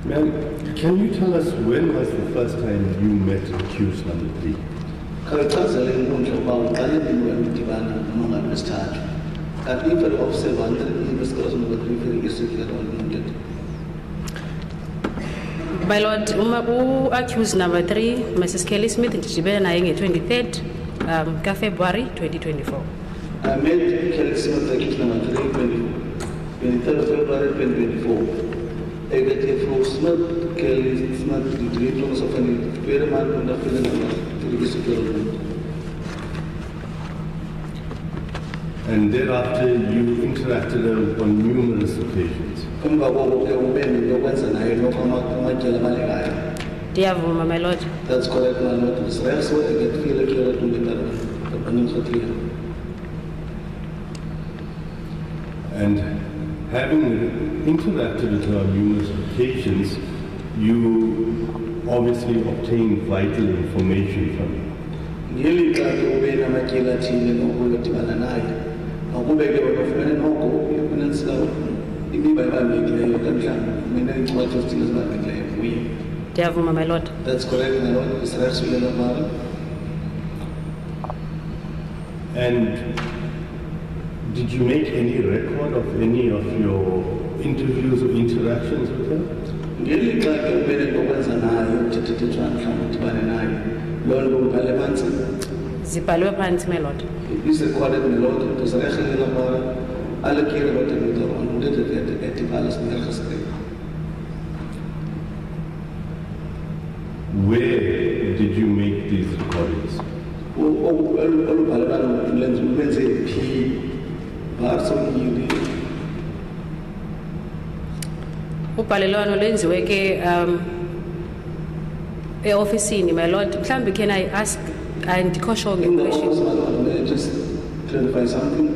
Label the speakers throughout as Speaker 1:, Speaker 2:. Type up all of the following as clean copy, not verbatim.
Speaker 1: Ma'am, can you tell us when was the first time you met accused number 3?
Speaker 2: Khawuchazele inkundla ukuba uqale nini wena udibana noma ngesithathu. Kanti if officer wanted investigation number 3 very secret on wounded.
Speaker 3: My Lord, accused number 3, Mrs. Kelly Smith, ndidibene naye nge-23rd February 2024.
Speaker 2: I met Kelly Smith accused number 3 23rd February 2024. I got here from Smith, Kelly Smith, the diploma of an experiment on the film very secret.
Speaker 1: And thereafter, you interacted on numerous occasions.
Speaker 3: Ndiyavuma, my Lord.
Speaker 2: That's correct, my Lord. That's why I get feel like you're doing that.
Speaker 1: And having interacted with her on numerous occasions, you obviously obtained vital information from her.
Speaker 3: Ndiyavuma, my Lord.
Speaker 2: That's correct, my Lord.
Speaker 1: And did you make any record of any of your interviews or interactions with her?
Speaker 3: Zibhalwe phansi, my Lord.
Speaker 2: It's recorded, my Lord. It was actually allocated about the
Speaker 1: Where did you make these recordings?
Speaker 3: Ubhalelwano lwenziwe ke e-ofisini, my Lord. Mhlambi, can I ask and caution a question?
Speaker 2: Just clarify something.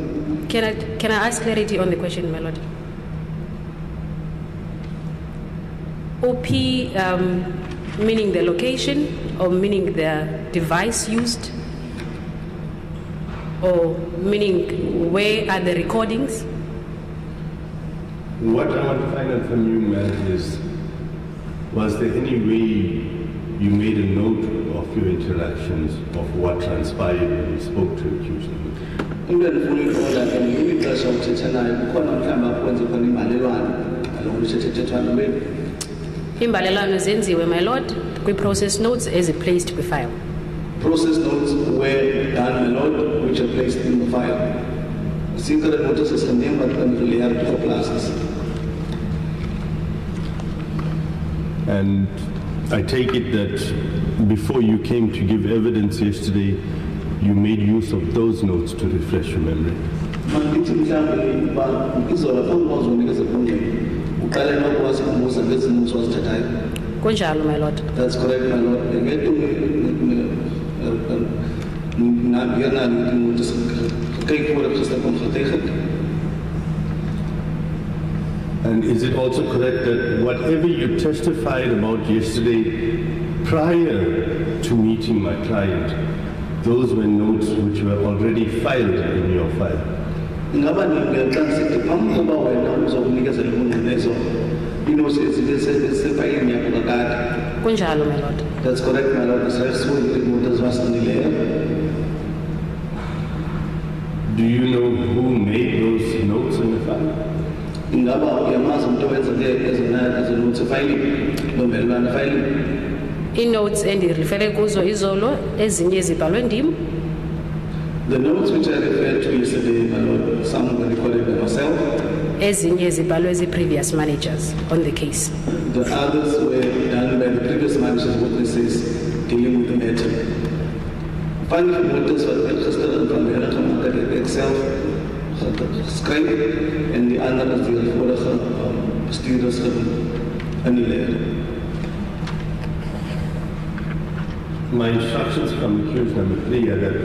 Speaker 3: Can I ask clarity on the question, my Lord? OP meaning the location or meaning the device used? Or meaning where are the recordings?
Speaker 1: What I want to find out from you, ma'am, is was there any way you made a note of your interactions, of what transpired when you spoke to accused?
Speaker 3: Imbalelwano zenziwe, my Lord, kwi-process notes placed kwi-file.
Speaker 2: Process notes were done, my Lord, which are placed in the file. Secret notice is a name, but familiarity for classes.
Speaker 1: And I take it that before you came to give evidence yesterday, you made use of those notes to refresh your memory.
Speaker 3: Kunjalo, my Lord.
Speaker 2: That's correct, my Lord.
Speaker 1: And is it also correct that whatever you testified about yesterday prior to meeting my client, those were notes which were already filed in your file?
Speaker 3: Kunjalo, my Lord.
Speaker 2: That's correct, my Lord.
Speaker 1: Do you know who made those notes in the file?
Speaker 3: I-notes endirifere kuzo izolo ezinye zibhalwe ndim.
Speaker 2: The notes which I referred to yesterday, my Lord, some were recorded by myself.
Speaker 3: Ezinye zibhalwe zi-previous managers on the case.
Speaker 2: The others were done by the previous managers, witnesses dealing with the matter. Finally, witnesses were registered from the Excel script, and the other is the students and
Speaker 1: My instructions from accused number 3 are that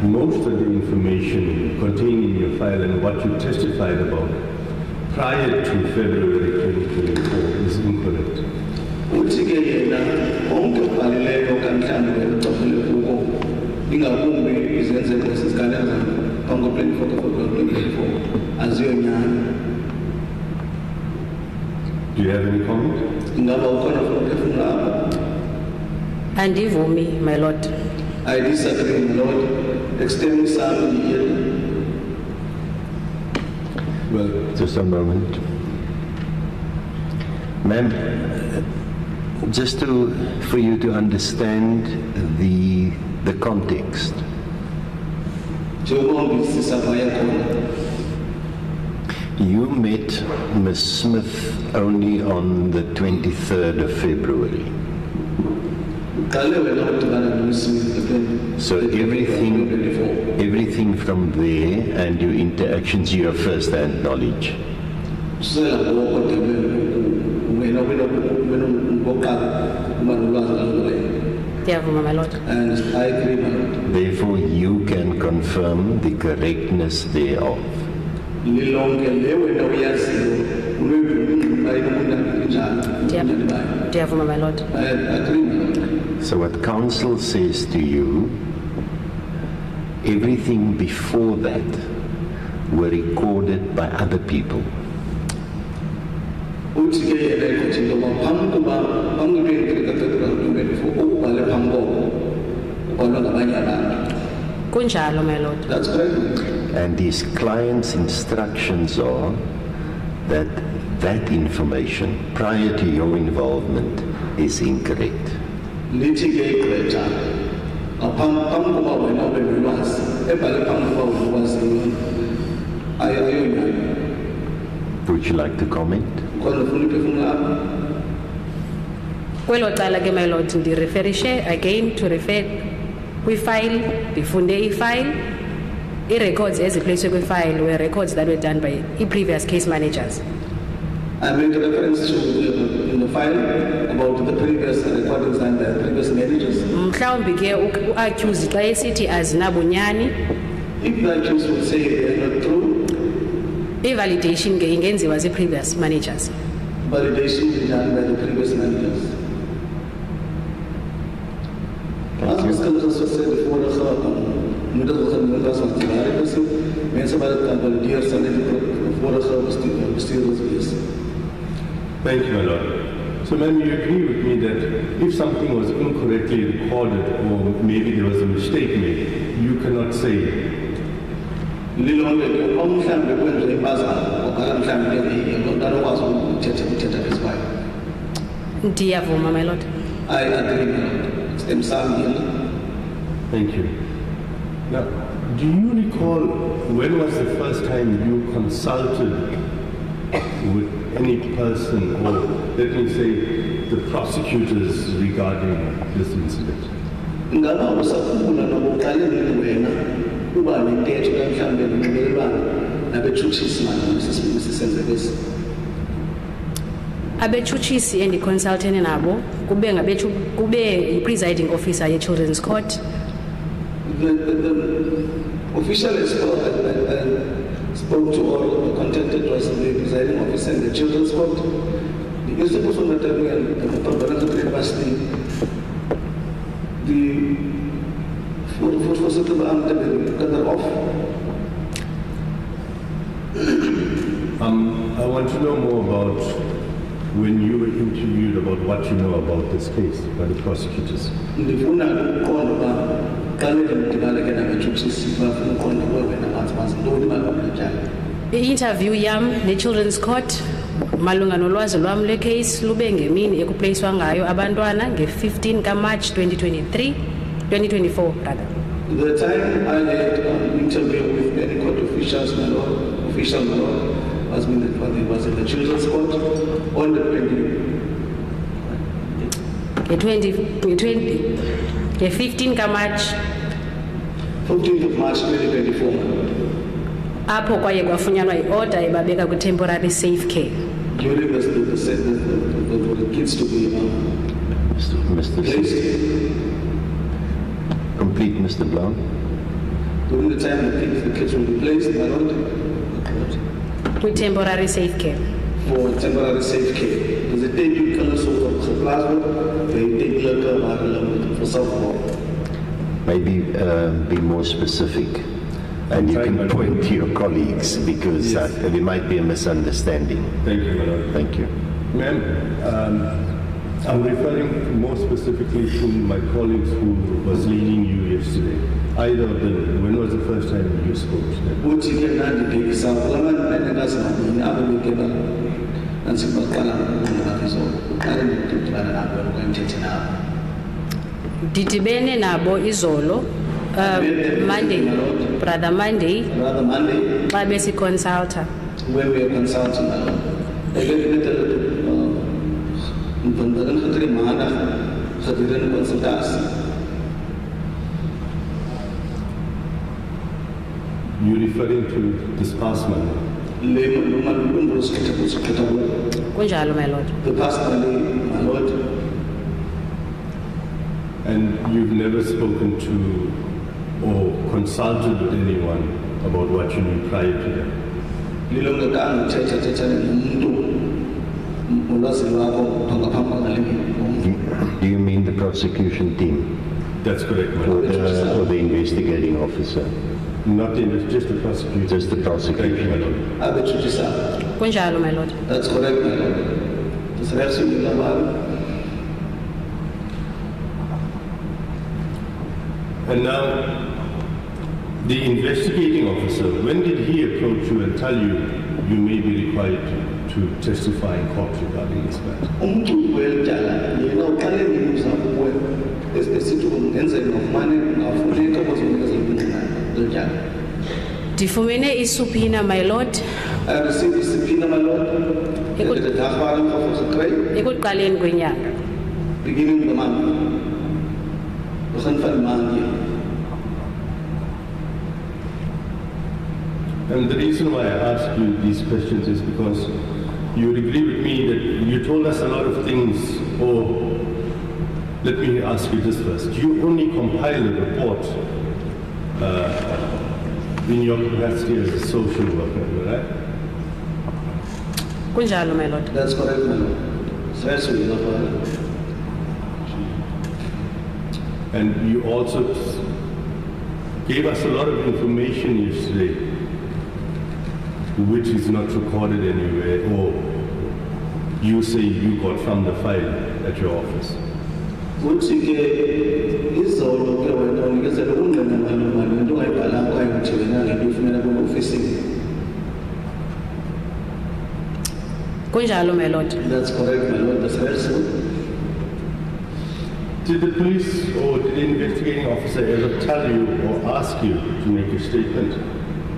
Speaker 1: most of the information contained in your file and what you testified about prior to February 2024 is incorrect. Do you have any comment?
Speaker 2: Ingaba ukhona ufuna ukuphefumula apha?
Speaker 3: Andivumi, my lord.
Speaker 2: I disagree, my lord. Extending some here.
Speaker 1: Well,
Speaker 4: Just a moment. Ma'am, just for you to understand the context. You met Ms. Smith only on the 23rd of February. So everything from there and your interactions, you have first-hand knowledge.
Speaker 3: Ndiyavuma, my lord.
Speaker 2: And I agree, my lord.
Speaker 4: Therefore, you can confirm the correctness thereof.
Speaker 2: Lilonke lewe na uyaziyo unevuma ayinobunjani
Speaker 3: Ndiyavuma, my lord.
Speaker 2: I agree, my lord.
Speaker 4: So what counsel says to you, everything before that were recorded by other people.
Speaker 2: Uthi ke yena ukuthi ngoba phambi kuba February 24 ukubhale phambi koko ubhalwa ngabanye abantu.
Speaker 3: Kunjalo, my lord.
Speaker 2: That's correct.
Speaker 4: And his client's instructions are that that information prior to your involvement is incorrect.
Speaker 2: Lithi ke igqwetha phambi kuba wena ube nolwazi ebhale phambi kuba wena ukwaziyo ayonyani.
Speaker 4: Would you like to comment?
Speaker 2: Khona ufuna ukuphefumula apha?
Speaker 3: Kwelo cala ke, my lord, ndireferishe again to refer kwi-file, ndifunde i-file. I-records eziplaced kwi-file were records that were done by previous case managers.
Speaker 2: I made a reference to in the file about the previous recordings and the previous managers.
Speaker 3: Mhlawumbi ke u-accused xa esithi azinabunyani,
Speaker 2: If the accused would say they are not true,
Speaker 3: i-validation ke ingenziwa zii-previous managers.
Speaker 2: validation is done by the previous managers. As Mr. Joshlin said before,
Speaker 1: thank you, my lord. So, ma'am, you agree with me that if something was incorrectly recorded or maybe there was a mistake made, you cannot say,
Speaker 2: Lilonke omhlambe kwenziwe impazamo okhala mhlambe ndanokwazi ukuthetha lesibaya.
Speaker 3: Ndiyavuma, my lord.
Speaker 2: I agree, my lord. Stemsamile.
Speaker 1: thank you. Now, do you recall when was the first time you consulted with any person, or let me say, the prosecutors regarding this incident?
Speaker 2: Ngaba usafuna nokuqale nini wena uba nentetho mhlambe nobelelwana nabetshutshisi manje
Speaker 3: Abetshutshisi endiconsultene nabo kube i-presiding officer ye-children's court.
Speaker 2: The official spoke to or contacted was the presiding officer in the children's court. The institution that we are the for certain cut off.
Speaker 1: I want to know more about when you were interviewed about what you know about this case by the prosecutors.
Speaker 2: Ndifuna ukuqonda uba xa ndidibane nabetshutshisi bafuna uqonda uba wena banzi ntoni banjani.
Speaker 3: I-interview yam ne-children's court malunga nolwazi lwam lwecase lube ngemini ekupleyiswa ngayo abantwana nge-15 kaMarch 2024 rather.
Speaker 2: The time I had an interview with many court officials, my lord, was in the children's court on the
Speaker 3: 15 kaMarch
Speaker 2: 15th of March 2024.
Speaker 3: apho kwaye kwafunyanwa i-order ebabeka kwi-temporary safe care.
Speaker 2: During the kids to be
Speaker 4: Mr.
Speaker 2: placed,
Speaker 4: Complete, Mr. Blount.
Speaker 2: during the time the kids will be placed, my lord,
Speaker 3: Kwi-temporary safe care.
Speaker 2: for temporary safe care. Because they take you colors of plasma, they take liquor for self-harm.
Speaker 4: Maybe be more specific. And you can point to your colleagues because
Speaker 1: Yes.
Speaker 4: there might be a misunderstanding.
Speaker 1: Thank you, my lord.
Speaker 4: Thank you.
Speaker 1: Ma'am, I'm referring more specifically to my colleagues who was leading you yesterday. Either of them, when was the first time you spoke to them?
Speaker 2: uthi ke mna ndibhekisa kulabantu benengazi mabini abo bekeba nantsibaqala ngakizolo qale ndidibana nabo okanye ndithethe nabo
Speaker 3: Didibene nabo izolo, Monday, Brother Monday,
Speaker 2: rather Monday
Speaker 3: xa besiconsulta.
Speaker 2: when we are consulting nalo ebenetel mpandaran khatri maana khadiran consultancy
Speaker 1: You're referring to this past Monday.
Speaker 2: le malungu usikhetha
Speaker 3: Kunjalo, my lord.
Speaker 2: the past Monday my lord
Speaker 1: And you've never spoken to or consulted with anyone about what you knew prior to that.
Speaker 2: lilongekanga uthetha nomuntu ulwazi lwakho phangaphambi ngale
Speaker 4: Do you mean the prosecution team
Speaker 1: That's correct, my
Speaker 4: or
Speaker 1: lord.
Speaker 4: the investigating officer?
Speaker 1: Not in it, just the prosecutor.
Speaker 4: Just the prosecution.
Speaker 1: Thank you, my lord.
Speaker 2: abethutshisa
Speaker 3: Kunjalo, my lord.
Speaker 2: that's correct my lord disrespectful abantu
Speaker 1: And now, the investigating officer, when did he approach you and tell you you may be required to testify in court regarding this matter?
Speaker 2: umculi welityala yena uqale ngibuza kuwe esithi kungenzeka ngafumane ngafuneka bazonikeza impingqina letyala
Speaker 3: Ndifumene isubpoena, my lord,
Speaker 2: I received a subpoena my lord at the dagvaring of the crime
Speaker 3: ekuqaleni kwenyanga.
Speaker 2: beginning of the month begin van die maand hier
Speaker 1: And the reason why I ask you these questions is because you would agree with me that you told us a lot of things, or let me ask you this first. You only compile a report in your capacity as a social worker, right?
Speaker 3: Kunjalo, my lord.
Speaker 2: that's correct my lord disrespectful enough
Speaker 1: And you also gave us a lot of information yesterday, which is not recorded anywhere, or you say you got from the file at your office.
Speaker 2: uthi ke izolo ke wena unikezele ungqina malunga nento ongayibhalanga okanye uthi wena ngento ufunela kule-ofisini
Speaker 3: Kunjalo, my lord.
Speaker 2: that's correct my lord disrespectful
Speaker 1: Did the police or did the investigating officer ever tell you or ask you to make a statement?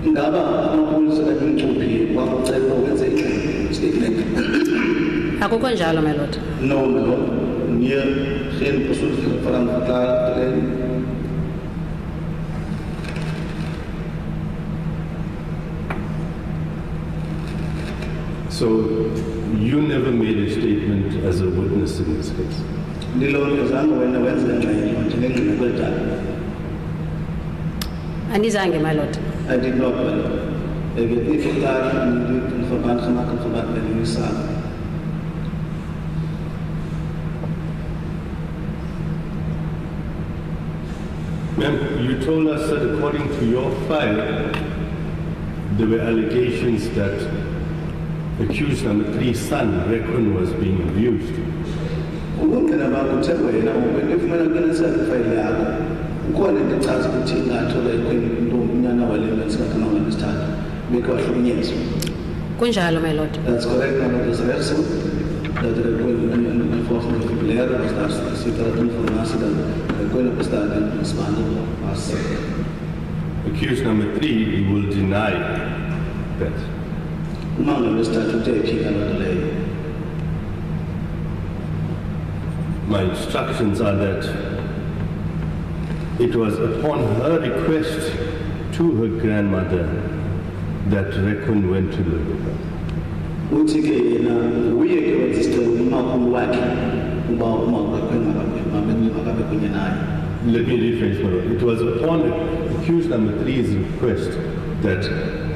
Speaker 2: ingaba amapolisa kanye umcuphi wakucela ukwenze statement
Speaker 3: Akukho njalo, my lord.
Speaker 2: no my lord nee geen persoonlijke verantwoording
Speaker 1: So you never made a statement as a witness in this case.
Speaker 2: lilonke zange wena wenze ngxelo njengengqina kwelitala
Speaker 3: Andizange, my lord.
Speaker 2: I did not my lord ek het nie verklaar nie in verband gemaak in verband met die saak
Speaker 1: Ma'am, you told us that according to your file, there were allegations that accused number 3's son, Rekun, was being abused.
Speaker 2: ubungqina bakho uthe wena wena ufumana kunesazi ifayile yakho ukhona into echaza ukuthi ingathola intombinyana wale ntsingakana ngalesithathu beke wahlukunyezwa
Speaker 3: Kunjalo, my lord.
Speaker 2: that's correct my lord is reverso dat er een volgende populaire was daar zit er informatie dat er kunnen bestaan in Spanje was
Speaker 1: Accused number 3 will deny that.
Speaker 2: umanga wesithathu uthe iphika loo nto leyo
Speaker 1: My instructions are that it was upon her request to her grandmother that Rekun went to live with her.
Speaker 2: uthi ke yena uye ke wenza isicelo umakhulu wakhe uba makabe kunye naye
Speaker 1: Let me rephrase my lord. It was upon accused number 3's request that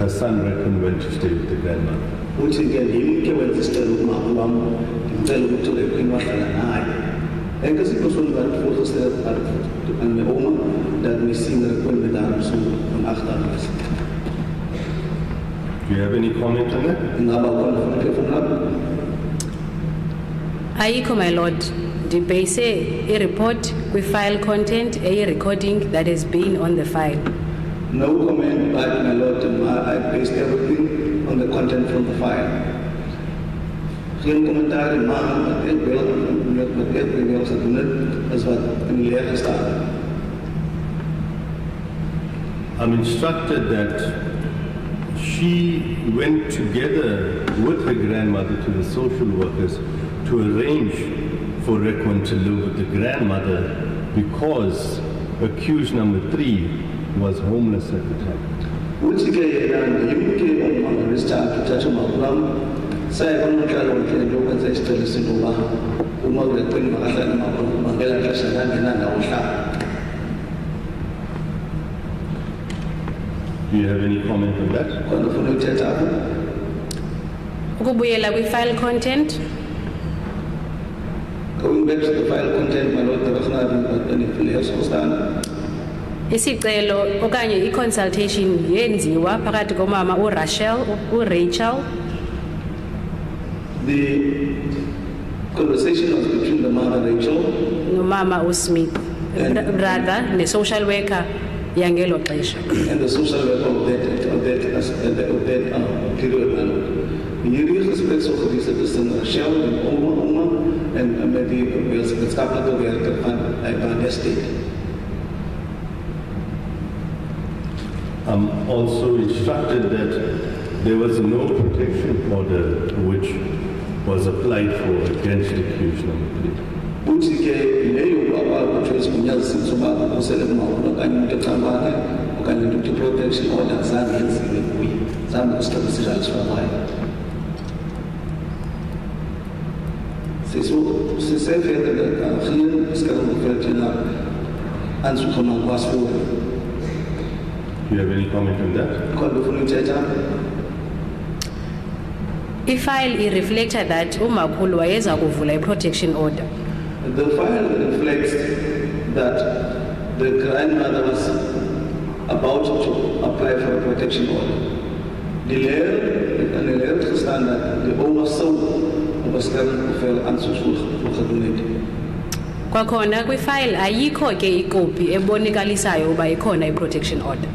Speaker 1: her son Rekun went to stay with the grandmother.
Speaker 2: uthi ke ndim ke wenza isicelo umakhulu wam ndimcela ukuthi ulekhwini wahlala naye enke situasie waar het voorgesteld werd aan mijn oma, dat we zien dat ik met haar zo van achter is.
Speaker 1: Do you have any comment on that?
Speaker 2: En daar wou ik van
Speaker 3: Ayikho, my lord. Ndibase a report with file content, a recording that has been on the file.
Speaker 2: No comment back, my lord. I based everything on the content from the file. Geen commentaar in maand, maar ik wil ze doen het is wat in de leer gestaan.
Speaker 1: I'm instructed that she went together with her grandmother to the social workers to arrange for reconciliation with the grandmother because accused number 3 was homeless at the time.
Speaker 2: Uthi ke yena yimke umama wesithathu uthatha umakulam sayabonakala ukuthi lokwenza isicelo singoba uma uleqini bakahlala umakulam ngela xesha ngangena ndawo hlala.
Speaker 1: Do you have any comment on that?
Speaker 2: Khona ufuna ukuthetha apho?
Speaker 3: Ukubuyela kwi-file content,
Speaker 2: Going back to the file content, my lord, there was nothing but any players was done.
Speaker 3: isicelo okanye i-consultation yenziwa phakathi komama uRachel.
Speaker 2: The conversation was between the mother Rachel
Speaker 3: Nomama uSmith, brother ne-social worker yangelo xesha.
Speaker 2: and the social worker of that period, my lord. Hierdie gesprek sou gewees het tussen Rachel en Oma en met die wetenskaplike werker van die estate.
Speaker 1: I'm also instructed that there was no protection order which was applied for against accused number 3.
Speaker 2: Uthi ke leyo baba kuthiwa isigunyaziso uba kusele umakhulu okanye umuntu exabane okanye umuntu i-protection order zange yenziwe kuye, zange kusiqinisekiswa ngayo. Ze zei verder dat geen bescherming voor naar aanzoek van een paspoort.
Speaker 1: Do you have any comment on that?
Speaker 2: Kon de volgende tijd aan?
Speaker 3: I-file reflected that umakhulu wayeza kuvula i-protection order.
Speaker 2: The file reflects that the grandmother was about to apply for a protection order. De leer het gestaan dat de oma zou op bescherming voor aanzoek gedoen heeft.
Speaker 3: Kwakhona kwi-file ayikho ke ikopi ebonakalisayo uba ikhona i-protection order.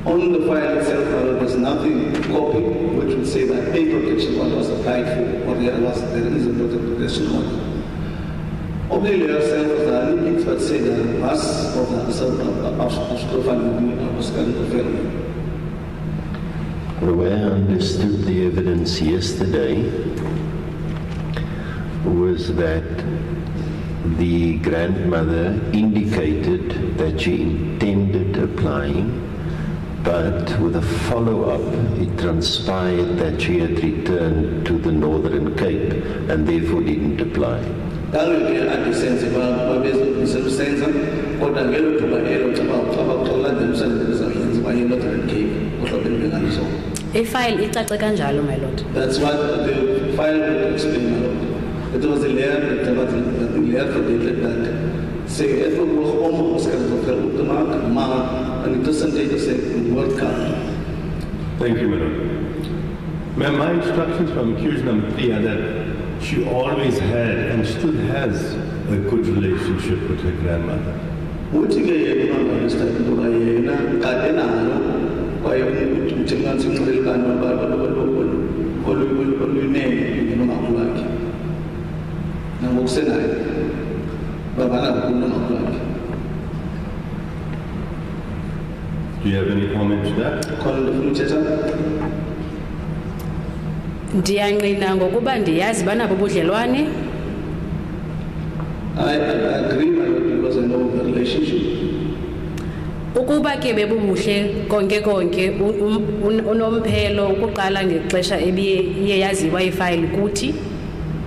Speaker 2: On the file itself, there was nothing copy which would say that a protection order was applied for or there is a protection order. Op the layer itself, there are things that say that the pass of the afskrifting was going to fail.
Speaker 4: The way I understood the evidence yesterday was that the grandmother indicated that she intended applying, but with a follow-up, it transpired that she had returned to the Northern Cape and therefore didn't apply.
Speaker 3: I-file icace kanjalo, my lord.
Speaker 2: That's what the file would explain, my lord. It was a layer that the layer predicted that say if we will almost get the mark and it doesn't take us a World Cup.
Speaker 1: Thank you, madam. My instructions from accused number 3 are that she always had and still has a good relationship with her grandmother.
Speaker 2: Uthi ke yena understand ukuba yena kade nalo kwaye uthi manje ngicela olunene nomakhulu wakhe nangokusenayo babana nomakhulu wakhe.
Speaker 1: Do you have any comment to that?
Speaker 2: Khona ndifuna uthetha.
Speaker 3: Ndiyangqina ngokuba ndiyazi banabo ubudlelwane.
Speaker 2: I agree, my lord, because I know the relationship.
Speaker 3: Ukuba ke bebubuhle konke unomphelo ukuqala ngexesha ebiye yaziwa i-file kuthi.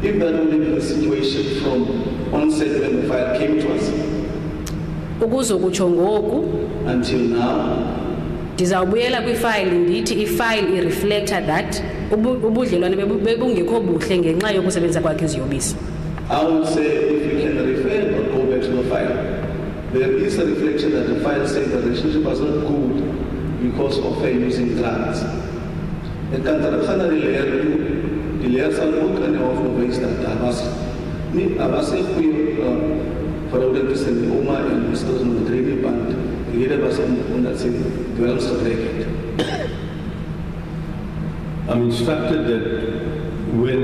Speaker 2: If that would be the situation from onset when the file came to us
Speaker 3: Ukuzokutsho ngoku
Speaker 2: until now,
Speaker 3: ndizawubuyela kwi-file ndithi i-file ireflecta that ubudlelwane bebungekho buhle ngenxa yokusebenza kwakhe iziyobisi.
Speaker 2: I would say if we can refer or go back to the file, there is a reflection that the file says the relationship was not good because of her using drugs. The layers are not going to waste that was Ni abasekhuyo for the Oma and Mr. Training Band, the other person that's in dwells to break it.
Speaker 1: I'm instructed that when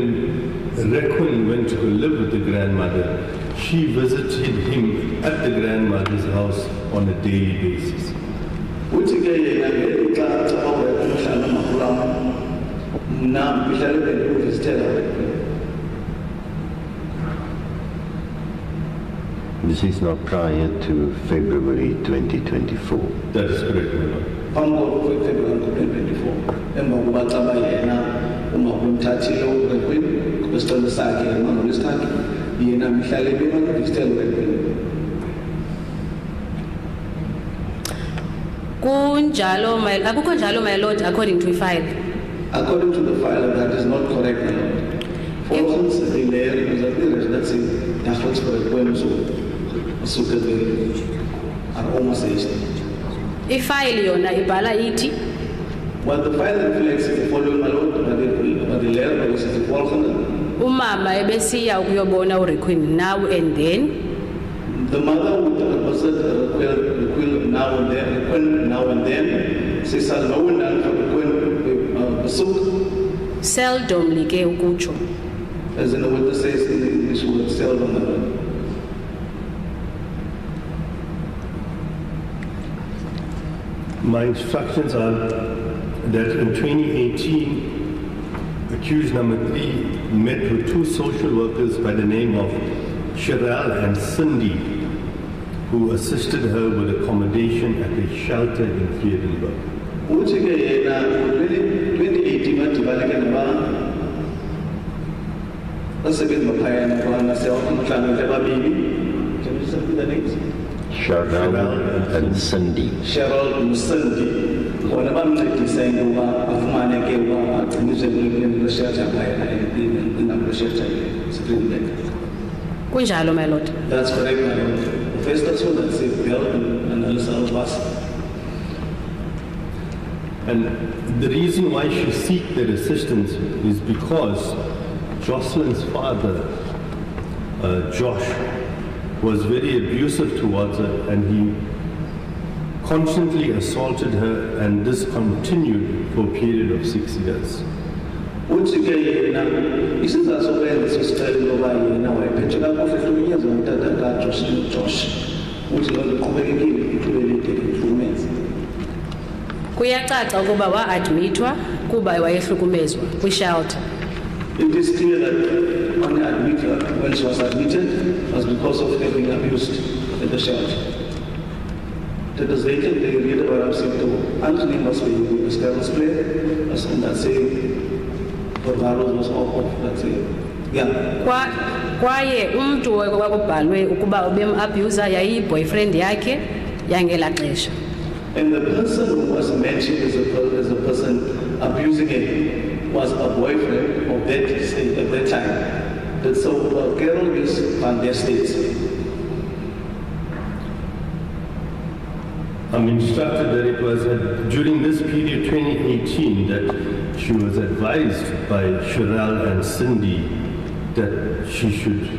Speaker 1: Requin went to live with the grandmother, she visited him at the grandmother's house on a daily basis.
Speaker 4: This is not prior to February 2024.
Speaker 1: That is correct, my lord.
Speaker 2: February 2024. Emba kubaxaba yena uma kumthathile uRequin kwisicelo sakhe emangweni wesithathu yena mhlale bemangistelo Requin.
Speaker 3: Akukho njalo, my lord, according to file.
Speaker 2: According to the file, that is not correct, my lord. Volgens de leer is dat ze dagelijks voor het poem zoeken aan oma zegt.
Speaker 3: Ifile yona ibhala ithi
Speaker 2: What the file reflects is the following, my lord, but the leer is the volgende.
Speaker 3: umama ebesiya ukuyobona uRequin now and then.
Speaker 2: The mother would visit Requin now and then. Ze zal nou en dan voor Requin bezoek.
Speaker 3: Seldomly ke ukutsho.
Speaker 2: As in what it says in the English word seldom.
Speaker 1: My instructions are that in 2018, accused number 3 met with two social workers by the name of Cheryl and Cindy, who assisted her with accommodation at a shelter in Friedenberg.
Speaker 2: Uthi ke yena 2018 madibana naba basebenzi baphayana kwana sewamhlanje ababili. Can you say the names?
Speaker 4: Cheryl and Cindy.
Speaker 2: Cheryl and Cindy. Bona bamncedisa ukuba afumane ke ukuba agcinise kule shelter phayana in shelter Springbok.
Speaker 3: Kunjalo, my lord.
Speaker 2: That's correct, my lord. The first person that said Bill and Alisa was.
Speaker 1: And the reason why she sought their assistance is because Joshlin's father, Josh, was very abusive towards her, and he constantly assaulted her, and this continued for a period of 6 years.
Speaker 2: Uthi ke yena isizathu sokwenza sisicelo ngoba yena wayephethwe kakuhle hlukunyezwa ngutata kaJoshlin Josh. Uthi lo liqhubekekile ithubele ihlukumeza.
Speaker 3: Kuyacaca ukuba wa-admithwa kuba wayehlukumezwa kwi-shelter.
Speaker 2: It is clear that when she was admitted was because of having abused at the shelter. Dit is zeker de rede waarom ze toe aangeneem was bij de beschermingsplek, als omdat ze verwaarloosd was of dat ze, ja.
Speaker 3: Kwaye umntu kwakubhalwe ukuba ubem-abuser yayiyi-boyfriend yakhe yangela xesha.
Speaker 2: And the person who was mentioned as a person abusing him was a boyfriend of that at that time. That so Carol is on their states.
Speaker 1: I'm instructed that it was during this period, 2018, that she was advised by Cheryl and Cindy that she should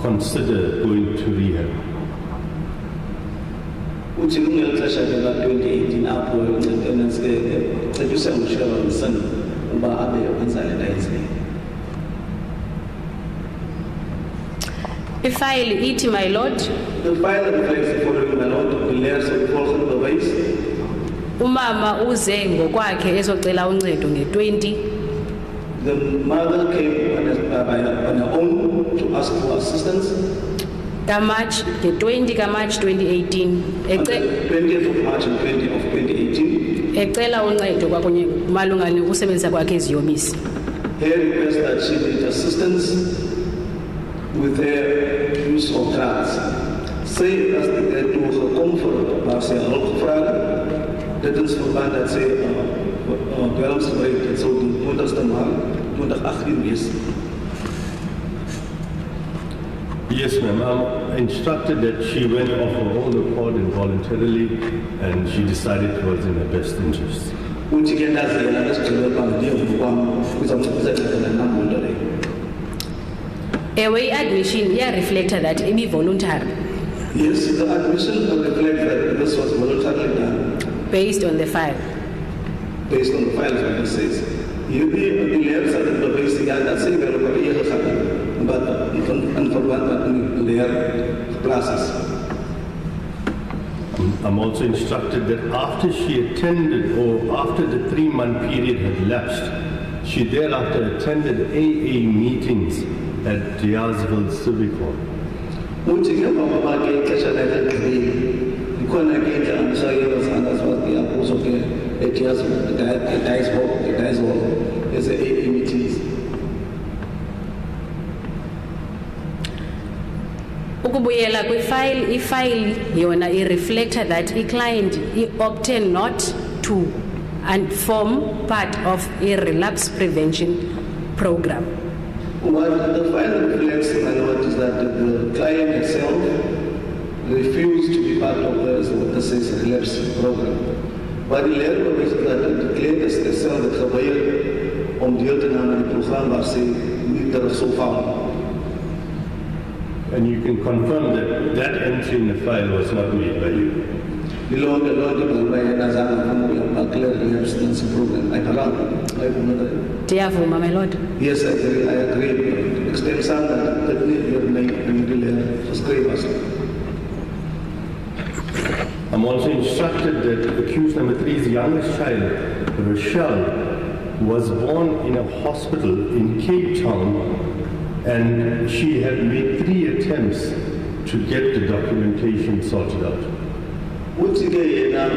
Speaker 1: consider going to rehab.
Speaker 2: Uthi kungelixesha ke la 2018 apho ncedisa uSheryl and Cindy uba abe yenza le nto ayenzileyo.
Speaker 3: Ifile ithi, my lord,
Speaker 2: The file reflects the following, my lord, the layers of the volgende bewys.
Speaker 3: umama uze ngokwakhe ezocela uncedo nge-20
Speaker 2: The mother came on her own to ask for assistance
Speaker 3: kaMarch, nge-20 kaMarch 2018
Speaker 2: on the 20th of March and 20 of 2018.
Speaker 3: ecela uncedo kwakunye malunga nokusebenzisa kwakhe iziyobisi.
Speaker 2: Her request that she need assistance with her use of drugs. Sy as dit toe gekom waar sy hulp gevra het. Dit is verband dat sy dwelmsgebruik het sou die 20ste Maart 2018 wees.
Speaker 1: Yes, ma'am. I'm instructed that she went off her own accord and voluntarily, and she decided it was in her best interest.
Speaker 2: Uthi ke ndazi yena lesigcilo kwamnye ngokwami kuzamcebisa ngambo nto leyo.
Speaker 3: Ewe admission reflected that it be voluntary
Speaker 2: Yes, the admission reflects that this was voluntarily done
Speaker 3: based on the file.
Speaker 2: based on the files that it says. You be the layers of the basic and that's a very but unfortunately layer classes.
Speaker 1: I'm also instructed that after she attended, or after the 3-month period had lapsed, she thereafter attended AA meetings at Diazville Civic Hall.
Speaker 2: Is AA meetings.
Speaker 3: Ukubuyela kwi file yona reflected that a client opted not to and form part of a relapse prevention program.
Speaker 2: What the file reflects, my lord, is that the client herself refused to be part of the relapse program. But the letter is that the client herself that geweer om deel te neem aan die program waar sy nie terug sou val.
Speaker 1: And you can confirm that that entry in the file was not made by you.
Speaker 2: Die Lord die by na zama van die clear relapse program. I cannot.
Speaker 3: Ndiyavuma, my lord.
Speaker 2: Yes, I agree. Extend some that need your name and really subscribe us.
Speaker 1: I'm also instructed that accused number 3's youngest child, Rochelle, was born in a hospital in Cape Town, and she had made 3 attempts to get the documentation sorted out.
Speaker 2: Uthi ke yena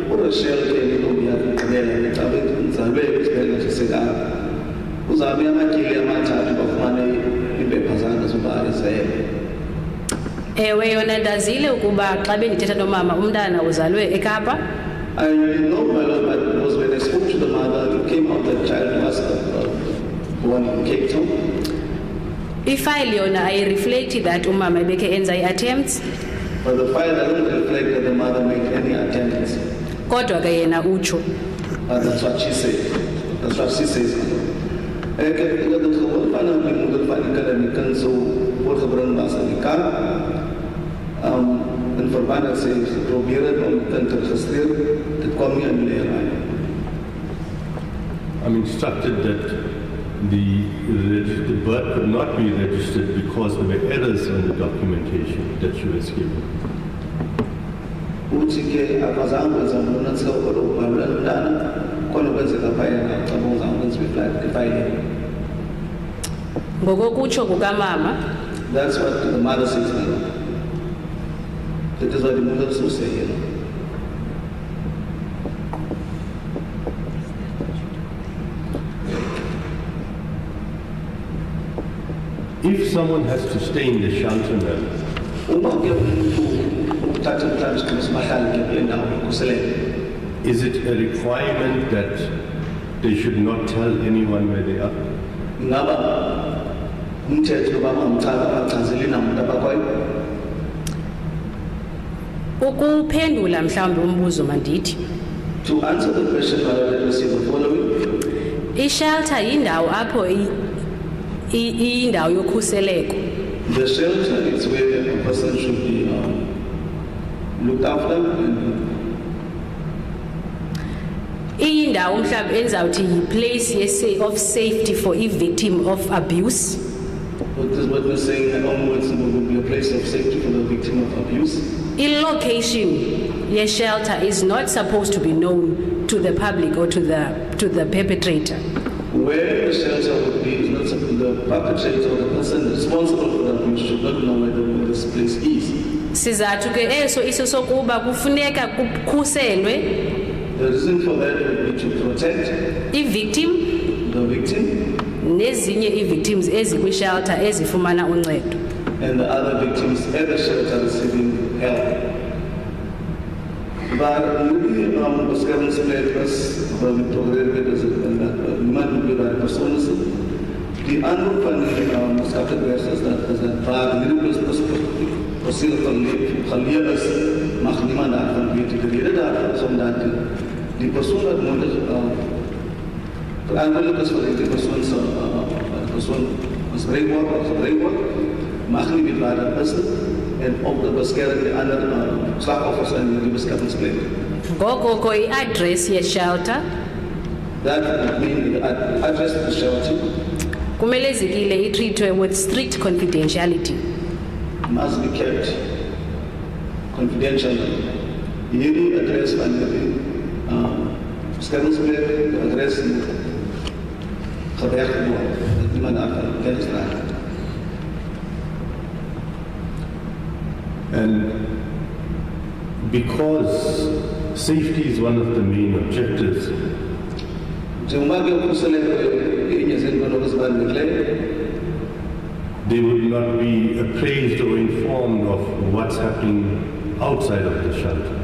Speaker 2: uRachel ke ngizobuya ngicela ngicabe ngizalwe isibhedlela sisekala. Uzabe amakile amathathu bafumane impepha zakhe zoba ezayela.
Speaker 3: Ewe yona ndazile ukuba xa bendithetha nomama umntana uzalwe eKapa.
Speaker 2: I know my lord, but it was when I spoke to the mother, it came out that child was born in Cape Town.
Speaker 3: Ifile yona reflected that umama ebeke enza attempts.
Speaker 2: But the file doesn't reflect that the mother made any attempts.
Speaker 3: Kodwa ke yena utsho.
Speaker 2: That's what she said. That's what she says. Ek het dit gewoon van 'n moeder van die kind en die kind so voorgebring was in die kar. In verband met sy geprobeer het om die kind te registreer, dit kwam nie in leer aan.
Speaker 1: I'm instructed that the birth could not be registered because there were errors in the documentation that she was given.
Speaker 2: Uthi ke akazange zamuna tsawolo ubhalwa umntana khona kwenzeka phaya ngicabanga ukuthi ifile.
Speaker 3: Ngokokutsho kukamama,
Speaker 2: That's what the mother says now. That is what the mother also say, you know.
Speaker 1: If someone has to stay in the shelter, ma'am, is it a requirement that they should not tell anyone where they are?
Speaker 3: ukuphendula mhlawumbe umbuzo mandithi.
Speaker 2: To answer the question, let me see the following.
Speaker 3: I-shelter yindawo apho iyindawo yokhuseleko.
Speaker 2: The shelter is where a person should be looked after.
Speaker 3: Iyindawo mhlawumbe endizawuthi yi-place of safety for a victim of abuse.
Speaker 2: This is what we're saying, onwards will be a place of safety for the victim of abuse.
Speaker 3: I-location ye-shelter is not supposed to be known to the public or to the perpetrator.
Speaker 2: Where the shelter would be is not something the perpetrator or the person responsible for the abuse should not know where this place is.
Speaker 3: Sizathu ke eso iso sokuba kufuneka kukhuselwe.
Speaker 2: The reason for that would be to protect
Speaker 3: i-victim,
Speaker 2: the victim,
Speaker 3: nezinye i-victims ezikwi-shelter ezifumana uncedo.
Speaker 2: and the other victims at the shelter receiving help. But maybe bescherming sprekers van progreerwetters en niemand meer bij personen. Die andere van die beschaffingswerkers is dat waar hierdie procedural geleer is, mag niemand daarvan weten. De reden daarvan is omdat die persoon wat nodig verantwoordelijk is voor die persoon was breekbaar, mag nie weet waar dat is nie, en ook de beskerming die ander slachtoffers in die beskermingsplek.
Speaker 3: Ngoko i-address ye-shelter
Speaker 2: That would mean the address of the shelter
Speaker 3: kumele zikile i-treatwe with strict confidentiality.
Speaker 2: must be kept confidential. Hierdie address van die beskermingsplek, die adres moet gewerk word, dat niemand daar kan kennis draag.
Speaker 1: And because safety is one of the main objectives,
Speaker 2: Njengoba ke ukhuseleko inye zezinto ezibalulekileyo,
Speaker 1: they would not be appraised or informed of what's happening outside of the shelter.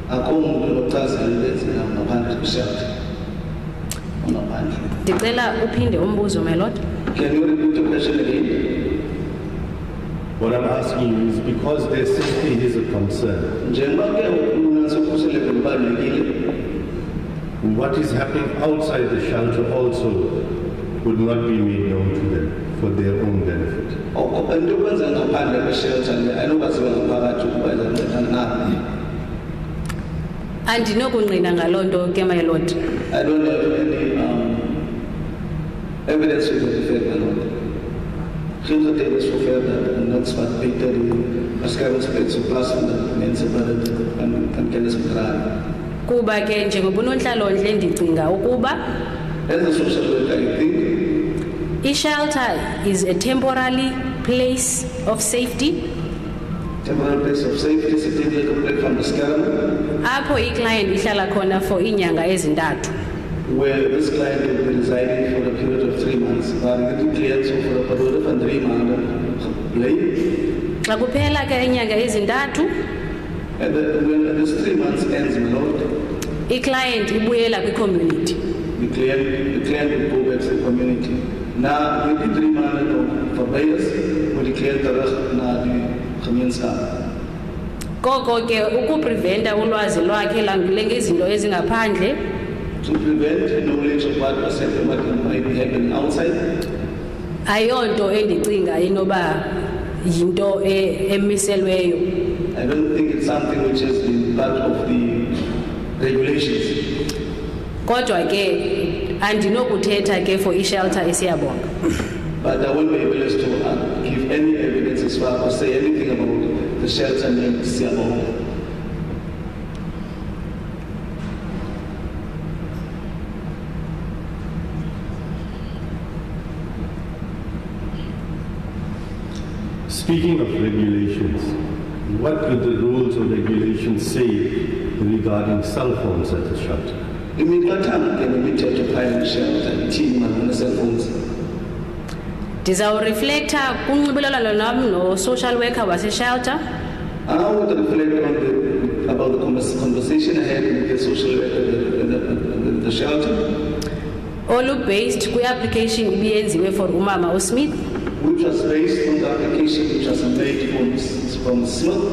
Speaker 2: akho umuntu ochaza lezi ngaphandle kweshelter. Ngaphandle.
Speaker 3: Ndicela uphinde umbuzo, my lord.
Speaker 2: Can you repeat the question again?
Speaker 1: What I'm asking you is because their safety is a concern,
Speaker 2: Njengoba ke unanso ukhuseleko lubalulekile,
Speaker 1: what is happening outside the shelter also would not be made known to them for their own benefit.
Speaker 2: into kwenza ngaphandle kweshelter ayinokwaziwa ngaphakathi ukuba izancedana nabo.
Speaker 3: Andinokungqina ngaloo nto ke, my lord.
Speaker 2: I don't have any evidence to defend my lord. Geen getuigenis voor verder en dat is wat beter die beschermingsplek op plaats van de mensen waar het kan kennis bedragen.
Speaker 3: Kuba ke njengoba unontlalontle ndicinga ukuba
Speaker 2: As a social worker, I think
Speaker 3: i-shelter is a temporary place of safety
Speaker 2: temporary place of safety, sitting plek van bescherming,
Speaker 3: apho i-client ihlala khona for iinyanga ezintathu.
Speaker 2: where this client will be residing for a period of 3 months. Waar die cliënt so voor een periode van 3 maanden gebleven.
Speaker 3: Xa kuphela ke iinyanga ezintathu
Speaker 2: And when this 3 months ends, my lord,
Speaker 3: i-client ibuyela kwi-community.
Speaker 2: the client will go back to the community. Na met die 3 maanden nog voorbij is, moet die cliënt terug naar die gemeenschap.
Speaker 3: Koko ke ukupreventa ulwazi lwakhe langule ngezinto ezingaphandle
Speaker 2: To prevent knowledge of what might be happening outside,
Speaker 3: ayonto endicinga inoba yinto emiselweyo.
Speaker 2: I don't think it's something which has been part of the regulations.
Speaker 3: Kodwa ke andinokuthetha ke for i-shelter esiyabonga.
Speaker 2: But I won't be able to give any evidence as far as say anything about the shelter named Siabong.
Speaker 1: Speaking of regulations, what do the rules or regulations say regarding cell phones at the shelter?
Speaker 2: Imiqathango ke nemithetho phaya shelter ithini malunga cell phones.
Speaker 3: Ndizawureflecta kunxibelelwano nam no-social worker wase-shelter
Speaker 2: I would reflect on about the conversation I had with the social worker the shelter,
Speaker 3: olu-based kwi-application ibiyenziwe for umama uSmith.
Speaker 2: which was based on the application which was made from Smith.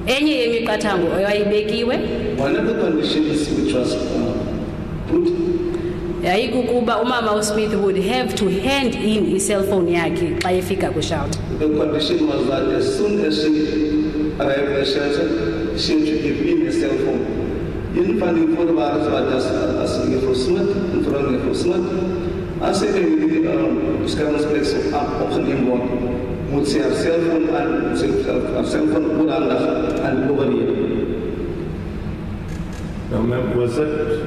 Speaker 3: Enye yemiqathango eyayibekiwe
Speaker 2: One of the conditions which was put
Speaker 3: yayikukuba umama uSmith would have to hand in i-cellphone yakhe xa efika kwi-shelter.
Speaker 2: the condition was that as soon as she arrived at the shelter, she had to give in a cell phone. In funding for the virus, but just asking for Smith, and for Smith, I said the scammers place up in one would say a cell phone and cell phone put and over here.
Speaker 1: Now, ma'am,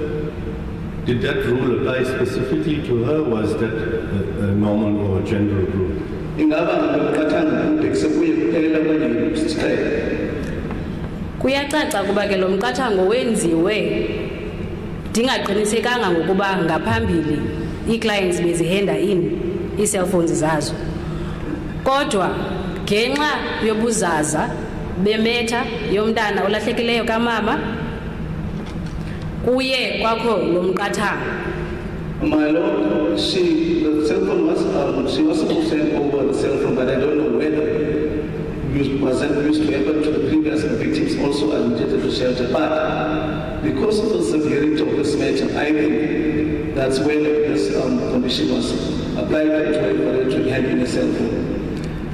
Speaker 1: did that rule apply specifically to her? Was that a normal or a general rule?
Speaker 2: Ingaba ngokathango except kuphela kwenye style.
Speaker 3: Kuyacaca kuba ke lo mqathango wenziwe ndingaqinisekanga ngokuba ngaphambili ii-clients bezihenda in ii-cellphones zazo. Kodwa ngenxa yobuzaza bemetha yomntana olahlekileyo kamama kuye kwakho lo mqathango.
Speaker 2: My lord, the cell phone was, she was supposed to send over the cell phone, but I don't know whether was that used to happen to the previous victims also admitted to shelter. But because of the severity of this matter, I think that's when this condition was apply for it to hand in a cell phone.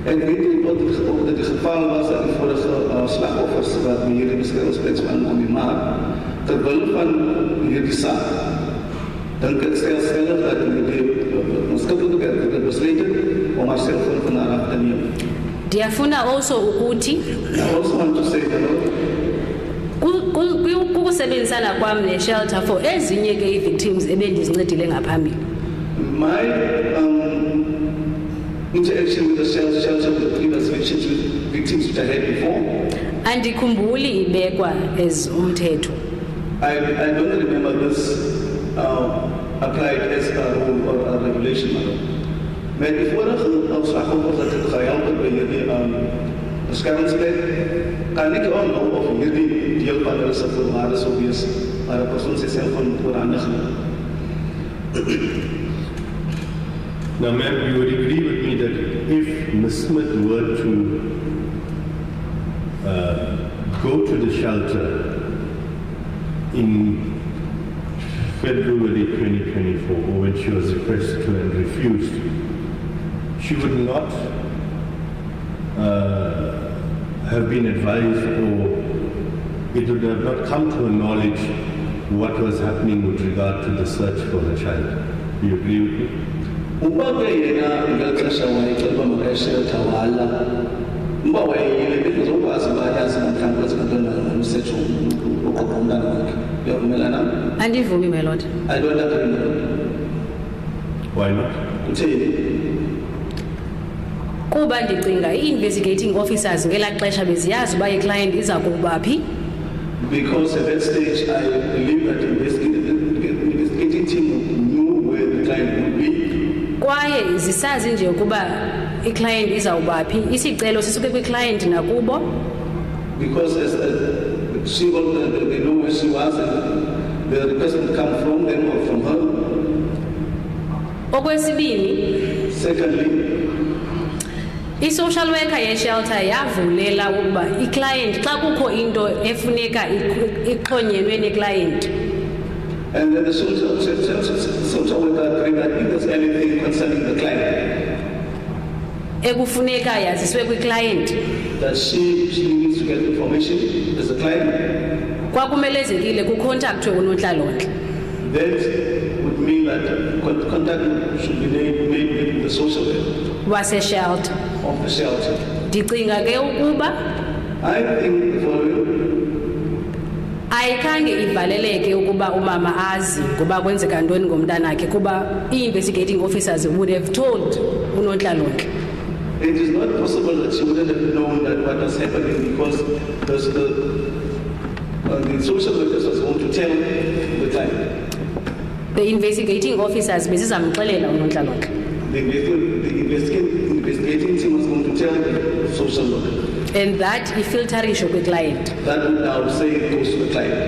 Speaker 2: En weet u wat het geval was aan die vorige slachtoffers wat we hier in beskermingsplek van die maak, terwille van hierdie saak, dan kan stel dat die maatskaplike werker besluit het om haar selfoon van haar af te neem.
Speaker 3: Ndiyafuna also ukuthi
Speaker 2: I also want to say that
Speaker 3: kukusebenzisana kwam ne-shelter for ezinye ke ii-victims ebendizincedile ngaphambili.
Speaker 2: my interaction with the shelter with previous victims which I had before,
Speaker 3: Andikhumbuli ibekwa as umthetho.
Speaker 2: I don't remember this applied as a rule or a regulation. Maar die vorige slachtoffers dat het gehelp het by hierdie beskermingsplek, kan ek onthou of hierdie deel van hulle se voorwaarde sou wees, maar 'n persoon se selfoon oorhandig.
Speaker 1: Now, ma'am, you would agree with me that if Ms. Smith were to go to the shelter in February 2024, or when she was requested to and refused, she would not have been advised, or it would have not come to her knowledge what was happening with regard to the search for her child. Do you agree with me?
Speaker 2: Uba yena ngexesha wayexelwa makayishelter wala, uba wayeyile bezokwazi uba yazi mhlawumbi ezikantona umsearch uqoqa umntana wakhe. Uyavumelana?
Speaker 3: Andivumi, my lord.
Speaker 2: I don't agree with that.
Speaker 1: Why not?
Speaker 2: Kutheni?
Speaker 3: Kuba ndicinga ii-investigating officers ngelaa xesha beziyazi uba i-client iza kubaphi.
Speaker 2: Because at that stage, I believe that the investigating team knew where the client would be.
Speaker 3: Kwaye zisazi nje ukuba i-client izawubaphi, isicelo sisuke kwi-client nakubo.
Speaker 2: Because as she was, they know where she was, and the request would come from them or from her.
Speaker 3: Okwesibini,
Speaker 2: Secondly,
Speaker 3: i-social worker ye-shelter yavulela ukuba i-client xa kukho into efuneka ixhonyelwe ne-client,
Speaker 2: and then the social worker agreed that if there's anything concerning the client,
Speaker 3: ekufuneka yaziswe kwi-client,
Speaker 2: that she needs to get information as a client.
Speaker 3: kwakumelezekile kukontaktwe unontlalontle.
Speaker 2: That would mean that contact should be made with the social worker
Speaker 3: Wase-shelter.
Speaker 2: of the shelter.
Speaker 3: Ndicinga ke ukuba
Speaker 2: I think the following.
Speaker 3: ayikhange ivaleleke ukuba umama azi ngoba kwenzeka ntoni ngomntanakhe kuba ii-investigating officers would have told unontlalontle.
Speaker 2: It is not possible that she wouldn't have known that what was happening because the social workers was going to tell the client.
Speaker 3: The investigating officers bezizamxelela unontlalontle.
Speaker 2: The investigating team was going to tell the social worker.
Speaker 3: And that ifiltarisho kwi-client.
Speaker 2: That would now say it goes to the client.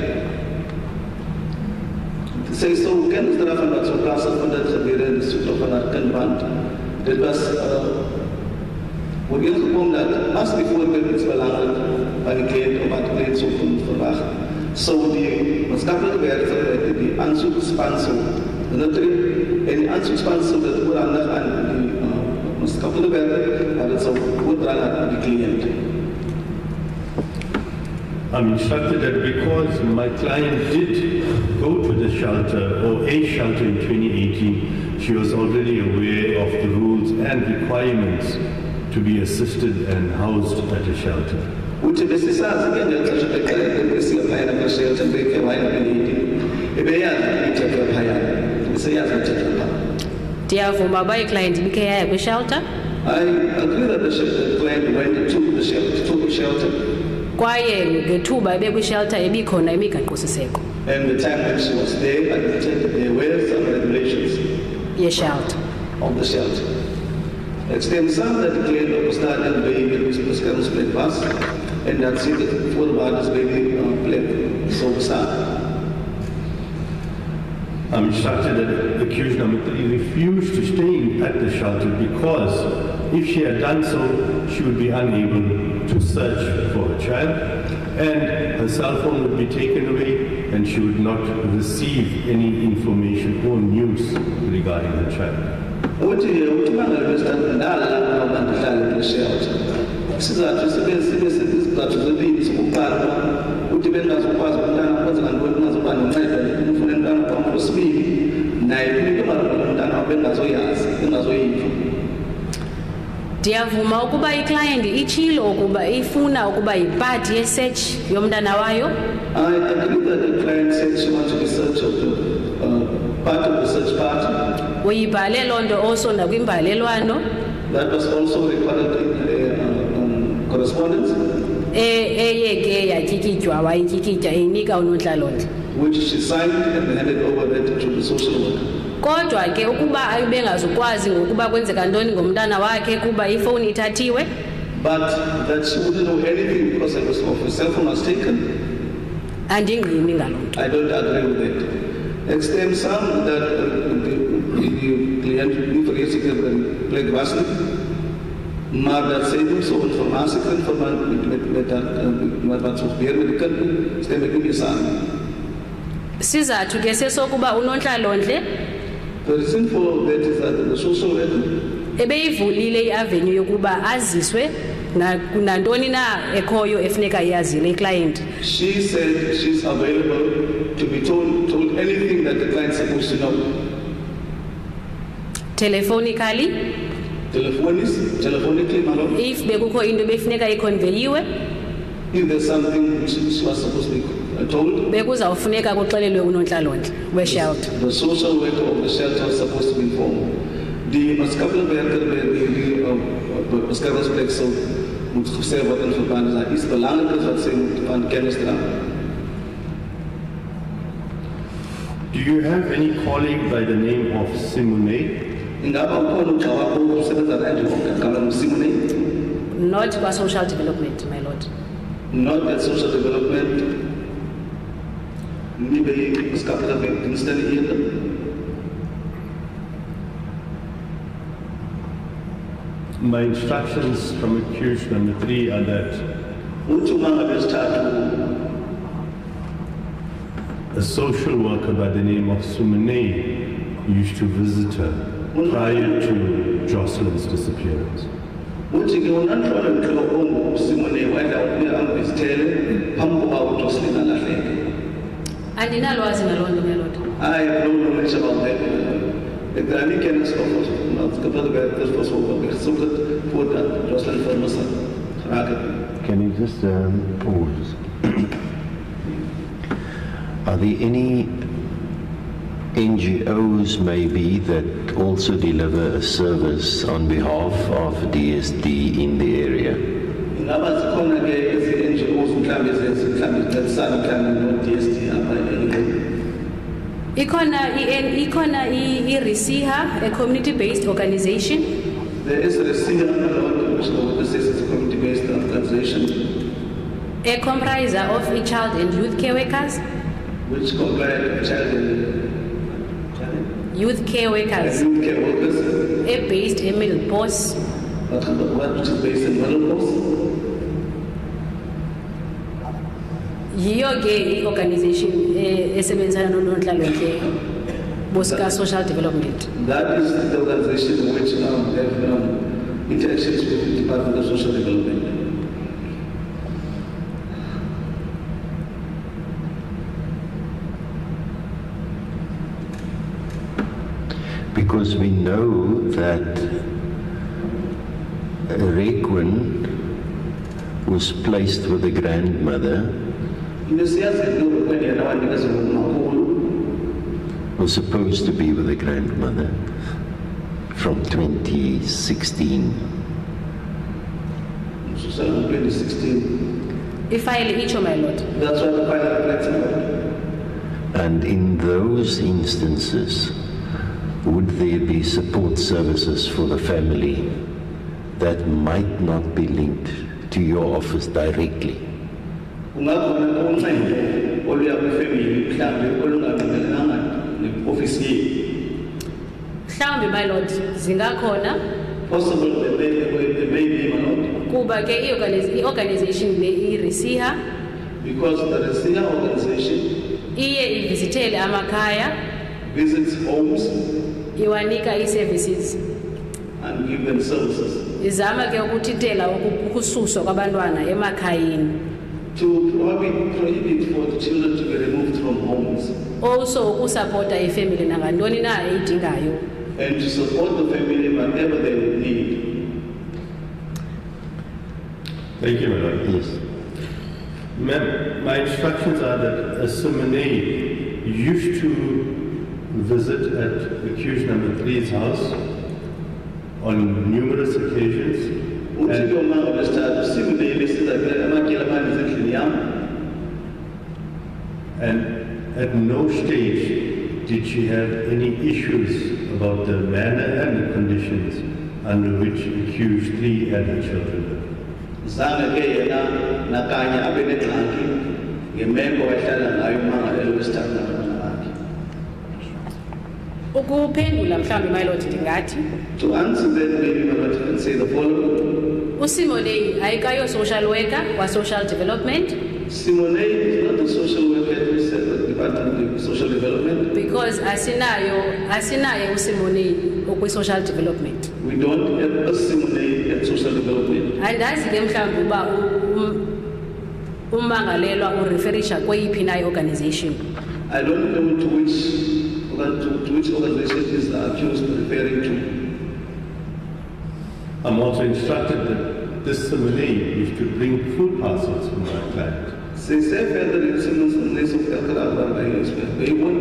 Speaker 2: Say so, kennis daarvan wat so plaasvind het gebeur in die soort van haar kindband. Dit was word ingekom dat as die voorbeeld iets belangrik by die cliënt of wat die cliënt so kon verwag, so die maatskaplike werker het die aansoekspansel en die aansoekspansel het oorhandig aan die maatskaplike werker en dit sou oordra aan die cliënt.
Speaker 1: I'm instructed that because my client did go to the shelter or a shelter in 2018, she was already aware of the rules and requirements to be assisted and housed at a shelter.
Speaker 2: Uthi besisazi ke ngexesha beqale besiyaphayana kwi-shelter beke wayinabeliti ebeyazi imithetho yaphayana beseyazi imithetho yaphayana.
Speaker 3: Ndiyavuma uba i-client ibikhe yaya kwi-shelter
Speaker 2: I agree that the client went to the shelter,
Speaker 3: kwaye ngethuba ebekwi-shelter ebikhona imigaqo-siseko
Speaker 2: and the time when she was there, admitted there were some regulations
Speaker 3: ye-shelter.
Speaker 2: of the shelter. Extend some that claim of starting being beskermingsplek was, en dat sê dit voorwaardes by die plek sou bestaan.
Speaker 1: I'm instructed that accused number 3 refused to stay at the shelter because if she had done so, she would be unable to search for her child and her cell phone would be taken away and she would not receive any information or news regarding her child.
Speaker 2: uthi umangabe standala abantu hlala kwi-shelter isizathu isizathu zebili sokuqala uthi bengazokwazi umntana kwenza ngantoni kungazoba noncedo ufuna umntana kwam kwesibili naye into malunga umntana bengazoyazi bengazoyiva.
Speaker 3: Ndiyavuma ukuba iclient itshilo ukuba ifuna ukuba yipart ye-search yomntana wayo.
Speaker 2: I agree that the client said she wants to be search of the part of the search party.
Speaker 3: Uyibhale loo nto also nakwimbalelwano.
Speaker 2: That was also recorded in correspondence.
Speaker 3: Eyeke yatyikitywa wayityikitya eyinika unontlalontle.
Speaker 2: Which she signed and handed over that to the social worker.
Speaker 3: Kodwa ke ukuba ayibengazukwazi ngokuba kwenzeka ntoni ngomntana wakhe kuba ifowuni ithathiwe.
Speaker 2: But that she wouldn't know anything because her cell phone was taken.
Speaker 3: Andingqini ngaloo nto.
Speaker 2: I don't agree with that. Extend some that the client information can play the basket. Maar dat zij doen zo informatie kunnen met wat zo weer met de kunnen, stem ik niet meer samen.
Speaker 3: Sizathu ke sesokuba unontlalontle.
Speaker 2: The reason for that is that the social worker
Speaker 3: ebeyivulile iavenue yokuba aziswe nantoni na ekhoyo efuneka iyazile iclient.
Speaker 2: She said she's available to be told anything that the client is supposed to know.
Speaker 3: Telephonically.
Speaker 2: Telephonically, madam.
Speaker 3: If bekukho into befuneka iconveyiwe.
Speaker 2: If there's something she was supposed to be told.
Speaker 3: Bekuzawufuneka kuxelelwe unontlalontle we-shelter.
Speaker 2: The social worker of the shelter was supposed to be informed. Die maatschappelijke werker die beschermingsplek moet gezegd worden in verband is dat iets belangrijks wat zij moet van kennis dragen.
Speaker 1: Do you have any colleague by the name of Simone?
Speaker 3: Not for social development, my lord.
Speaker 2: Not at social development. Maybe maatschappelijke diensten eerder.
Speaker 1: My instructions from accused number 3 are that a social worker by the name of Sumane used to visit her prior to Joshlin's disappearance.
Speaker 3: Andinalwazi ngaloo nto, my lord.
Speaker 2: I have no knowledge about that. Ik ga niet kennis van voordat Joshlin Smith geraken.
Speaker 4: Can you just pause? Are there any NGOs maybe that also deliver a service on behalf of DSD in the area?
Speaker 2: Ingaba zikhona ke ezi-NGOs mhlawumbe zetsana mhlawumbe no-DSD apha eLimpopo.
Speaker 3: Ikona i-RISIHA, a community-based organization.
Speaker 2: There is a RISIHA, which is a community-based organization.
Speaker 3: A compriser of child and youth care workers.
Speaker 2: Which comprise child and
Speaker 3: youth care workers.
Speaker 2: Youth care workers.
Speaker 3: Based in Melbourne.
Speaker 2: Which is based in Melbourne.
Speaker 3: Yiyo ke i-organization esebenzisana nonontlalontle bosika social development.
Speaker 2: That is the organization which have interactions with the Department of Social Development.
Speaker 4: Because we know that Requin was placed with a grandmother was supposed to be with a grandmother from 2016.
Speaker 2: 2016.
Speaker 3: Ifile icho, my lord.
Speaker 2: That's what the file reflects about.
Speaker 4: And in those instances, would there be support services for the family that might not be linked to your office directly?
Speaker 2: Mhlawumbe,
Speaker 3: my lord, zingakhona.
Speaker 2: Possible that they may be, my lord.
Speaker 3: Kuba ke i-organization le i-RISIHA.
Speaker 2: Because the RISIHA organization
Speaker 3: iye ivisitele amakhaya.
Speaker 2: Visits homes.
Speaker 3: Iwanika i-services.
Speaker 2: and give them services.
Speaker 3: izama ke ukuthintela ukususwa kwabantwana emakhayeni.
Speaker 2: To prohibit for the children to be removed from homes.
Speaker 3: Also ukusupporta ifamily nangantoni na eyidingayo.
Speaker 2: And to support the family whatever they would need.
Speaker 1: Thank you, my lord.
Speaker 4: Yes.
Speaker 1: Ma'am, my instructions are that a Simonay used to visit at accused number 3's house on numerous occasions. And at no stage did she have any issues about the manner and the conditions under which accused 3 and her children lived.
Speaker 3: Ukuphendula mhlambi my lord ndingathi
Speaker 2: To answer that, maybe my lord can say the following.
Speaker 3: uSimonei ayikayo social worker wa social development
Speaker 2: Simone is not a social worker at the Department of Social Development.
Speaker 3: because asinaye uSimonei okwi social development.
Speaker 2: We don't have a Simone at Social Development.
Speaker 3: Andazi ke mhlambi uba umangalelwa ureferisha kweyiphi na organization.
Speaker 2: I don't know to which organization is the accused referring to.
Speaker 1: I'm also instructed that this Simonay used to bring food parcels from my client.
Speaker 2: Se further in Simmons and Ness of Elkara, they won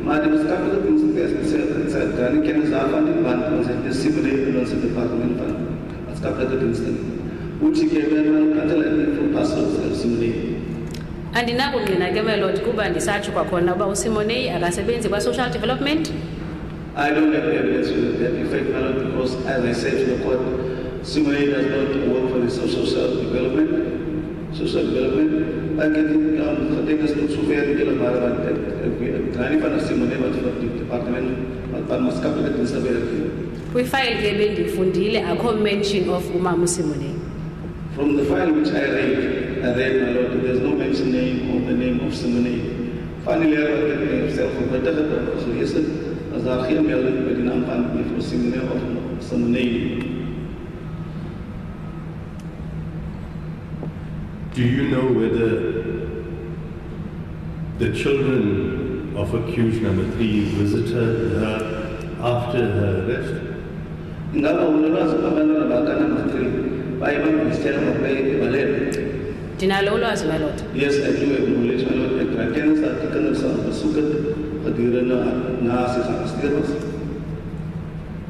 Speaker 2: Madam Capital Principles and said, Granny Kenneth funding band was at the Simone and also Department Fund as Capital Principles, which he gave them cattle and food parcels at Simone.
Speaker 3: Andinakungqina ke my lord kuba ndisatsho kwakhona uba uSimonei akasebenzi kwa social development.
Speaker 2: I don't have evidence with that effect, my lord, because as I said to the court, Simone does not work for the social development. I can take us to Sofia and Granny Fan Simone, but for the department, but must capital instability.
Speaker 3: Kwifile ke bendifundile akho mention of umama uSimonei.
Speaker 2: From the file which I read, my lord, there's no mention of the name of Simone. Finally, I read himself from the telephone, so yes, as I hear me, I'll be the name for Simone of Simone.
Speaker 1: Do you know whether the children of accused number 3 visited her after her arrest?
Speaker 3: Ndinalo ulwazi my lord.
Speaker 2: Yes, I do acknowledge, my lord. I can start to kind of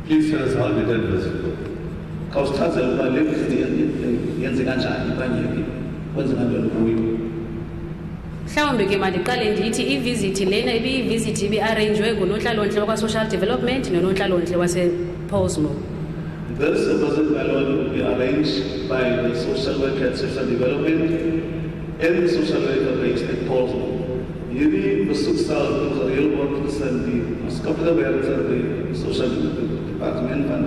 Speaker 1: Please tell us how did that visit go?
Speaker 3: Mhlawumbi ke mandiqale ndithi ivisit lena ibiyivisit ibiarrangewe ngunontlalontle wakwa-social development nonontlalontle wase-Posmo.
Speaker 2: This visit, my lord, will be arranged by the social worker at social development and the social worker based at Portsmouth. Hierdie besoek sal gereël word tussen die maatskaplike werkers by die social departement van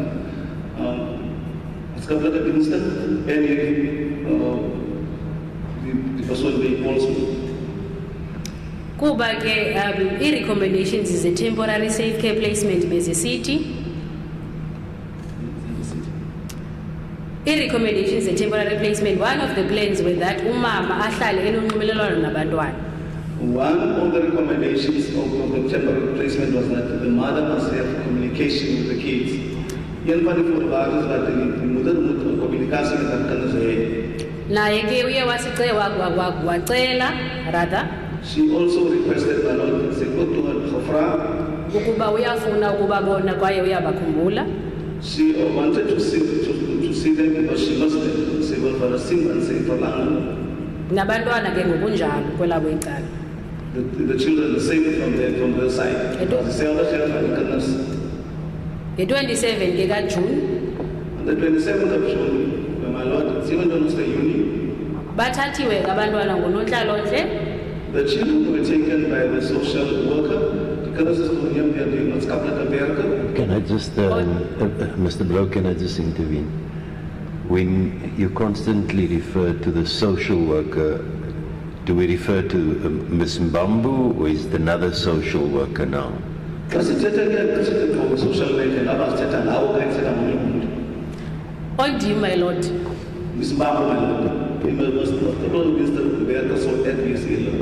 Speaker 2: maatskaplike dienste en die persoon by Portsmouth.
Speaker 3: Kuba ke i-recommendations is a temporary safe care placement bezisithi. I-recommendations a temporary placement. One of the plans were that umama ahlale enonxibelelwano nabantwana.
Speaker 2: One of the recommendations of the temporary placement was that the mother must have communication with the kids. Een van die voorwaarden is dat die moeder moet communicatie met haar kinders hê.
Speaker 3: Naye ke uye wacela rather
Speaker 2: She also requested my lord to go to her gevra.
Speaker 3: ukuba uyafuna ukubabona kwaye uyabakhumbula.
Speaker 2: She wanted to see them because she lost them. She was for a single and say for long.
Speaker 3: Nabantwana ke ngokunjalo kwelabo icala.
Speaker 2: The children are saved from their side. They say all the children kindness.
Speaker 3: Nge-27 ke kaJune
Speaker 2: On the 27th of June, when my lord, even though it's the uni,
Speaker 3: bathathiwe abantwana ngunontlalontle.
Speaker 2: the children were taken by the social worker. The kindness is going to be doing what's couple of America.
Speaker 4: Can I just, Mr. Blow, can I just intervene? When you constantly refer to the social worker, do we refer to Ms. Mbambu or is it another social worker now?
Speaker 2: Kasi teta social worker, abas teta now, I said I'm
Speaker 3: Point you, my lord.
Speaker 2: Miss Barbara, my lord. We must not use the better so that we see.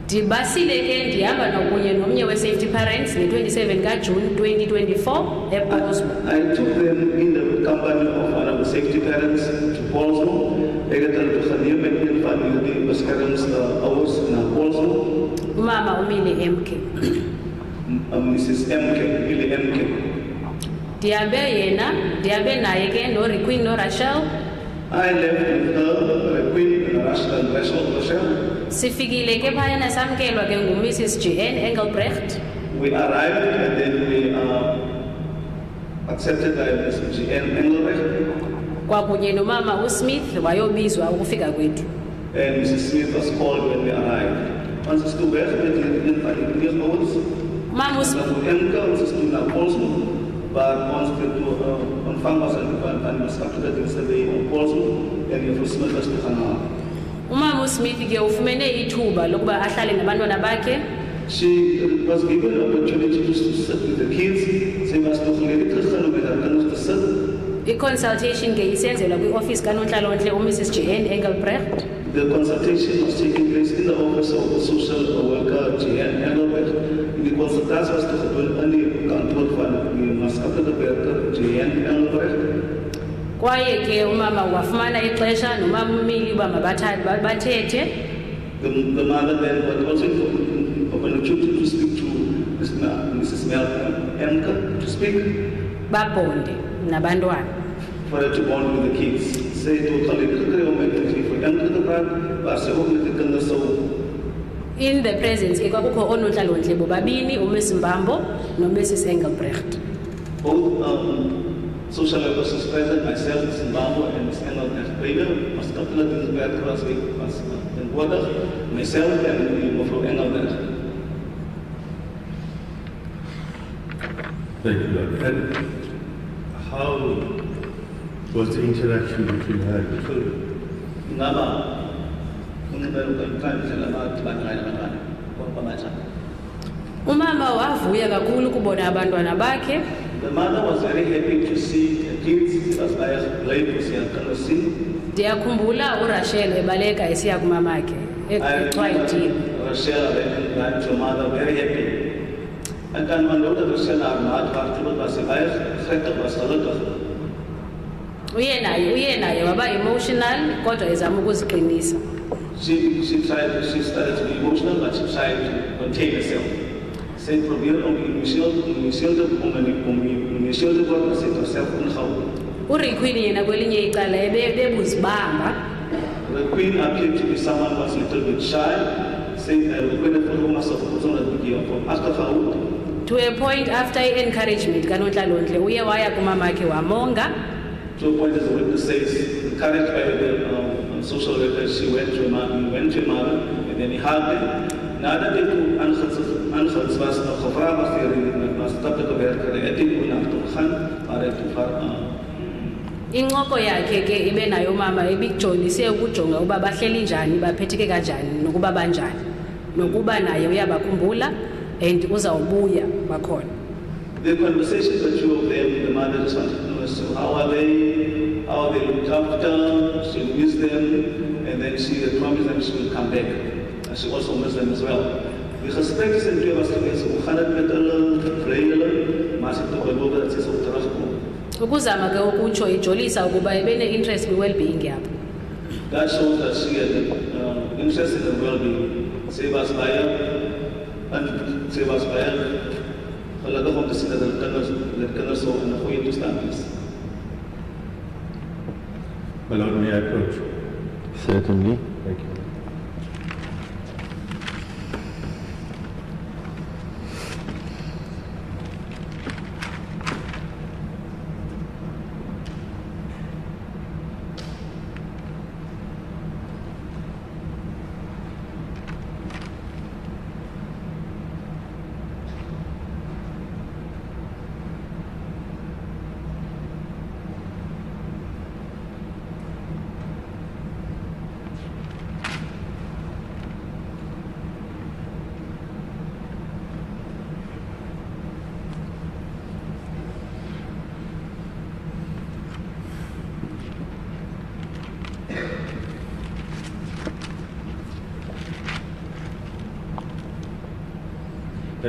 Speaker 3: Ndibasile ke ndihamba nokunye nomnye we-safety parents nge-27 kaJune 2024 ePosmo.
Speaker 2: I took them in the company of one of the safety parents to Polsmo. Ik heb dan geneem met een van die beschermingsouders naar Polsmo.
Speaker 3: Umama umile MK.
Speaker 2: Mrs. MK, Billy MK.
Speaker 3: Ndihambe naye ke noRequeen noRachel.
Speaker 2: I left with her, Queen, and Rachel.
Speaker 3: Sifikile ke phayana samkelwa ke nguMrs. JN Engelbrecht.
Speaker 2: We arrived and then we accepted by Mrs. JN Engelbrecht.
Speaker 3: Kwakunye nomama uSmith wayobizwa ukufika kwethu.
Speaker 2: And Mrs. Smith was called when we arrived. Ons is toe weg met die ouers.
Speaker 3: Mama
Speaker 2: MK, ons is toe na Polsmo, waar ons toe ontvang was aan die maatskaplike dienste by Polsmo en Juffrou Smith was toe gaan haal.
Speaker 3: Umama uSmith ke ufumene ithuba lokuba ahlale nabantwana bakhe.
Speaker 2: She was given an opportunity to sit with the kids. Sy was toe geleer teruggaan om met haar kinders te sit.
Speaker 3: I-consultation ke isenzelwa kwi-office kanontlalo-ntle uMrs. JN Engelbrecht.
Speaker 2: The consultation was taking place in the office of the social worker JN Engelbrecht. Die consultatie was te gedoen in die kantoor van die maatskaplike werker JN Engelbrecht.
Speaker 3: Kwaye ke umama wafumana ixesha nomama umili uba mabathethe.
Speaker 2: The mother then was also given opportunity to speak to Mrs. MK to speak.
Speaker 3: Babonde nabantwana.
Speaker 2: For her to bond with the kids. Sy het ook geleer gekry om met die vir MK te praat, waar sy ook met die kinders sou.
Speaker 3: In the presence ke kwakukho oonontlalontle bobabini uMrs. Mbambo noMrs. Engelbrecht.
Speaker 2: Both social workers was present, myself, Ms. Mbambo, and Ms. Engelbrecht. Beide maatskaplike dienswerker was teenwoordig, myself en Juffrou Engelbrecht.
Speaker 1: Thank you, Lord. And how was the interaction between her and the children?
Speaker 3: Umama wavuya kakhulu ukubona abantwana bakhe.
Speaker 2: The mother was very happy to see the kids. She was very glad to see her kinders.
Speaker 3: Ndiyakhumbula uRachel ebaleka esiya kumamakhe eXhwayitini.
Speaker 2: Rachel went to mother very happy. I can onthou dat Rachel haar maat waartoe was sy baie gelukkig was gelukkig.
Speaker 3: Uye naye waba emotional kodwa ezama ukuziqinisa.
Speaker 2: She started to be emotional, but she tried to contain herself. Sy probeer om initieel te word, maar sy het haarself ingehou.
Speaker 3: uRequeen yena kwelinye icala ebuzibamba.
Speaker 2: The Queen appeared to be someone who was a little bit shy, saying,
Speaker 3: to a point after encouragement kanontlalo-ntle uye waya kumamakhe wamonga.
Speaker 2: To a point as the witness says, encouraged by the social worker, she went to a mother and then he hugged her. Nadat ek aangids was gevra was deur die maatskaplike werker, het ek toe na toe gegaan, maar hy toe
Speaker 3: Incoko yakhe ke ibe nayo mama ebijolise ukujonga uba bahleli njani baphetheke kanjani nokuba banjani nokuba naye uyabakhumbula and uzawubuya bakhona.
Speaker 2: The conversation the two of them, the mother just wanted to know, so how are they looked after, she'll miss them, and then she had promised them she will come back, and she also missed them as well. Die gesprek tussen twee was geweest, hoe gaan het met hulle, vry hulle, maar sy het toch beloof dat sy sal terugkom.
Speaker 3: Ukuzama ke ukutsho ijolisa ukuba ibene interest kwi-well-being yabo.
Speaker 2: That shows that she had interest in the well-being. Sy was baie gelukkig om te sien dat hulle kinders so in 'n goeie toestand is.
Speaker 1: My Lord, may I approach?
Speaker 4: Certainly.
Speaker 1: Thank you.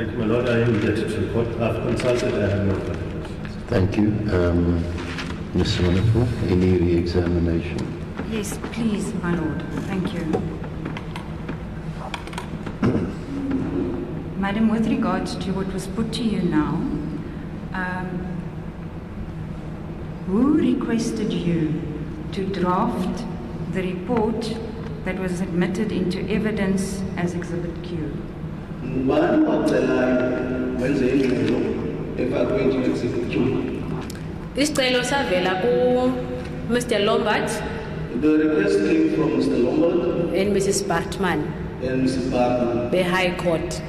Speaker 1: Thank you, my lord. I am indebted to the court. I've consulted. I have no further questions.
Speaker 4: Thank you. Ms. Wonderful, any re-examination?
Speaker 5: Yes, please, my lord. Thank you. Madam, with regards to what was put to you now, who requested you to draft the report that was admitted into evidence as Exhibit Q?
Speaker 2: One of the line when they if I'm going to Exhibit Q.
Speaker 3: Isicelo savela ku Mr. Lombard
Speaker 2: The request came from Mr. Lombard
Speaker 3: and Mrs. Bartman,
Speaker 2: and Mrs. Bartman
Speaker 3: the High Court.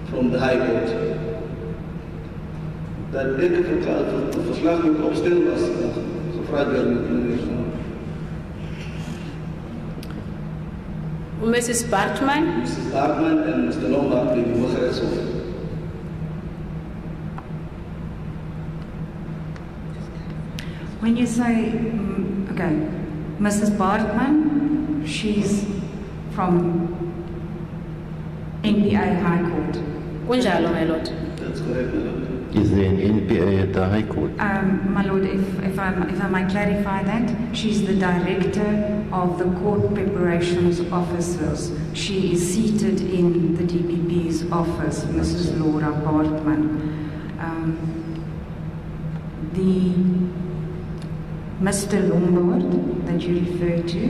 Speaker 2: from the High Court. Dat ek het verslag moet opstel was gevraagd werd
Speaker 3: Mrs. Bartman,
Speaker 2: Mrs. Bartman and Mr. Lombard die Hooggerechtshof.
Speaker 5: When you say, okay, Mrs. Bartman, she's from NPA High Court.
Speaker 3: kunjalo my lord.
Speaker 2: That's correct, madam.
Speaker 4: Is there an NPA at the High Court?
Speaker 5: My lord, if I might clarify that, she's the director of the court preparations officers. She is seated in the DPP's office, Mrs. Laura Bartman. The Mr. Lombard that you refer to,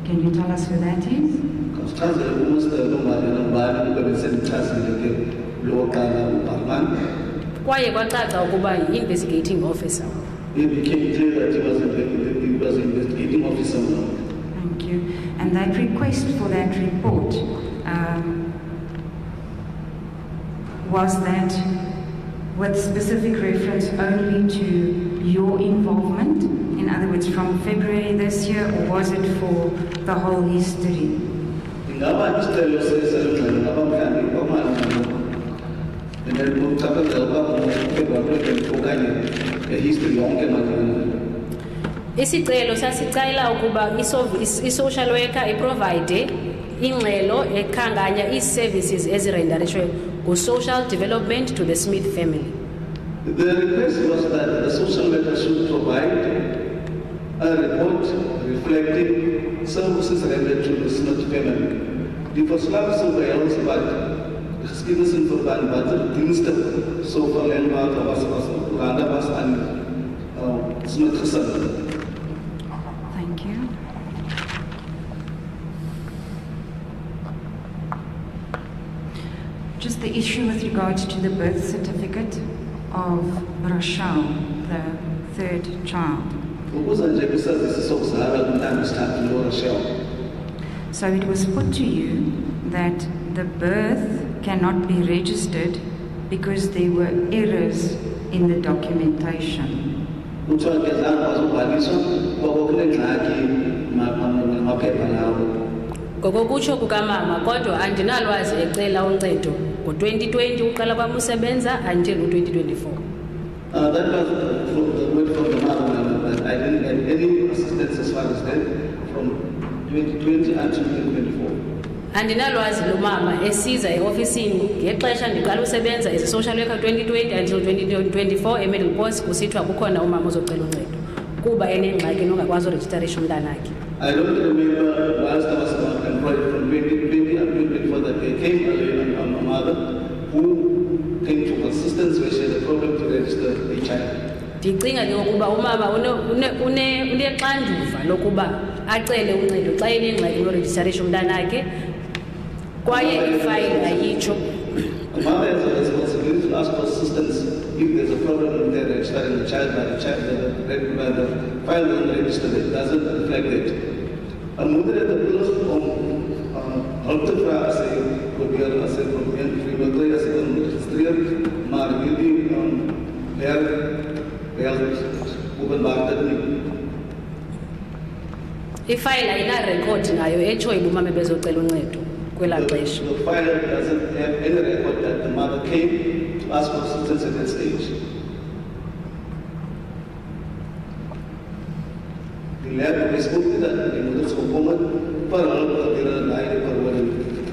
Speaker 5: can you tell us who that is?
Speaker 2: Because Mr. Lombard and Bartman were sent to the local Bartman.
Speaker 3: Kwaye kwacaca ukuba yi-investigating officer.
Speaker 2: It became clear that he was an investigating officer.
Speaker 5: Thank you. And that request for that report, was that with specific reference only to your involvement? In other words, from February this year, or was it for the whole history?
Speaker 3: Isicelo sasicela ukuba i-social worker iprovide ingxelo ekhanganya ii-services ezirendarishwe ku-social development to the Smith family.
Speaker 2: The request was that the social worker should provide a report reflecting services rendered to the Smith family. Die verslag sou behels wat geskiedenis in verband watter dienste sou verleen was aan Smith gesin.
Speaker 5: Thank you. Just the issue with regards to the birth certificate of Rochelle, the third child. So it was put to you that the birth cannot be registered because there were errors in the documentation.
Speaker 3: Ngokokutsho kukamama kodwa andinalwazi ecela uncedo ngo-2020 uqala kwam usebenza until u-2024.
Speaker 2: That was the word from the mother that I didn't get any assistance as far as that from 2020 until 2024.
Speaker 3: Andinalwazi lumama esiza eofisini ngexesha ndiqala usebenza as a social worker 2020 until 2024 e-Middle Post kusithiwa kukhona umama ozocela uncedo kuba enengxaki nongakwazi urejistarisha umntanakhe.
Speaker 2: I don't remember whilst I was employed from 2020 and 2024 that there came a mother who came to assistance where she had a problem to register a child.
Speaker 3: Ndicinga ke ukuba umama unexanduva lokuba acele uncedo xa enengxaki norejistarisha umntanakhe kwaye ifayile ayitsho.
Speaker 2: A mother has a responsibility to ask for assistance if there's a problem with their registering the child, but the child, the file doesn't register, it doesn't reflect it. A mother at the plus help the fra as a probeer as a probeer free as a registreer, maar hierdie openbaar dit nie.
Speaker 3: Ifayile ayina-record nayo etshoyo uba umama bezocela uncedo kwelaa xesha.
Speaker 2: The file doesn't have any record that the mother came to ask for assistance at that stage. Die lab bespook dit dat die moeders gekom het vir hulle probeer 'n laaie verhouding.
Speaker 5: Thank you. Madam, with regards to the birth certificate, the birth certificate was issued on the 3rd of February 2024.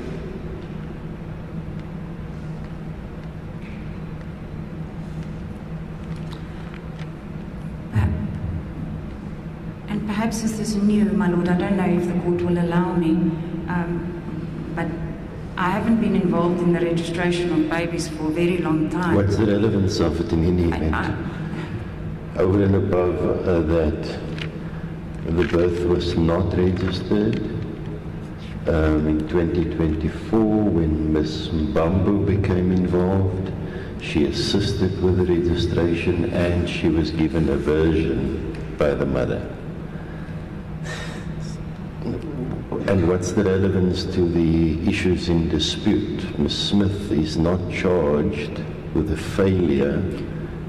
Speaker 5: So it was put to you that perhaps this is new, my lord. I don't know if the court will allow me, but I haven't been involved in the registration of babies for a very long time.
Speaker 4: What's the relevance of it in any event? Over and above that, the birth was not registered. In 2024, when Ms. Mbambo became involved, she assisted with the registration and she was given a version by the mother. And what's the relevance to the issues in dispute? Ms. Smith is not charged with the failure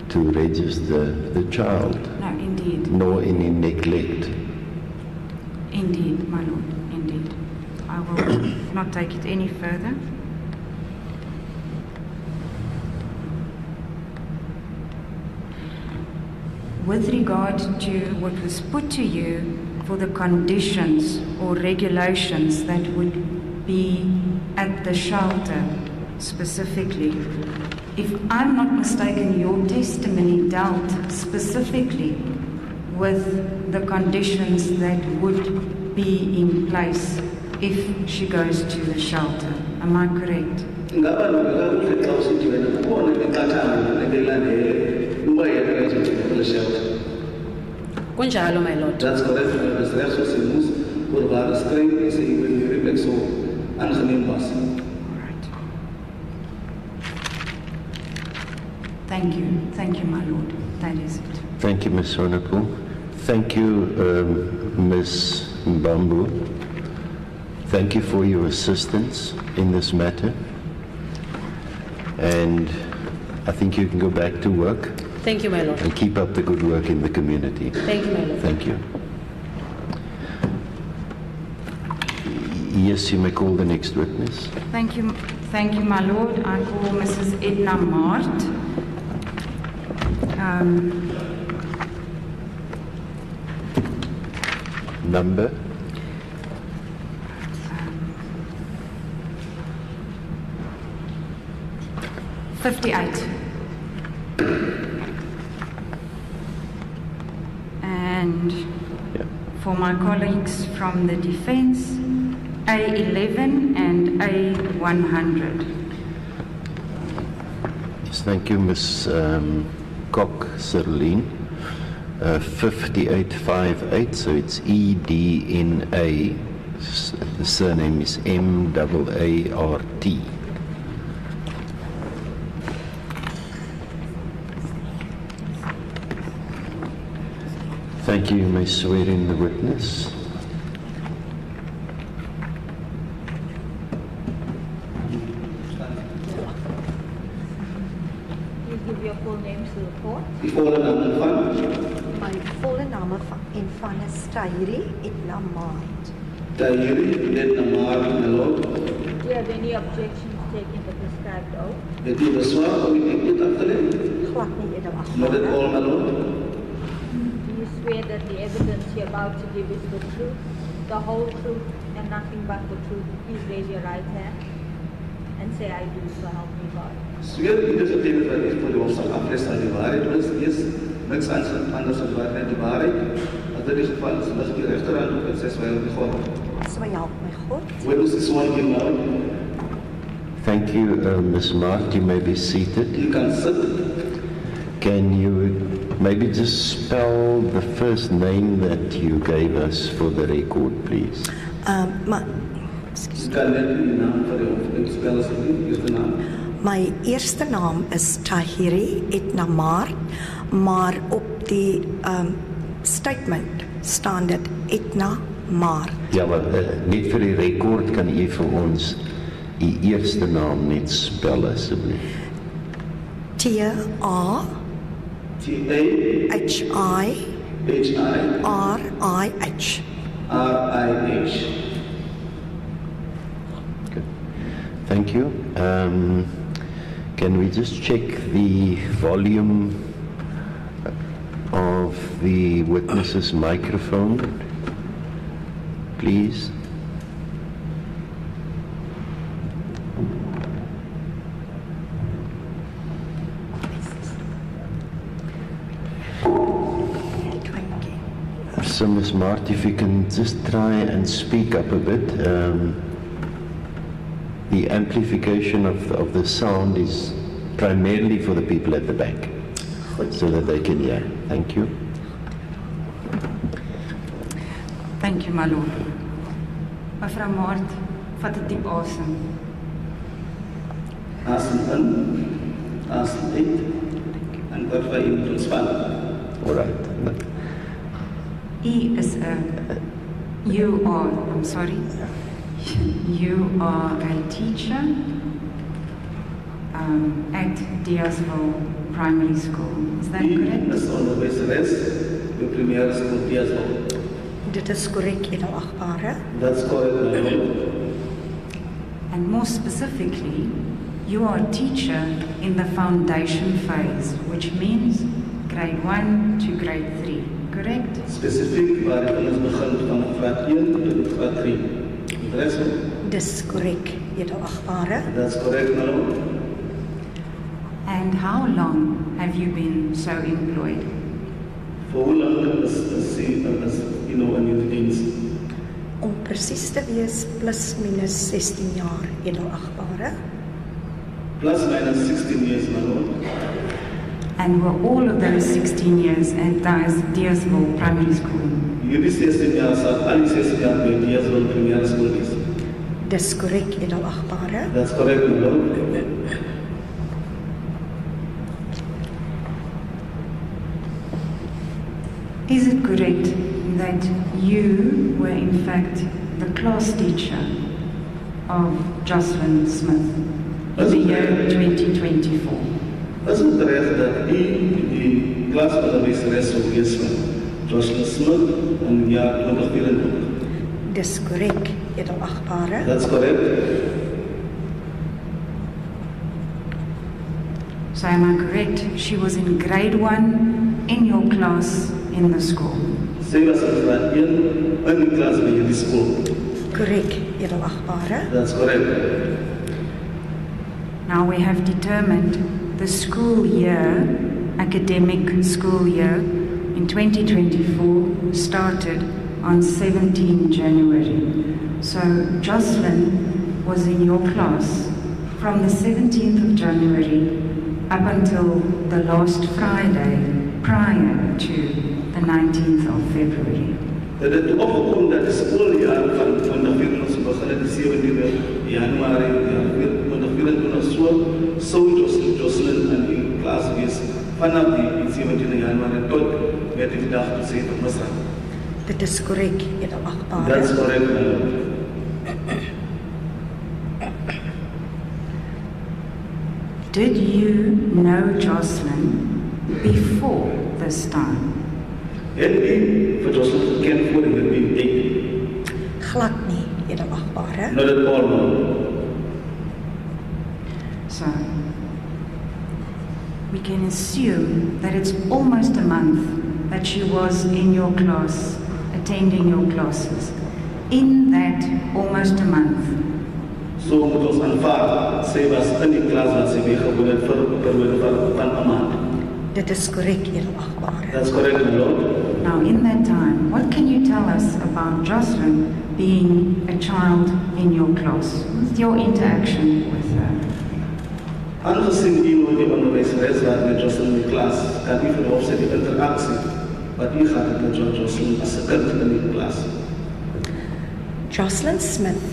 Speaker 4: to register the child.
Speaker 5: No, indeed.
Speaker 4: Nor any neglect.
Speaker 5: Indeed, my lord, indeed. I will not take it any further. With regard to what was put to you for the conditions or regulations that would be at the shelter specifically, if I'm not mistaken, your testimony dealt specifically with the conditions that would be in place if she goes to the shelter. Am I correct?
Speaker 3: Kunjalo, my lord.
Speaker 2: That's correct. Das recht was sie muss, voor waar schrijven is in de reflex zo aangeneem was.
Speaker 5: Alright. Thank you, my lord. That is it.
Speaker 4: Thank you, Ms. Honorable. Thank you, Ms. Mbambo. Thank you for your assistance in this matter. And I think you can go back to work.
Speaker 3: Thank you, my lord.
Speaker 4: And keep up the good work in the community.
Speaker 3: Thank you, my lord.
Speaker 4: Thank you. Yes, you may call the next witness.
Speaker 5: Thank you, my lord. I call Mrs. Edna Mart.
Speaker 4: Number?
Speaker 5: Uh, 58. And for my colleagues from the defense, A11 and A100.
Speaker 4: Yes, thank you, Ms. Kok Serlin. 5858, so it's EDNA. The surname is MAART. Thank you. You may swear in the witness.
Speaker 6: You give your full name to the court.
Speaker 2: Volle naam van
Speaker 6: My volle name van is Tahiri Itna Maat.
Speaker 2: Tahiri Edna Mart, my lord.
Speaker 6: Do you have any objections taking the prescribed oath?
Speaker 2: Het u bezwaar om die dit af te nemen?
Speaker 6: Glad nie eerder
Speaker 2: Not at all, my lord.
Speaker 6: Do you swear that the evidence you're about to give is the truth, the whole truth, and nothing but the truth? Please raise your right hand and say, I do, so help me God.
Speaker 2: Zweer u dit op dit wat ik voor de hoofdzaak aflees aan die waarheid was, is niks anders dan waarheid die waarheid. Als dit is geval is, lig die rechterhand op en zes wij op die God.
Speaker 6: So help my God.
Speaker 2: Where was this one in now?
Speaker 4: Thank you, Ms. Mart. You may be seated.
Speaker 2: You can sit.
Speaker 4: Can you maybe just spell the first name that you gave us for the record, please?
Speaker 2: You can net die naam van die hoofdzaak spel asseblief, is de naam.
Speaker 7: My eerste naam is Tahiri Itna Maat, maar op die statement staan dit Itna Maat.
Speaker 4: Ja, maar net vir die record kan u vir ons u eerste naam net spel asseblief.
Speaker 7: T-A-H-I-R-I-H.
Speaker 2: R-I-H.
Speaker 4: Good. Thank you. Can we just check the volume of the witness's microphone, please? So, Ms. Mart, if you can just try and speak up a bit. The amplification of the sound is primarily for the people at the back, so that they can hear. Thank you.
Speaker 5: Thank you, my lord. Mevrou Mart, vat 'n diep asem.
Speaker 2: Asem in, asem uit, en wat vir u moet ontspan.
Speaker 4: All right.
Speaker 5: You are a teacher at Deersville Primary School. Is that correct?
Speaker 2: Is onderwyseres by primêre skool Deersville.
Speaker 7: Dit is korrek, edelagbare.
Speaker 2: That's correct, my lord.
Speaker 5: And more specifically, you are a teacher in the foundation phase, which means grade 1 to grade 3, correct?
Speaker 2: Spesifiek waar ons begin van graad 1 tot graad 3. Rest,
Speaker 7: Dis korrek, edelagbare.
Speaker 2: that's correct, my lord.
Speaker 5: And how long have you been so employed?
Speaker 2: Voor hoe lang is in die diens?
Speaker 7: Om presies te wees, plus minus 16 jaar, edelagbare.
Speaker 2: Plus minus 16 years, my lord.
Speaker 5: And were all of those 16 years at Deersville Primary School?
Speaker 2: Hierdie 16 jaar sal al die 16 jaar by Deersville primêre skool wees.
Speaker 7: Dis korrek, edelagbare.
Speaker 2: That's correct, my lord.
Speaker 5: Is it correct that you were in fact the class teacher of Joshlin Smith in the year 2024?
Speaker 2: Is het reg dat u die klasonderwyseres sou wees van Joshlin Smith in die jaar 2024?
Speaker 7: Dis korrek, edelagbare.
Speaker 2: That's correct.
Speaker 5: So am I correct? She was in grade 1 in your class in the school.
Speaker 2: Sy was in graad 1 in die klas by hierdie skool.
Speaker 7: Korrek, edelagbare.
Speaker 2: That's correct.
Speaker 5: Now we have determined the school year, academic school year in 2024 started on 17 January. So Joshlin was in your class from the 17th of January up until the last Friday prior to the 19th of February.
Speaker 2: Dat het opgekom dat die schooljaar van 2024 begin op die 17de Januarie 2024 sou Joshlin in die klas wees vanaf die 17de Januarie tot met die dag tot 7 Misra.
Speaker 7: Dit is korrek, edelagbare.
Speaker 2: That's correct, my lord.
Speaker 5: Did you know Joshlin before this time?
Speaker 2: Het u vir Joshlin geken voor hierdie date?
Speaker 7: Glad nie, edelagbare.
Speaker 2: Not at all, my lord.
Speaker 5: So we can assume that it's almost a month that she was in your class, attending your classes. In that almost a month,
Speaker 2: So moet ons aanvaar, sy was in die klas wat sy weggewoon het vir 'n periode van 'n maand.
Speaker 7: Dit is korrek, edelagbare.
Speaker 2: That's correct, my lord.
Speaker 5: now in that time, what can you tell us about Joshlin being a child in your class? What's your interaction with her?
Speaker 2: Aangezien u nooit die onderwyseres was met Joshlin in die klas, kan u verhoop sy die interaksie wat u gehad het met Joshlin as 'n kind in die klas.
Speaker 7: Joshlin Smith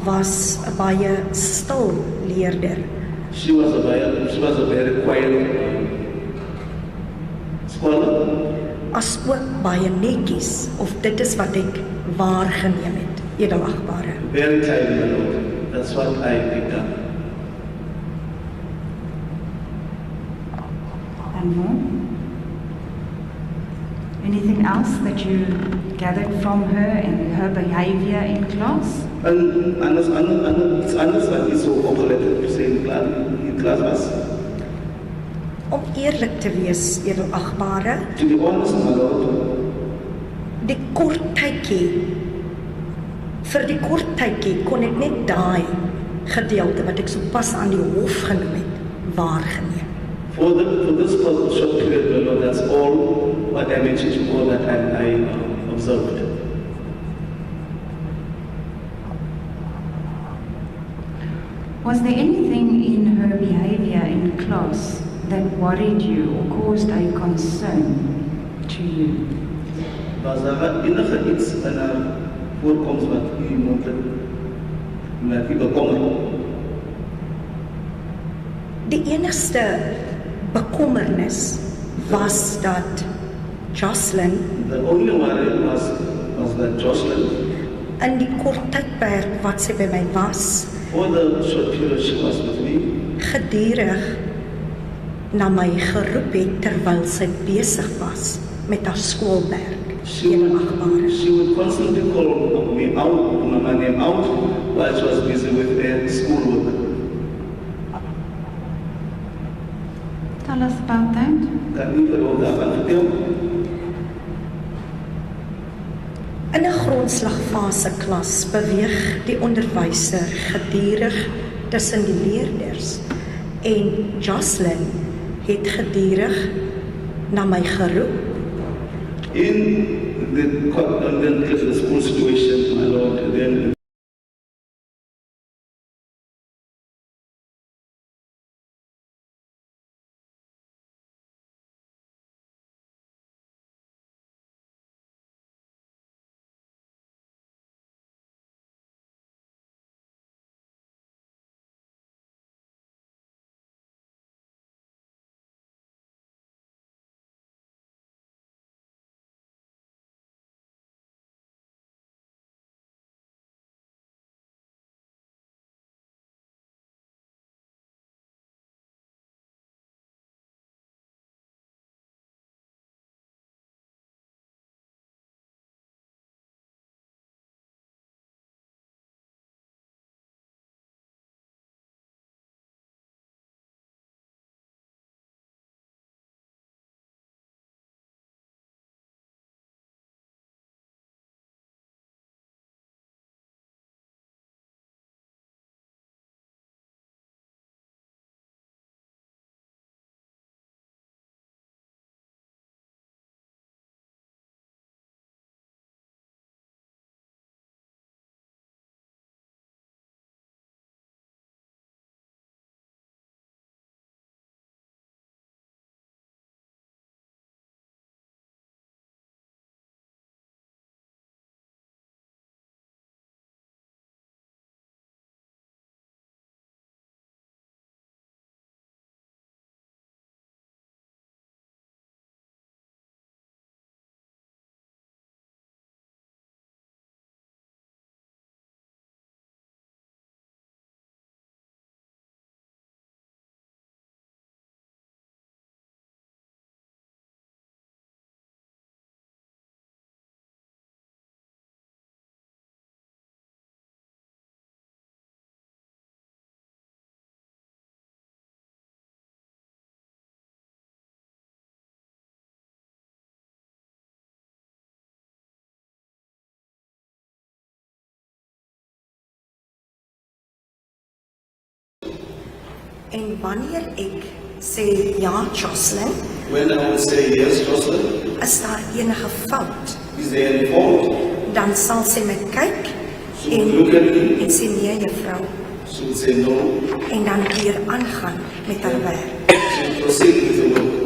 Speaker 7: was 'n baie stil leerder.
Speaker 2: She was a very quiet scholar.
Speaker 7: As ook baie netjies, of dit is wat ek waargeneem het, edelagbare.
Speaker 2: Very tidy, my lord. That's what I picked up.
Speaker 5: And more? Anything else that you gathered from her and her behavior in class?
Speaker 2: En iets anders wat u so opgelet het, sy in die klas was.
Speaker 7: Om eerlik te wees, edelagbare,
Speaker 2: To be honest, my lord,
Speaker 7: vir die kort tydjie kon ek net daai gedeelte wat ek sopas aan die hof genoem het, waargeneem.
Speaker 2: for this short period, my lord, that's all what I mentioned before that I observed.
Speaker 5: Was there anything in her behavior in class that worried you or caused a concern to you?
Speaker 2: Was daar enige iets in haar voorkoms wat u moontlik laat u bekommer?
Speaker 7: Die enigste bekommernis was dat Joshlin
Speaker 2: The only worry was that Joshlin,
Speaker 7: in die kort tydperk wat sy by my was,
Speaker 2: for the short period she was with me,
Speaker 7: gedurig na my geroep het terwyl sy besig was met haar skoolwerk.
Speaker 2: she would constantly call me out, my name out, while she was busy with her schoolwork.
Speaker 5: Tell us about that.
Speaker 2: Kan u vir ons daarvan vertel?
Speaker 7: In 'n grondslagfase klas beweeg die onderwyser gedurig tussen die leerders en Joshlin het gedurig na my geroep.
Speaker 2: In the school situation, my Lord, then
Speaker 7: En wanneer ek sê ja, Joshlin,
Speaker 2: when I would say yes, Joshlin,
Speaker 7: is daar enige fout,
Speaker 2: is there any fault?
Speaker 7: dan sal sy my kyk
Speaker 2: She would look at me,
Speaker 7: en sê nee juffrou,
Speaker 2: she would say no,
Speaker 7: en dan weer aangaan met haar werk.
Speaker 2: she would proceed with the work.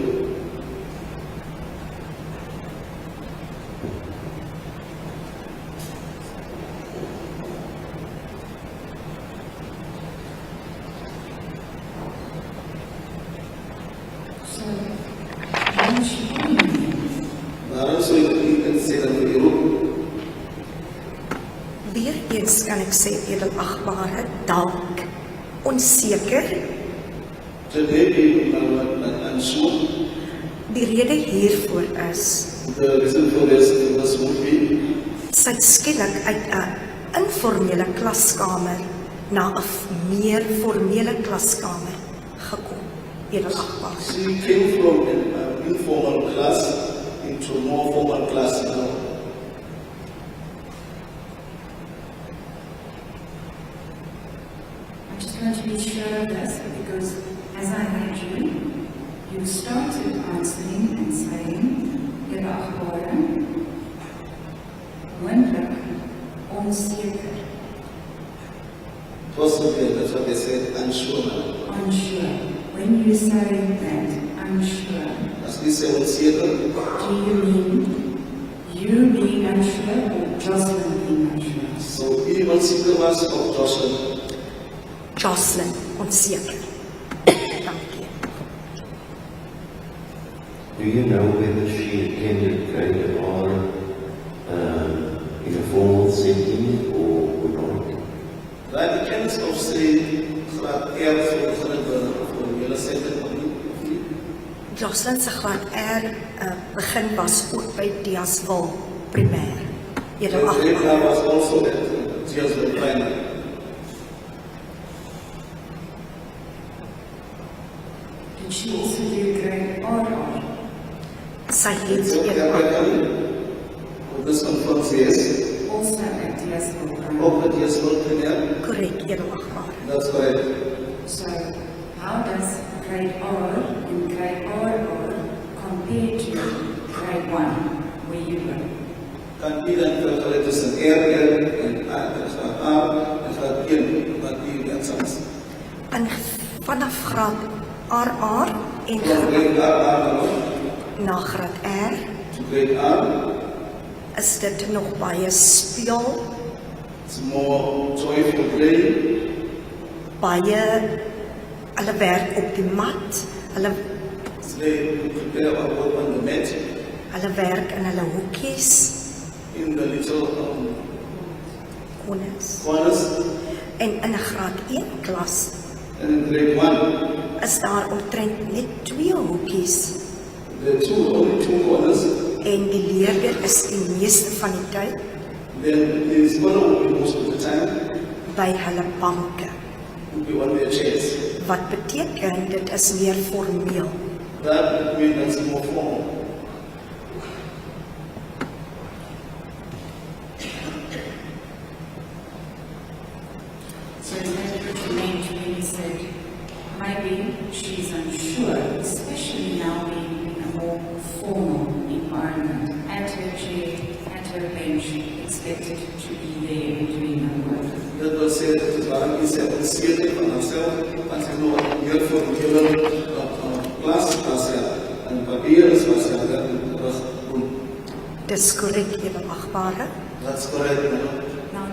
Speaker 2: Waarom zou je niet zeggen voor je roep?
Speaker 7: Weereens kan ek sê edelagbare, dalk onseker.
Speaker 2: So maybe unsure.
Speaker 7: Die rede hiervoor is,
Speaker 2: The reason for this would be
Speaker 7: sy het skielik uit 'n informele klaskamer na 'n meer formele klaskamer gekom. Edelagbare.
Speaker 2: she came from an informal class into a more formal class now.
Speaker 5: I just want to be sure of this because as I heard you, you started answering and saying, "Ila akhbara,"
Speaker 8: onzeker,
Speaker 2: Possibly, that's what they said, unsure.
Speaker 8: unsure. When you say that, unsure,
Speaker 2: As we say onzeker,
Speaker 8: do you mean you being unsure or Joshlin being unsure?
Speaker 2: so wie onzeker was of Joshlin.
Speaker 7: Joshlin, onseker. Dankie.
Speaker 4: Do you know whether she attended grade R in a formal setting or not?
Speaker 2: Daai die kennis of sy graad R voor julle sê dit of nie?
Speaker 7: Joshlin se graad R begin was ook by Diaswil primêr.
Speaker 2: Grade R was also at Joshlin Primary.
Speaker 8: Did she also do grade R?
Speaker 7: Sy het
Speaker 2: So, this confirms yes.
Speaker 8: Also at Diaswil Primary.
Speaker 2: Ook at Joshlin Primary.
Speaker 7: korrek edelagbare.
Speaker 2: That's correct.
Speaker 8: So, how does grade R and grade RR compare to grade 1 where you were?
Speaker 2: Kan u dan vergelyk tussen RR en graad A en graad 1 wat u exams?
Speaker 7: En vanaf graad RR en
Speaker 2: Van grade RR
Speaker 7: na graad R
Speaker 2: to grade R,
Speaker 7: is dit nog baie speel,
Speaker 2: it's more joyful play.
Speaker 7: baie hulle werk op die mat, hulle
Speaker 2: They prepare our work on the mat
Speaker 7: werk in hulle hoekies,
Speaker 2: in the little
Speaker 7: kones.
Speaker 2: corners.
Speaker 7: En in 'n graad 1 klas
Speaker 2: And in grade 1,
Speaker 7: is daar omtrent net 2 hoekies
Speaker 2: the only two corners.
Speaker 7: en die leerder is die meeste van die tyd
Speaker 2: Then there is one of most of the time
Speaker 7: by hulle banke.
Speaker 2: will be on their chairs.
Speaker 7: Wat beteken dit is meer formeel.
Speaker 2: That means it's more formal.
Speaker 8: So is that what you meant when you said maybe she's unsure, especially now being in a more formal environment, at her chair, at her bench, expected to be there and doing her work?
Speaker 2: Dat wil sê dat het waarom is sy onseker van haarself, want sy nog meer formele klas as sy en papier is wat sy terug doen.
Speaker 7: Dis korrek edelagbare.
Speaker 2: That's correct.
Speaker 8: Now,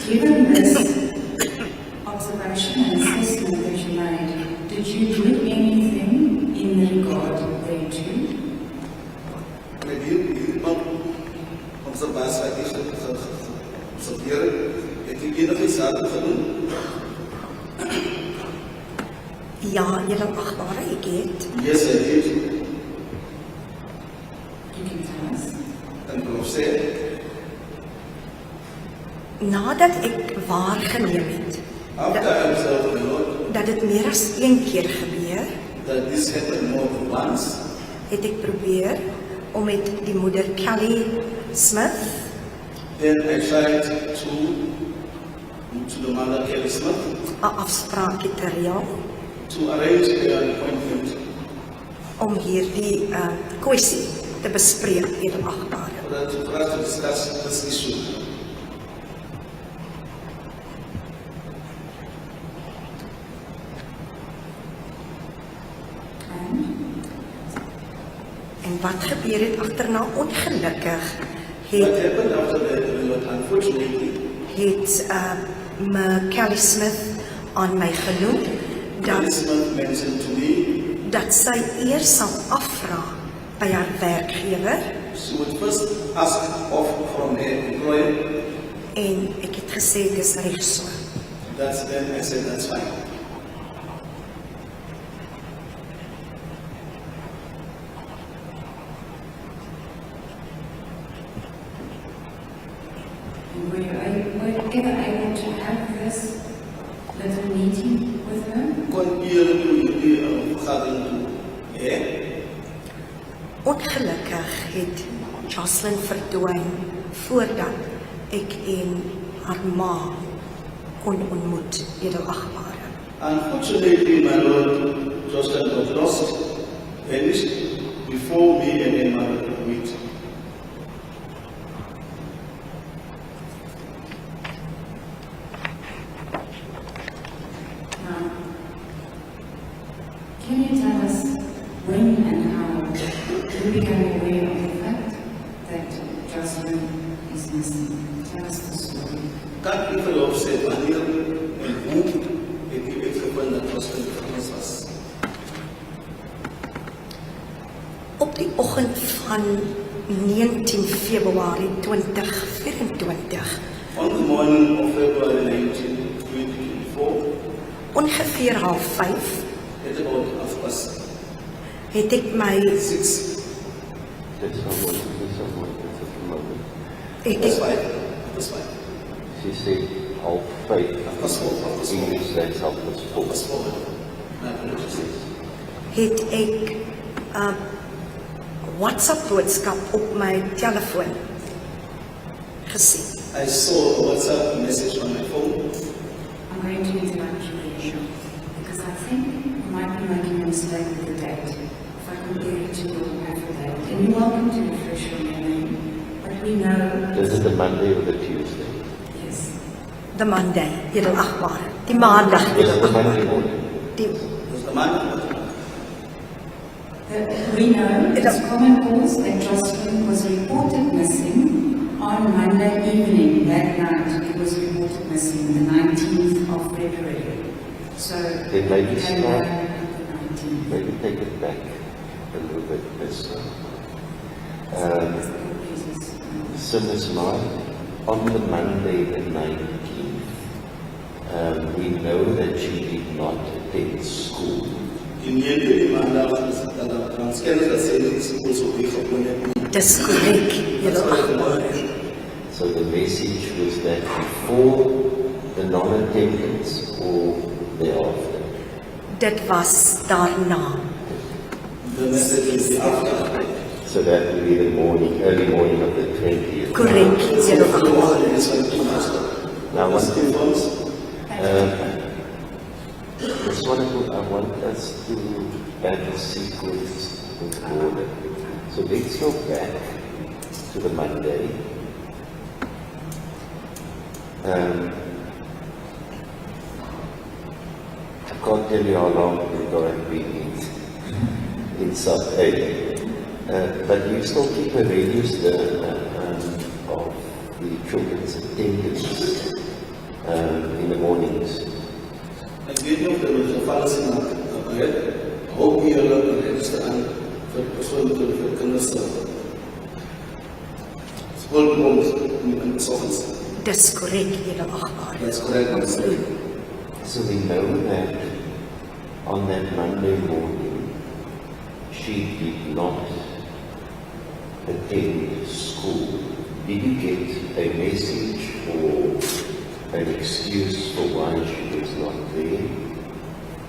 Speaker 8: given this observation and assessment that you made, did you do anything in regard thereto?
Speaker 2: Met hierdie observasie wat ek geobserveer het ek enige sake gedoen?
Speaker 7: Ja, edelagbare, ek het
Speaker 2: Yes, I did.
Speaker 8: You can tell us.
Speaker 2: En prof sê,
Speaker 7: nadat ek waargeneem het
Speaker 2: after I observed a lot
Speaker 7: dat dit meer as een keer gebeur,
Speaker 2: that this happened more than once,
Speaker 7: het ek probeer om met die moeder Kelly Smith
Speaker 2: then I tried to the mother Kelly Smith
Speaker 7: 'n afspraakie te reël
Speaker 2: to arrange an appointment
Speaker 7: om hierdie kwessie te bespreek edelagbare.
Speaker 2: for us to discuss this issue.
Speaker 7: En wat gebeur het agterna ongelukkig
Speaker 2: What
Speaker 7: het
Speaker 2: happened after that, unfortunately,
Speaker 7: me Kelly Smith aan my genoem
Speaker 2: Kelly
Speaker 7: dat
Speaker 2: Smith mentioned to me
Speaker 7: dat sy eers sal afvra by haar werkgewer
Speaker 2: she would first ask off from her employer.
Speaker 7: en ek het gesê dis reg so.
Speaker 2: That's then I said that's fine.
Speaker 8: And were you ever able to have this little meeting with her?
Speaker 2: Kon hier die vergadering doen. Ja?
Speaker 7: Ongelukkig het Joshlin verdwyn voordat ek en haar ma kon ontmoet edelagbare.
Speaker 2: Unfortunately, my Lord, Joshlin got lost, vanished before me and my mother could meet.
Speaker 8: missing. Tell us the story.
Speaker 2: Kan u verlof sê wanneer en hoe het u uitgevind dat Joshlin vermis was?
Speaker 7: Op die oggend van 19 Februarie 2024,
Speaker 2: On the morning of February 19, 2024,
Speaker 7: ongeveer 4:30,
Speaker 2: at about 6:30,
Speaker 7: het ek my
Speaker 4: That's someone.
Speaker 7: het
Speaker 2: that's
Speaker 7: ek,
Speaker 2: fine, that's fine.
Speaker 4: She said, half faith.
Speaker 2: That's four.
Speaker 4: English, that's half past four.
Speaker 2: That's four. My apologies.
Speaker 7: het ek WhatsApp boodskap op my telefoon gesien.
Speaker 2: I saw a WhatsApp message on my phone.
Speaker 8: I'm going to interrupt you, Rachel, because I think you might be making a mistake with the date. If I compare it to your affidavit, and you're welcome to refresh your memory, but we know.
Speaker 4: This is the Monday or the Tuesday?
Speaker 8: Yes.
Speaker 7: Die Monday, edelagbare. Die Maandag,
Speaker 4: This is the Monday morning.
Speaker 7: die
Speaker 2: It was the man.
Speaker 8: We know it's common cause that Joshlin was reported missing on Monday evening. That night it was reported missing, the 19th of February. So
Speaker 4: Then maybe
Speaker 8: it came
Speaker 4: start-
Speaker 8: back on the 19th.
Speaker 4: Maybe take it back a little bit this way. Since on the Monday the 19th, we know that she did not attend school.
Speaker 2: Die 9de maandag dat de transkennis dat sy in school so weggepon het.
Speaker 7: dis korrek, edelagbare.
Speaker 4: So the message was that before the non-attendance or thereafter.
Speaker 7: Dit was daarna.
Speaker 2: The message is the after.
Speaker 4: So that would be the morning, early morning of the 20th.
Speaker 7: Korrek, edelagbare.
Speaker 4: Now, one thing I want us to have a sequence in order. So let's go back to the Monday. I can't tell you how long ago I've been in South Asia, but you still keep a register of the children's attendance in the mornings.
Speaker 2: Ek weet nie of dit 'n geval is maar hoop jy hulle register aan vir persoonlike kinders skoolbond in soggens.
Speaker 7: Dis korrek, edelagbare.
Speaker 2: That's correct.
Speaker 4: So we know that on that Monday morning, she did not attend school. Did you get a message or an excuse for why she was not there?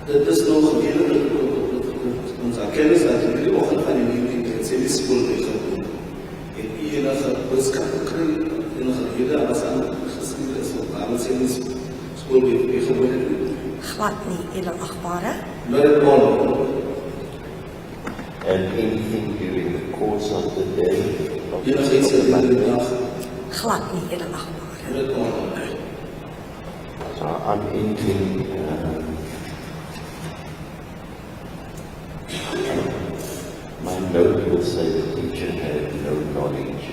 Speaker 2: Dit is nog gegeven dat ons kennis dat in die oggend van die meeting het sy die skool weggekom. En enige boodskap gekry, enige rede was aan geskiedenis of waarom sy die skool weggekom het.
Speaker 7: Glad nie, edelagbare.
Speaker 2: Not at all.
Speaker 4: And anything during the course of the day?
Speaker 2: Enige iets in die dag.
Speaker 7: Glad nie, edelagbare.
Speaker 2: Not at all.
Speaker 4: So I'm entering my note will say the teacher had no knowledge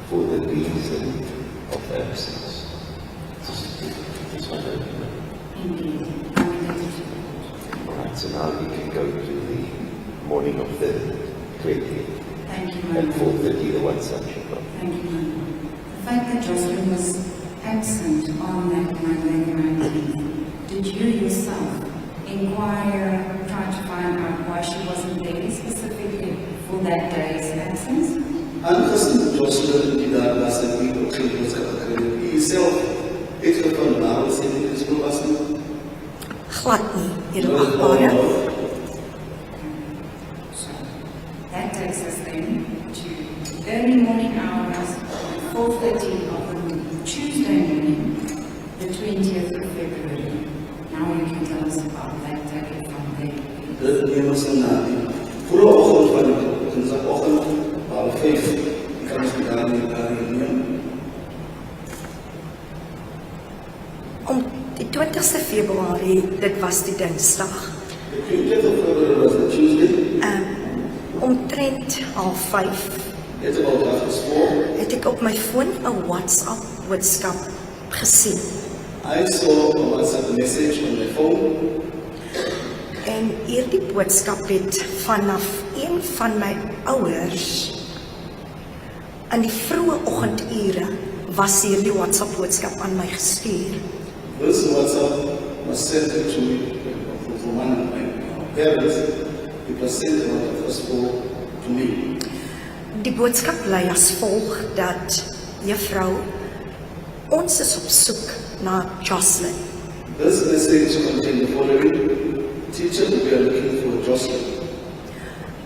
Speaker 4: for the reason of absence. This one I don't know.
Speaker 8: Indeed.
Speaker 4: Alright, so now we can go to the morning of the 20th
Speaker 8: Thank you,
Speaker 4: at
Speaker 8: Ma'am.
Speaker 4: 4:30, the one such a clock.
Speaker 8: Thank you, Ma'am. The fact that Joshlin was absent on that Monday the 19th, did you yourself inquire, try to find out why she wasn't there specifically for that day's absence?
Speaker 2: Aangezien Joshlin die daar was en die ook geen boodskap gekry het, die self het gevind waarom sy nie in die skool was nie.
Speaker 7: Glad nie, edelagbare.
Speaker 8: So that takes us then to early morning hours, 4:30 of the Tuesday morning, the 20th of February. Now you can tell us about that day from there.
Speaker 2: Dit neem ons na die vroege oggend van die Dinsdagoggend, 5:30, die kan ons daar neem.
Speaker 7: Om die 20ste Februarie, dit was die Dinsdag,
Speaker 2: The 20th of February was a Tuesday.
Speaker 7: omtrent 4:30
Speaker 2: It's about 4:30.
Speaker 7: het ek op my foon 'n WhatsApp boodskap gesien.
Speaker 2: I saw a WhatsApp message on my phone.
Speaker 7: En hierdie boodskap het vanaf een van my ouers in die vroeë oggendure was hierdie WhatsApp boodskap aan my gestuur.
Speaker 2: This WhatsApp was sent to me from one of my parents. It was sent about 4:30 to me.
Speaker 7: Die boodskap lei as volg dat juffrou, ons is op soek na Joshlin.
Speaker 2: This message contained the following. Teacher, we are looking for Joshlin.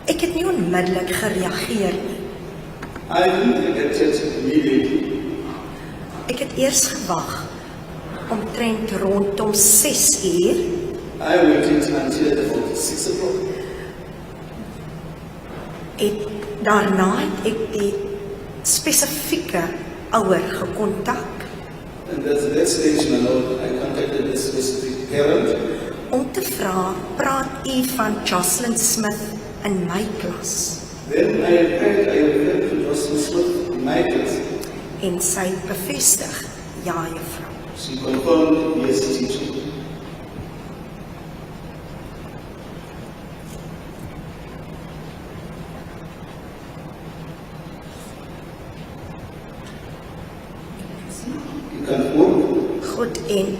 Speaker 7: Ek het nie onmiddellik gereageer nie.
Speaker 2: I didn't react immediately.
Speaker 7: Ek het eers gewag omtrent rondom 6 uur.
Speaker 2: I waited until about 6 o'clock.
Speaker 7: Daarna het ek die spesifieke ouer gekontak
Speaker 2: And at that stage, my Lord, I contacted this specific parent.
Speaker 7: om te vra, praat u van Joshlin Smith in my klas?
Speaker 2: Then I referred to Joshlin Smith in my class.
Speaker 7: En sy het bevestig, ja juffrou.
Speaker 2: She confirmed, yes, teacher. You can walk.
Speaker 7: Goed, en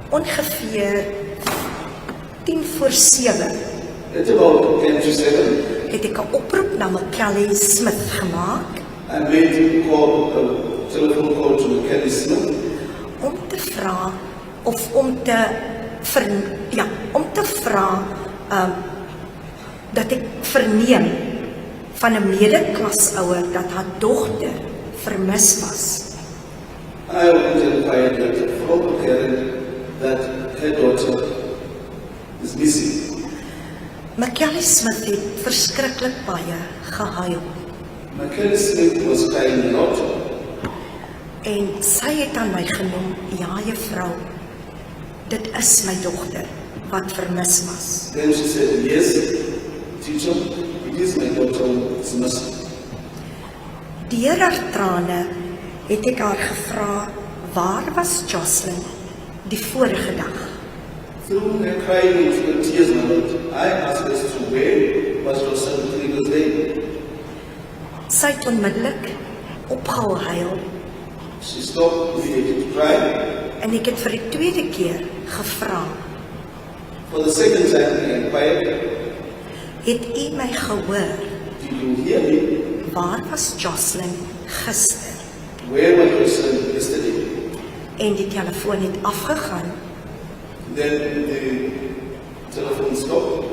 Speaker 7: ongeveer 6:50
Speaker 2: At about 10 to 7,
Speaker 7: het ek 'n oproep na Joshlin Smith gemaak
Speaker 2: I made a telephone call to Kelly Smith
Speaker 7: om te vra of om te vra dat ek verneem van 'n medeklasouer dat haar dogter vermis was.
Speaker 2: I wanted to inquire that from a parent that her daughter is missing.
Speaker 7: Joshlin Smith het verskriklik baie gehuil
Speaker 2: Kelly Smith was crying a lot.
Speaker 7: en sy het aan my genoem, ja juffrou, dit is my dogter wat vermis was.
Speaker 2: Then she said, yes, teacher, it is my daughter who is missing.
Speaker 7: Deur haar trane het ek haar gevra, waar was Joshlin die vorige dag?
Speaker 2: Through her crying into the tears, my Lord, I asked us to where was Joshlin the previous day.
Speaker 7: Sy het onmiddellik ophou huil
Speaker 2: She stopped immediately to cry.
Speaker 7: en ek het vir die tweede keer gevra,
Speaker 2: For the second time, I inquired,
Speaker 7: het u my gehoor,
Speaker 2: did you hear me?
Speaker 7: waar was Joshlin gister?
Speaker 2: Where was Joshlin yesterday?
Speaker 7: En die telefoon het afgegaan
Speaker 2: Then the telephone stopped.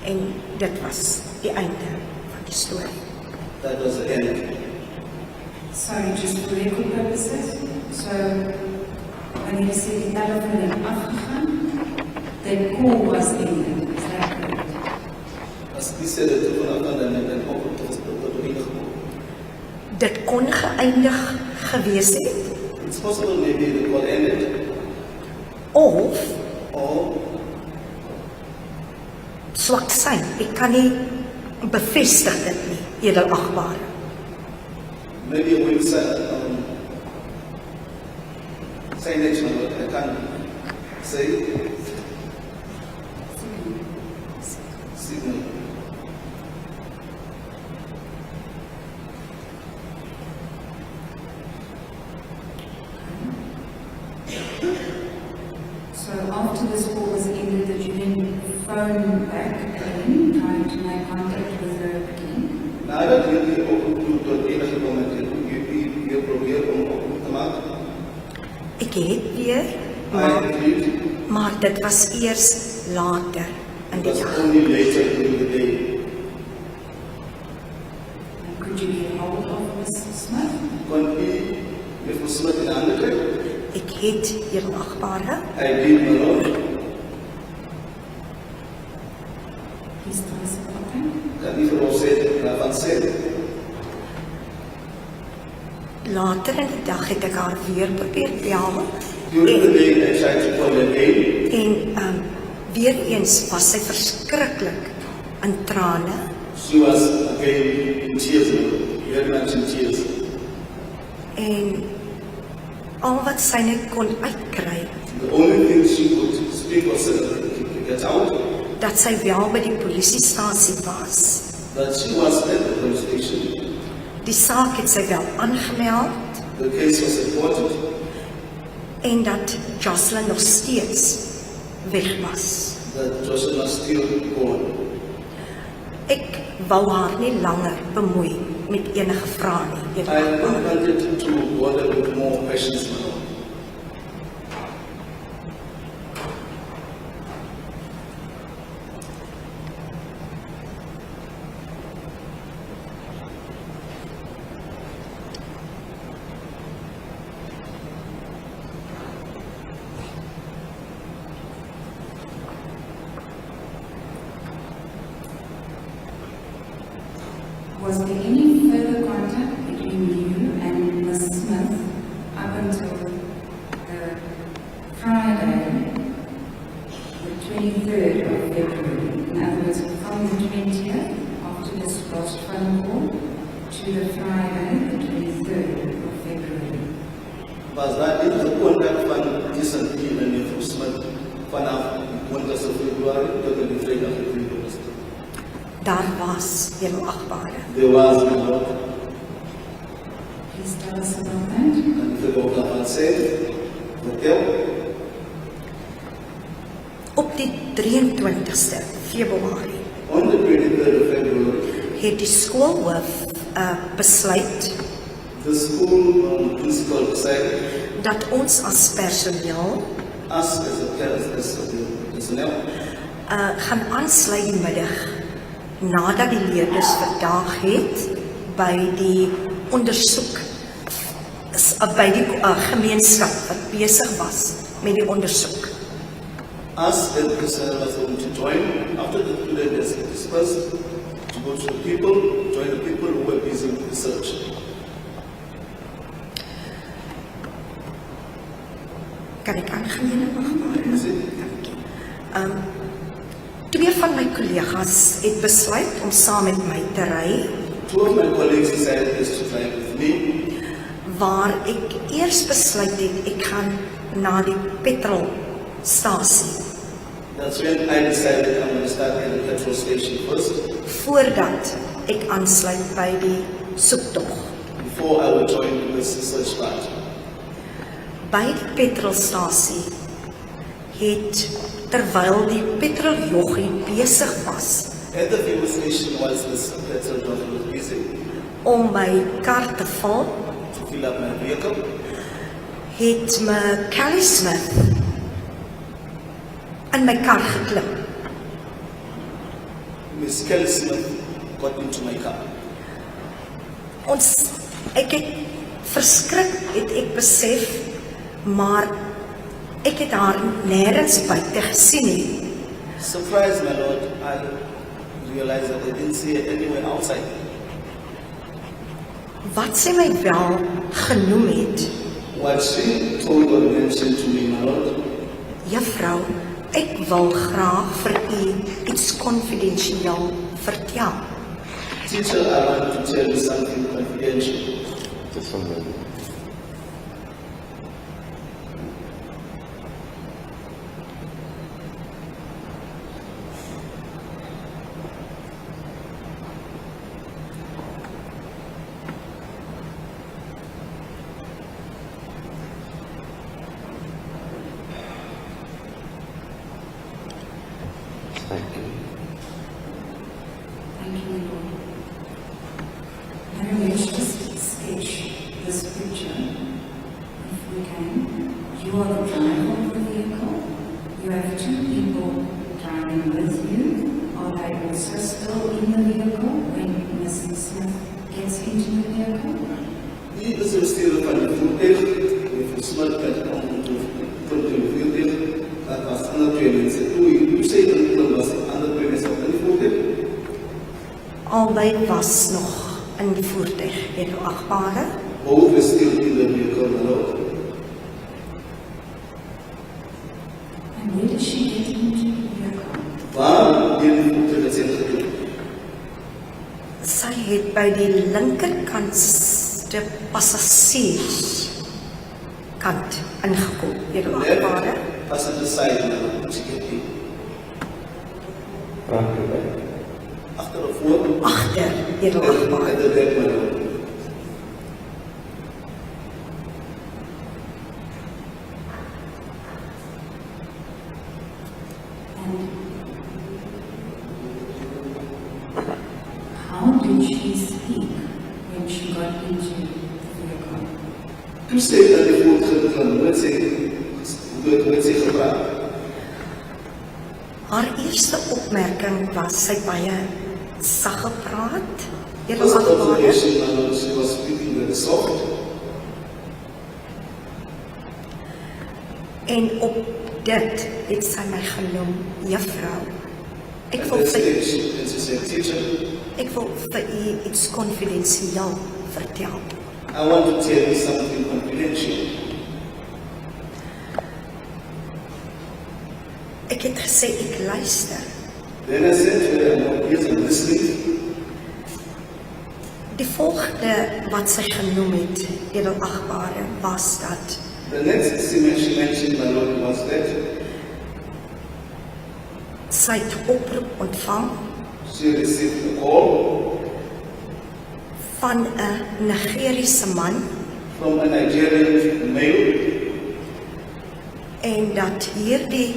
Speaker 7: en dit was die einde van die storie.
Speaker 2: That was the end.
Speaker 8: Sorry, just for record purposes. So, when you say the telephone had afgegaan, the call was ended. Is that correct?
Speaker 2: As die said that the telephone and then opened the
Speaker 7: Dit kon geëindig gewees het,
Speaker 2: It's possible maybe the call ended,
Speaker 7: of
Speaker 2: or
Speaker 7: swak sy. Ek kan nie bevestig dit nie, edelagbare.
Speaker 2: maybe a weak signage, but I can't say. Signal.
Speaker 8: So after this call was ended, did you then phone back again, trying to make contact with her again?
Speaker 2: Nadat hierdie oproep tot enige moment jy probeer om oproep te maak.
Speaker 7: Ek het weer,
Speaker 2: I agreed.
Speaker 7: maar dit was eers later in
Speaker 2: It
Speaker 7: die
Speaker 2: was
Speaker 7: dag.
Speaker 2: only later in the day.
Speaker 8: And could you get hold of Mrs. Smith?
Speaker 2: Kon u Mevrou Smith in hande kry?
Speaker 7: Ek het edelagbare
Speaker 2: I did, my Lord.
Speaker 8: He's still supporting.
Speaker 2: Kan u vir ons sê, daarvan sê?
Speaker 7: later in die dag het ek haar weer probeer bel
Speaker 2: During the day, I tried to call her again.
Speaker 7: en weer eens was sy verskriklik in trane
Speaker 2: She was again in tears, very much in tears.
Speaker 7: En al wat sy net kon uitkry,
Speaker 2: The only thing she could speak was to get out,
Speaker 7: dat sy wel by die polisiestasie was.
Speaker 2: that she was at the police station.
Speaker 7: Die saak het sy wel aangemeld
Speaker 2: The case was reported,
Speaker 7: en dat Joshlin nog steeds weg was.
Speaker 2: that Joshlin was still gone.
Speaker 7: Ek wou haar nie langer bemoei met enige vrae nie.
Speaker 2: I wanted to bother with more questions now.
Speaker 8: Was there any further contact between you and Ms. Smith up until the Friday, the 23rd of February? In other words, from the 20th, after this last phone call, to the Friday, the 23rd of February?
Speaker 2: Was daar niet de contact van Dissentie en mevrouw Smit vanaf de 20 februari tot en met vrijdag de 23e?
Speaker 7: Daar was heel achtbare.
Speaker 2: There was a lot,
Speaker 8: Please tell us about that.
Speaker 2: and if you go and say, vertel,
Speaker 7: Op die 23ste Februarie
Speaker 2: on the 23rd of February,
Speaker 7: het die skoolhoof besluit
Speaker 2: the school principal decided
Speaker 7: dat ons as personeel
Speaker 2: us as a personnel
Speaker 7: gaan aansluit die middag nadat die leerders verdaag het by die ondersoek by die gemeenskap wat besig was met die ondersoek.
Speaker 2: us as the personnel was going to join after the student has dispersed to go to the people, join the people who were busy with research.
Speaker 7: Kan ek aangemene achtbare?
Speaker 2: You see?
Speaker 7: Twee van my kollegas het besluit om saam met my te ry,
Speaker 2: Two of my colleagues decided this to fly with me,
Speaker 7: waar ek eers besluit het ek gaan na die petrolstasie
Speaker 2: that's when I decided I'm going to start at the petrol station first,
Speaker 7: voordat ek aansluit by die soektog.
Speaker 2: before I would join this research part.
Speaker 7: By die petrolstasie het, terwyl die petroljoggie besig was
Speaker 2: At the fuel station was this petrol driver was busy
Speaker 7: om my kar te vul,
Speaker 2: to fill up my vehicle.
Speaker 7: het my Kelly Smith in my kar geklim.
Speaker 2: Miss Kelly Smith got into my car.
Speaker 7: Ek het verskrik, het ek besef, maar ek het haar nêrens buite gesien nie.
Speaker 2: Surprised, my lord, I realized that I didn't see her anywhere outside.
Speaker 7: Wat sy my wel genoem het,
Speaker 2: What she told or mentioned to me, my lord,
Speaker 7: juffrou, ek wil graag vir u iets konfidensieel vertel.
Speaker 2: teacher, I want to tell you something confidential.
Speaker 4: Just one moment. Thank you.
Speaker 8: Thank you, my Lord. Now let's just sketch this picture, if we can. You are the driver of the vehicle. You have two people driving with you. Are they also still in the vehicle when Mrs. Smith gets into the vehicle?
Speaker 2: Die is er stil van die voertuig, die versmelt met die voertuig. Dat was ander twee mense. Toe sê dat was ander twee mense op die voertuig.
Speaker 7: Albei was nog in die voertuig, het achtbare.
Speaker 2: Both were still in the vehicle, my lord.
Speaker 8: And where did she get into the vehicle?
Speaker 2: Waar in die voertuig is ingeklim?
Speaker 7: het by die linkerkantste passasierskant ingekom, edelagbare.
Speaker 2: As it decide to get in. After a four,
Speaker 7: Agter, edelagbare.
Speaker 2: at the back, my lord.
Speaker 8: How did she speak when she got into the vehicle?
Speaker 2: Toe sê dat die voortgedaan kan nooit sê gepraat.
Speaker 7: Haar eerste opmerking was sy baie sag gepraat,
Speaker 2: First
Speaker 7: edelagbare.
Speaker 2: observation, my lord, she was speaking very soft.
Speaker 7: En op dit het sy my genoem, juffrou. Ek
Speaker 2: At
Speaker 7: wil
Speaker 2: that
Speaker 7: vir
Speaker 2: stage, and she said, teacher,
Speaker 7: Ek wil vir u iets konfidensieel vertel.
Speaker 2: I want to tell you something confidential.
Speaker 7: Ek het gesê ek luister.
Speaker 2: Then I said to her, I'm yes, I'm listening.
Speaker 7: Die volgende wat sy genoem het, edelagbare, was dat
Speaker 2: The next thing she mentioned, my lord, was that
Speaker 7: sy het oproep ontvang
Speaker 2: she received a call
Speaker 7: van 'n Nigeriese man
Speaker 2: from a Nigerian male,
Speaker 7: en dat hierdie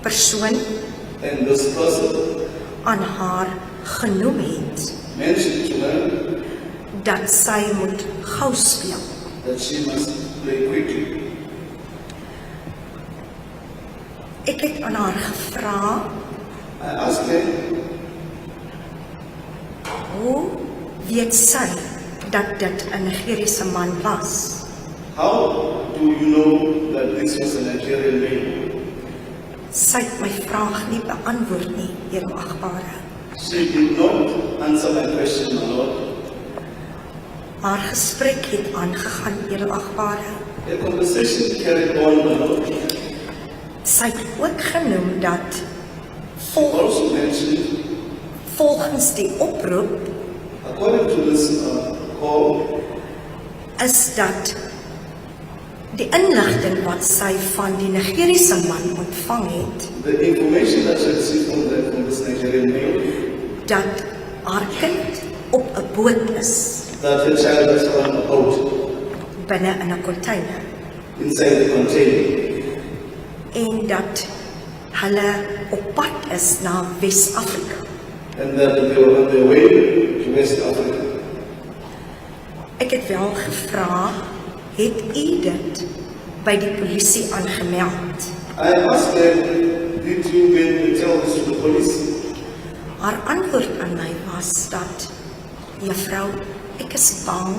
Speaker 7: persoon
Speaker 2: and this person
Speaker 7: aan haar genoem het
Speaker 2: mentioned to her
Speaker 7: dat sy moet gou speel.
Speaker 2: that she must play quickly.
Speaker 7: Ek het aan haar gevra,
Speaker 2: I asked her,
Speaker 7: hoe weet sy dat dit 'n Nigeriese man was?
Speaker 2: how do you know that this was a Nigerian male?
Speaker 7: Sy het my vraag nie beantwoord nie, edelagbare.
Speaker 2: She did not answer my question, my lord.
Speaker 7: Haar gesprek het aangegaan, edelagbare.
Speaker 2: The conversation carried on, my lord.
Speaker 7: Sy het ook genoem dat
Speaker 2: She also mentioned,
Speaker 7: volgens die oproep
Speaker 2: according to this call,
Speaker 7: is dat die inligting wat sy van die Nigeriese man ontvang het,
Speaker 2: the information that she received from this Nigerian male,
Speaker 7: dat haar kind op 'n boot is,
Speaker 2: that her child was on a boat
Speaker 7: binne in 'n container,
Speaker 2: inside the container,
Speaker 7: en dat hulle op pad is na Wes-Afrika.
Speaker 2: and that they were on their way to West Africa.
Speaker 7: Ek het wel gevra, het u dit by die polisie aangemeld?
Speaker 2: I asked her, did you tell this to the police?
Speaker 7: Haar antwoord aan my was dat, juffrou, ek is bang,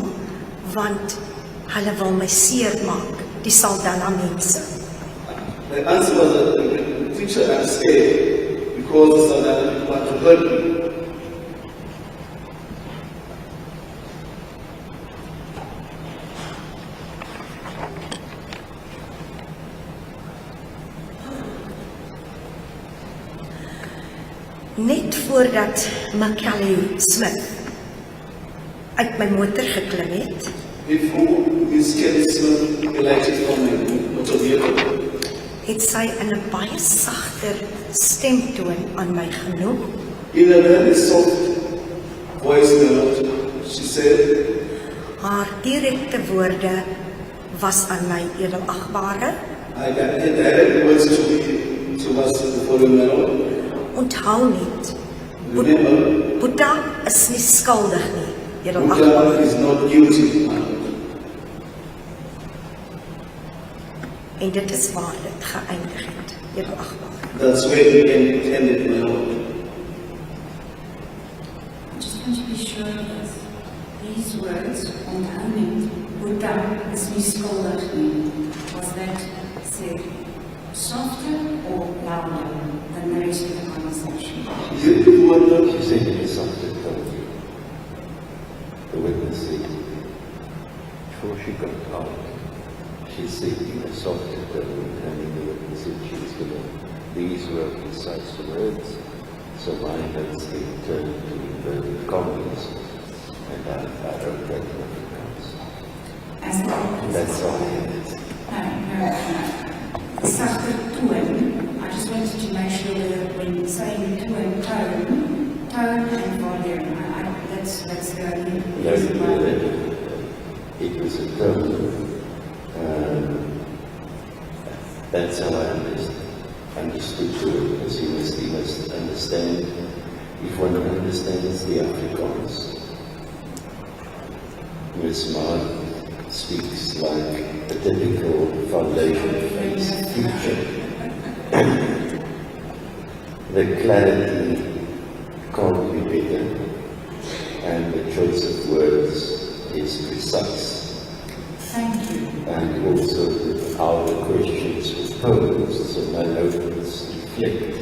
Speaker 7: want hulle wil my seermaak, die Saldanha mense.
Speaker 2: The answer was that the teacher, I'm scared because the Saldanha people want to hurt me.
Speaker 7: Net voordat Joshlin Smith uit my motor geklim het,
Speaker 2: Before Miss Kelly Smith alighted from my motor vehicle,
Speaker 7: het sy in 'n baie sagter stemtoon aan my genoem,
Speaker 2: in a very soft voice note, she said,
Speaker 7: haar direkte woorde was aan my, edelagbare,
Speaker 2: I got direct words to us the following note.
Speaker 7: onthou net,
Speaker 2: Remember,
Speaker 7: Boeta is nie skuldig nie, edelagbare.
Speaker 2: Buddha is not guilty.
Speaker 7: En dit is waar dit geëindig het, edelagbare.
Speaker 2: That's where it ended, my lord.
Speaker 8: I just want to be sure that these words, onthouding, Buddha is nie skuldig nie, was that said softer or louder than the rest of the conversation?
Speaker 2: Hierdie woorde,
Speaker 4: She said in a softer tone. The witness said, before she got out, she said in a softer tone, and the witness said she was going to, these were precise words, so my hands then turned to inverted commas. I wrote that in Afrikaans.
Speaker 8: As the opposite.
Speaker 4: That's all I had.
Speaker 8: No. Softer tone. I just wanted to make sure that when saying tone, tone and volume, that's the only reason why.
Speaker 4: It was a tone. That's how I understood it, because you must understand, if one understands the Afrikaans, Ms. Mark speaks like a typical foundation face teacher. The clarity can't be better, and the choice of words is precise.
Speaker 8: Thank you.
Speaker 4: And also how the questions were posed, so my notes reflect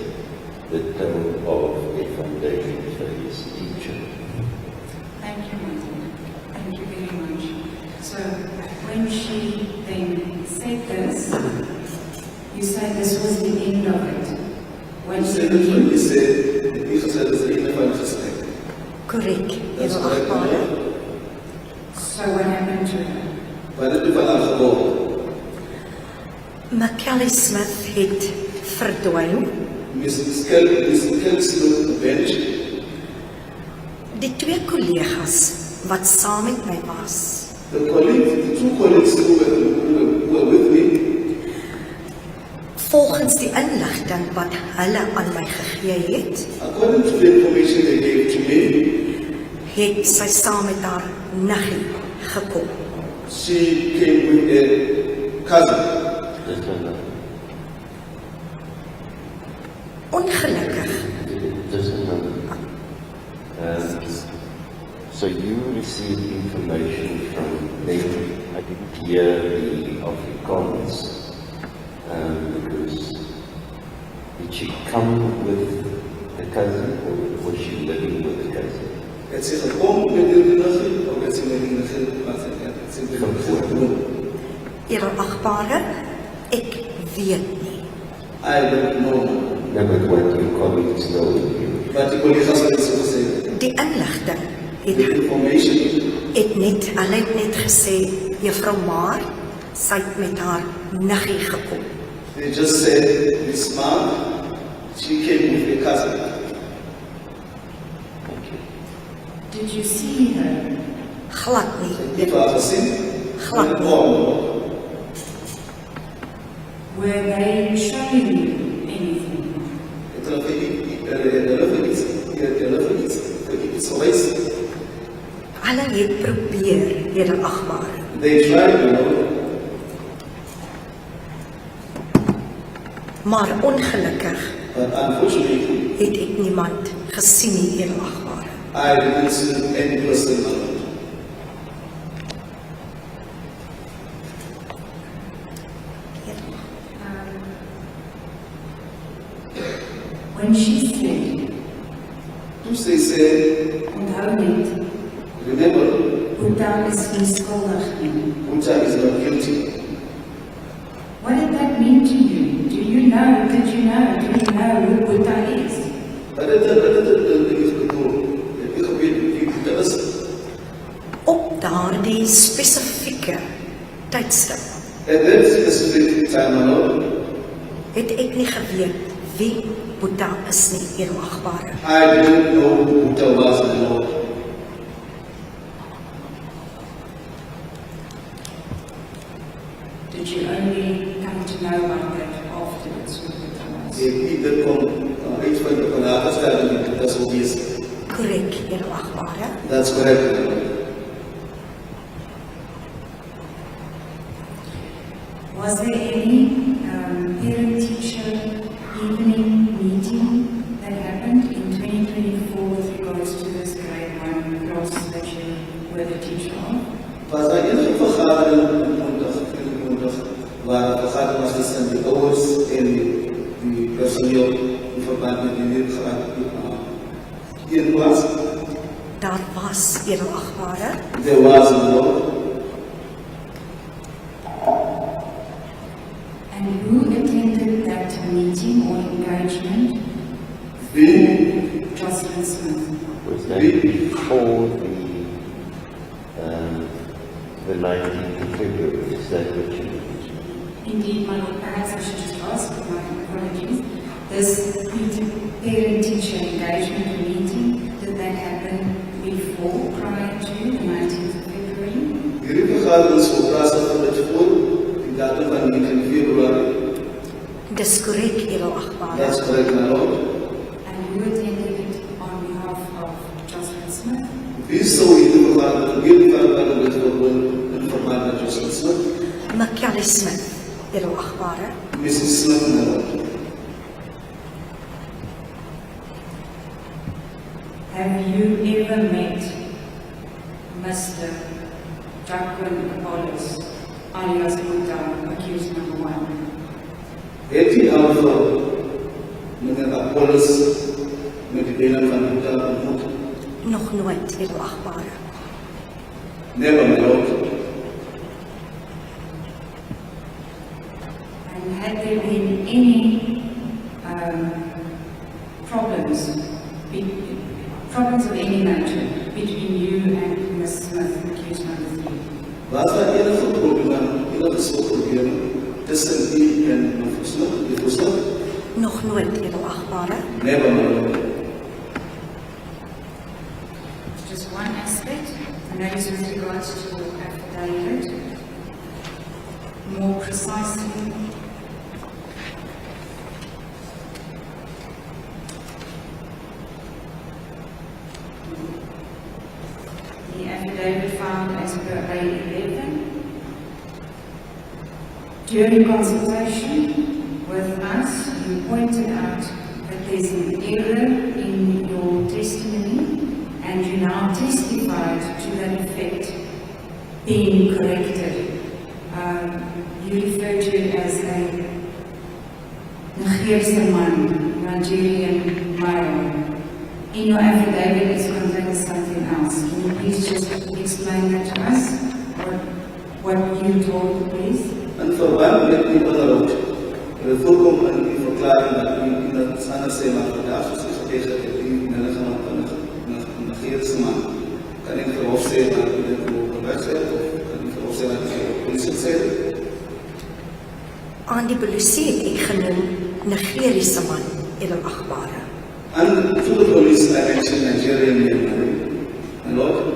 Speaker 4: the tone of a foundation phase teacher.
Speaker 8: Thank you, Martin. Thank you very much. So when she then said this, you said this was the end of it. When
Speaker 2: He said it when he said it's the end of our respect.
Speaker 7: Korrek,
Speaker 2: That's
Speaker 7: Here
Speaker 2: correct.
Speaker 7: Agbare.
Speaker 8: So what happened to her?
Speaker 2: Wat het u van haar geworden?
Speaker 7: Macaulay Smith het verdwyn.
Speaker 2: Miss Kelly sloot the bench.
Speaker 7: Die twee kollegas wat saam met my was,
Speaker 2: The two colleagues who were with me,
Speaker 7: volgens die inligting wat hulle aan my gegee het,
Speaker 2: according to the information they gave to me,
Speaker 7: het sy saam met haar niggie gekom.
Speaker 2: she came with a cousin.
Speaker 7: Ongelukkig
Speaker 4: So you received information from them. I didn't hear the Afrikaans because did she come with the cousin or was she living with the cousin?
Speaker 2: Het is gekomen met de niggie, of het is met de niggie, wat het is
Speaker 7: Here Agbare, ek weet nie.
Speaker 2: I don't know.
Speaker 4: No, but what your colleagues told you.
Speaker 2: Wat die collega's het so gesê.
Speaker 7: Die inligting
Speaker 2: The
Speaker 7: het
Speaker 2: information,
Speaker 7: hulle het net gesê, Juffrou Maar, sy het met haar niggie gekom.
Speaker 2: they just said, Miss Mark, she came with a cousin.
Speaker 8: Did you see her?
Speaker 7: Glad nie.
Speaker 2: Ik had gezien.
Speaker 7: Glad nie.
Speaker 8: Were they showing you anything?
Speaker 2: It's always,
Speaker 7: Hulle het probeer, Here Agbare.
Speaker 2: they tried,
Speaker 7: Maar ongelukkig
Speaker 2: but unfortunately,
Speaker 7: het ek niemand gesien nie, Here Agbare.
Speaker 2: I didn't see any person around.
Speaker 8: When she said,
Speaker 2: Toen zei,
Speaker 8: onthou net,
Speaker 2: remember,
Speaker 8: Boeta is nie skuldig nie.
Speaker 2: Buta is not guilty.
Speaker 8: What did that mean to you? Did you know who Boeta is?
Speaker 2: But het is bedoel. Ik weet wie Buta is.
Speaker 7: Op daardie spesifieke tydstip
Speaker 2: At that specific time alone,
Speaker 7: het ek nie geweet wie Boeta is nie, Here Agbare.
Speaker 2: I didn't know who Buta was anymore.
Speaker 8: Did you only come to know about that afterwards who Boeta was?
Speaker 2: Ik ben kon uitvinden van haar stelling dat dat zo is.
Speaker 7: Korrek, Here Agbare.
Speaker 2: That's correct.
Speaker 8: Was there any parent-teacher evening meeting that happened in 2024 with regards to this grade 1 class that you were the teacher of?
Speaker 2: Was daar enige vergadering mondig waar de vergadering was tussen de ouders en die personeel in verband met die leerkracht in was?
Speaker 7: Daar was, Here Agbare.
Speaker 2: There was no.
Speaker 8: And who attended that meeting or engagement?
Speaker 2: Wie?
Speaker 8: Joshlin Smith.
Speaker 4: Was that before The 19th of February, is that what you mean?
Speaker 8: Indeed, my Lord, perhaps I should just ask, my apologies, this parent-teacher engagement meeting, did that happen before, prior to the 19th of February?
Speaker 2: Hierdie vergadering is voortgestel van dit voor die datum van 19 Februarie.
Speaker 7: Dis korrek, edelagbare.
Speaker 2: That's correct, my lord.
Speaker 8: And who attended it on behalf of Joshlin Smith?
Speaker 2: Wie sou hierdie vergadering hierdie vergadering dit voorwoon in verband met Joshlin Smith?
Speaker 7: Macaulay Smith, edelagbare.
Speaker 2: Mrs. Smith, my lord.
Speaker 8: Have you ever met Mr. Jacqueline Apollos, alias Muta, accused number 1?
Speaker 2: Het u al van meneer Apollos met die benen van Muta ontmoet?
Speaker 7: Nog nooit, edelagbare.
Speaker 2: Never, my lord.
Speaker 8: And had there been any problems of any nature between you and Ms. Smith, accused number 3?
Speaker 2: Was daar enige probleme, enige soort probleme tussen u en meneer Smith?
Speaker 7: Nog nooit, edelagbare.
Speaker 2: Never, my lord.
Speaker 8: Just one aspect, and that is with regards to your affidavit. More precisely, the affidavit found as per A11. During consultation with us, you pointed out that there's an error in your testimony, and you now testified to that effect being corrected. You refer to it as a Nigerian man, Nigerian male. In your affidavit, it contains something else. Can you please just explain that to us? What you told the police?
Speaker 2: In verband met die onderhoud, het voorkom in die verklaring dat u in het anders sê, maar vandaag soos u geteken het, u nulligging op een Nigeriese man. Kan ek verhof sê dat u dit wil wegzet, of kan ek verhof sê dat u die politie sê?
Speaker 7: Aan die polisie het ek genoem Nigeriese man, edelagbare.
Speaker 2: And to the police, I mentioned Nigerian man, my lord.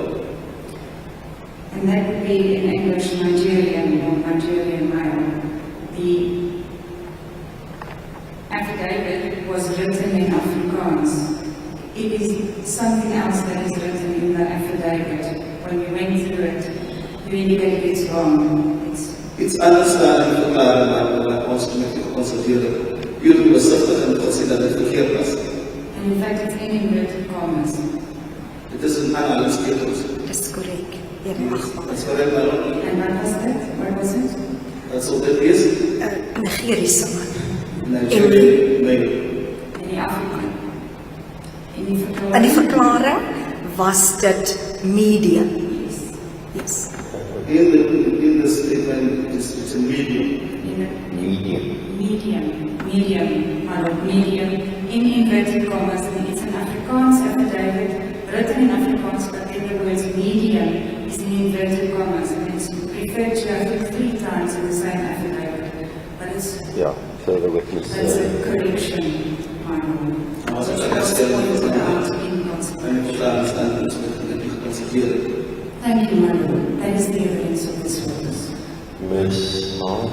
Speaker 8: And that would be in English Nigerian or Nigerian male. The affidavit was written in Afrikaans. It is something else that is written in the affidavit. When we went through it, you indicated it's wrong.
Speaker 2: Iets anders daar in verklaring waar ons met u geconsulteerd het. Jullie bezichtig en gezien dat het verkeerd was.
Speaker 8: And in fact, it's in inverted commas.
Speaker 2: Het is een analysetekens.
Speaker 7: Dis korrek, edelagbare.
Speaker 2: Dat is correct, my lord.
Speaker 8: And what was that? What was it?
Speaker 2: Dat zal dit is.
Speaker 7: Nigeriese man.
Speaker 2: Nigerian male.
Speaker 8: In die Afrikaan.
Speaker 7: In die verklaring was dit medium. Yes.
Speaker 2: In the statement, it's a medium.
Speaker 8: Medium, my lord, medium, in inverted commas. It's an Afrikaans affidavit, written in Afrikaans, but then the words medium is in inverted commas, and it's referred to, I think, 3 times in the same affidavit. But it's,
Speaker 4: Yeah, so the witness...
Speaker 8: that's a correction, my lord. So it was pointed out in consultation. Thank you, my lord. That is the evidence of this witness.
Speaker 4: Miss Malt,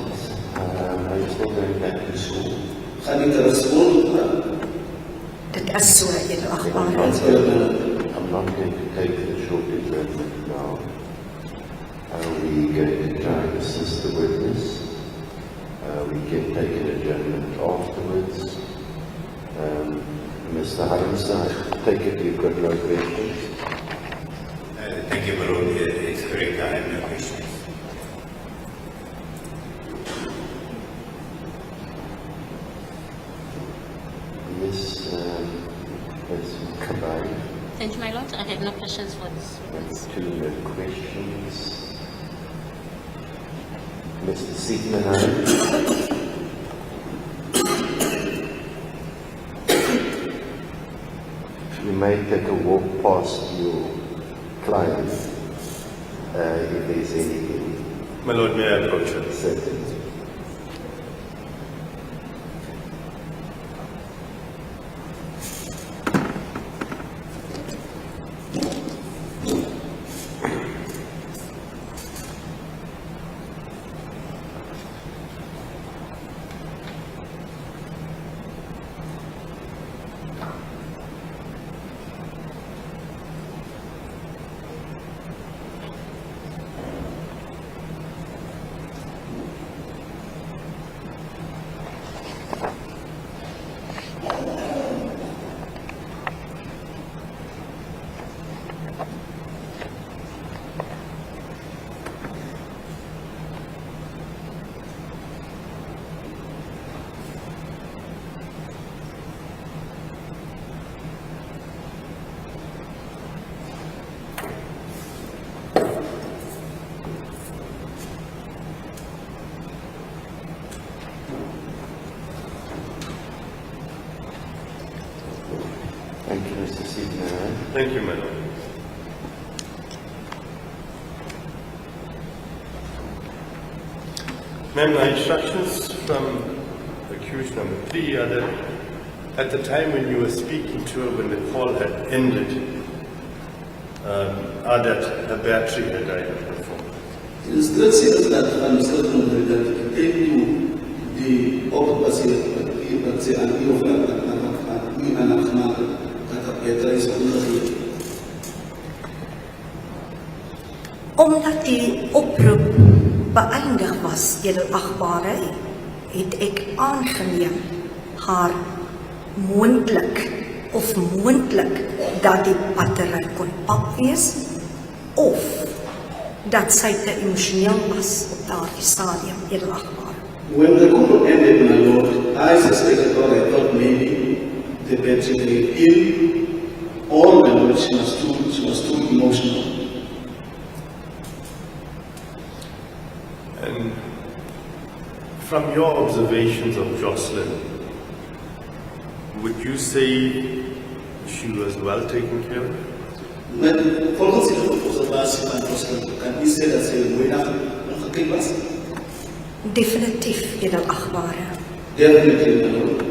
Speaker 4: are you still going back to school?
Speaker 2: Gaan nie terug skool?
Speaker 7: Dit is so, edelagbare.
Speaker 4: I'm not going to take the short adjournment now. Are we going to try and assist the witness? We can take an adjournment afterwards. Mr. Harmsa, I take it you've got no questions?
Speaker 9: Thank you, my lord. It's correct. I have no questions.
Speaker 4: Yes, Ms. Kabari.
Speaker 10: Thank you, my lord. I have no questions for this witness.
Speaker 4: 2 questions. Mr. Siegman, you may take a walk past your client if there's anything.
Speaker 1: My Lord, may I approach her?
Speaker 4: Certainly. Thank you, Mr. Signer.
Speaker 1: Thank you, my Lord. Ma'am, my instructions from accused number 3 are that at the time when you were speaking to her, when the call had ended, are that her battery had died on her phone.
Speaker 2: It is still says that Mr. Noble that came to the occupancy but say an
Speaker 7: Omdat die oproep beëindig was, edelagbare, het ek aangeneem haar moontlik dat die battery kon pap wees of dat sy te emosioneel was op daardie stadium, edelagbare.
Speaker 2: When the call ended, my Lord, I suspected or I thought maybe the battery gave in, or my Lord, she was too emotional.
Speaker 1: And from your observations of Joshlin, would you say she was well taken care of?
Speaker 2: Volgens die observatie van Joshlin, kan u sê dat sy weinig ongekend was?
Speaker 7: Definitief, edelagbare.
Speaker 2: Definitely, my Lord.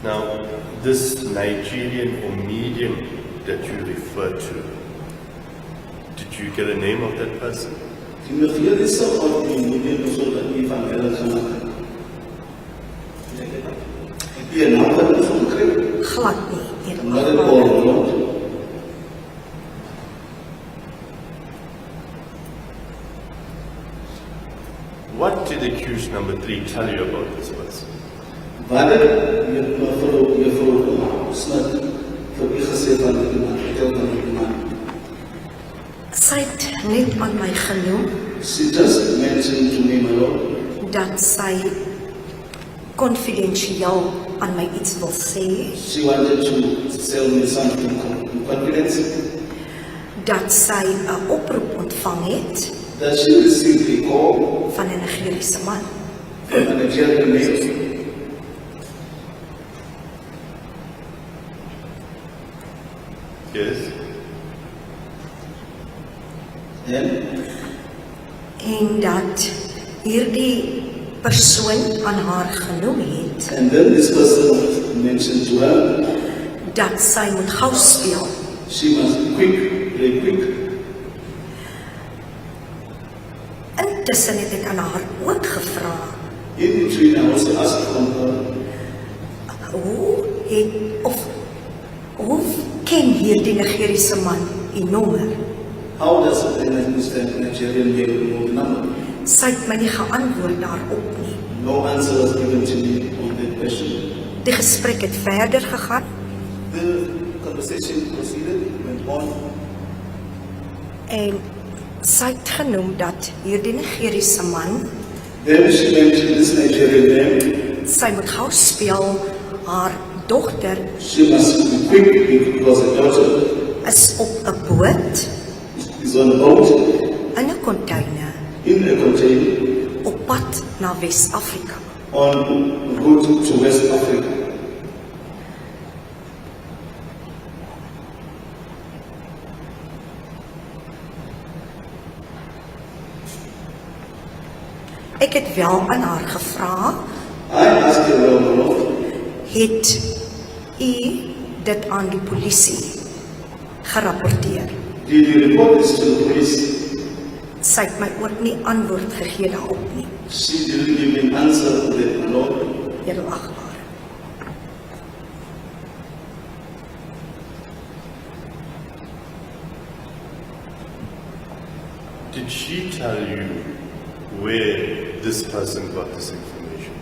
Speaker 1: Now, this Nigerian or medium that you refer to, did you get a name of that person?
Speaker 2: Die meeste of die medium persoon dat u van hulle gemaakt het. Heb je een naam van die persoon gekregen?
Speaker 7: Glad nie,
Speaker 2: Wat het
Speaker 7: edelagbare.
Speaker 2: Paul, Lord?
Speaker 1: What did accused number 3 tell you about this person?
Speaker 2: Wat het juffrou Smith vir u gesê van die man, vertel van die man?
Speaker 7: Sy het net aan my genoem
Speaker 2: She just mentioned to me, my Lord,
Speaker 7: dat sy konfidensieel aan my iets wil sê,
Speaker 2: she wanted to tell me something in confidence,
Speaker 7: dat sy 'n oproep ontvang het
Speaker 2: that she received a call
Speaker 7: van 'n Nigeriese man.
Speaker 2: from a Nigerian male.
Speaker 1: Yes?
Speaker 7: En dat hierdie persoon aan haar genoem het
Speaker 2: And then this person mentioned to her,
Speaker 7: dat sy moet gou speel.
Speaker 2: she must be quick, very quick.
Speaker 7: Intussen het ek aan haar ook gevra,
Speaker 2: In between, I also asked from her,
Speaker 7: hoe ken hierdie Nigeriese man die nommer?
Speaker 2: how does a Nigerian male know the number?
Speaker 7: Sy het my nie geantwoord daarop nie.
Speaker 2: No answer was given to me on that question.
Speaker 7: Die gesprek het verder gegaan
Speaker 2: The conversation proceeded, went on,
Speaker 7: en sy het genoem dat hierdie Nigeriese man,
Speaker 2: then she mentioned this Nigerian man.
Speaker 7: sy moet gou speel, haar dogter
Speaker 2: She must be quick because her daughter
Speaker 7: is op 'n boot
Speaker 2: is on a boat
Speaker 7: in 'n container
Speaker 2: in a container
Speaker 7: op pad na Wes-Afrika.
Speaker 2: on route to West Africa.
Speaker 7: Ek het wel aan haar gevra,
Speaker 2: I asked you, Lord,
Speaker 7: het u dit aan die polisie gerapporteer?
Speaker 2: did you report this to the police?
Speaker 7: Sy het my ook nie antwoord gegee daarop nie,
Speaker 2: She didn't give me an answer to that, my Lord.
Speaker 7: edelagbare.
Speaker 1: Did she tell you where this person got this information?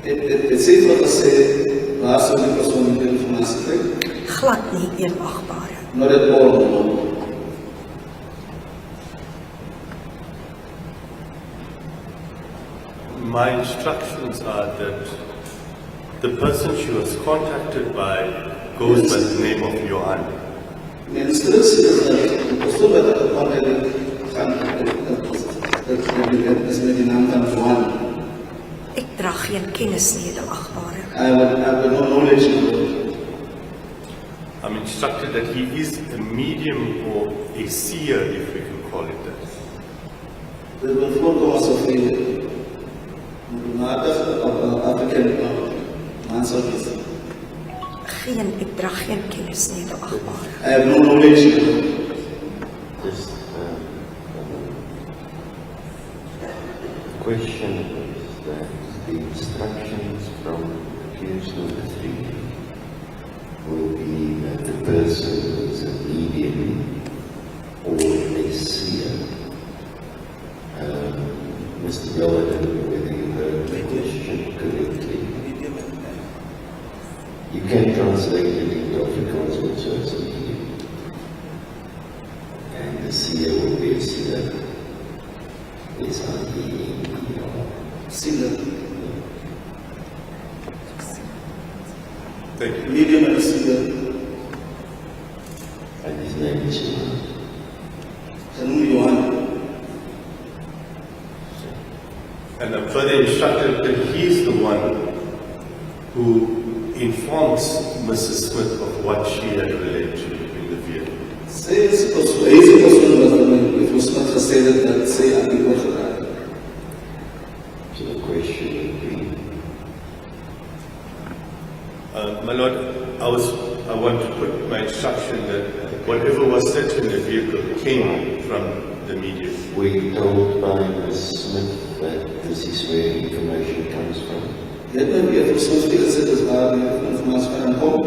Speaker 2: Het sê vir gesê, waar sou die persoon die informatie kry?
Speaker 7: Glad nie, edelagbare.
Speaker 2: Not at all, my Lord.
Speaker 1: My instructions are that the person she was contacted by goes by the name of Johan.
Speaker 2: My instructie is dat die persoon wat ek gecontact het, dat is met die naam van Johan.
Speaker 7: Ek dra geen kennis nie, edelagbare.
Speaker 2: I have no knowledge, my Lord.
Speaker 1: I'm instructed that he is a medium or a seer, if we can call it that.
Speaker 2: Dit wil voorkom asof hy African man sou wees.
Speaker 7: Ek dra geen kennis nie, edelagbare.
Speaker 2: I have no knowledge, my Lord.
Speaker 4: Just question is that the instructions from accused number 3 will be that the person is a medium or a seer. Mr. Bell, I don't know whether you heard the question correctly. You can translate it into Afrikaans also as a medium. And the seer will be a seer. It's
Speaker 2: Sealer.
Speaker 1: Thank you.
Speaker 2: Medium and sealer.
Speaker 4: and his name is Johan.
Speaker 2: Genoem Johan.
Speaker 1: And I'm further instructed that he is the one who informs Mrs. Smith of what she had relayed to in the vehicle.
Speaker 2: Sy is die persoon wat met Smith gesê het dat sy aan die oorgedra het.
Speaker 4: So the question would be,
Speaker 1: My Lord, I want to put my instruction that whatever was said in the vehicle came from the media.
Speaker 4: were you told by Ms. Smith that this is where information comes from?
Speaker 2: Jy het nou weer vir soms die gesit is waar die informatie van kom.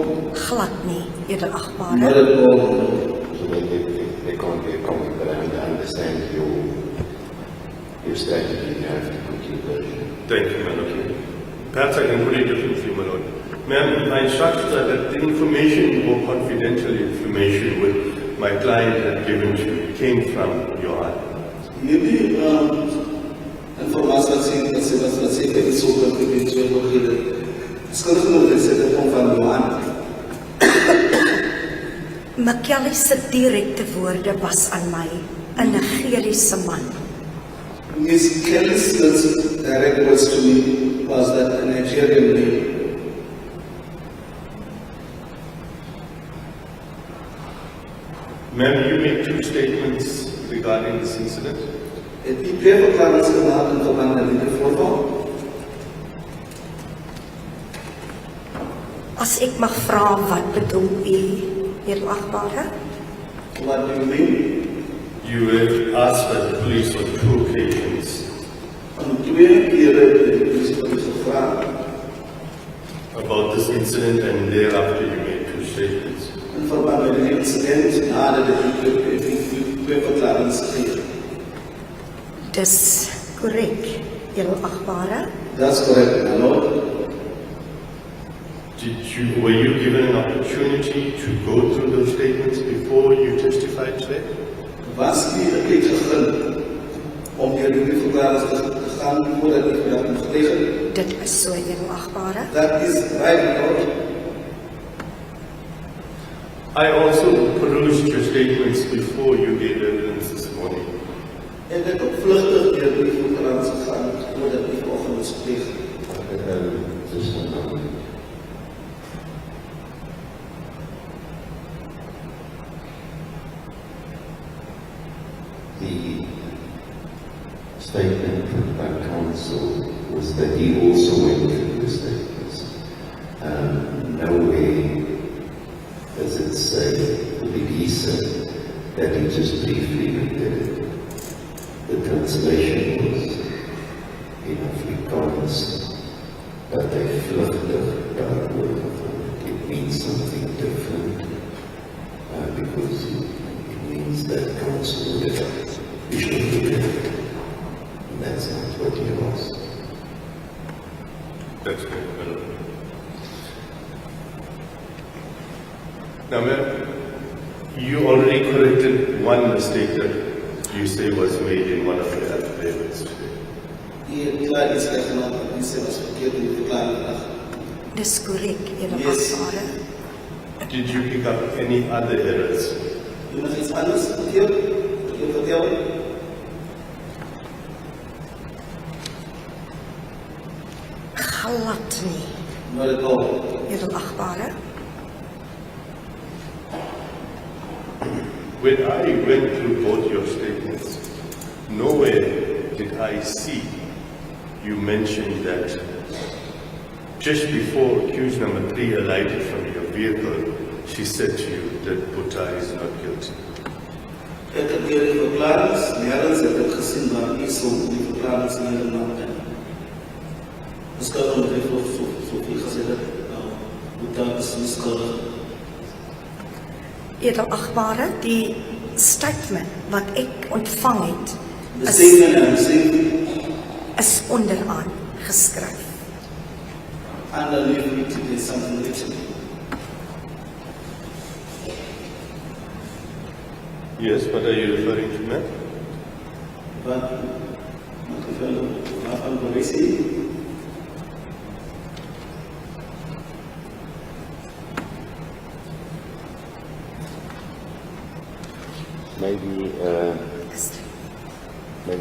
Speaker 7: Glad nie,
Speaker 2: Not
Speaker 7: edelagbare.
Speaker 2: at all.
Speaker 4: So they can't be a comment, but I understand your strategy. You have to put your version.
Speaker 1: Thank you, my Lord. Perhaps I can put it differently, my Lord. Ma'am, my instructions are that the information or confidential information which my client had given to you came from Johan.
Speaker 2: Hierdie informatie wat sy vir die soort gebied gegee skuldig genoeg is dit kom van Johan.
Speaker 7: Makelly se direkte woorde was aan my 'n Nigeriese man.
Speaker 2: Miss Kelly's direct words to me was that a Nigerian name.
Speaker 1: Ma'am, you made two statements regarding this incident.
Speaker 2: Het die twee verklarings gemaak in verband met die voorval.
Speaker 7: As ek mag vra, wat bedoel u, edelagbare?
Speaker 2: What do you mean?
Speaker 1: You were asked by the police on two occasions
Speaker 2: Aan twee kere het die polisie gevra
Speaker 1: about this incident, and thereafter you made two statements.
Speaker 2: in verband met die incident nadat die twee verklarings gegee.
Speaker 7: Dis korrek, edelagbare.
Speaker 2: That's correct, my Lord.
Speaker 1: Were you given an opportunity to go through those statements before you testified today?
Speaker 2: Was die tyd gegee om deur die verklarings te gaan voordat ek vandag moet getuig?
Speaker 7: Dit is so, edelagbare.
Speaker 2: That is right, my Lord.
Speaker 1: I also perused your statements before you gave evidence this morning.
Speaker 2: En ek het vlugtig deur die verklarings gegaan voordat ek vanoggend moet getuig.
Speaker 4: Just a moment. The statement by counsel was that he also went through the statements. Nowhere does it say, or did he say, that he just briefly looked at it. The translation was in Afrikaans, but they flipped the word. It means something different, because it means that counsel would have visually looked at it. And that's not what he was.
Speaker 1: That's good. Now, ma'am, you already corrected one mistake that you say was made in one of the affidavits today.
Speaker 7: Dis korrek, Edel
Speaker 2: Yes.
Speaker 7: Agbare.
Speaker 1: Did you pick up any other errors?
Speaker 2: Jy nog iets anders vertel? Jy vertel?
Speaker 7: Glad nie,
Speaker 2: Not at all.
Speaker 7: Edel Agbare.
Speaker 1: When I went through both your statements, nowhere did I see you mention that just before accused number 3 alighted from your vehicle, she said to you that Butta is not guilty.
Speaker 2: Ek het hier die verklarings, nergens het ek gesien waar die verklarings nie helemaal kan. Dis kan om het Sofie gesê dat Butta is nie skuldig.
Speaker 7: Edel Agbare, die statement wat ek ontvang het,
Speaker 2: The statement I'm saying,
Speaker 7: is onderaan geskryf.
Speaker 2: underneath it is something written.
Speaker 1: Yes, what are you referring to, ma'am?
Speaker 2: But, waarvan bewys jy?
Speaker 4: Maybe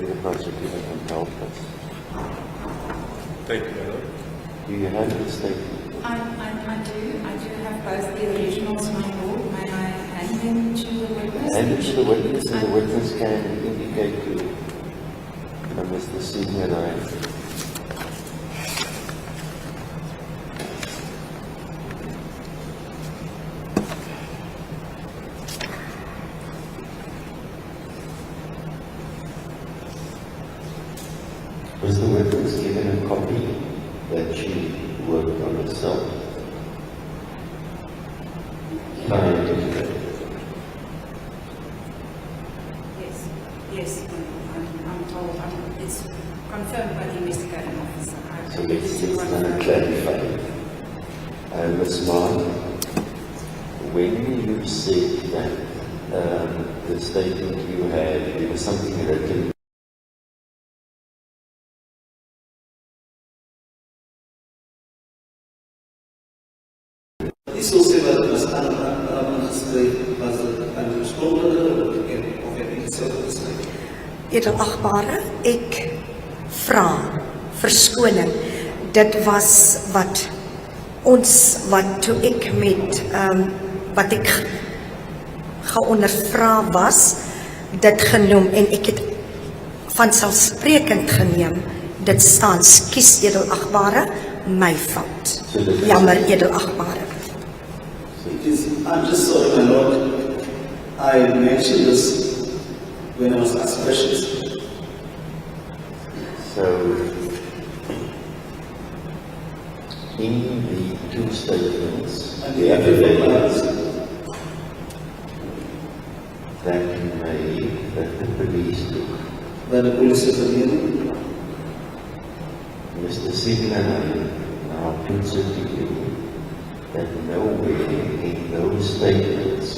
Speaker 4: the prosecutor can help us.
Speaker 1: Thank you, madam.
Speaker 4: Do you have the statement?
Speaker 8: I do have both the originals, my lord. May I hand them to the witness?
Speaker 4: Hand it to the witness, and the witness can indicate to Mr. Senior Ryan. Was the witness given a copy that she worked on herself? Prior to today?
Speaker 8: Yes, I'm told, it's confirmed by the investigating officer.
Speaker 4: So let's clarify. Ms. Mark, when you said that the statement you had, there was something written.
Speaker 2: Die sou sê wat was aangeskryf was aan die beskuldigde of het nie self geskryf.
Speaker 7: Edel Agbare, ek vra verskoning. Dit was wat toe ek met wat ek geondervra was, dit genoem en ek het vanselfsprekend geneem. Dit staan, skus Edel Agbare, my fout. Jammer Edel Agbare.
Speaker 2: I'm just sorry, my lord. I mentioned this when I was asked questions.
Speaker 4: So, in the two statements,
Speaker 2: And
Speaker 4: the
Speaker 2: the
Speaker 4: affidavits
Speaker 2: affidavits
Speaker 4: that you made, that the police took,
Speaker 2: by the police verneem,
Speaker 4: Mr. Sidney now puts it to you that nowhere in those statements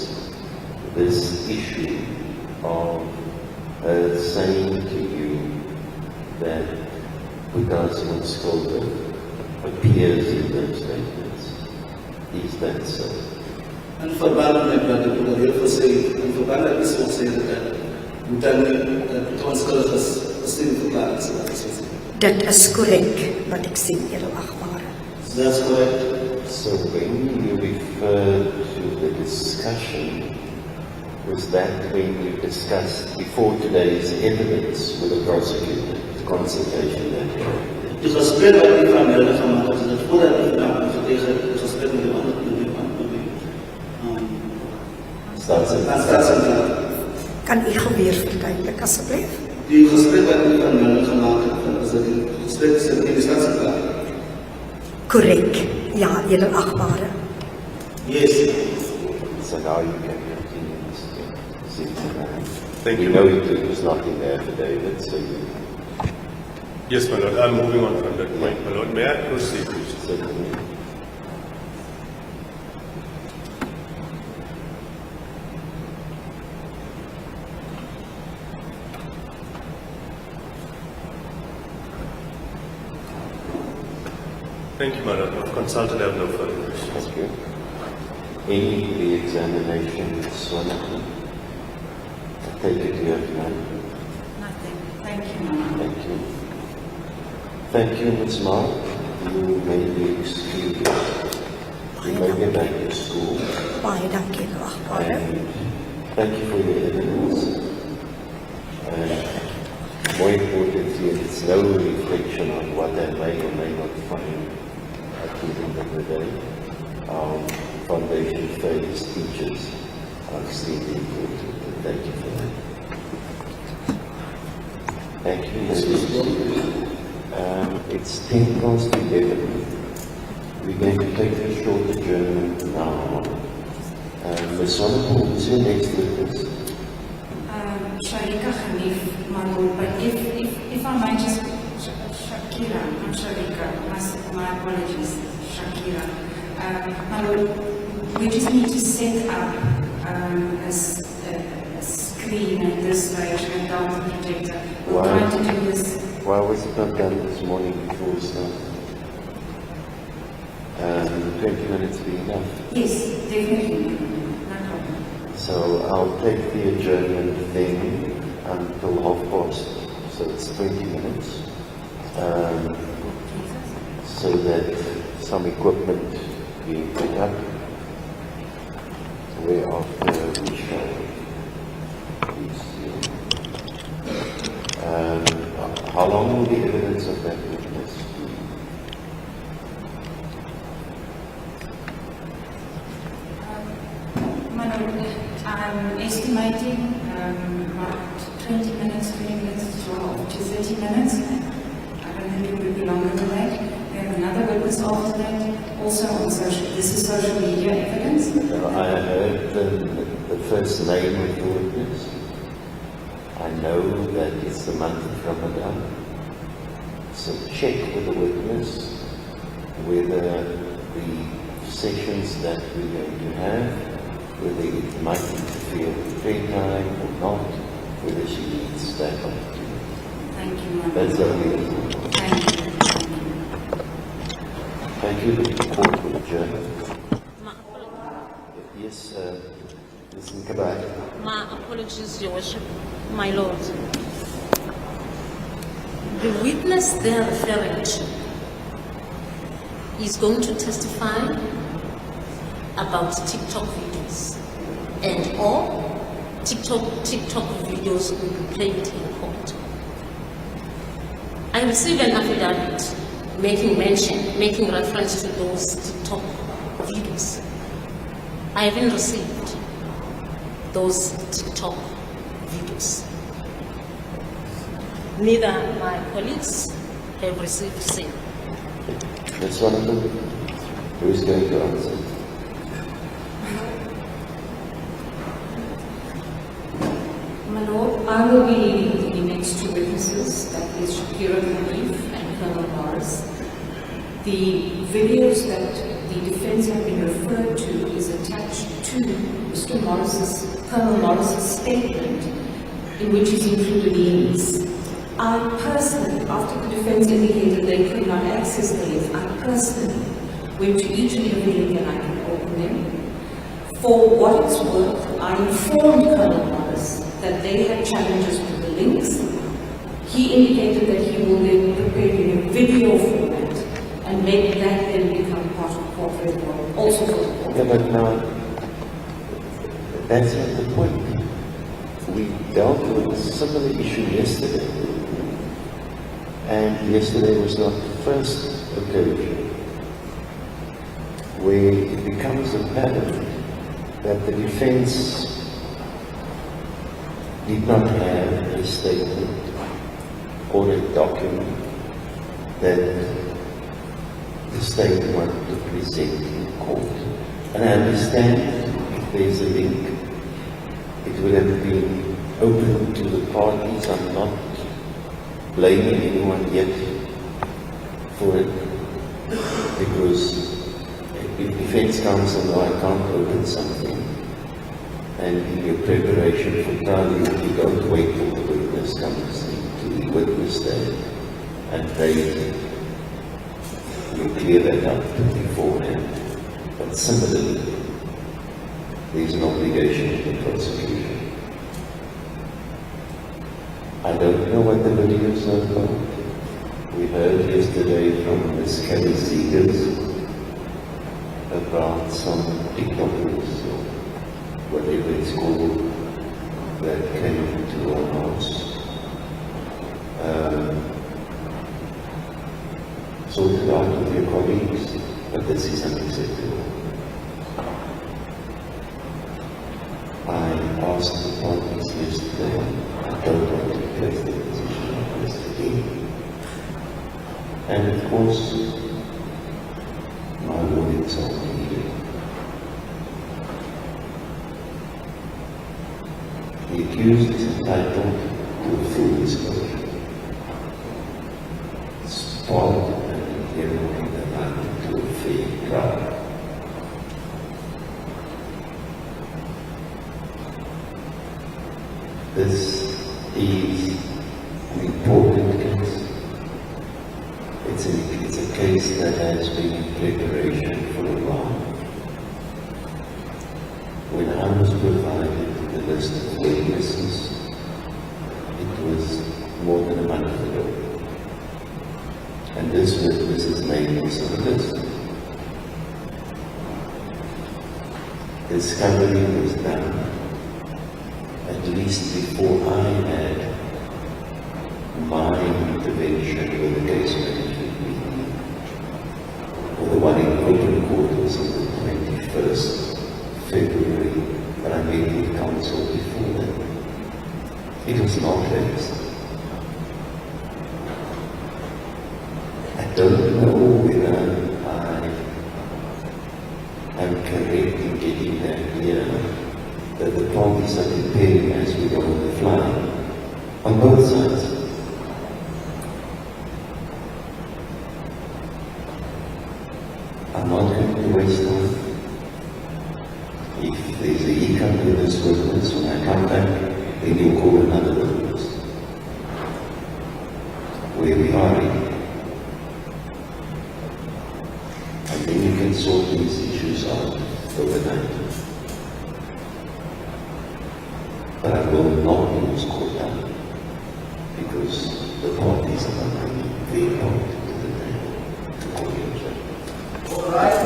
Speaker 4: this issue of her saying to you that Buddha's unschooled appears in those statements. Is that so?
Speaker 2: in verband met wat ek oor heel gesê het, in verband met is ons sê dat Bhutan onskuldig is nie verklarings wat is gesê.
Speaker 7: Dit is korrek wat ek sê Edel Agbare.
Speaker 2: That's correct.
Speaker 4: So when you refer to the discussion, was that when you discussed before today's evidence with the prosecutor? consultation that you had.
Speaker 2: Die gesprek wat die van hulle gemaak het, is dat voordat die die gesprek met die ander staatsentraal.
Speaker 7: Kan u weer verduidelik asseblief?
Speaker 2: Die gesprek wat die van hulle gemaak het, is dat die gesprek is in die staatsentraal.
Speaker 7: Korrek. Ja, edelagbare.
Speaker 2: Yes.
Speaker 4: So now you can continue this again.
Speaker 1: Thank
Speaker 4: We
Speaker 1: you.
Speaker 4: know it was not in the affidavit, so you
Speaker 1: Yes, my lord. I'm moving on from that point, my lord. May I proceed, please?
Speaker 4: certainly.
Speaker 1: Thank you, my lord. I've consulted. I have no further questions.
Speaker 4: Thank you. Any re-examination, Ms. Swanepoel? I take it you have none.
Speaker 8: Nothing. Thank you, Mama.
Speaker 4: Thank you. Thank you, Ms. Mark. You may be excused. You may get back to school.
Speaker 7: Baie dankie, edelagbare.
Speaker 4: And thank you for your evidence. And more importantly, it's no reflection on what I may or may not find at the end of the day. Our foundation phase teachers are extremely important. And thank you for that. Thank you. It's 11:10. We're going to take a short adjournment now. Ms. Swanepoel, who's your next witness?
Speaker 8: Sharika Khanif, my lord, but if I might just, Shakira, not Sharika, my apologies, Shakira. My lord, we just need to set up a screen at this stage and down the projector. We'll try to do this.
Speaker 4: Why was it not done this morning before we started? 20 minutes be enough?
Speaker 8: Yes, definitely. No problem.
Speaker 4: So I'll take the adjournment then until 12:30. So it's 20 minutes. So that some equipment be put up. Whereafter we shall resume. How long will the evidence of that witness be?
Speaker 8: My lord, I'm estimating about 20 minutes to 30 minutes. I don't think it would be longer than that. We have another witness after that, also on this is social media evidence.
Speaker 4: I heard the first name of the witness. I know that it's the month of Ramadan. So check with the witness whether the sessions that we're going to have, whether it might interfere with prayer time or not, whether she needs that opportunity.
Speaker 8: Thank you, my
Speaker 4: That's
Speaker 8: lord.
Speaker 4: the only thing.
Speaker 8: Thank you.
Speaker 4: Thank you. The court will adjourn.
Speaker 10: My apologies.
Speaker 4: Yes, listen, goodbye.
Speaker 10: My apologies, Your Worship. My Lord. The witness they're referring to is going to testify about TikTok videos, and all TikTok videos will be played in court. I received an affidavit making reference to those TikTok videos. I haven't received those TikTok videos. Neither my colleagues have received same.
Speaker 4: That's one of them. Who is going to answer?
Speaker 8: My lord, I will be leading the next two witnesses, that is Shakira Khanif and Colonel Morris. The videos that the defense have been referred to is attached to Colonel Morris's statement, in which is included links. I personally, after the defense indicated they could not access the links, I personally went to each and every link and I can open them. For what it's worth, I informed Colonel Morris that they had challenges with the links. He indicated that he will then prepare in a video format and make that then become part of court record, also for the court.
Speaker 4: Yeah, but now, that's not the point. We dealt with a similar issue yesterday. And yesterday was not the first occasion where it becomes apparent that the defense did not have a statement or a document that the state wanted to present in court. And I understand if there's a link, it would have been open to the parties. I'm not blaming anyone yet for it, because if defense counsel know I can't open something, and in your preparation for trial you don't wait till the witness comes to the witness stand and they you clear that up beforehand. But similarly, there is an obligation to the prosecution. I don't know what the videos are about. We heard yesterday from Ms. Kelly Seegers about some TikTokers or whatever it's called that came to our house. Sort it out with your colleagues, but this is unacceptable. I asked the parties yesterday, I don't want to place the position of this again. And of course, my lawyers are needed. The accused is entitled to a full disclosure. It's part of an hearing that I'm to a fair trial. This is an important case. It's a case that has been in preparation for a while. When I was provided the list of witnesses, it was more than a month ago. And this witness's name was on the list. Discovery was done at least before I had my intervention with the case management meeting, or the one in open court was on the 21st February, but I met with counsel before that. It was not raised. I don't know whether I am correct in getting the idea that the parties are preparing as we go on the fly, on both sides. I'm not going to waste time. If there's a hiccup with this witness, when I come back, then you'll call another witness. Where we are in. And then you can sort these issues out overnight. But I will not lose court time, because the parties are not bringing their part to the table to call you. All right.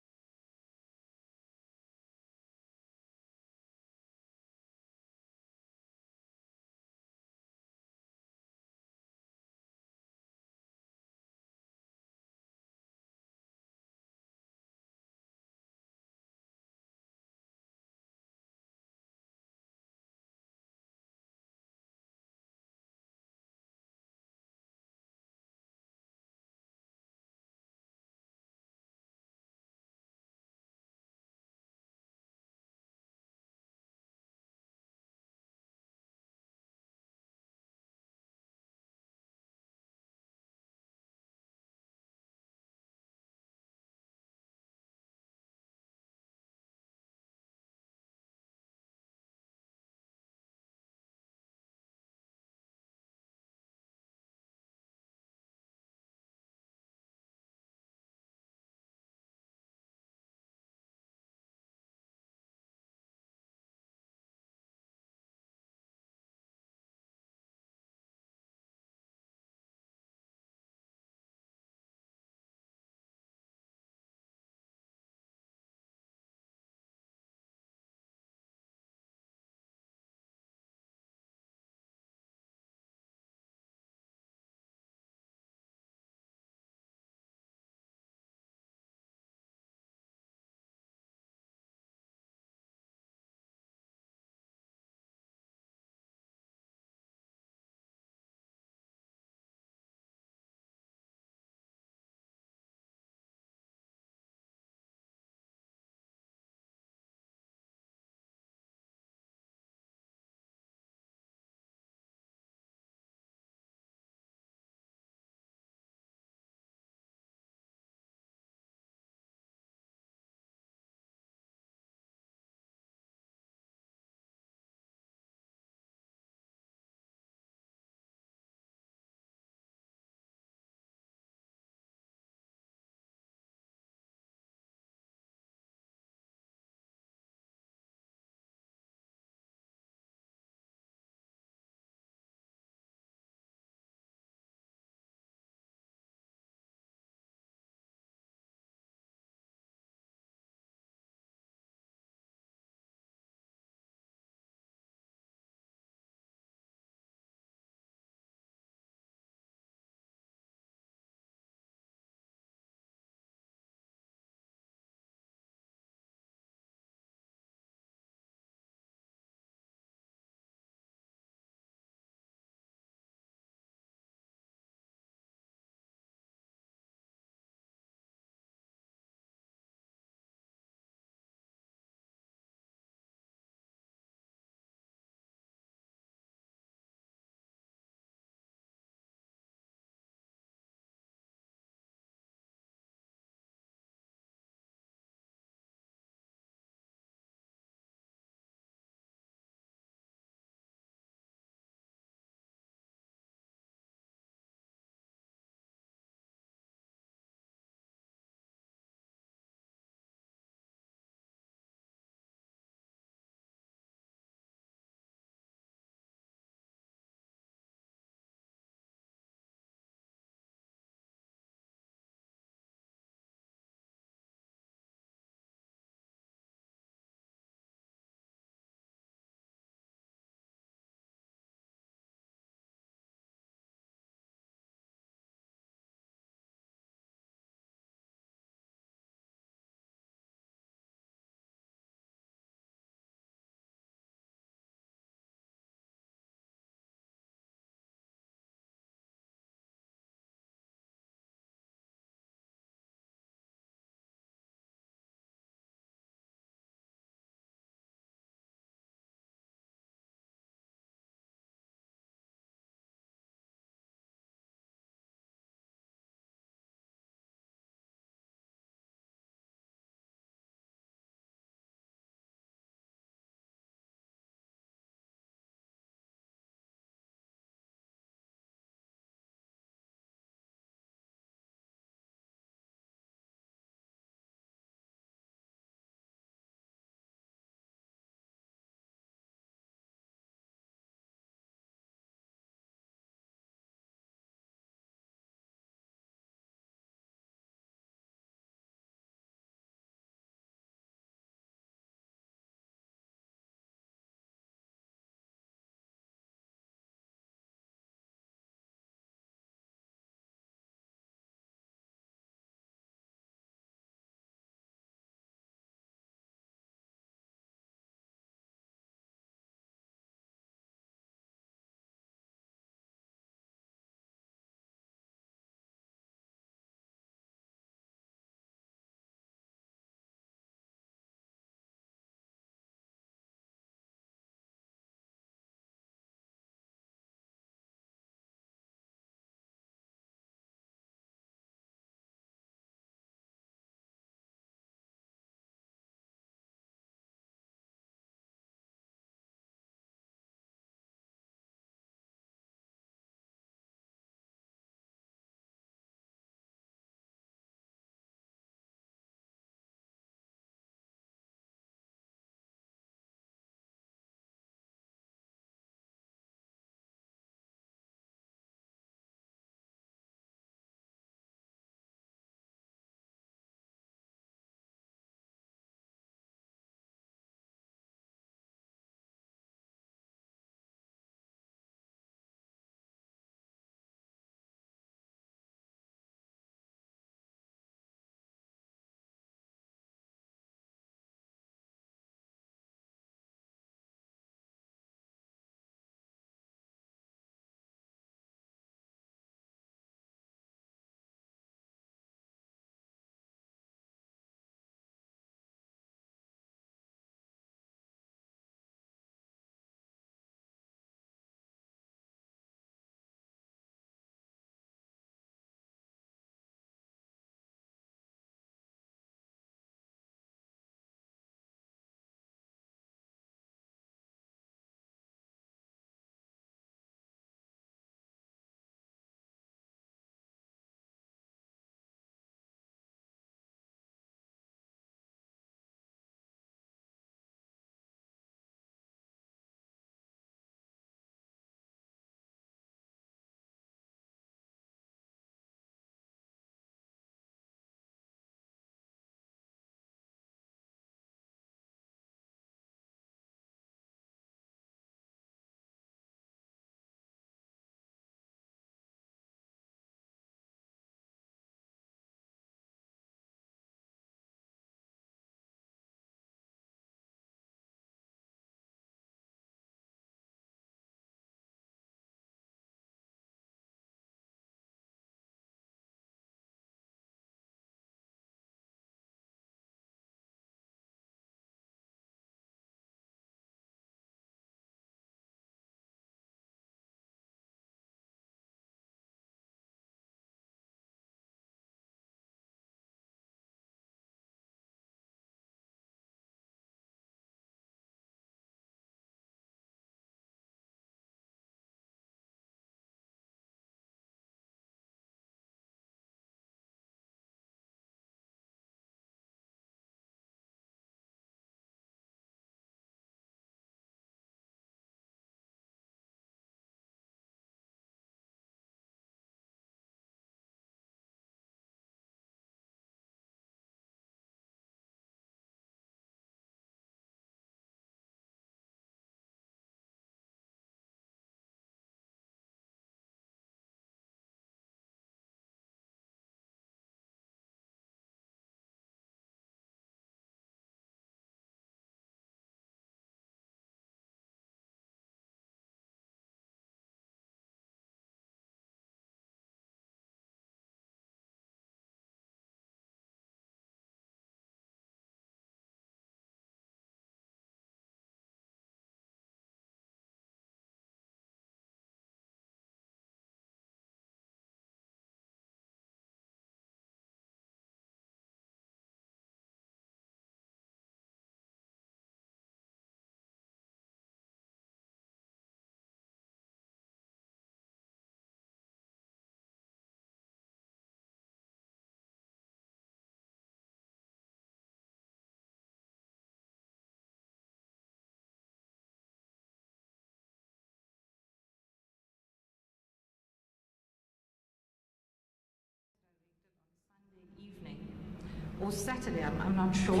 Speaker 11: or Saturday, I'm not sure.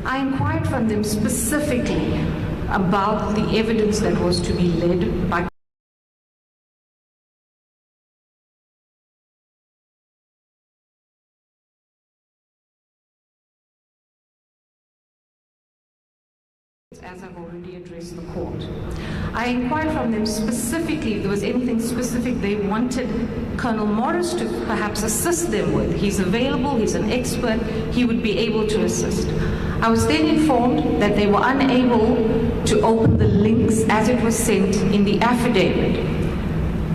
Speaker 11: I inquired from them specifically about the evidence that was to be led by as I've already addressed the court. I inquired from them specifically if there was anything specific they wanted Colonel Morris to perhaps assist them with. He's available, he's an expert, he would be able to assist. I was then informed that they were unable to open the links as it was sent in the affidavit.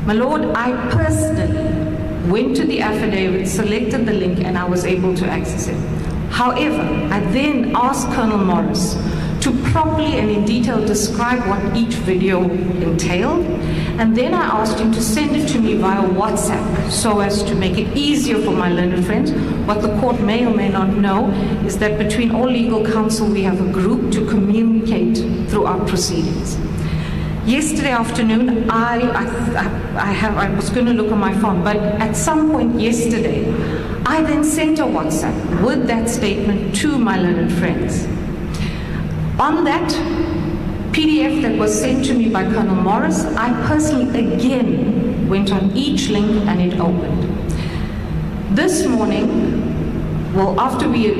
Speaker 11: My Lord, I personally went to the affidavit, selected the link, and I was able to access it. However, I then asked Colonel Morris to properly and in detail describe what each video entailed, and then I asked him to send it to me via WhatsApp so as to make it easier for my learned friends. What the court may or may not know is that between all legal counsel we have a group to communicate throughout proceedings. Yesterday afternoon, I was going to look on my phone, but at some point yesterday, I then sent a WhatsApp with that statement to my learned friends. On that PDF that was sent to me by Colonel Morris, I personally again went on each link and it opened. This morning, well, after we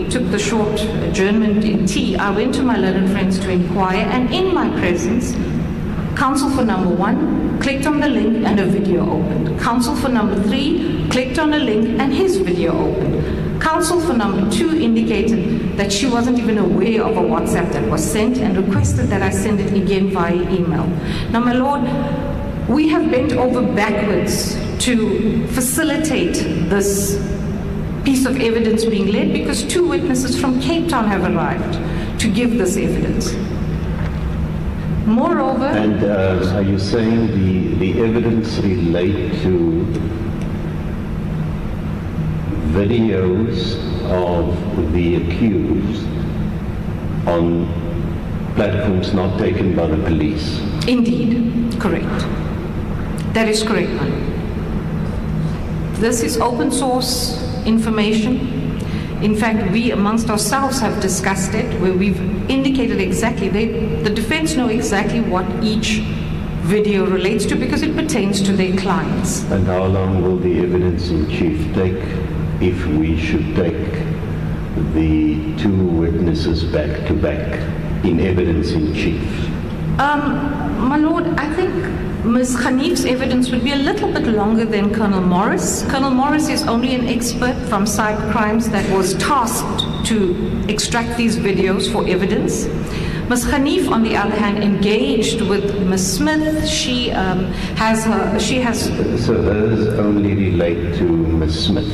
Speaker 11: took the short adjournment in tea, I went to my learned friends to inquire, and in my presence, counsel for number 1 clicked on the link and a video opened. Counsel for number 3 clicked on a link and his video opened. Counsel for number 2 indicated that she wasn't even aware of a WhatsApp that was sent and requested that I send it again via email. Now, my Lord, we have bent over backwards to facilitate this piece of evidence being led because 2 witnesses from Cape Town have arrived to give this evidence. Moreover...
Speaker 4: And are you saying the evidence relate to videos of the accused on platforms not taken by the police?
Speaker 11: Indeed, correct. That is correct, ma'am. This is open source information. In fact, we amongst ourselves have discussed it, where we've indicated exactly, the defense know exactly what each video relates to because it pertains to their clients.
Speaker 4: And how long will the evidence in chief take if we should take the 2 witnesses back to back in evidence in chief?
Speaker 11: My Lord, I think Ms. Khanif's evidence would be a little bit longer than Colonel Morris. Colonel Morris is only an expert from cyber crimes that was tasked to extract these videos for evidence. Ms. Khanif, on the other hand, engaged with Ms. Smith. She has...
Speaker 4: So those only relate to Ms. Smith?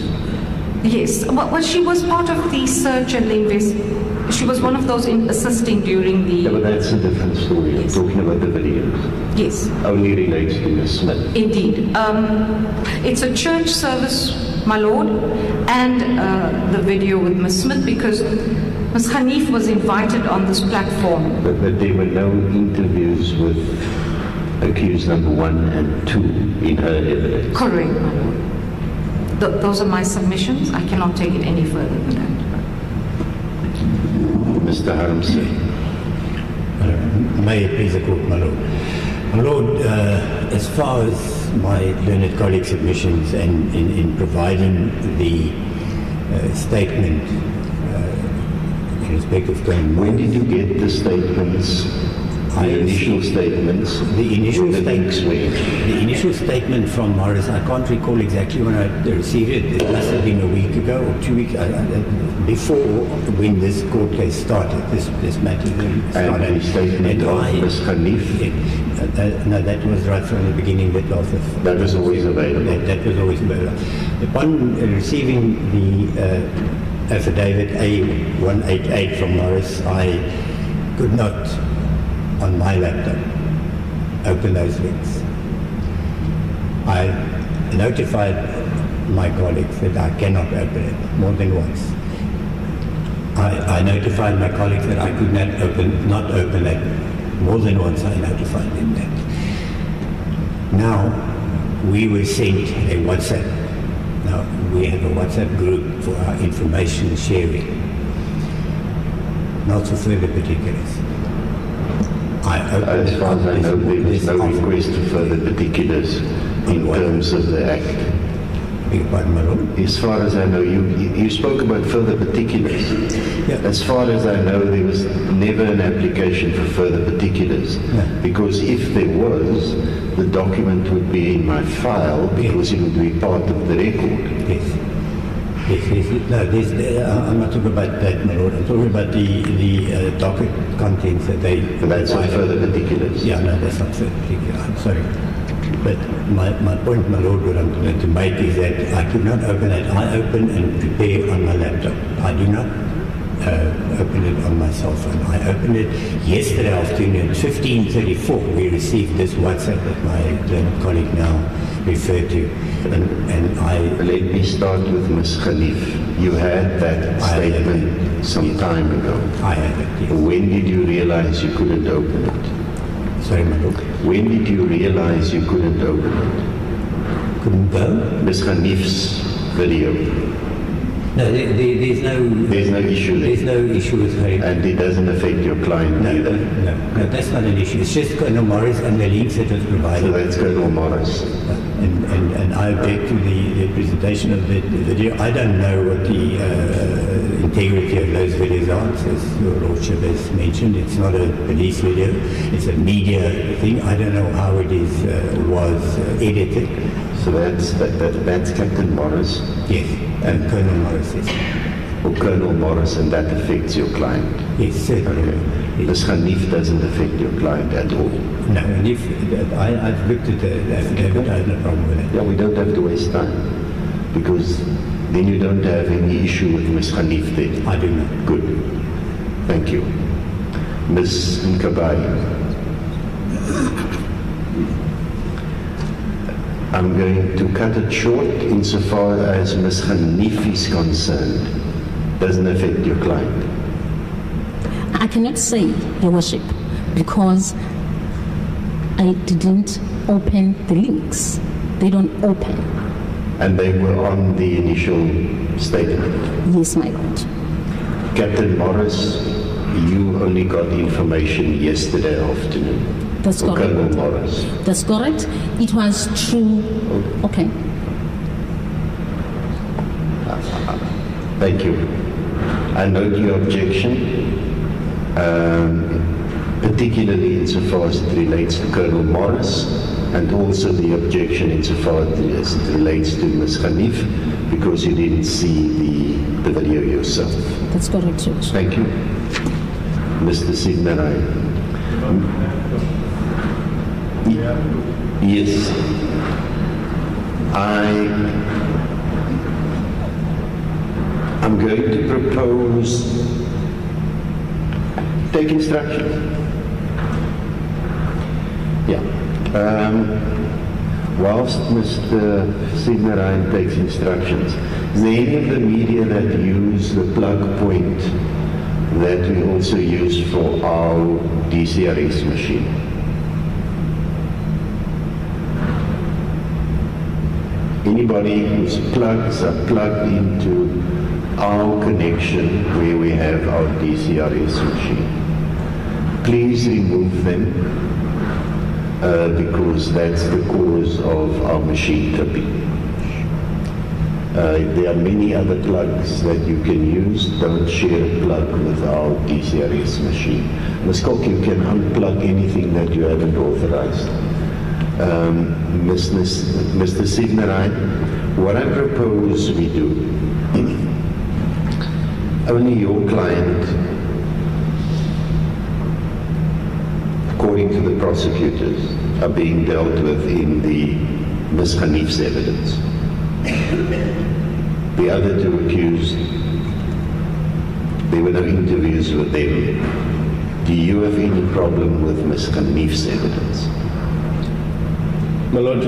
Speaker 11: Yes. Well, she was part of the search and the investigation. She was one of those assisting during the...
Speaker 4: Yeah, but that's a different story. Yes. I'm talking about the videos.
Speaker 11: Yes.
Speaker 4: Only relates to Ms. Smith.
Speaker 11: Indeed. It's a church service, my Lord, and the video with Ms. Smith because Ms. Khanif was invited on this platform.
Speaker 4: But there were no interviews with accused number 1 and 2 in her evidence.
Speaker 11: Correct, my Lord. Those are my submissions. I cannot take it any further than that.
Speaker 4: Mr. Harmsen.
Speaker 12: May it please the court, my Lord. My Lord, as far as my learned colleague's submissions and in providing the statement in respect of going...
Speaker 4: When did you get the statements? The initial statements?
Speaker 12: The initial statement from Morris, I can't recall exactly when I received it. It must have been a week ago or 2 weeks before when this court case started, this matter started.
Speaker 4: And the statement of Ms. Khanif?
Speaker 12: No, that was right from the beginning.
Speaker 4: That was always available?
Speaker 12: That was always available. Upon receiving the affidavit A188 from Morris, I could not, on my laptop, open those links. I notified my colleagues that I cannot open it more than once. I notified my colleagues that I could not open it more than once. I notified them that. Now, we were sent a WhatsApp Now, we have a WhatsApp group for our information sharing, not for further particulars.
Speaker 4: As far as I know, there was no request for further particulars in terms of the Act. As far as I know, you spoke about further particulars.
Speaker 12: Yeah.
Speaker 4: As far as I know, there was never an application for further particulars.
Speaker 12: Yeah.
Speaker 4: Because if there was, the document would be in my file because it would be part of the record.
Speaker 12: Yes. No, I'm not talking about that, my lord. I'm talking about the docket contents that they...
Speaker 4: But that's not further particulars.
Speaker 12: Yeah, no, that's not further particulars. I'm sorry. But my point, my lord, what I'm going to make is that I could not open it. I open and prepare on my laptop. I do not open it on my cell phone. I opened it yesterday afternoon, 15:34. We received this WhatsApp that my learned colleague now referred to. And I...
Speaker 4: Let me start with Ms. Khalif. You had that statement some time ago.
Speaker 12: I had it, yes.
Speaker 4: When did you realize you couldn't open it?
Speaker 12: Sorry, my lord.
Speaker 4: When did you realize you couldn't open it?
Speaker 12: Couldn't go?
Speaker 4: Ms. Khalif's video.
Speaker 12: No, there's no
Speaker 4: issue there.
Speaker 12: There's no issue with her.
Speaker 4: And it doesn't affect your client either?
Speaker 12: No, that's not an issue. It's just Colonel Morris and the links that was provided.
Speaker 4: So that's Colonel Morris.
Speaker 12: And I object to the presentation of the video. I don't know what the integrity of those videos are, as your lordship has mentioned. It's not a police video. It's a media thing. I don't know how it was edited.
Speaker 4: So that's Captain Morris?
Speaker 12: Yes, and Colonel Morris, yes.
Speaker 4: Or Colonel Morris, and that affects your client?
Speaker 12: Yes, certainly.
Speaker 4: Okay.
Speaker 12: Yes.
Speaker 4: Ms. Khalif doesn't affect your client at all?
Speaker 12: No, and if I've looked at the affidavit, I have no problem with it.
Speaker 4: Yeah, we don't have to waste time, because then you don't have any issue with Ms. Khalif then?
Speaker 12: I do not.
Speaker 4: Good. Thank you. Ms. Nkabai. I'm going to cut it short insofar as Ms. Khalif is concerned. Doesn't affect your client.
Speaker 10: I cannot say, Your Worship, because I didn't open the links. They don't open.
Speaker 4: And they were on the initial statement?
Speaker 10: Yes, my lord.
Speaker 4: Captain Morris, you only got the information yesterday afternoon.
Speaker 10: That's correct.
Speaker 4: Colonel Morris.
Speaker 10: That's correct. It was true. Okay.
Speaker 4: Thank you. I note your objection, particularly insofar as it relates to Colonel Morris, and also the objection insofar as it relates to Ms. Khalif, because you didn't see the video yourself.
Speaker 10: That's correct, Judge.
Speaker 4: Thank you. Mr. Signarai. Yes. I'm going to propose take instructions. Yeah. Whilst Mr. Signarai takes instructions, is there any of the media that use the plug point that we also use for our DCRS machine? Anybody whose plugs are plugged into our connection where we have our DCRS machine, please remove them because that's the cause of our machine tripping. There are many other plugs that you can use. Don't share a plug with our DCRS machine. Ms. Kok, you can unplug anything that you haven't authorized. Mr. Signarai, what I propose we do, only your client, according to the prosecutors, are being dealt with in the Ms. Khalif's evidence. The other two accused, there were no interviews with them. Do you have any problem with Ms. Khalif's evidence?
Speaker 1: My Lord,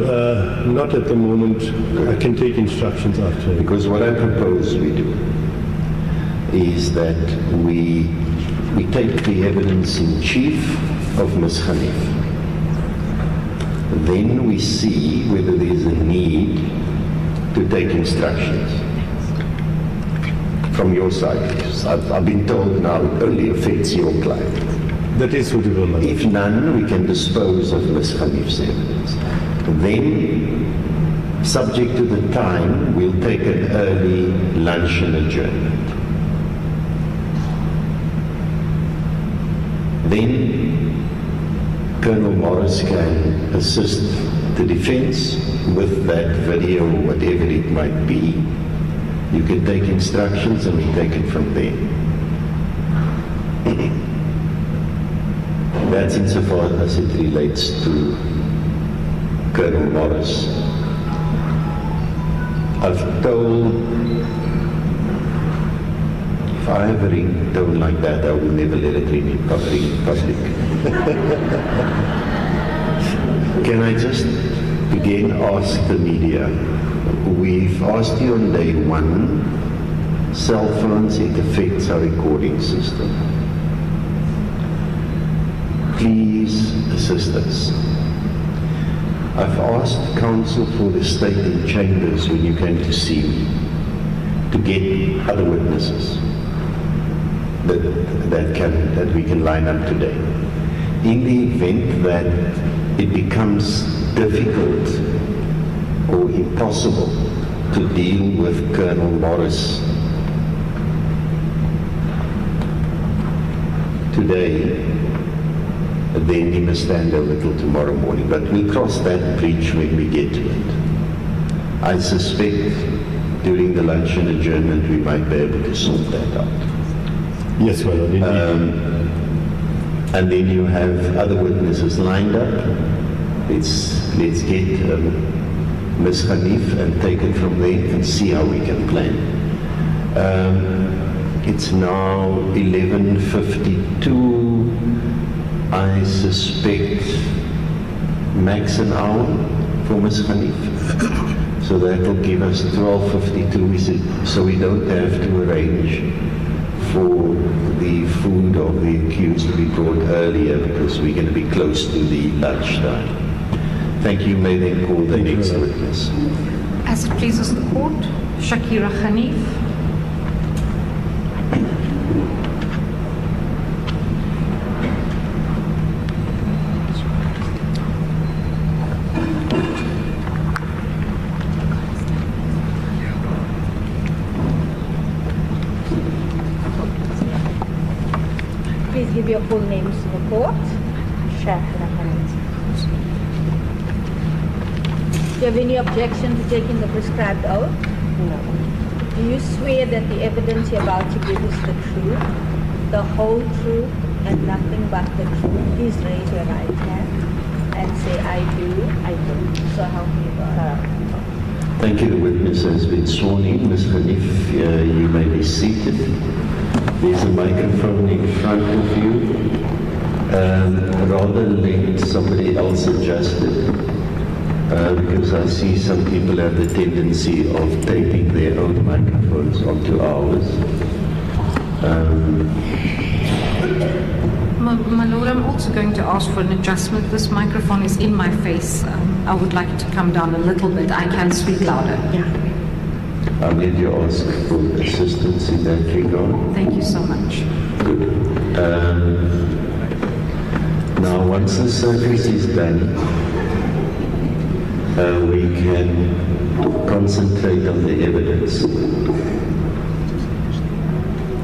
Speaker 1: not at the moment. I can take instructions after.
Speaker 4: Because what I propose we do is that we take the evidence in chief of Ms. Khalif. Then we see whether there is a need to to take instructions from your side. I've been told now it only affects your client.
Speaker 1: That is suitable, my lord.
Speaker 4: If none, we can dispose of Ms. Hanif's evidence. Then, subject to the time, we'll take an early lunch and adjournment. Then, Colonel Morris can assist the defense with that video or whatever it might be. You can take instructions and we take it from there. That's insofar as it relates to Colonel Morris. I've told, if I have a ringtone like that, I will never let it ring in public. Can I just again ask the media, we've asked you on day one, cell phones, it affects our recording system. Please assist us. I've asked counsel for the state in chambers when you came to see me to get other witnesses that we can line up today. In the event that it becomes difficult or impossible to deal with Colonel Morris today, then he must stand a little tomorrow morning. But we'll cross that bridge when we get to it. I suspect during the lunch and adjournment we might be able to sort that out.
Speaker 1: Yes, well,
Speaker 4: and then you have other witnesses lined up. Let's get Ms. Hanif and take it from there and see how we can plan. It's now 11:52. I suspect max an hour for Ms. Hanif. So that will give us 12:52, so we don't have to arrange for the food of the accused to be brought earlier because we're going to be close to the lunchtime. Thank you. May then call the next witness.
Speaker 11: As it pleases the court, Shakira Hanif.
Speaker 6: Please give your full names to the court. Shakira Hanif. Do you have any objection to taking the prescribed oath? No. Do you swear that the evidence you're about to give is the truth, the whole truth, and nothing but the truth? Please raise your right hand and say, I do. I do. So help me God.
Speaker 4: Thank you. The witness has been sworn in. Ms. Hanif, you may be seated. There's a microphone in front of you. Rather let somebody else adjust it. Because I see some people have the tendency of taping their own microphones onto ours.
Speaker 11: My Lord, I'm also going to ask for an adjustment. This microphone is in my face. I would like it to come down a little bit. I can speak louder. Yeah.
Speaker 4: I'll let you ask for assistance in that regard.
Speaker 11: Thank you so much.
Speaker 4: Good. Now, once the surface is done, we can concentrate on the evidence.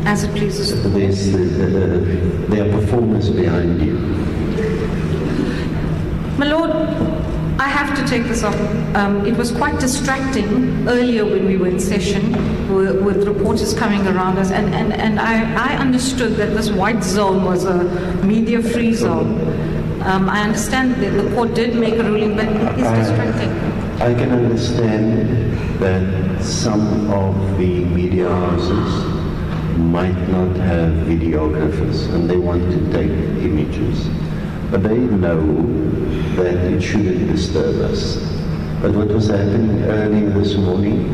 Speaker 11: As it pleases.
Speaker 4: There are performers behind you.
Speaker 11: My Lord, I have to take this off. It was quite distracting earlier when we were in session with reporters coming around us, and I understood that this white zone was a media-free zone. I understand that the court did make a ruling, but it is distracting.
Speaker 4: I can understand that some of the media houses might not have videographers and they want to take images. But they know that it shouldn't disturb us. But what was happening earlier this morning,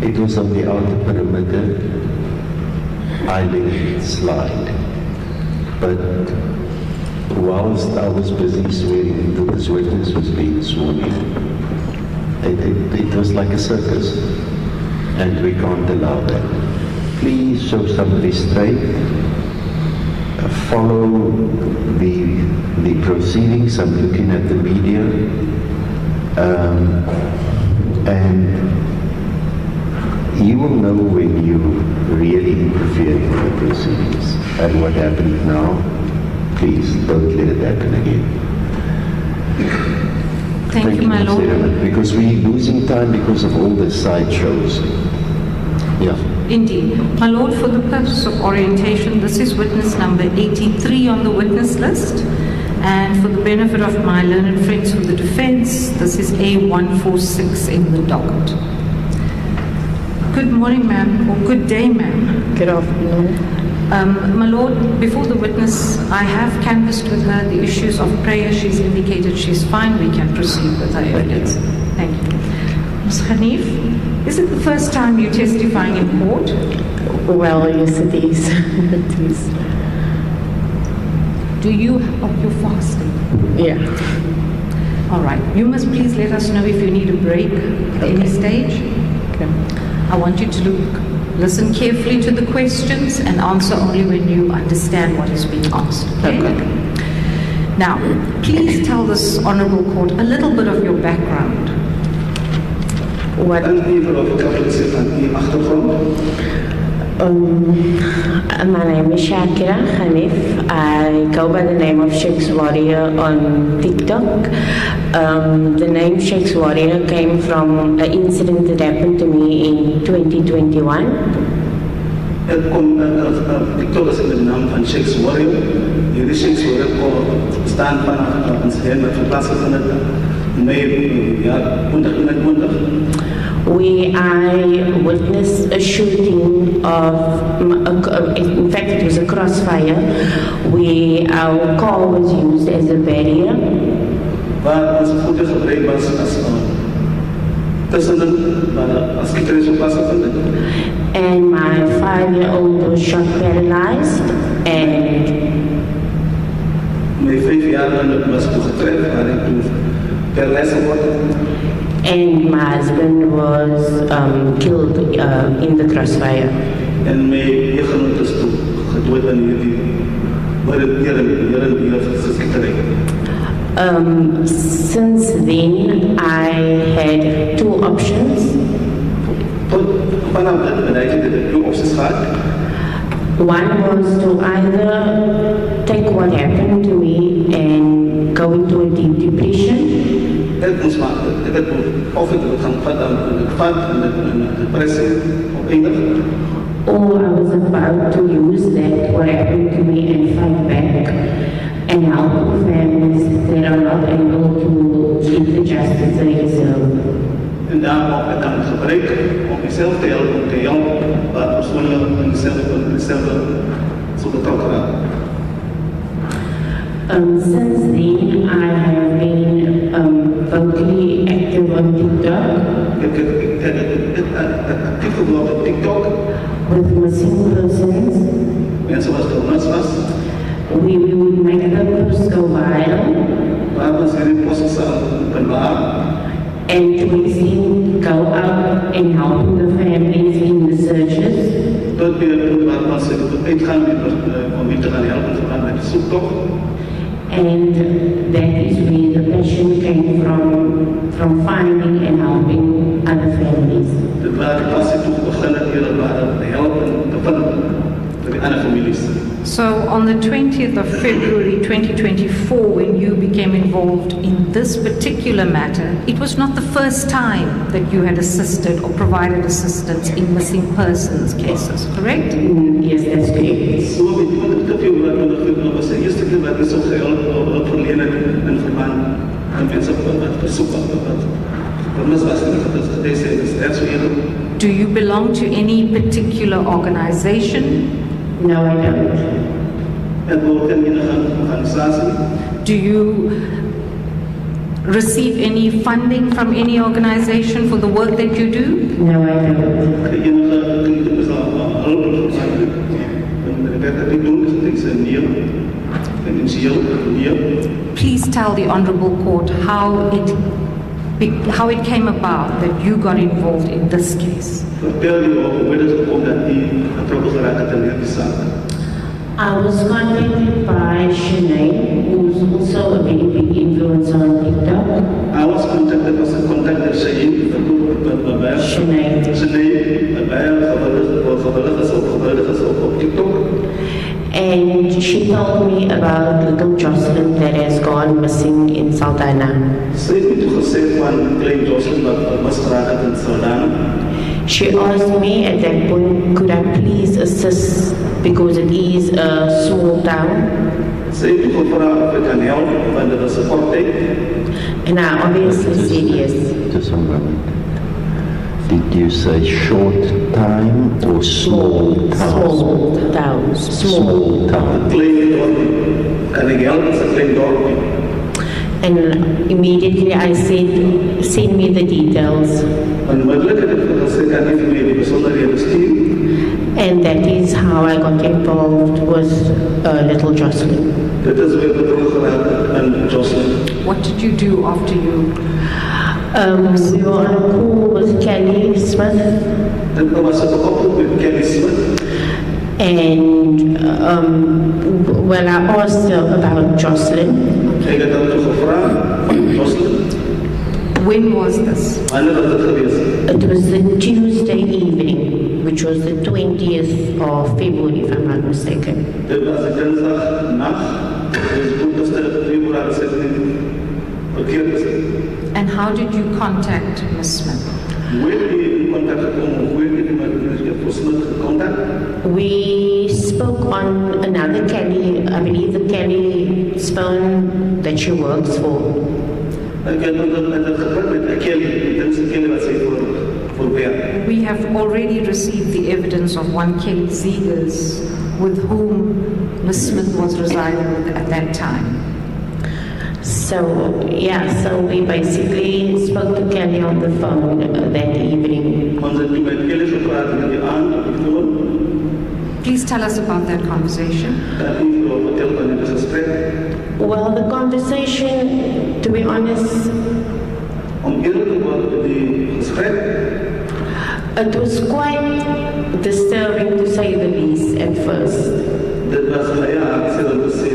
Speaker 4: it was on the outer perimeter. I let it slide. But whilst I was busy swearing into this witness was being sworn in, it was was like a circus, and we can't allow that. Please show some restraint, follow the proceedings. I'm looking at the media, and you will know when you really interfere in the proceedings. And what happened now, please don't let it happen again.
Speaker 11: Thank you, my
Speaker 4: Ms.
Speaker 11: lord.
Speaker 4: Ehrman, because we're losing time because of all the sideshows. Yeah.
Speaker 11: Indeed. My lord, for the purpose of orientation, this is witness number 83 on the witness list. And for the benefit of my learned friends from the defense, this is A146 in the docket. Good morning, ma'am, or good day, ma'am.
Speaker 13: Good afternoon.
Speaker 11: My lord, before the witness, I have canvassed with her the issues of prayer. She's indicated she's fine. We can proceed with her evidence. Thank you. Ms. Hanif, is it the first time you're testifying in court?
Speaker 13: Well, yes, it is. It is.
Speaker 11: Do you, you're fasting?
Speaker 13: Yeah.
Speaker 11: All right. You must please let us know if you need a break at any stage.
Speaker 13: Okay.
Speaker 11: I want you to listen carefully to the questions and answer only when you understand what is being asked. Okay? Now, please tell this honorable court a little bit of your background.
Speaker 13: What? My name is Shakira Hanif. I go by the name of Sheikh's Warrior on TikTok. The name Sheikh's Warrior came from an incident that happened to me in 2021.
Speaker 2: TikTok is in de naam van Sheikh's Warrior. Hierdie Sheikh's Warrior staan vanaf ons heer met verplaatsing van mei jaar 2021.
Speaker 13: I witnessed a shooting of, in fact it was a crossfire, where our car was used as a barrier.
Speaker 2: Waar onze voeten gebruikt was als iedereen zo plaatsgevonden.
Speaker 13: And my 5-year-old was shot paralyzed, and
Speaker 2: mijn 5-jarige was toegetreden waar ik toen paralyzed geworden.
Speaker 13: And my husband was killed in the crossfire.
Speaker 2: En mijn echtgenoot is toen gedood aan hierdie waar het hier geskietering.
Speaker 13: Since then, I had two options.
Speaker 2: Vanaf dat bereik ik de twee opties gehad.
Speaker 13: One was to either take what happened to me and go into a deep depression.
Speaker 2: Ik moest maar, ik heb of ik gaan vatten met depressie of enig.
Speaker 13: Or I was about to use that, what happened to me, and fight back and help families that are not able to get the justice they deserve.
Speaker 2: En daarom heb ik dan gebruikt om mezelf te helpen, om te helpen waar personen mezelf zo betrokken raken.
Speaker 13: Since then, I have been vocally active on TikTok.
Speaker 2: Ik actief geworden op TikTok.
Speaker 13: With missing persons.
Speaker 2: Mensen was vermist was.
Speaker 13: We would make the posts go viral.
Speaker 2: Waar we zijn posts openbaar.
Speaker 13: And to go out and help the families in the searches.
Speaker 2: Dat we waar we uitgaan om mee te gaan helpen met de zoektocht.
Speaker 13: And that is where the passion came from finding and helping other families.
Speaker 2: Dat waar de passie toe begonnen hier waren te helpen te vinden voor de andere families.
Speaker 11: So on the 20th of February 2024, when you became involved in this particular matter, it was not the first time that you had assisted or provided assistance in missing persons cases, correct?
Speaker 13: Yes, that's correct.
Speaker 2: So we want to feel that we was the eerste keer wat we so geheel verlenen in verband met mensen wat versoek wat vermis was en dat deze is dat zo eerder.
Speaker 11: Do you belong to any particular organization?
Speaker 13: No, I don't.
Speaker 11: Do you receive any funding from any organization for the work that you do?
Speaker 13: No, I don't.
Speaker 11: Please tell the Honorable Court how it how it came about that you got involved in this case.
Speaker 2: Vertel je over hoe het gekomen dat u betrokken geraakt hebt in die zaak.
Speaker 13: I was contacted by Sinead, who's also a very big influencer on TikTok.
Speaker 2: I was contacted Sinead, op TikTok.
Speaker 13: And she told me about little Joshlin that has gone missing in Saldanha.
Speaker 2: Sy het my toe gesê van klein Joshlin wat misgeraak het in Saldanha.
Speaker 13: She asked me at that point, could I please assist because it is a small town?
Speaker 2: Sy het toe gevra of ek kan help want dit was 'n kort tyd.
Speaker 13: And I obviously said yes.
Speaker 4: Just a moment. Did you say short time or small town?
Speaker 13: Small town.
Speaker 4: Small town.
Speaker 2: Klein dorpie. Kan ek help? It's a klein dorpie.
Speaker 13: And immediately I said, send me the details.
Speaker 2: Onmiddellik het ek gesê kan jy vir my die besonderhede stuur?
Speaker 13: And that is how I got involved with little Joshlin.
Speaker 2: Dit is weer betrokke geraak in Joshlin.
Speaker 11: What did you do after you?
Speaker 13: We were on a call with Kelly Smith.
Speaker 2: Dit was 'n oproep met Kelly Smith.
Speaker 13: And well, I asked her about Joshlin.
Speaker 2: Ek het haar toe gevra van Joshlin.
Speaker 11: When was this?
Speaker 2: Wanneer was dit gewees?
Speaker 13: It was the Tuesday evening, which was the 20th of February, if I'm not mistaken.
Speaker 2: Dit was 'n Dinsdag nag. Dis 20ste Februarie se verkeerd is.
Speaker 11: And how did you contact Ms. Smith?
Speaker 2: Hoe het jy in kontak gekom of hoe het jy met Ms. Smith gekontak?
Speaker 13: We spoke on another Kelly, I believe the Kelly's phone that she works for.
Speaker 2: Ek het met haar gepraat met Kelly. Dit is Kelly wat sy voor werk.
Speaker 11: We have already received the evidence of one Kelly Zegers with whom Ms. Smith was residing with at that time.
Speaker 13: So, yeah, so we basically spoke to Kelly on the phone that evening.
Speaker 2: Ons het toe met Kelly gepraat in die aand op die telefoon.
Speaker 11: Please tell us about that conversation.
Speaker 2: Kan u vertel van die gesprek?
Speaker 13: Well, the conversation, to be honest,
Speaker 2: Om eerlijk te worden met die gesprek,
Speaker 13: it was quite disturbing to say the least at first.
Speaker 2: dit was ja, ek sê dat sê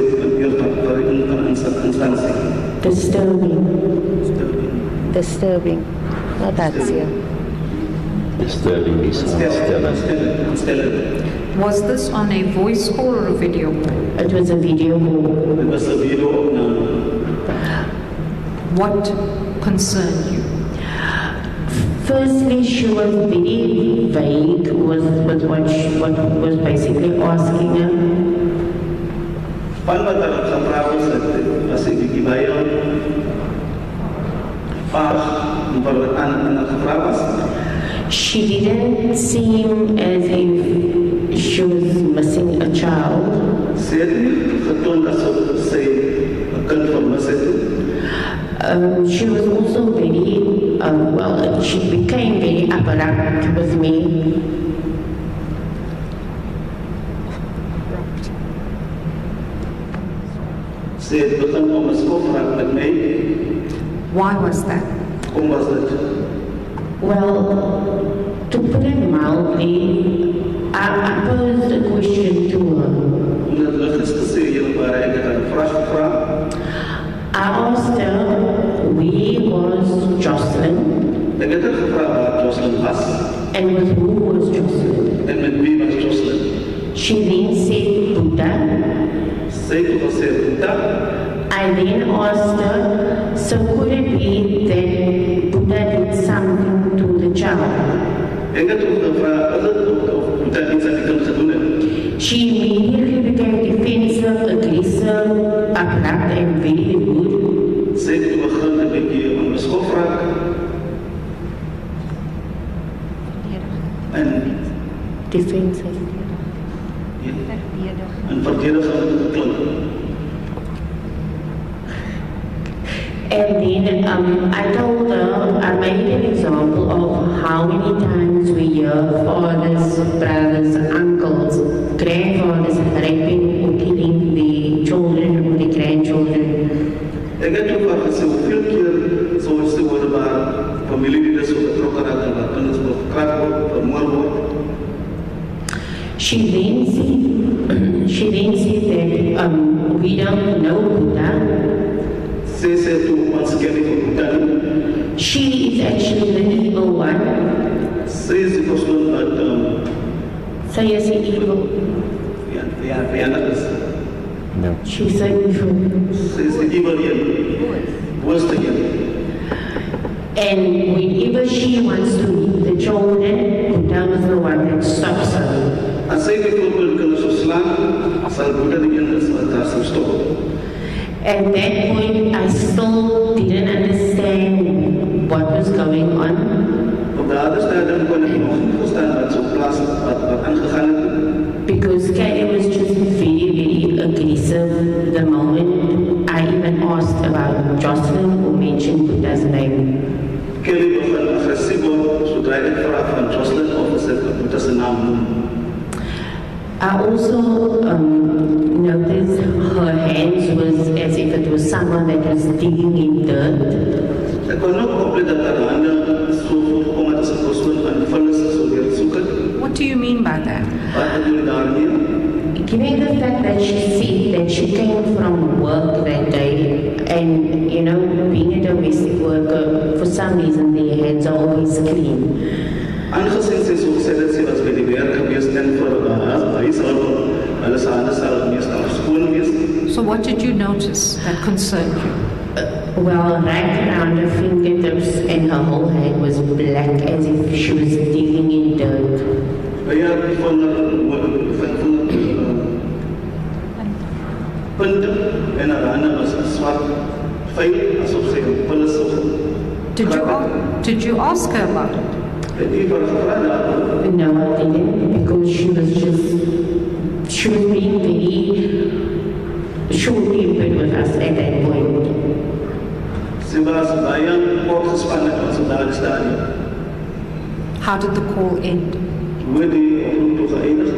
Speaker 2: van instansie.
Speaker 13: Disturbing. Disturbing. Oh, that's here.
Speaker 4: Disturbing is
Speaker 2: Stellend.
Speaker 11: Was this on a voice call or a video call?
Speaker 13: It was a video call.
Speaker 2: Dit was 'n video opname.
Speaker 11: What concerned you?
Speaker 13: Firstly, she was very vague with what was basically asking her.
Speaker 2: Van wat haar gevra was, was ek bietjie baie vaag en wat aan gevra was.
Speaker 13: She didn't seem as if she was missing a child.
Speaker 2: Sy het nie getoon asof sy 'n kind vermis het.
Speaker 13: She was also very, well, she became very abrupt with me.
Speaker 2: Sy het begin om 'n skofraak met my.
Speaker 11: Why was that?
Speaker 2: Kom was dit?
Speaker 13: Well, to put it mildly, I posed a question to her.
Speaker 2: Omdat hulle gister gesê jy waar ek het 'n vraag gevra.
Speaker 13: I asked her, where was Joshlin?
Speaker 2: Ek het haar gevra waar Joshlin was.
Speaker 13: And with who was Joshlin?
Speaker 2: En met wie was Joshlin?
Speaker 13: She then said Buddha.
Speaker 2: Sy het gesê Buddha.
Speaker 13: I then asked her, so could it be that Buddha did something to the child?
Speaker 2: Ek het ook gevra of Buddha iets aan die kind gedoen het.
Speaker 13: She immediately became defensive, aggressive, abrupt and very rude.
Speaker 2: Sy het begin 'n bietjie om 'n skofraak. En
Speaker 13: defensive.
Speaker 2: En verdedigend geklink.
Speaker 13: And then I told her, I made an example of how many times we hear fathers, brothers, uncles, grandfathers raping or killing the children or the grandchildren.
Speaker 2: Ek het ook al gesê hoeveel keer soos die hoorbaar geraakt wat kinders verkracht word, vermoord word.
Speaker 13: She then said that we don't know Buddha.
Speaker 2: Sy sê toe ons ken nie vir Buddha nie.
Speaker 13: She is actually the evil one.
Speaker 2: Sy is die persoon wat
Speaker 13: Sy is the evil.
Speaker 2: Viander is.
Speaker 4: No.
Speaker 13: She's the evil.
Speaker 2: Sy is die evil een. Worste een.
Speaker 13: And whenever she wants to meet the children, Buddha is the one that stops her.
Speaker 2: As sy bijvoorbeeld kinders sou slaan, sal Buddha die een is wat daar sou stop.
Speaker 13: At that point, I still didn't understand what was going on.
Speaker 2: Op de andere stadium kon ik nog niet verstaan wat zo'n plaats wat aangegaan is.
Speaker 13: Because Kelly was just very, very aggressive the moment I even asked about Joshlin who mentioned Buddha's name.
Speaker 2: Kelly begon agressief worden zodra ik vraag van Joshlin of ze Buddha zijn naam noemen.
Speaker 13: I also noticed her hands was as if it was someone that was digging in dirt.
Speaker 2: Ik kon ook compleet dat haar handen zo voorkomen als een persoon aan vullis zo weer zoeken.
Speaker 11: What do you mean by that?
Speaker 2: Wat bedoel je daarmee?
Speaker 13: Given the fact that she said that she came from work that day and, you know, being a domestic worker, for some reason their hands are always clean.
Speaker 2: Aangezien sy so gesê dat sy was by die werk gewees en vir huishouding, hulle se hande sal meestal skoon wees.
Speaker 11: So what did you notice that concerned you?
Speaker 13: Well, right around her fingertips and her whole hand was black as if she was digging in dirt.
Speaker 2: Ja, van punten en haar hande was zwart, vuil, asof sy vullis sou.
Speaker 11: Did you ask her about it?
Speaker 13: No, I didn't, because she was being very short-tempered with us at that point.
Speaker 2: Sy was baie opgespanne op daardie stadium.
Speaker 11: How did the call end?
Speaker 2: Hoe die oproep toe geëindig?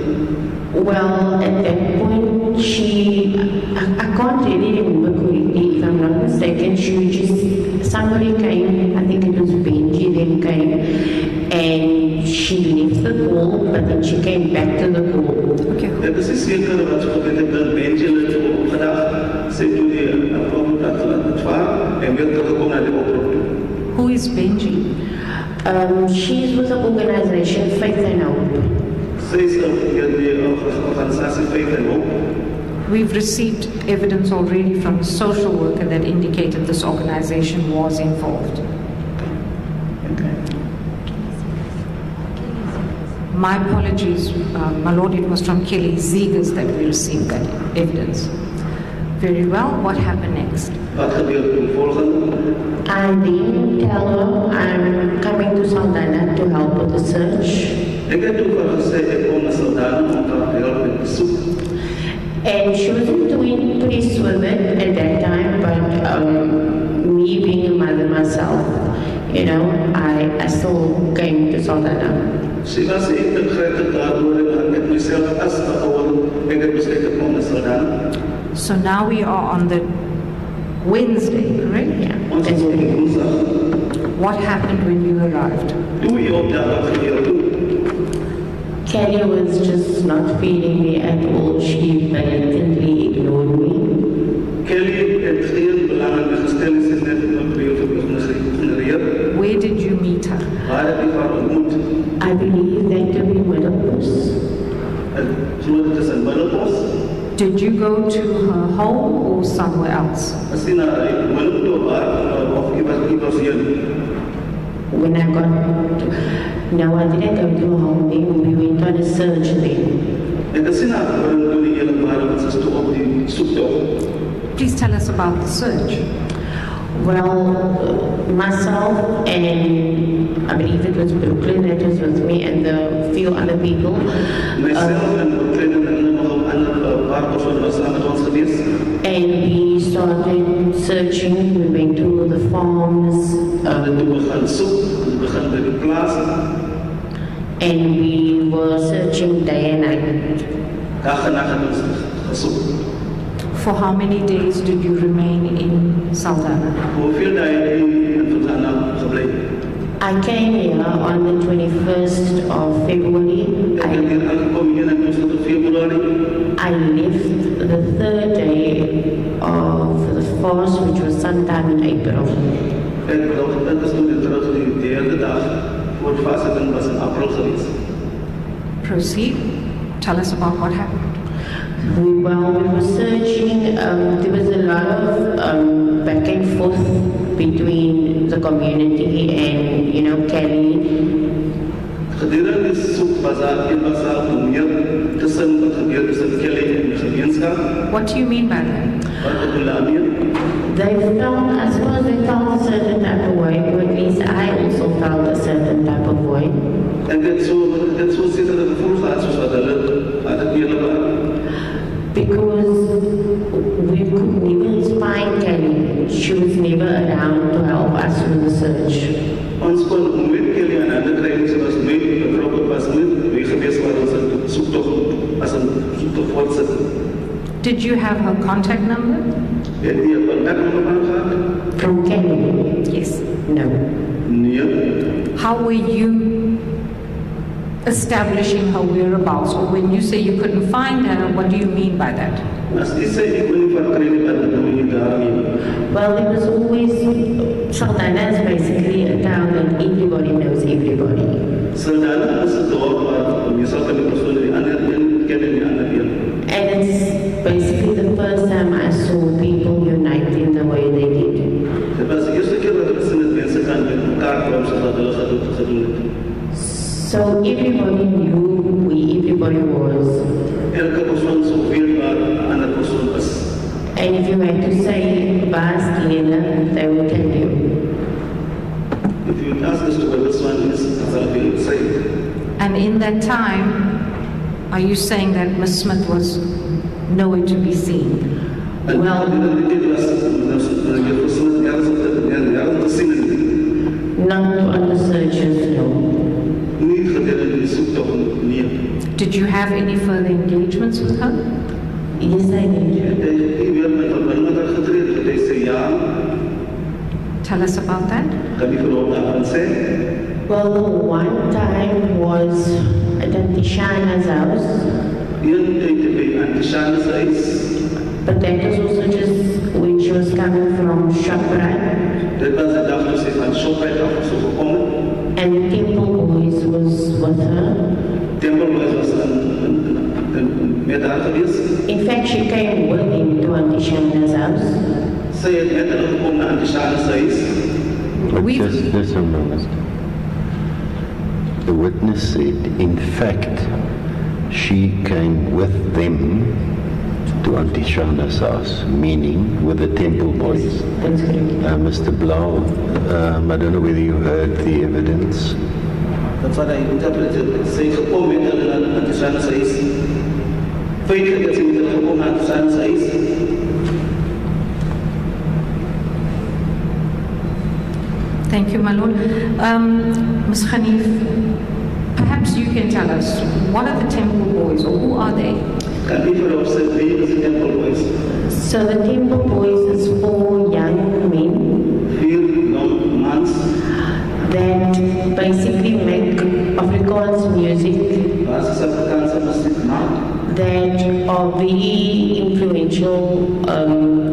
Speaker 13: Well, at that point, I can't really remember correctly, if I'm not mistaken, somebody came, I think it was Benji, then came, and she left the call, but then she came back to the call.
Speaker 11: Okay.
Speaker 2: Ek is seker wat sy gebeur het, dat Benji het opgedag, sy toe die oproep dat laat ontvaar, en weer teruggekom na die oproep toe.
Speaker 11: Who is Benji?
Speaker 13: She's with the organization Faith and Hope.
Speaker 2: Sy is die organisasie Faith and Hope.
Speaker 11: We've received evidence already from a social worker that indicated this organization was involved. My apologies, my lord, it was from Kelly Zegers that we received that evidence. Very well, what happened next?
Speaker 2: Wat gebeur toe volgende?
Speaker 13: I didn't tell her I'm coming to Saldanha to help with the search.
Speaker 2: Ek het toe vir gesê ek kom na Saldanha om te help met die soek.
Speaker 13: And she wasn't too impressed with it at that time, but me being a mother myself, you know, I still came to Saldanha.
Speaker 2: Sy was integreerd daardoor en ek myself as 'n ouer, ek het besluit om na Saldanha.
Speaker 11: So now we are on the Wednesday, correct?
Speaker 13: Yeah.
Speaker 2: Ons is op die Woensdag.
Speaker 11: What happened when you arrived?
Speaker 2: Toe jy op daardie gebeur toe.
Speaker 13: Kelly was just not feeling me at all. She blatantly ignored me.
Speaker 2: Kelly het geen belangrike gestel is net op die geïgnoreer.
Speaker 11: Where did you meet her?
Speaker 2: Waar het jy haar ontmoet?
Speaker 13: I believe that to be Middelbos.
Speaker 2: Ek glo dit is in Middelbos.
Speaker 11: Did you go to her home or somewhere else?
Speaker 2: As jy na die woning toe waar of iewers hier.
Speaker 13: When I got to, no, I didn't go to her home then. We went on a search then.
Speaker 2: Ek is na die woning toe die hele waar wat is toe op die soektog.
Speaker 11: Please tell us about the search.
Speaker 13: Well, myself and I believe it was Brooklyn that was with me and the few other people.
Speaker 2: Myself and Brooklyn en nog een ander paar persoon was saam met ons gewees.
Speaker 13: And we started searching. We went to the farms.
Speaker 2: En toe begin soek, begin by die plaas.
Speaker 13: And we were searching day and night.
Speaker 2: Dag en nacht het ons gesoek.
Speaker 11: For how many days did you remain in Saldanha?
Speaker 2: Hoeveel dae het jy in Saldanha gebly?
Speaker 13: I came here on the 21st of February. I left the 3rd day of the fast, which was sometime in April.
Speaker 11: Proceed. Tell us about what happened.
Speaker 13: We were searching. There was a lot of back and forth between the community and, Kelly.
Speaker 11: What do you mean by that?
Speaker 13: They felt, I suppose they felt a certain type of way, or at least I also felt a certain type of way. Because we could never find Kelly. She was never around to help us with the search.
Speaker 11: Did you have her contact number?
Speaker 13: From Kelly?
Speaker 11: Yes.
Speaker 13: No.
Speaker 11: How were you establishing her whereabouts? Or when you say you couldn't find her, what do you mean by that?
Speaker 13: Well, it was always, Saldana is basically a town that everybody knows everybody. And it's basically the first time I saw people unite in the way they did. So everybody knew who everybody was. And if you had to say Bas Kiela, they would tell you.
Speaker 2: If you ask us to where this one is, I'll say.
Speaker 11: And in that time, are you saying that Miss Smith was nowhere to be seen?
Speaker 13: Well, not on the searches, no.
Speaker 11: Did you have any further engagements with her?
Speaker 13: Yes, I did.
Speaker 11: Tell us about that.
Speaker 13: Well, the one time was at Auntie Shana's house. But that was also just when she was coming from ShopRite. And the Temple Boys was with her. In fact, she came with him to Auntie Shana's house.
Speaker 4: Just a moment. The witness said, in fact, she came with them to Auntie Shana's house, meaning with the Temple Boys.
Speaker 13: That's correct.
Speaker 4: Mr. Blau, I don't know whether you heard the evidence.
Speaker 2: That's what I interpreted. Say, Auntie Shana's house.
Speaker 11: Thank you, my lord. Ms. Khanif, perhaps you can tell us, what are the Temple Boys, or who are they?
Speaker 13: So the Temple Boys is 4 young men that basically make Afrikaans music that are very influential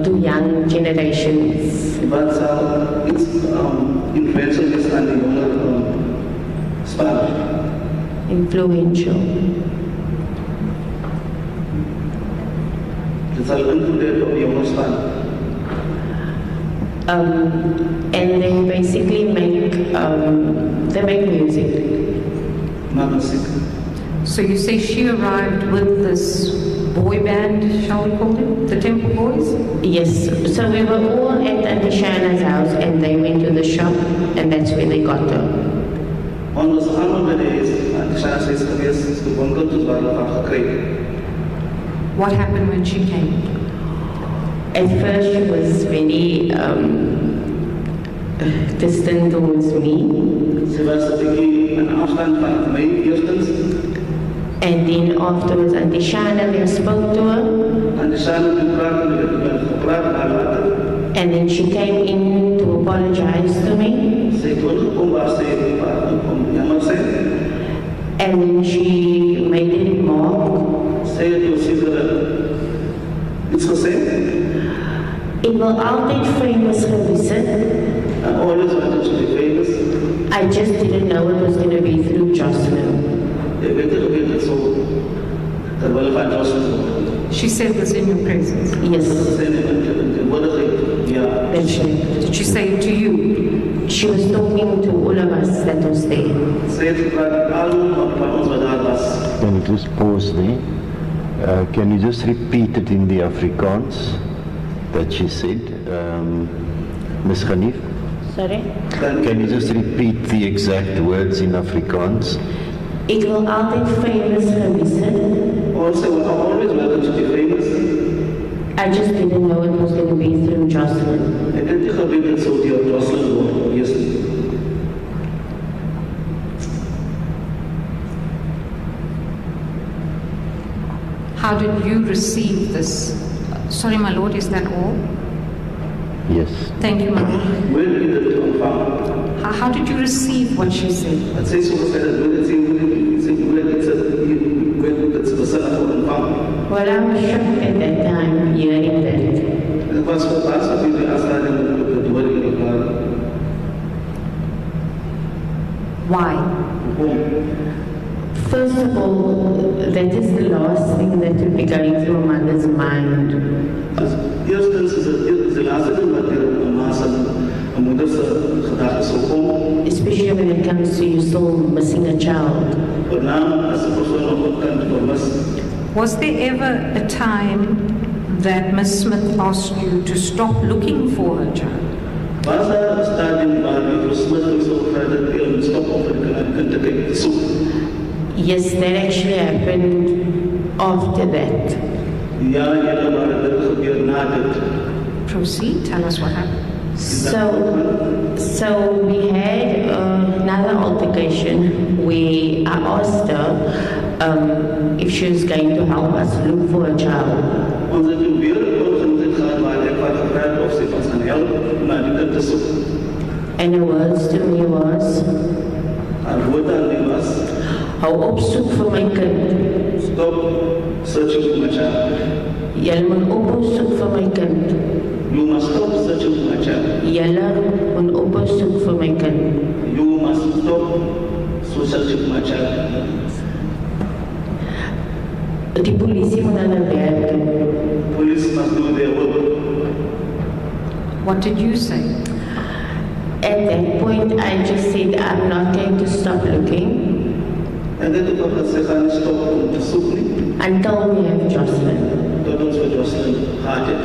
Speaker 13: to young generations.
Speaker 2: But it's influential is on the younger span.
Speaker 13: Influential.
Speaker 2: It's all included of the younger span.
Speaker 13: And they basically make music.
Speaker 2: Music.
Speaker 11: So you say she arrived with this boy band, shall we call them, the Temple Boys?
Speaker 13: Yes. So we were all at Auntie Shana's house, and they went to the shop, and that's where they got her.
Speaker 2: On was aantal days, Auntie Shana's is geweest, toe winkel toe waar hulle haar gekry het.
Speaker 11: What happened when she came?
Speaker 13: At first, she was very distant towards me.
Speaker 2: Sy was 'n bietjie aan afstand van my eerstens.
Speaker 13: And then afterwards, Auntie Shana then spoke to her.
Speaker 2: Auntie Shana gepraat met haar later.
Speaker 13: And then she came in to apologize to me. And then she made a remark.
Speaker 2: It's the same.
Speaker 13: It will altijd famous gewezen.
Speaker 2: I always wanted to be famous.
Speaker 13: I just didn't know it was going to be through Joshlin.
Speaker 11: She said this in your presence.
Speaker 13: Yes.
Speaker 11: Did she say it to you?
Speaker 13: She was talking to all of us that was there.
Speaker 4: Can you just pause there? Can you just repeat it in the Afrikaans that she said, Ms. Hanif?
Speaker 13: Sorry?
Speaker 4: Can you just repeat the exact words in Afrikaans?
Speaker 13: Ik wil altijd famous gewezen.
Speaker 2: Also, I always wanted to be famous.
Speaker 13: I just didn't know it was going to be through Joshlin.
Speaker 2: Ik het nie geweet het sou deur Joshlin word, yes.
Speaker 11: How did you receive this? Sorry, my lord, is that all?
Speaker 4: Yes.
Speaker 11: Thank you, my lord.
Speaker 2: When did it confirm?
Speaker 11: How did you receive what she said?
Speaker 2: I'd say so said that when it's the son of confirm.
Speaker 13: Well, I was shocked at that time hearing that.
Speaker 2: It was for us to be asked that in the dwelling in the car.
Speaker 11: Why?
Speaker 13: First of all, that is the last thing that would be going through a mother's mind.
Speaker 2: Eerstens is the last thing wat deur 'n ma se 'n moeder se gedagtes sou kom.
Speaker 13: Especially when it comes to you still missing a child.
Speaker 11: Was there ever a time that Ms. Smith asked you to stop looking for her child?
Speaker 2: Was daar 'n stadium waar Ms. Smith so verder stop of te kyk te soek?
Speaker 13: Yes, that actually happened after that.
Speaker 2: Ja, julle maar dit gebeur na dit.
Speaker 11: Proceed, tell us what happened.
Speaker 13: So we had another altercation where I asked her if she was going to help us look for a child.
Speaker 2: Ons het toen weer 'n konflikt gehad waar ek wat gevraagd of sy ons kan help na die kind te soek.
Speaker 13: And her words to me was,
Speaker 2: haar woord aan my was,
Speaker 13: hou op soek vir my kind.
Speaker 2: Stop searching for my child.
Speaker 13: Julle moet ophou soek vir my kind.
Speaker 2: You must stop searching for my child.
Speaker 13: Julle moet ophou soek vir my kind.
Speaker 2: You must stop searching for my child.
Speaker 13: Die polisie moet aan hulle werk doen.
Speaker 2: Police must do their work.
Speaker 11: What did you say?
Speaker 13: At that point, I just said, I'm not going to stop looking.
Speaker 2: En dit het ook gesê gaan stop om te soek nie.
Speaker 13: Until we have Joshlin.
Speaker 2: Tot ons vir Joshlin gehad het.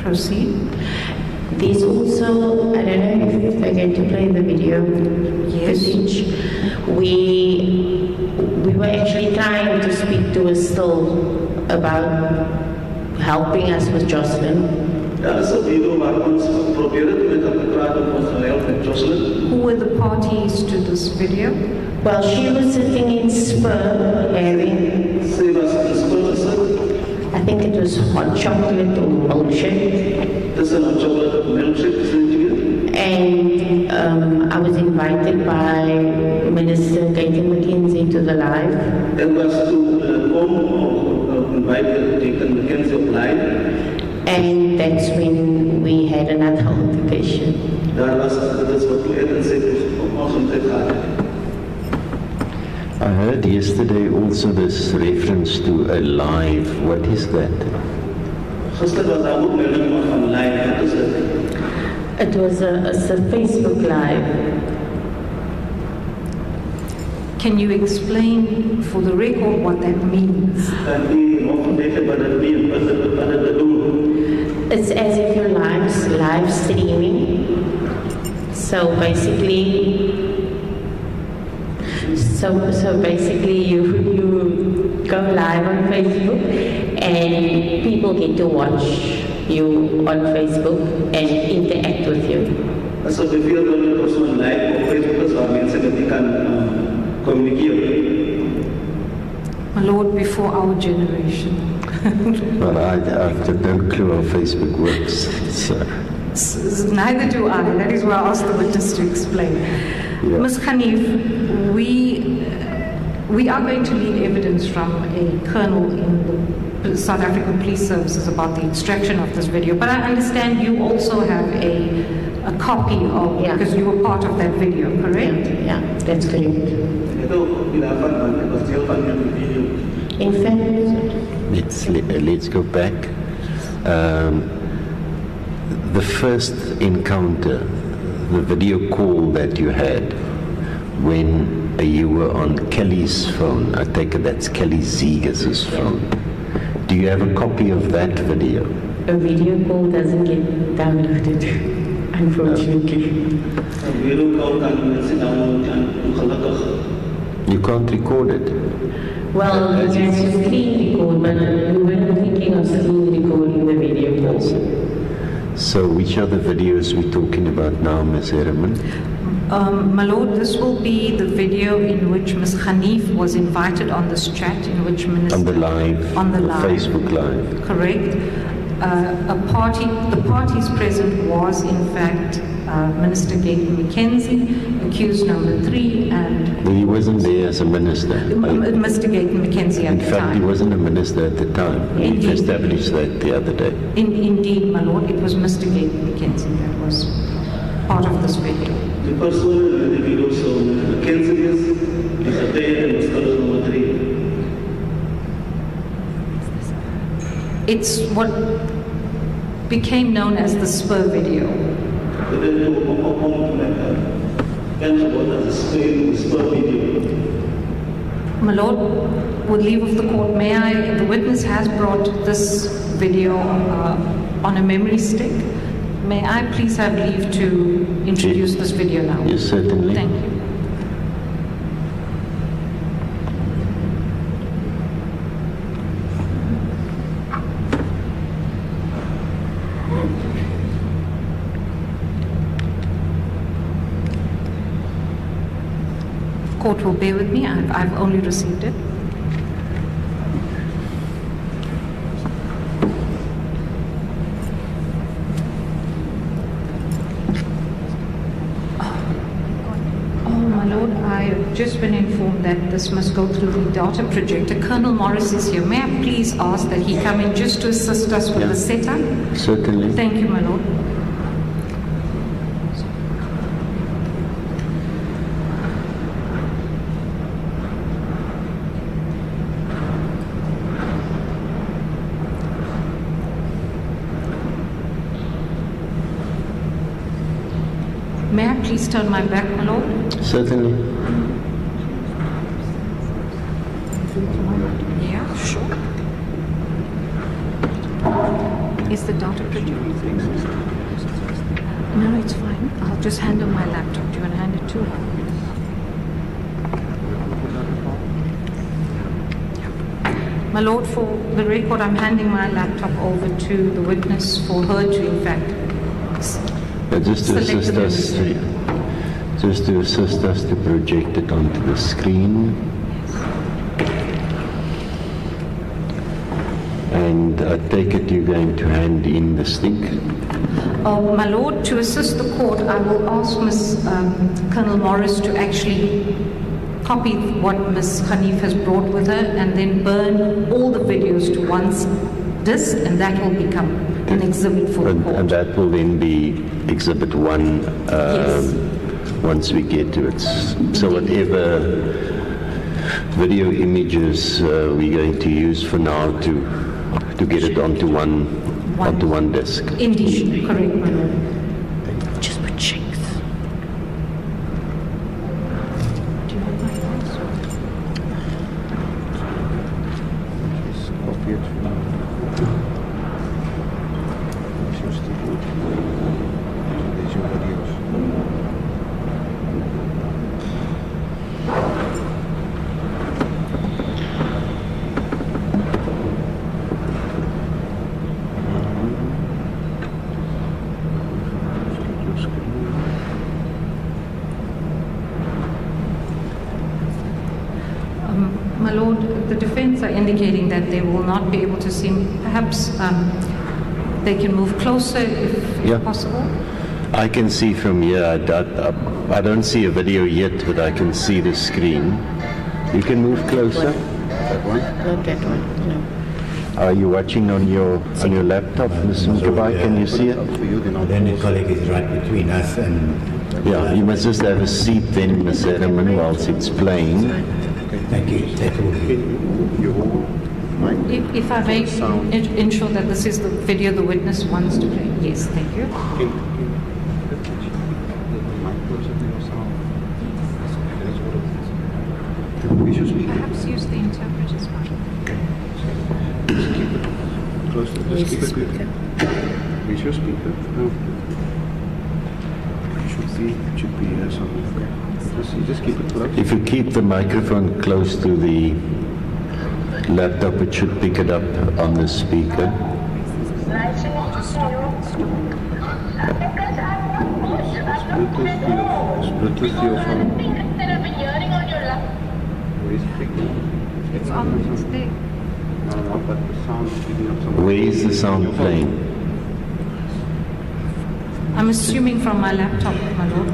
Speaker 11: Proceed.
Speaker 13: There's also, I don't know if they're going to play the video footage. We were actually trying to speak to her still about helping us with Joshlin.
Speaker 2: Daar is 'n video waar ons probeer het met haar te praat om ons te help met Joshlin.
Speaker 11: Who were the parties to this video?
Speaker 13: Well, she was sitting in Spur having,
Speaker 2: Sy was in Spur gesit.
Speaker 13: I think it was hot chocolate or milkshake.
Speaker 2: Tussen hot chocolate of milkshake is dit weer.
Speaker 13: And I was invited by Minister Gaten McKenzie to the live.
Speaker 2: Ek was toe invited Gaten McKenzie op live.
Speaker 13: And that's when we had another altercation.
Speaker 2: Daar was dit wat toe en sê ons moet gaan.
Speaker 4: I heard yesterday also this reference to a live. What is that?
Speaker 2: Gister was daar ook melding van live. Wat is dit?
Speaker 13: It was a Facebook live.
Speaker 11: Can you explain for the record what that means?
Speaker 13: It's as if you're live streaming. So basically you go live on Facebook and people get to watch you on Facebook and interact with you.
Speaker 2: So bijvoorbeeld een persoon live op Facebook is waar mensen met die kan communiceren.
Speaker 11: My Lord, before our generation.
Speaker 4: Well, I have no clue how Facebook works. So.
Speaker 11: Neither do I. That is why I asked the witness to explain.
Speaker 4: Yeah.
Speaker 11: Ms. Khanif, we are going to need evidence from a colonel in the South African Police Services about the extraction of this video. But I understand you also have a copy of, because you were part of that video, correct?
Speaker 13: Yeah, that's correct. In fact,
Speaker 4: let's go back. The first encounter, the video call that you had when you were on Kelly's phone, I take it that's Kelly Zegas' phone. Do you have a copy of that video?
Speaker 13: A video call doesn't get downloaded, unfortunately.
Speaker 4: You can't record it.
Speaker 13: Well, you have to screen record, but we weren't thinking of screen recording the video calls.
Speaker 4: So which are the videos we're talking about now, Ms. Herman?
Speaker 11: My lord, this will be the video in which Ms. Khanif was invited on this chat, in which Minister...
Speaker 4: On the live?
Speaker 11: On the live.
Speaker 4: Facebook Live.
Speaker 11: Correct. The parties present was, in fact, Minister Gaten McKenzie, accused number 3, and...
Speaker 4: He wasn't there as a minister.
Speaker 11: Mr. Gaten McKenzie at the time.
Speaker 4: In fact, he wasn't a minister at the time.
Speaker 11: Indeed.
Speaker 4: We established that the other day.
Speaker 11: Indeed, my lord, it was Mr. Gaten McKenzie that was part of this video.
Speaker 2: The first one in the video, so Mackenzie is a day and was color number 3.
Speaker 11: It's what became known as the spur video.
Speaker 2: But then you what is the spur video?
Speaker 11: My lord, with leave of the court, may I, the witness has brought this video on a memory stick. May I please have leave to introduce this video now?
Speaker 4: Yes, certainly.
Speaker 11: Thank you. Court will bear with me. I've only received it. I've just been informed that this must go through the data projector. Colonel Morris is here. May I please ask that he come in just to assist us with the setup?
Speaker 4: Certainly.
Speaker 11: Thank you, my lord. May I please turn my back, my lord?
Speaker 4: Certainly.
Speaker 11: Yeah, sure. Is the data produced? No, it's fine. I'll just hand her my laptop. Do you want to hand it to her? My lord, for the record, I'm handing my laptop over to the witness for her to, in fact,
Speaker 4: just to assist us to project it onto the screen. And I take it you're going to hand in the stick.
Speaker 11: My lord, to assist the court, I will ask Colonel Morris to actually copy what Ms. Khanif has brought with her and then burn all the videos to one disk, and that will become an exhibit for the court.
Speaker 4: And that will then be Exhibit 1
Speaker 11: yes.
Speaker 4: Once we get to it. So whatever video images we're going to use for now to get it onto one disk.
Speaker 11: Indeed, correct, my lord.
Speaker 13: Just put shakes.
Speaker 11: Do you want my answer?
Speaker 14: Just copy it. These are videos.
Speaker 11: My lord, the defense are indicating that they will not be able to see. Perhaps they can move closer if possible.
Speaker 4: I can see from here. I don't see a video yet, but I can see the screen. You can move closer.
Speaker 14: That one?
Speaker 13: Not that one, no.
Speaker 4: Are you watching on your laptop, Ms. Mkabai? Can you see it?
Speaker 12: Then the colleague is right between us and...
Speaker 4: Yeah, you must just have a seat then, Ms. Edelman, whilst it's playing.
Speaker 12: Thank you. That will be.
Speaker 11: If I may ensure that this is the video the witness wants to play. Yes, thank you. Perhaps use the interpreter's mic.
Speaker 14: Close to the speaker. Is your speaker? No. It should be something. Okay. Just keep it close.
Speaker 4: If you keep the microphone close to the laptop, it should pick it up on the speaker.
Speaker 14: Bluetooth to your phone. Where is it?
Speaker 11: It's on, it's there.
Speaker 14: No, but the sound is picking up somewhere.
Speaker 4: Where is the sound playing?
Speaker 11: I'm assuming from my laptop, my lord.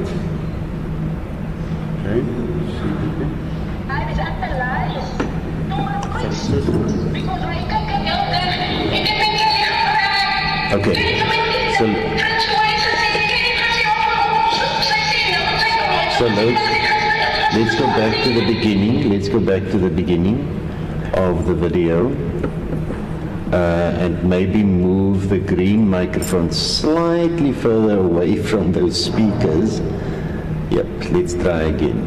Speaker 14: Okay.
Speaker 4: Okay. So let's go back to the beginning. Let's go back to the beginning of the video. And maybe move the green microphone slightly further away from those speakers. Yep, let's try again.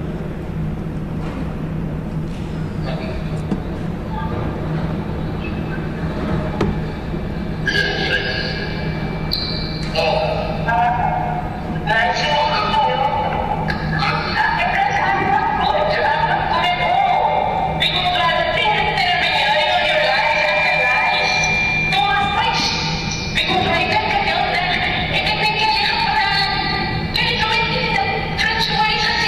Speaker 15: Transformation,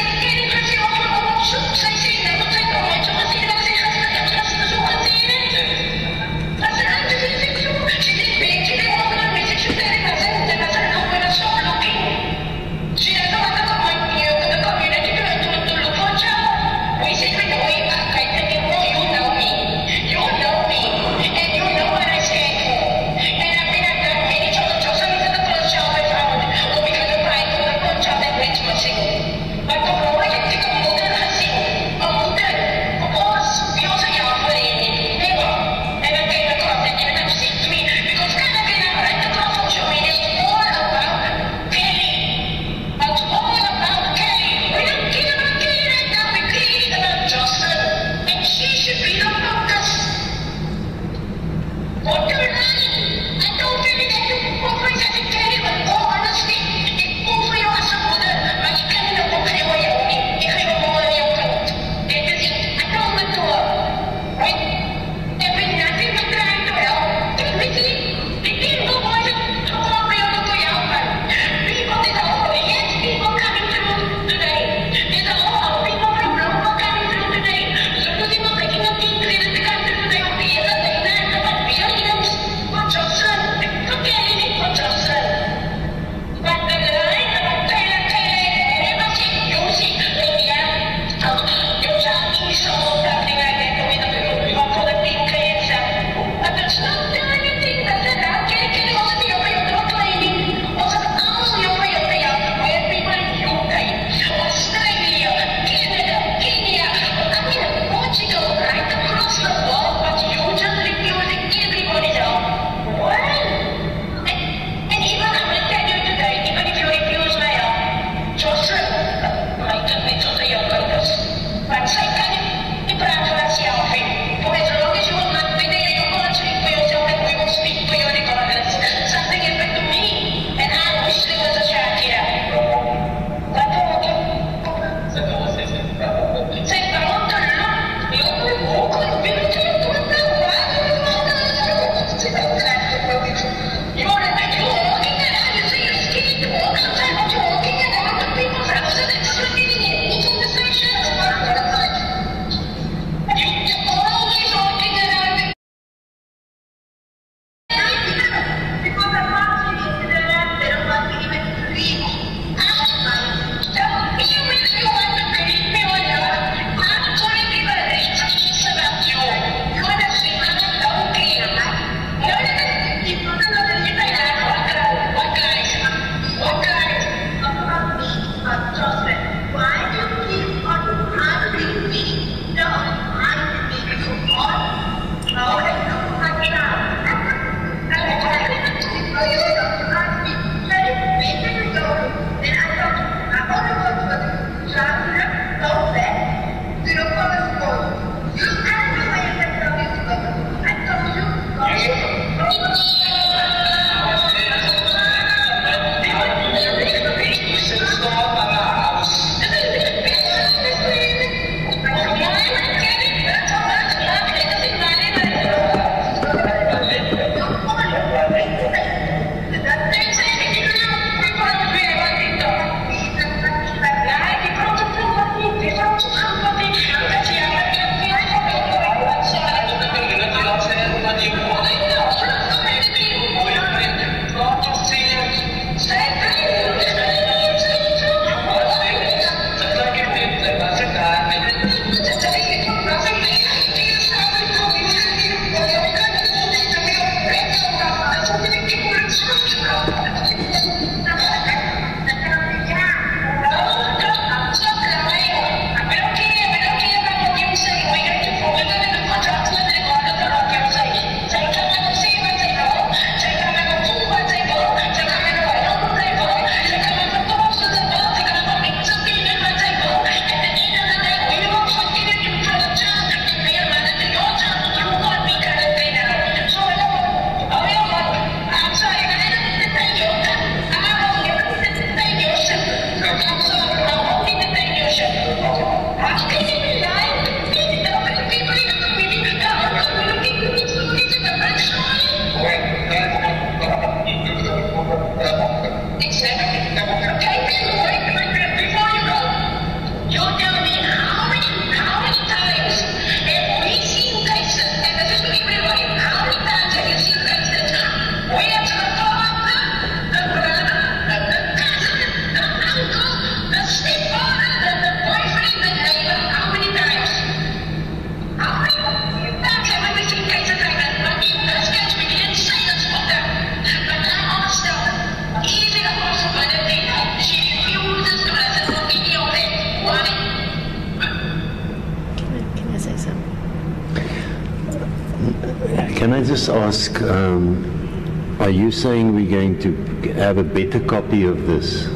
Speaker 4: Can I just ask, are you saying we're going to have a better copy of this?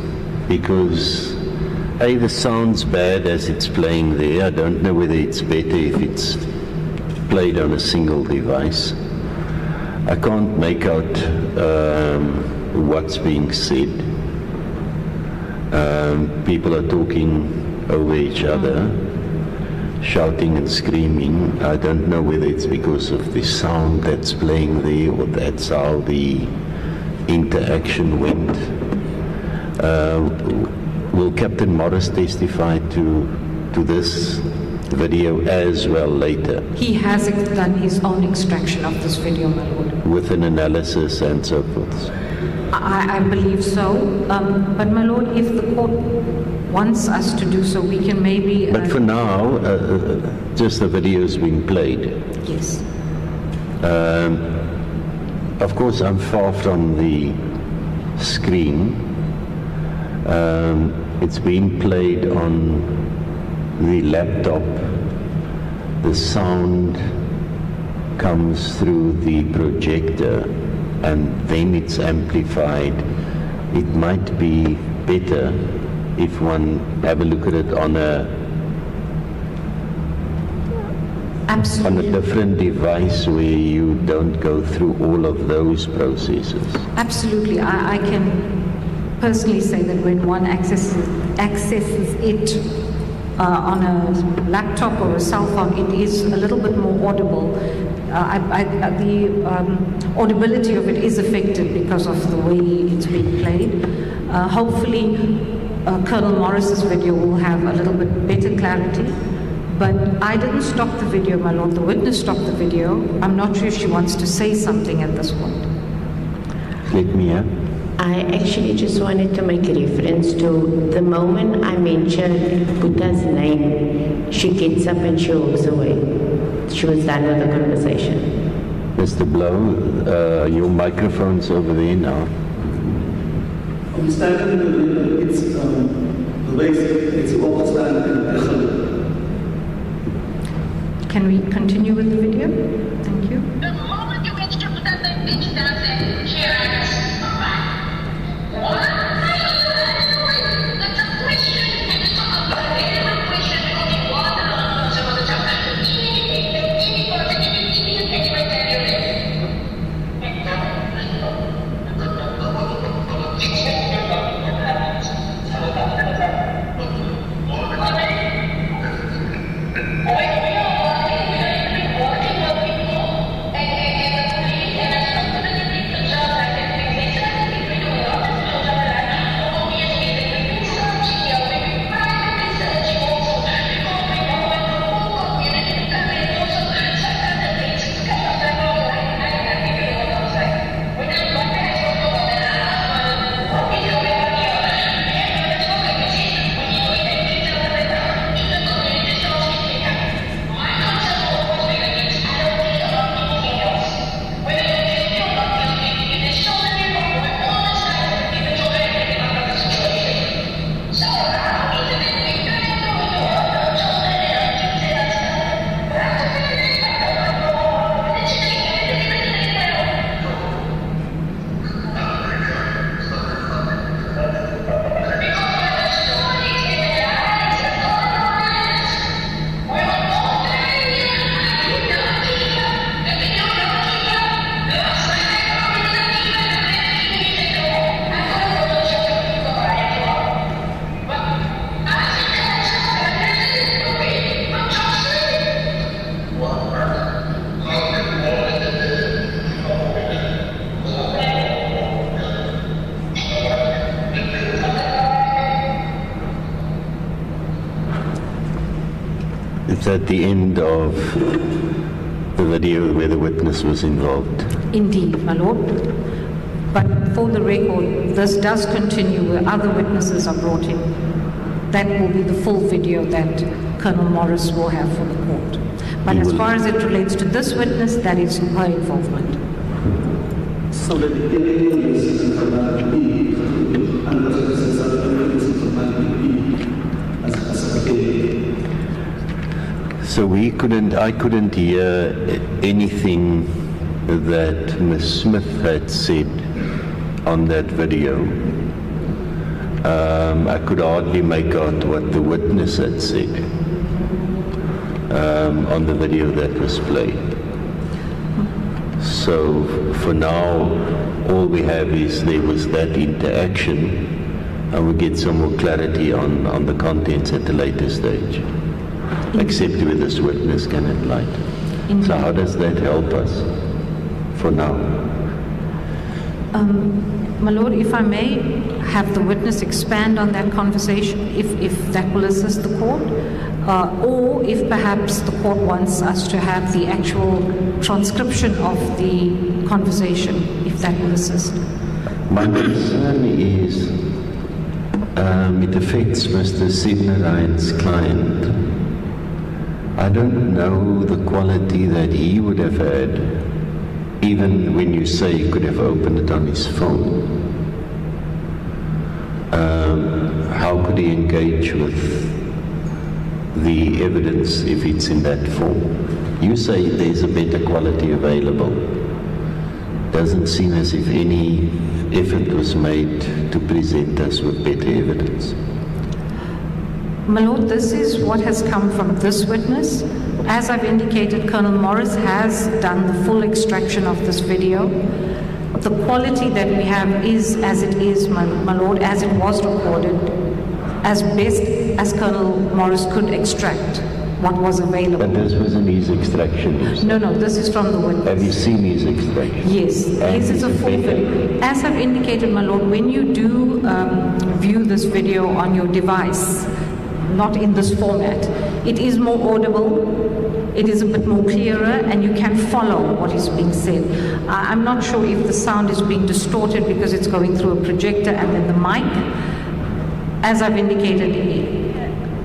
Speaker 4: Because the sound's bad as it's playing there. I don't know whether it's better if it's played on a single device. I can't make out what's being said. People are talking over each other, shouting and screaming. I don't know whether it's because of the sound that's playing there or that's how the interaction went. Will Captain Morris testify to this video as well later?
Speaker 11: He has done his own extraction of this video, my lord.
Speaker 4: With an analysis and so forth?
Speaker 11: I believe so. But my lord, if the court wants us to do so, we can maybe...
Speaker 4: But for now, just the video is being played.
Speaker 11: Yes.
Speaker 4: Of course, I'm far from the screen. It's being played on the laptop. The sound comes through the projector and then it's amplified. It might be better if one have a look at it on a different device where you don't go through all of those processes.
Speaker 11: Absolutely. I can personally say that when one accesses it on a laptop or a cell phone, it is a little bit more audible. The audibility of it is affected because of the way it's being played. Hopefully, Colonel Morris's video will have a little bit better clarity. But I didn't stop the video, my lord. The witness stopped the video. I'm not sure if she wants to say something at this point.
Speaker 4: Let me hear.
Speaker 13: I actually just wanted to make a reference to the moment I mentioned Buddha's name, she gets up and she walks away. She was done with the conversation.
Speaker 4: Mr. Blow, your microphone's over there now.
Speaker 2: I'm standing in the, it's the way it's all standing.
Speaker 11: Can we continue with the video? Thank you.
Speaker 15: The moment you get to Buddha's name, it doesn't care.
Speaker 4: At the end of the video where the witness was involved.
Speaker 11: Indeed, my lord. But for the record, this does continue where other witnesses are brought in. That will be the full video that Colonel Morris will have for the court. But as far as it relates to this witness, that is her involvement.
Speaker 2: So that the alien is information and the witnesses are information as a
Speaker 4: So I couldn't hear anything that Ms. Smith had said on that video. I could hardly make out what the witness had said on the video that was played. So for now, all we have is there was that interaction, and we get some more clarity on the contents at a later stage, except where this witness can enlighten. So how does that help us for now?
Speaker 11: My Lord, if I may have the witness expand on that conversation, if that will assist the court, or if perhaps the court wants us to have the actual transcription of the conversation, if that will assist.
Speaker 4: My concern is it affects Mr. Sidnarayan's client. I don't know the quality that he would have had, even when you say he could have opened it on his phone. How could he engage with the evidence if it's in that form? You say there's a better quality available. Doesn't seem as if any effort was made to present us with better evidence.
Speaker 11: My Lord, this is what has come from this witness. As I've indicated, Colonel Morris has done the full extraction of this video. The quality that we have is as it is, my Lord, as it was recorded, as best as Colonel Morris could extract what was available.
Speaker 4: But this wasn't his extraction, you said?
Speaker 11: No, this is from the witness.
Speaker 4: Have you seen his extraction?
Speaker 11: Yes, yes, it's a full video. As I've indicated, my Lord, when you do view this video on your device, not in this format, it is more audible, it is a bit more clearer, and you can follow what is being said. I'm not sure if the sound is being distorted because it's going through a projector and then the mic. As I've indicated,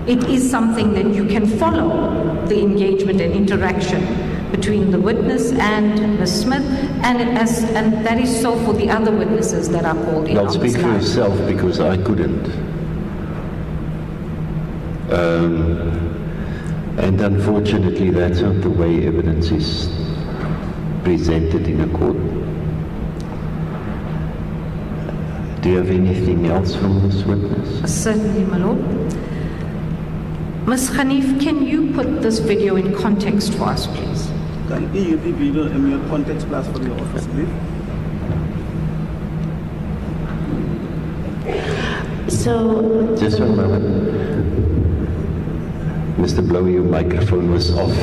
Speaker 11: it is something that you can follow the engagement and interaction between the witness and Ms. Smith, and that is so for the other witnesses that are called in.
Speaker 4: Well, speak for yourself, because I couldn't. And unfortunately, that's not the way evidence is presented in a court. Do you have anything else from this witness?
Speaker 11: Certainly, my Lord. Ms. Hanif, can you put this video in context for us, please?
Speaker 16: Can you use the video in your context plus for your office, please?
Speaker 13: So...
Speaker 4: Just one moment. Mr. Blow, your microphone was off.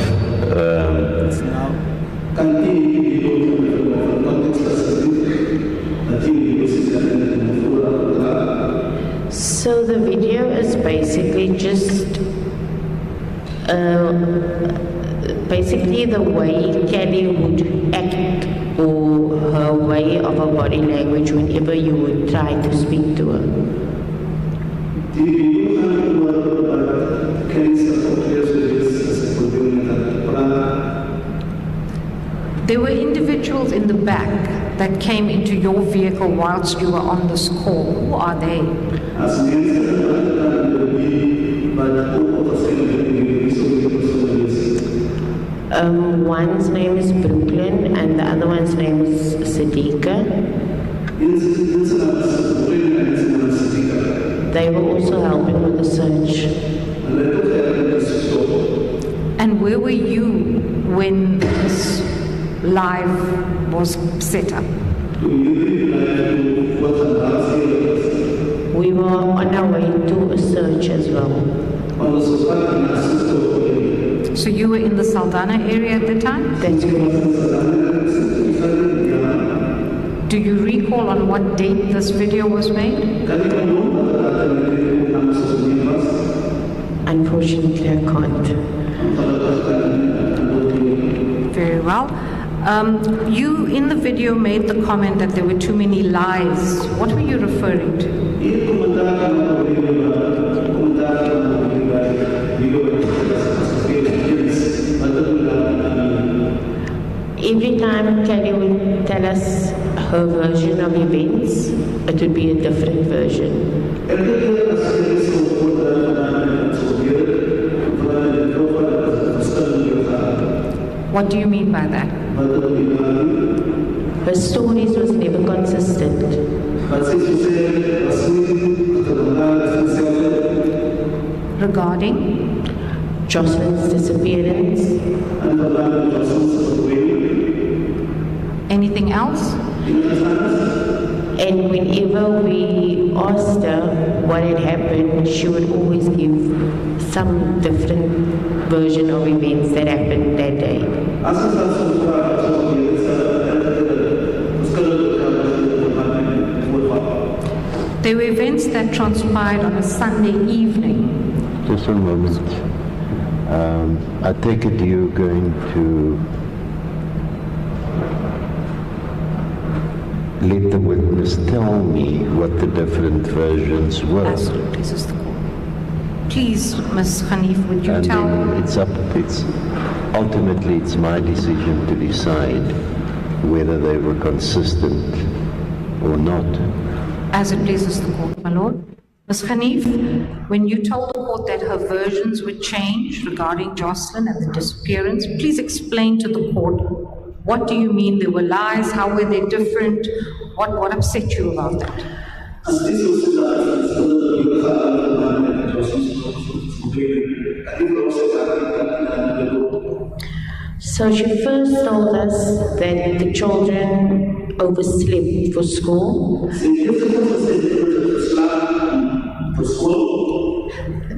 Speaker 13: So the video is basically just basically the way Kelly would act, or her way of her body language whenever you would try to speak to her.
Speaker 11: There were individuals in the back that came into your vehicle whilst you were on this call. Who are they?
Speaker 13: One's name is Brooklyn and the other one's name is Sadiqa. They were also helping with the search.
Speaker 11: And where were you when this live was set up?
Speaker 13: We were on our way to a search as well.
Speaker 11: So you were in the Saldanha area at the time?
Speaker 13: That's correct.
Speaker 11: Do you recall on what date this video was made?
Speaker 13: Unfortunately, I can't.
Speaker 11: Very well. You in the video made the comment that there were too many lies. What were you referring to?
Speaker 13: Every time Kelly would tell us her version of events, it would be a different version.
Speaker 11: What do you mean by that?
Speaker 13: Her stories was never consistent.
Speaker 11: Regarding
Speaker 13: Joshlin's disappearance.
Speaker 11: anything else?
Speaker 13: And whenever we asked her what had happened, she would always give some different version of events that happened that day.
Speaker 11: There were events that transpired on a Sunday evening.
Speaker 4: Just one moment. I take it you're going to let the witness tell me what the different versions were.
Speaker 11: Absolutely, Sister Court. Please, Ms. Hanif, would you tell?
Speaker 4: Then ultimately it's my decision to decide whether they were consistent or not.
Speaker 11: As it pleases the court, my lord. Ms. Hanif, when you told the court that her versions would change regarding Joshlin and the disappearance, please explain to the court, what do you mean they were lies? How were they different? What upset you about that?
Speaker 13: So she first told us that the children overslept for school.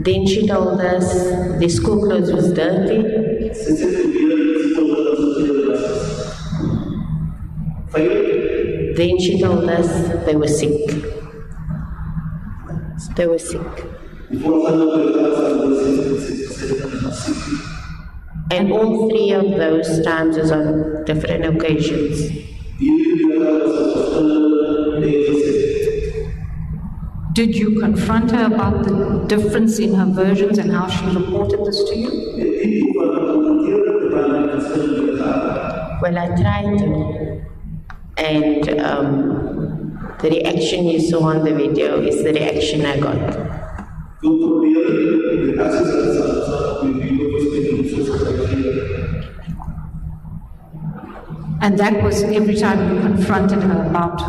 Speaker 13: Then she told us the school clothes was dirty. Then she told us they were sick. They were sick. And all three of those times was on different occasions.
Speaker 11: Did you confront her about the difference in her versions and how she reported this to you?
Speaker 13: Well, I tried to. And the reaction you saw on the video is the reaction I got.
Speaker 11: And that was every time you confronted her about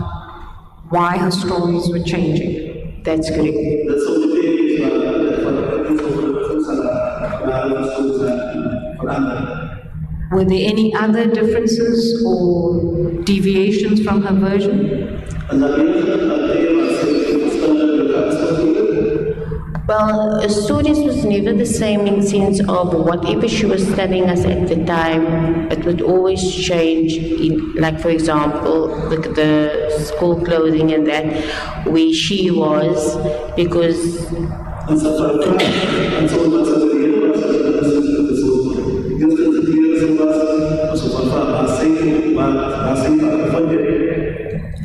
Speaker 11: why her stories were changing.
Speaker 13: That's correct.
Speaker 11: Were there any other differences or deviations from her version?
Speaker 13: Well, her stories was never the same in sense of whatever she was telling us at the time, it would always change. In, like for example, the school clothing and that, where she was, because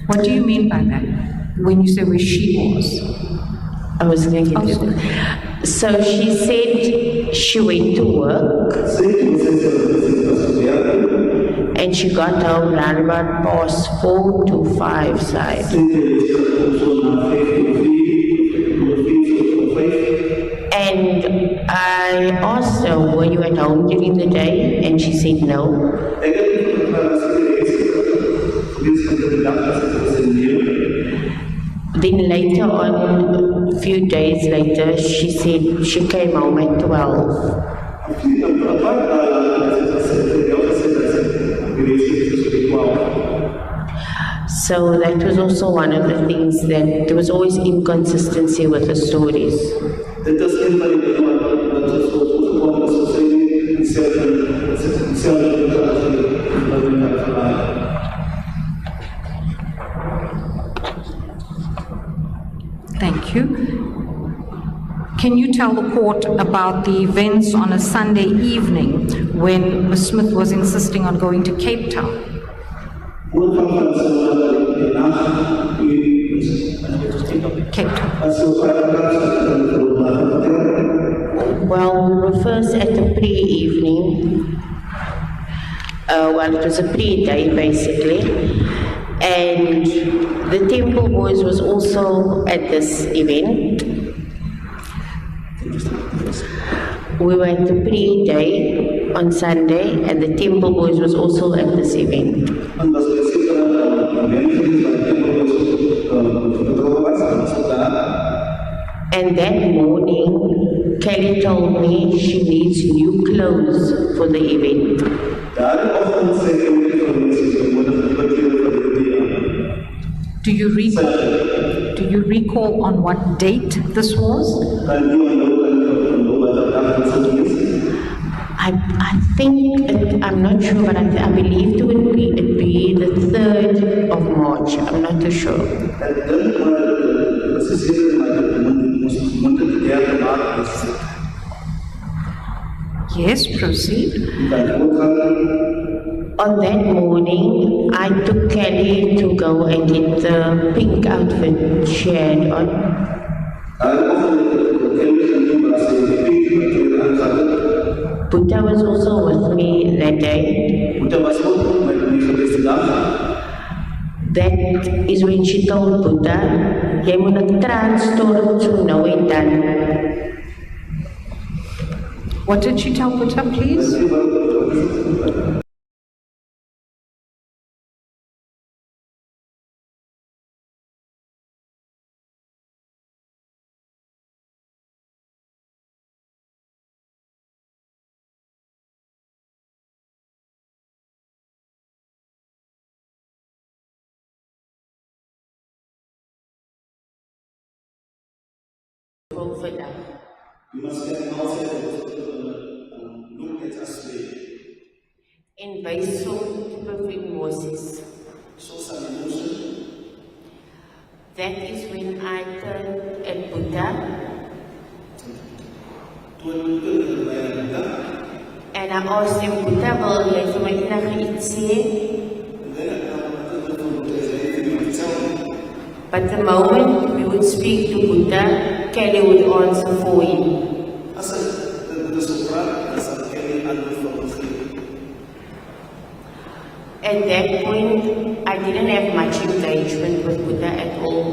Speaker 11: What do you mean by that? When you say where she was?
Speaker 13: I was going to get to that. So she said she went to work and she got home around about past 4 to 5 side. And I asked her, were you at home during the day? And she said no. Then later on, a few days later, she said she came home at 12. So that was also one of the things that there was always inconsistency with the stories.
Speaker 11: Thank you. Can you tell the court about the events on a Sunday evening when Ms. Smith was insisting on going to Cape Town? Cape Town.
Speaker 13: Well, we were first at the pre-evening. Well, it was a pre-day basically. And the Temple Boys was also at this event. We were at the pre-day on Sunday, and the Temple Boys was also at this event. And that morning, Kelly told me she needs new clothes for the event.
Speaker 11: Do you recall on what date this was?
Speaker 13: I think, I'm not sure, but I believe it'd be the 3rd of March. I'm not too sure.
Speaker 11: Yes, proceed.
Speaker 13: On that morning, I took Kelly to go and get the pink outfit she had on. Buddha was also with me that day. That is when she told Buddha, jy moet 'n transstorm so nou en dan.
Speaker 11: What did she tell Buddha, please?
Speaker 2: You must get outside look at us play.
Speaker 13: En wys so tipe Moses.
Speaker 2: Show some emotion.
Speaker 13: That is when I turned at Buddha. And I asked him, Buddha, wil jy vir my enige iets sê? But the moment we would speak to Buddha, Kelly would answer for him. At that point, I didn't have much engagement with Buddha at all.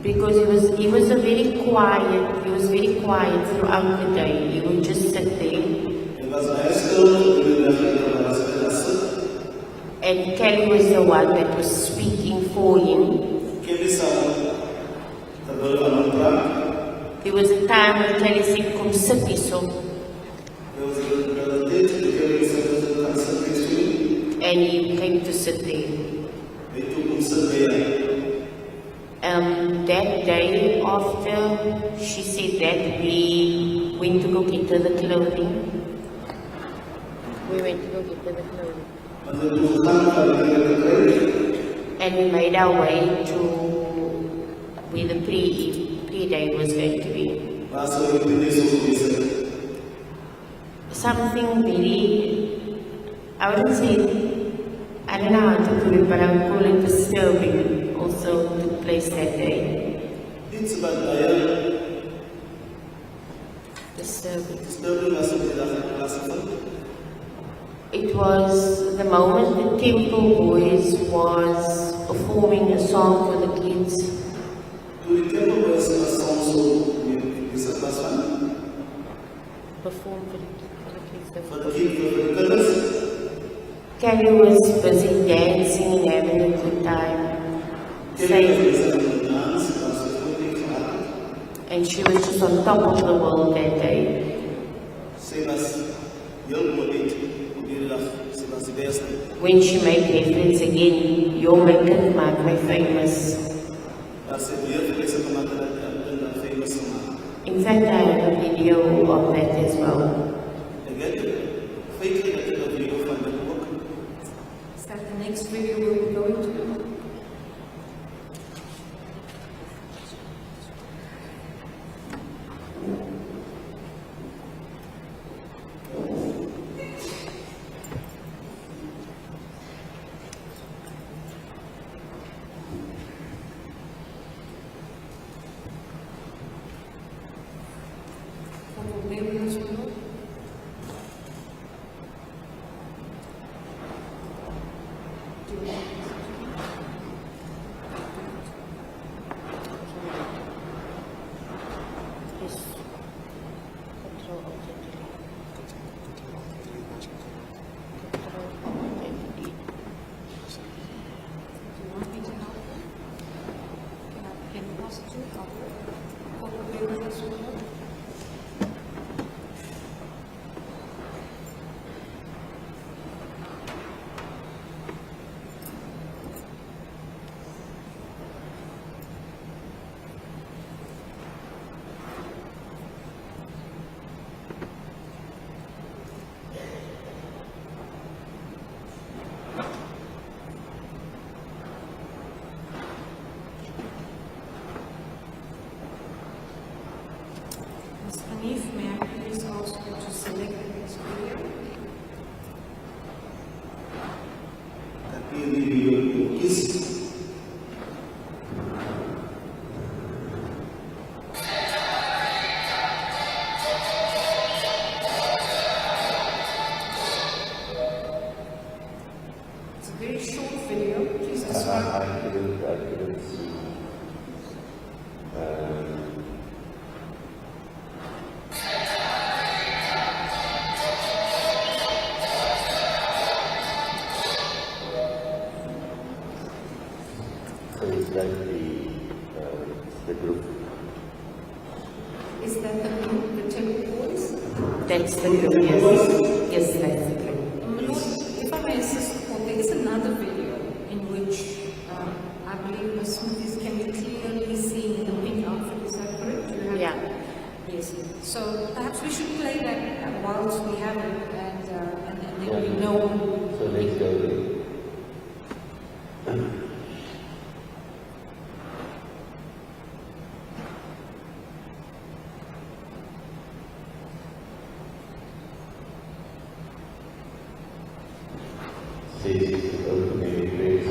Speaker 13: Because he was very quiet throughout the day. He would just sit there. And Kelly was the one that was speaking for him. There was a time when Kelly said, "Kom sit hier so." And he came to sit there. That day after she said that, we went to go get her the clothing. We went to go get her the clothing. And we made our way to where the pre-day was going to be. Something very, I wouldn't say, I don't know how to put it, but I would call it disturbing, also took place that day.
Speaker 2: It's about
Speaker 13: disturbing. It was the moment the Temple Boys was performing a song for the kids. Perform for the kids. Kelly was busy dancing and having a good time. And she was just on top of the world that day. When she made reference again, your makeup made me famous. In fact, I have a video of that as well.
Speaker 8: Is that the next video we'll be going to?
Speaker 6: Just Control Alt and Delete. Control Alt and Delete.
Speaker 11: Do you want me to help you? Can I pass it to you? I'll prepare this for you. Ms. Hanif, may I please ask you to select the next video?
Speaker 2: Tapi ini video lukis.
Speaker 11: It's a very short video. Please describe.
Speaker 4: I couldn't see. So is that the group?
Speaker 11: Is that the group, the Temple Boys?
Speaker 3: That's the group, yes. Yes, that's the group.
Speaker 11: If I may assist the court, there is another video in which I believe Ms. Smith can be clearly seen in the pink outfit. Is that correct? Do you have
Speaker 3: Yeah.
Speaker 11: Yes. So perhaps we should play that whilst we have it, and then we know.
Speaker 4: So let's go there. Says opening place.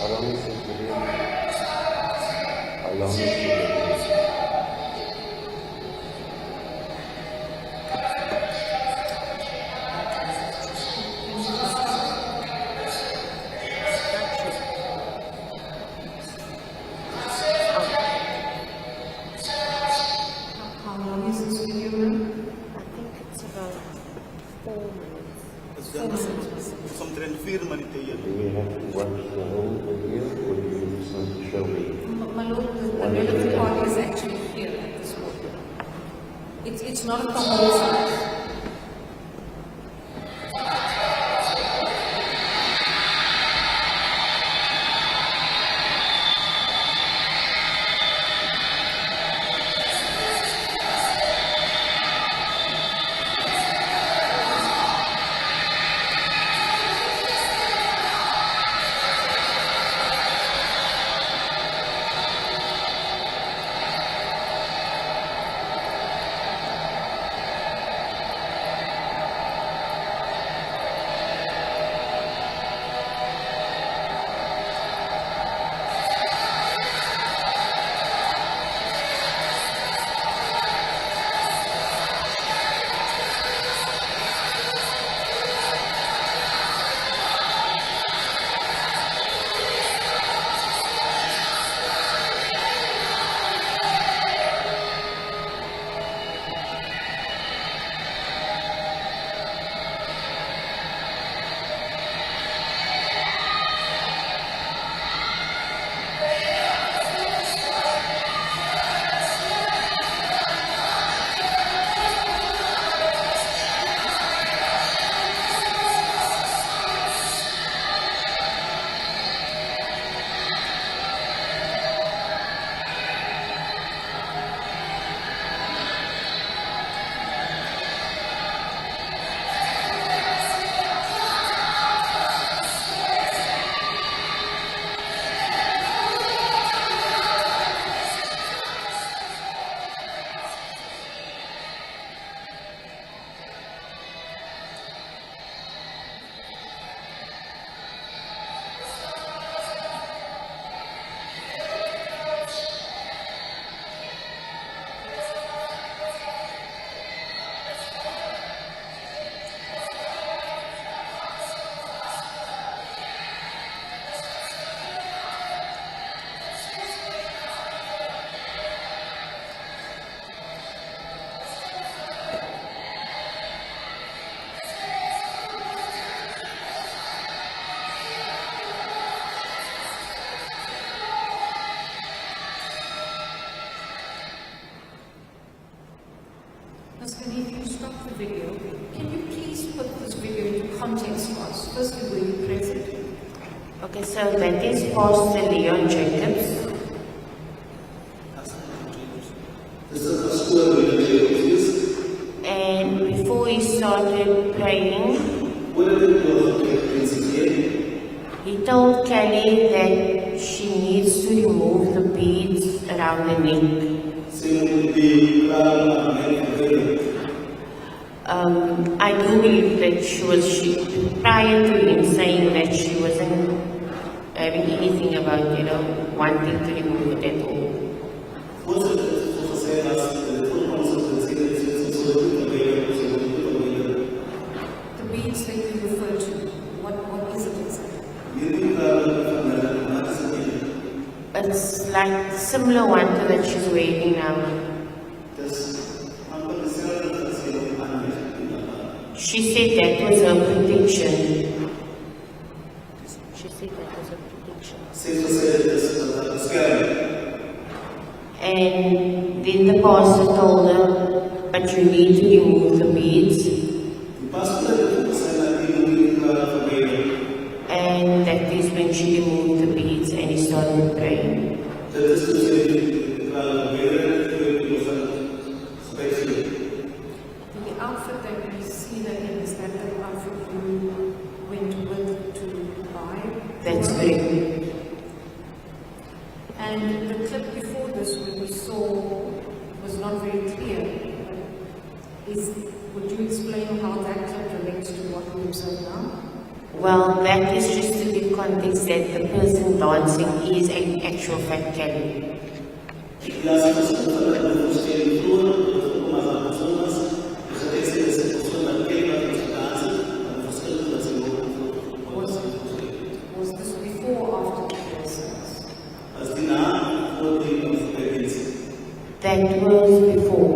Speaker 4: How long is this video? How long is the video?
Speaker 11: How long is this video, ma'am?
Speaker 6: I think it's about 4 minutes.
Speaker 16: Some 34 minutes here.
Speaker 4: Do we have to watch the whole video or do you just want to show me?
Speaker 11: My lord, the relevant part is actually here at this point. It's not a comparison.
Speaker 8: video. Can you please put this video into context for us? Firstly, were you present?
Speaker 13: Okay, so that is Pastor Leon Jacobs. And before he started praying, he told Kelly that she needs to remove the beads around the neck. I do believe that prior to him saying that she wasn't having anything about, wanting to remove it at all.
Speaker 8: The beads that you refer to, what is it exactly?
Speaker 13: It's like similar one to that she's wearing now. She said that was her protection. She said that was her protection. And then the pastor told her, but you need to remove the beads. And that is when she removed the beads and he started praying.
Speaker 8: The outfit that we see that in, is that the outfit you went with to buy?
Speaker 13: That's correct.
Speaker 8: And the clip before this, when we saw, was not very clear. Would you explain how that clip relates to what we observe now?
Speaker 13: Well, that is just to give context that the person dancing is an actual fact Kelly.
Speaker 8: Was this before or after the presence?
Speaker 13: That was before.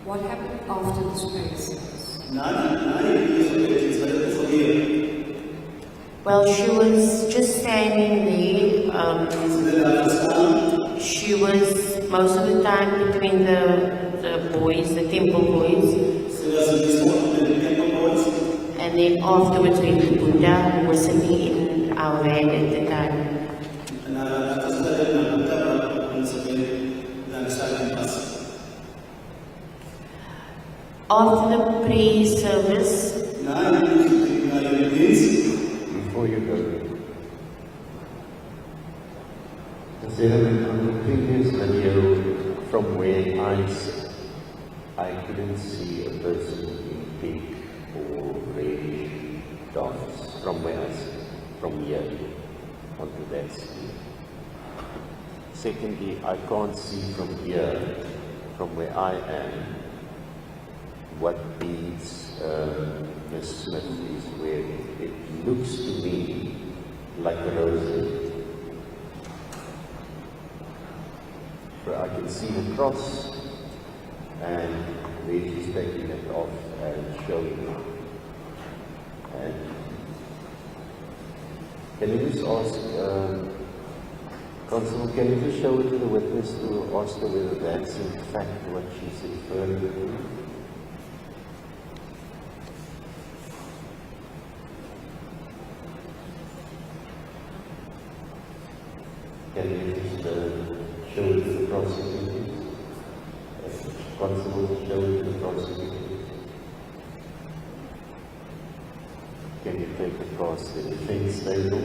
Speaker 8: What happened after this presence?
Speaker 13: Well, she was just standing there. She was most of the time between the boys, the temple boys. And then afterwards we met Buddha, who was sitting in our van at the time. After the prayer service,
Speaker 4: before you go, the gentleman on the previous video, from where I couldn't see a person in pink or reddish dots from where I see, from here onto that screen. Secondly, I can't see from here, from where I am, what beads Ms. Smith is wearing. It looks to me like a rosary. So I can see the cross and where she's taking it off and showing it. And can you just ask, Constable, can you just show it to the witness to ask her whether that's in fact what she's referring to? Can you just show it to the prosecutor? Constable, show it to the prosecutor. Can you take it past the defense table?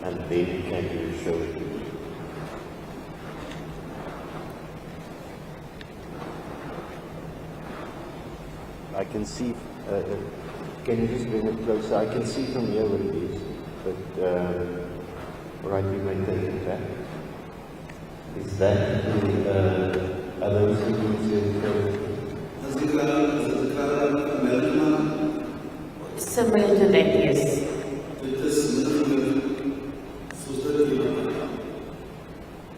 Speaker 4: And then can you show it to me? I can see, can you just bring it closer? I can see from here what it is, but right, you may take it back. Is that the other sequence
Speaker 13: similar to that, yes.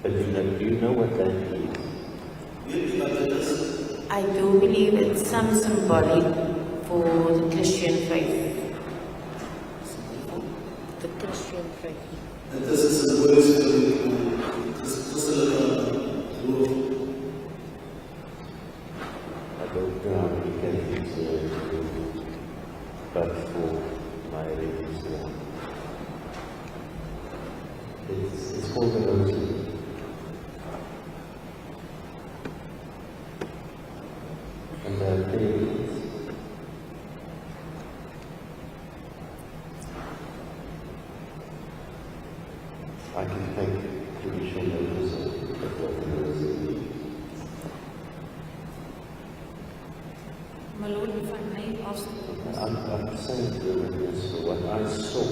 Speaker 4: But do you know what that is?
Speaker 13: I do believe it's some symbolic for the Christian faith. The Christian faith.
Speaker 2: And this is symbolic for
Speaker 4: I don't know how many Catholics there are, but for my religion, it's called the rosary. And there are prayers. I can thank traditional members of the rosary.
Speaker 11: My Lord, if I may ask
Speaker 4: I'm saying to the witness, what I saw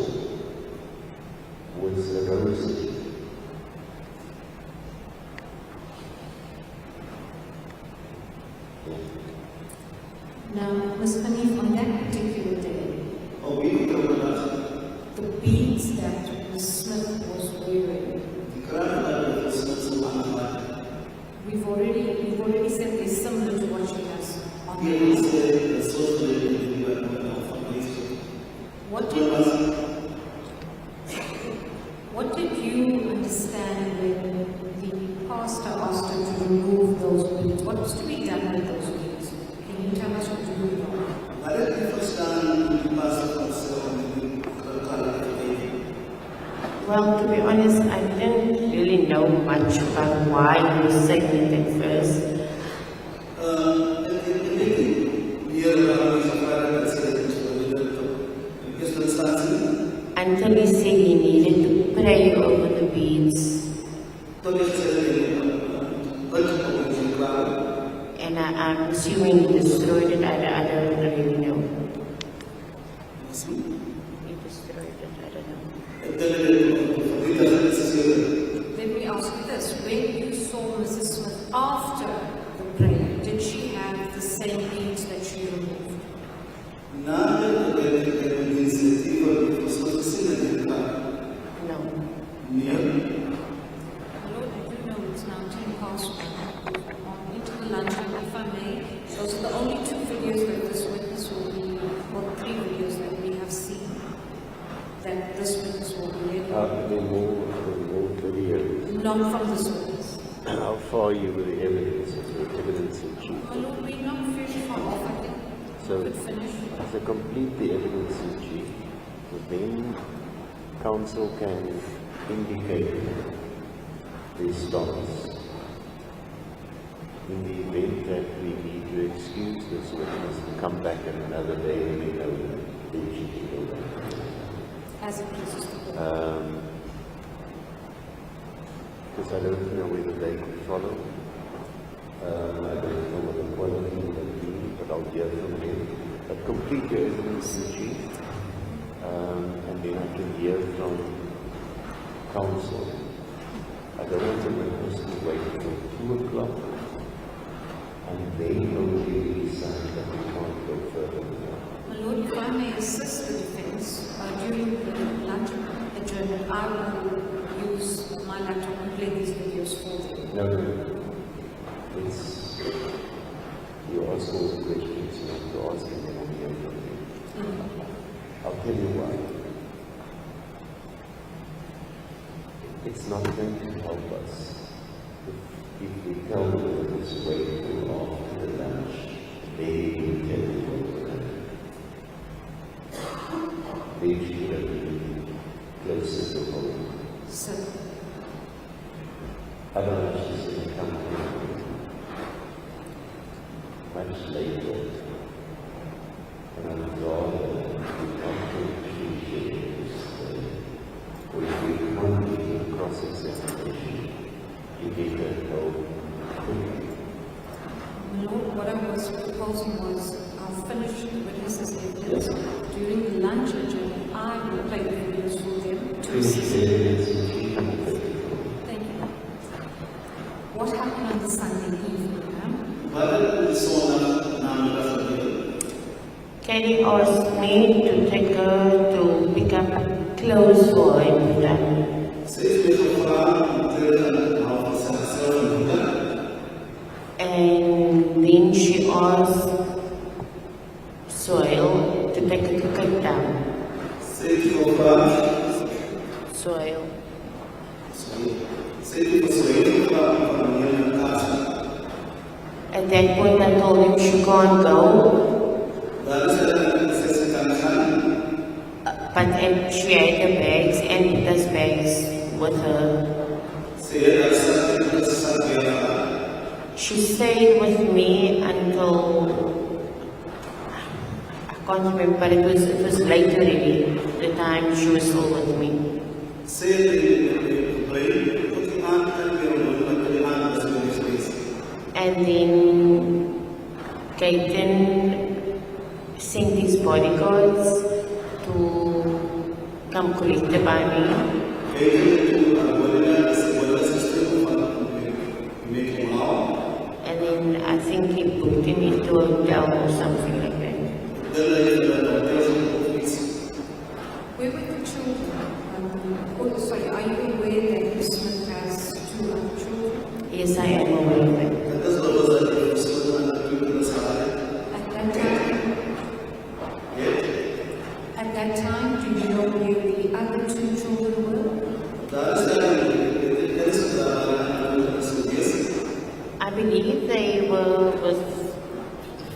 Speaker 4: was the rosary.
Speaker 11: Now, Ms. Hanif, on that particular day, the beads that Ms. Smith was wearing, we've already said they're similar to what she has on her wrist. What did you understand when the pastor asked her to remove those beads? What was to be done with those beads? Can you tell us what to do with them?
Speaker 13: Well, to be honest, I didn't really know much about why he was saying it at first. Until he said he needed to pray over the beads. And I'm assuming he destroyed it. I don't really know. He destroyed it, I don't know.
Speaker 11: Let me ask you this. When you saw Mrs. Smith after the prayer, did she have the same beads that she removed?
Speaker 13: No.
Speaker 11: Lord, I do know it's now 10 past 1. On into the lunchtime, if I may. Those are the only 2 videos that this witness will be, or 3 videos that we have seen, that this witness will be able
Speaker 4: The more videos.
Speaker 11: not from this witness.
Speaker 4: How far are you with the evidence? Is there evidence in chief?
Speaker 11: My Lord, we're not very far off. I think
Speaker 4: So,
Speaker 11: we could finish.
Speaker 4: to complete the evidence in chief, then counsel can indicate the stance. In the event that we need to excuse this witness to come back at another day and we know the chief will go.
Speaker 11: As it pleases the court.
Speaker 4: Because I don't know whether they could follow. I don't know what the quality will be, but I'll hear from them. But complete your evidence in chief, and then I can hear from counsel. I don't want the witness to wait until 2 o'clock, and then only decide that we can't go further.
Speaker 11: My Lord, if I may assist the defense, during the lunch adjournment, I will use my laptop and play these videos for them.
Speaker 4: No. It's, you ask all the questions, you have to ask them and hear from them. I'll tell you why. It's not going to help us if we tell them this wait till after the lunch, they will tell you what we're going to do. They should have been closer to home.
Speaker 11: So,
Speaker 4: Otherwise, she's going to come here much later. And I'm rather we not to appreciate this or if we want to do cross-examination, you get her home quickly.
Speaker 11: my Lord, what I was proposing was I'll finish the witnesses' evidence. During the lunch adjournment, I will play the videos for them to assist. Thank you. What happened on the Sunday evening, ma'am?
Speaker 13: Can you ask me to take her to pick up clothes for him? And then she asked Soil, to take a cook down.
Speaker 2: Safety for craft.
Speaker 13: Soil.
Speaker 2: Safety for soil, craft.
Speaker 13: At that point, I told him she can't go. But she had the bags and those bags with her. She stayed with me until I can't remember, but it was late already. The time she was still with me. And then Caden sent his bodyguards to come collect the body. And then I think he booked him into a hotel or something like that.
Speaker 5: Where were the children? Sorry, are you aware that Ms. Smith has 2 other children?
Speaker 13: Yes, I am aware of it.
Speaker 5: At that time, do you know where the other 2 children were?
Speaker 13: I believe they were with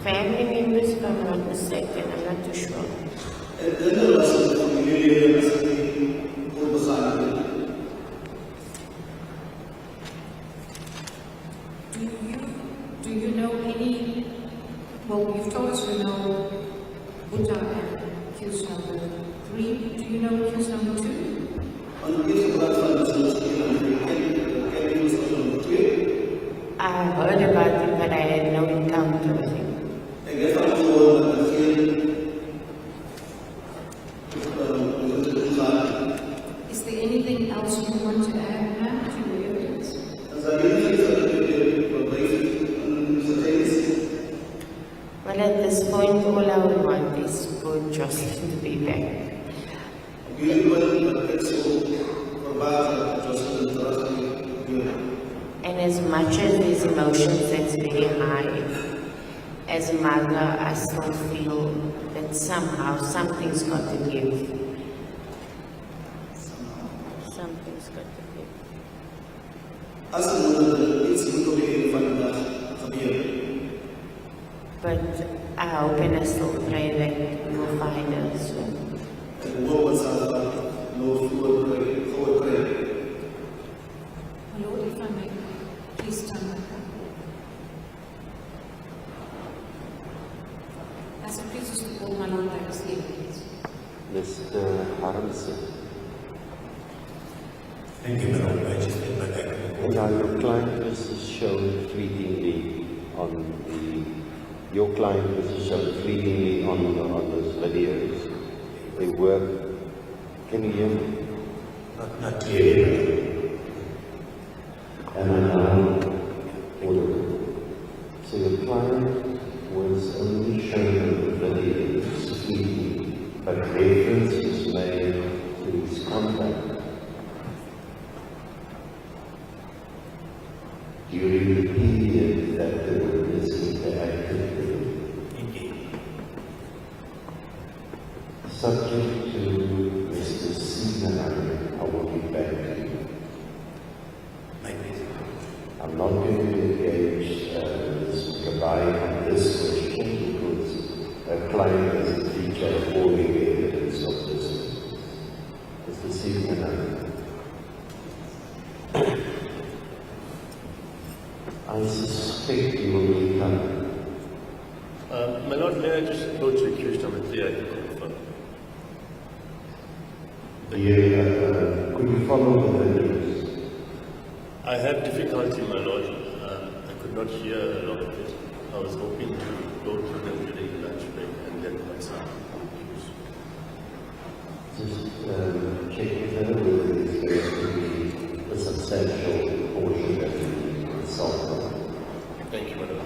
Speaker 13: family members, if I'm not mistaken. I'm not too sure.
Speaker 5: Do you know any, well, you've told us you know Buddha and accused number 3. Do you know accused number 2?
Speaker 13: I heard about him, but I had no encounter with him.
Speaker 5: Is there anything else you want to add now to the evidence?
Speaker 13: Well, at this point, all I would want is for Joshlin to be back. And as much as his emotions that's very high, as a mother, I still feel that somehow something's got to give. Something's got to give. But I hope and I still pray that we'll find her soon.
Speaker 5: Lord, if I may, please turn back. As it pleases to call my Lord back as evidence.
Speaker 4: Mr. Harmsen.
Speaker 9: Thank you, my Lord. I just get my back.
Speaker 4: Now your client was shown fleetingly on your client was shown fleetingly on those videos. They were, can you hear me?
Speaker 9: Not clearly.
Speaker 4: And so the client was only shown the videos fleetingly, but reference was made to his contact. During the period that the witness interacted with him. Subject to Mr. Siemenang, I will be back to you. I'm not going to engage Ms. Gabai on this question because a client is a feature of all the evidence of this. Mr. Siemenang. I suspect you will be coming.
Speaker 1: My Lord, may I just approach the accused number 3? I can confirm.
Speaker 4: Could you follow the videos?
Speaker 1: I have difficulty, my Lord. I could not hear a lot of it. I was hoping to go through them during the lunch break and get myself confused.
Speaker 4: Just check with her whether it's going to be a substantial portion that you consult.
Speaker 1: Thank you, madam.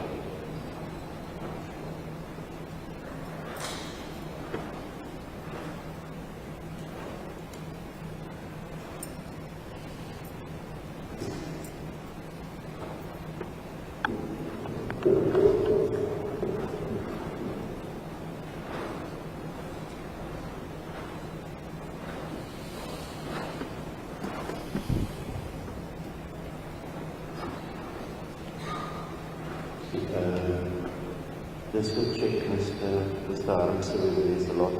Speaker 4: Just to check, Mr. Harmse, whether there's a lot.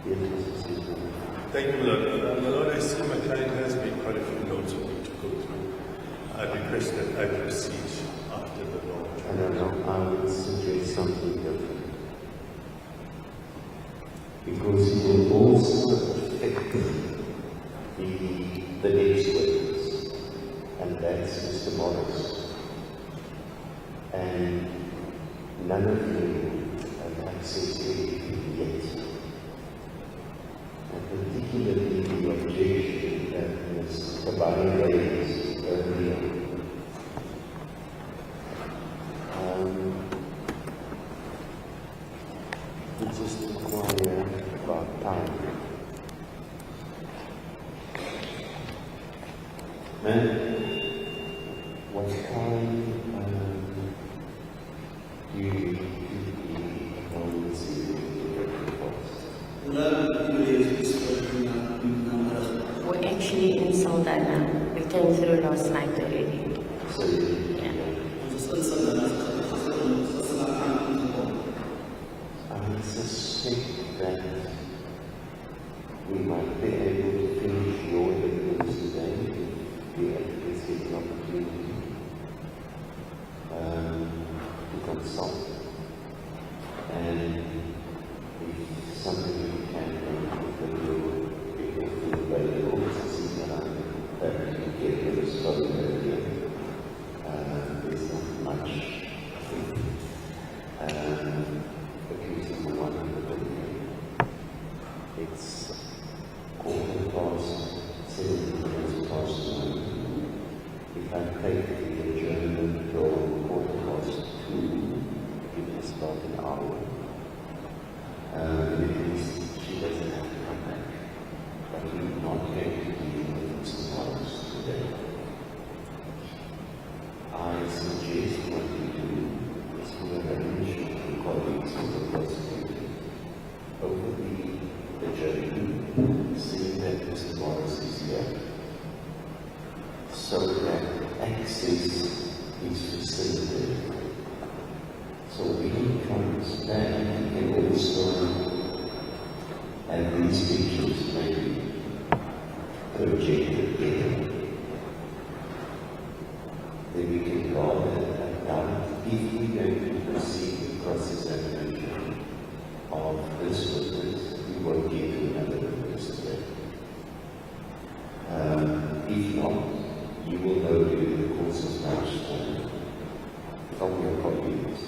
Speaker 4: Yes, Mr. Caesar.
Speaker 1: Thank you, my Lord. My Lord, I see my client has made quite a few notes for me to go through. I request that I proceed after the law.
Speaker 4: I would suggest something different. Because it will also affect the next witness, and that's Mr. Morris. And none of you have access to anything yet. And particularly the objection that Ms. Kabari raised earlier. We just inquire about time. Man, what time do you need to be on the ceiling
Speaker 13: We're actually in Saldanha. We came through last night already.
Speaker 4: I suspect that we might be able to finish your evidence today if the advocates get an opportunity to consult. And if something we can do, if we feel available, that we can get the story earlier. There's not much accusing the one of the video. It's 9:15. If I take the adjournment till 2:15, it is about an hour. She doesn't have to come back. But we're not going to deal with Mr. Morris today. I suggest what we do is we arrange with colleagues of the prosecutor over the adjournment, seeing that Mr. Morris is here, so that access is facilitated. So when he comes back, he can also, and these pictures may be projected better. Then we can draw that down if we're going to proceed with cross-examination of this witness. We won't get to another witness today. If not, you will know during the course of lunchtime from your colleagues.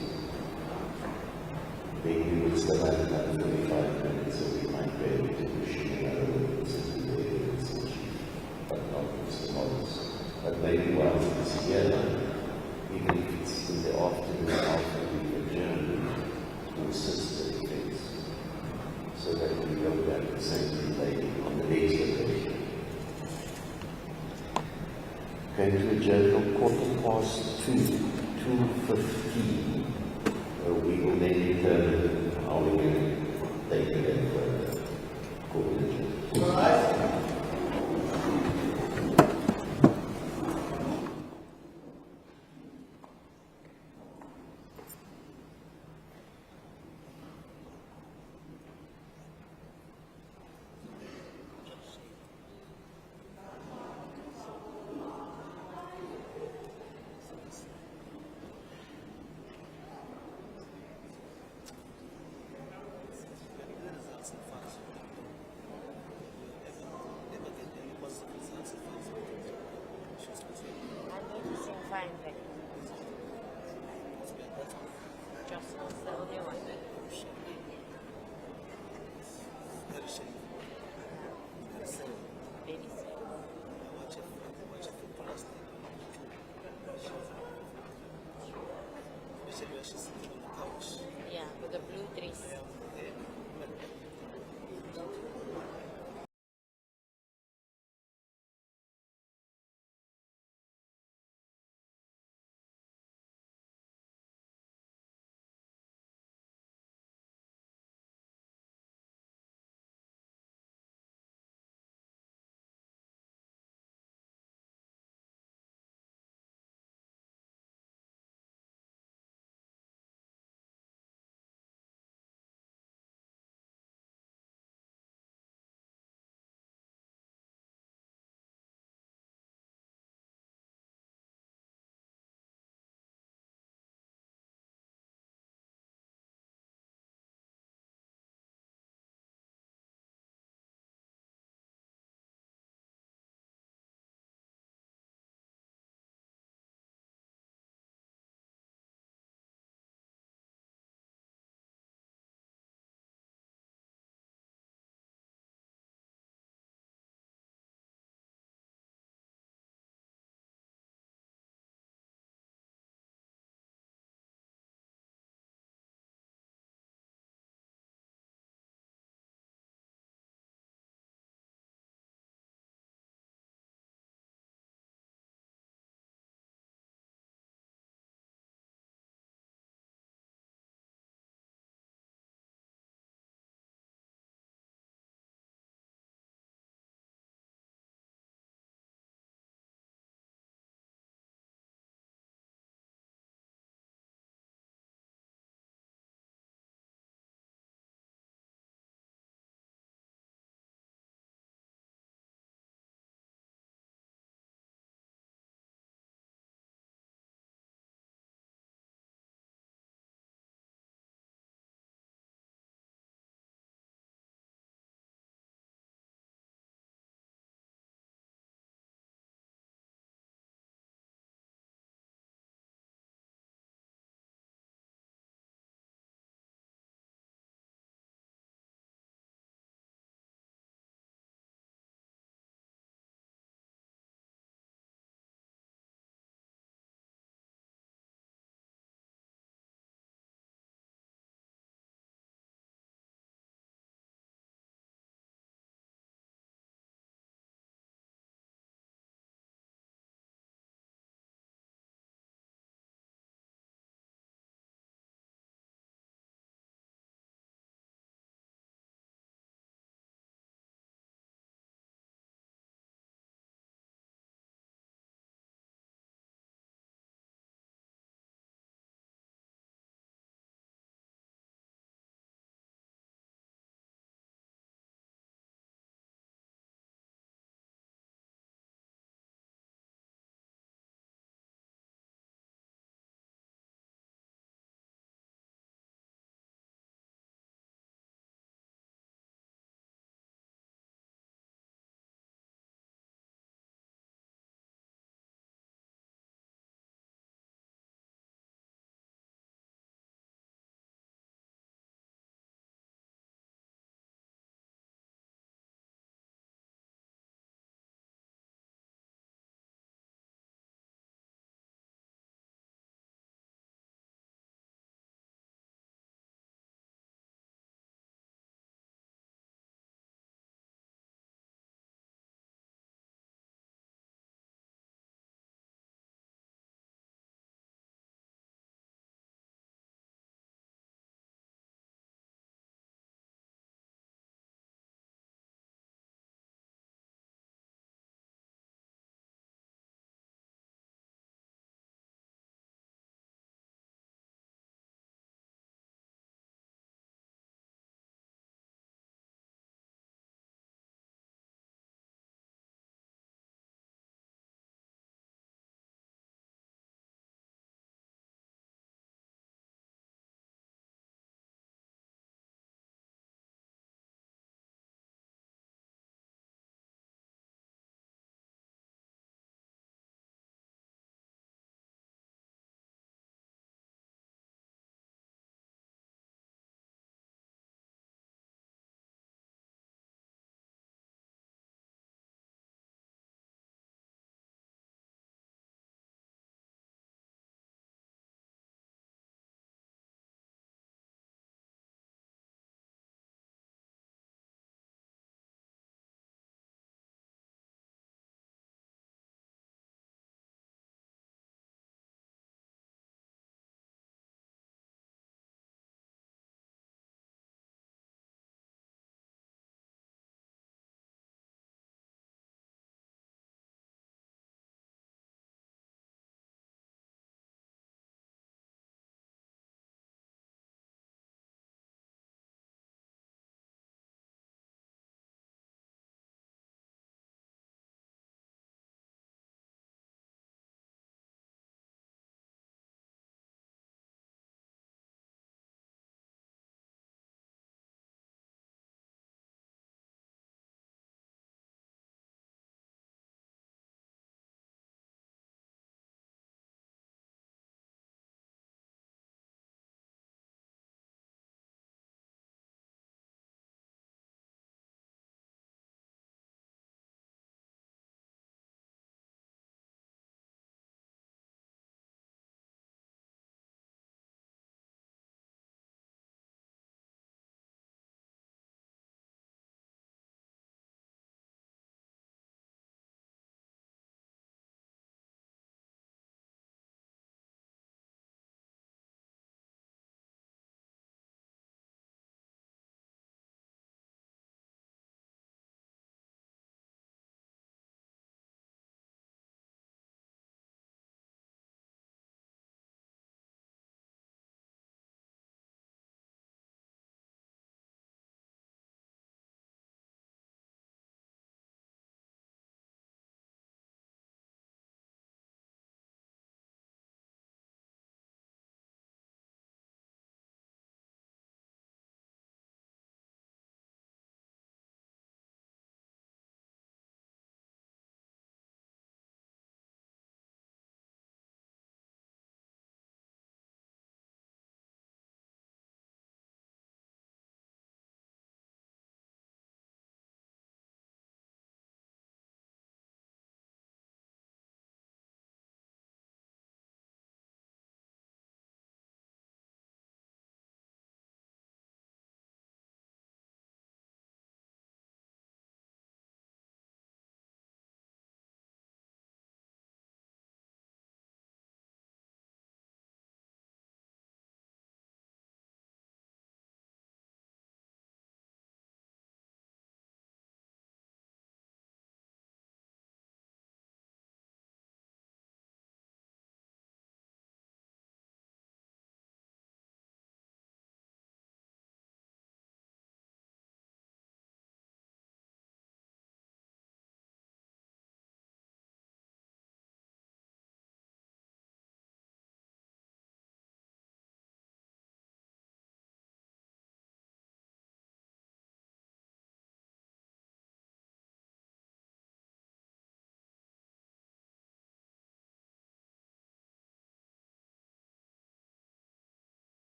Speaker 4: Then we will still have another 45 minutes, so we might be able to push another witness into the evidence in chief, but not Mr. Morris. But maybe while it's here, even if it's in the afternoon after the adjournment, to assist the defense, so that we don't have the same delay on the next occasion. Going to adjourn from 2:15. We will then determine how we can take it further. Cool.
Speaker 13: Joshlin, the only one. Yeah, with the blue dress.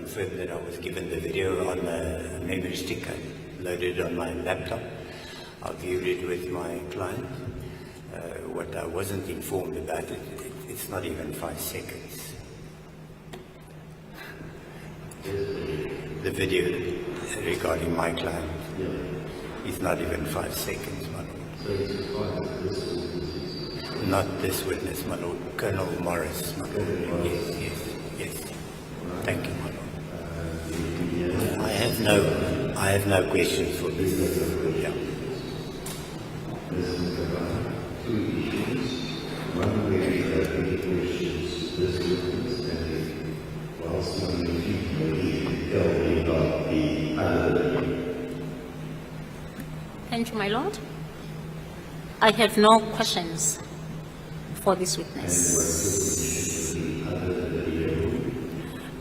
Speaker 9: confirm that I was given the video on a memory stick. I loaded it on my laptop. I viewed it with my client. What I wasn't informed about it's not even 5 seconds. The video regarding my client is not even 5 seconds, my lord. Not this witness, my lord. Colonel Morris, my lord. Yes. Thank you, my lord. I have no questions for this. Yeah.
Speaker 4: Two issues. One where you have any questions, this witness, and whilst one of you tell me about the other.
Speaker 10: Thank you, my lord. I have no questions for this witness.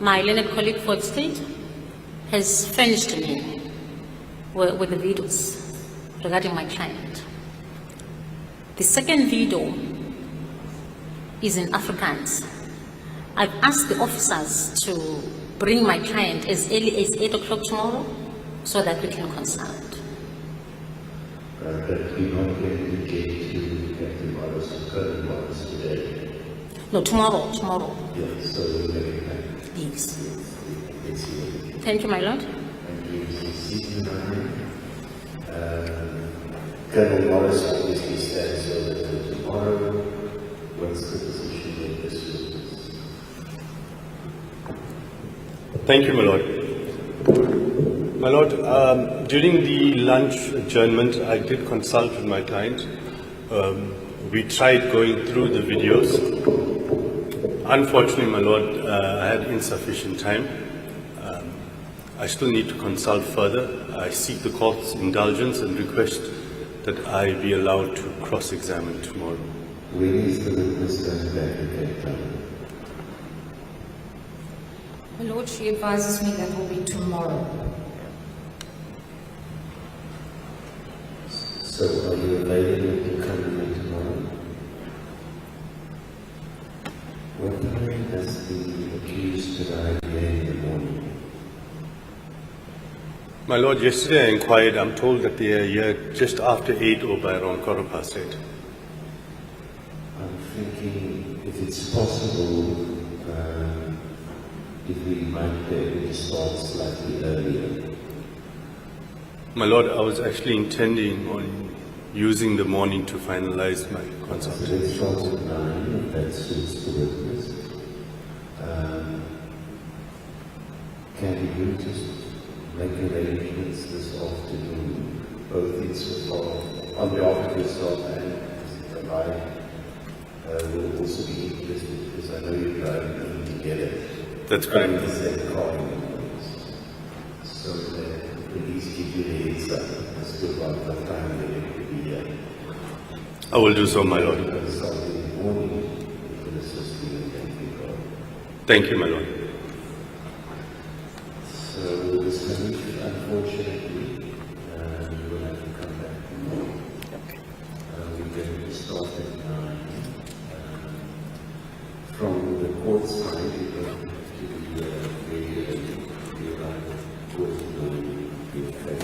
Speaker 10: My learned colleague for the state has furnished me with the videos regarding my client. The second video is in Afrikaans. I've asked the officers to bring my client as early as 8 o'clock tomorrow so that we can consult.
Speaker 4: But we're not going to get to Captain Morris and Colonel Morris today.
Speaker 10: No, tomorrow.
Speaker 4: Yes, so we're going to have.
Speaker 10: Yes. Thank you, my lord.
Speaker 4: Thank you, Mrs. Colonel Morris obviously stands over till tomorrow. What's the position of this witness?
Speaker 1: Thank you, my lord. My lord, during the lunch adjournment, I did consult with my client. We tried going through the videos. Unfortunately, my lord, I had insufficient time. I still need to consult further. I seek the court's indulgence and request that I be allowed to cross-examine tomorrow.
Speaker 4: When is the witness going back to Cape Town?
Speaker 5: My lord, she advises me that will be tomorrow.
Speaker 4: So are you available to come in tomorrow? What time does the accused arrive here in the morning?
Speaker 1: My lord, yesterday I inquired. I'm told that they are here just after 8 or by around 8:15.
Speaker 4: I'm thinking if it's possible, if we might be able to start slightly earlier.
Speaker 1: My lord, I was actually intending on using the morning to finalize my consultation.
Speaker 4: Let's start at 9, if that suits the witness. Can you just make arrangements this afternoon, both on behalf of yourself and I will also be interested because I know you're driving them together.
Speaker 1: That's correct.
Speaker 4: The same car, so that at least give you a heads up as to about what time they will be here.
Speaker 1: I will do so, my lord. Thank you, my lord.
Speaker 4: So this commission, unfortunately, will have to come back tomorrow. We're going to start at 9. From the court side, we're going to be very early. We arrive at court will be okay.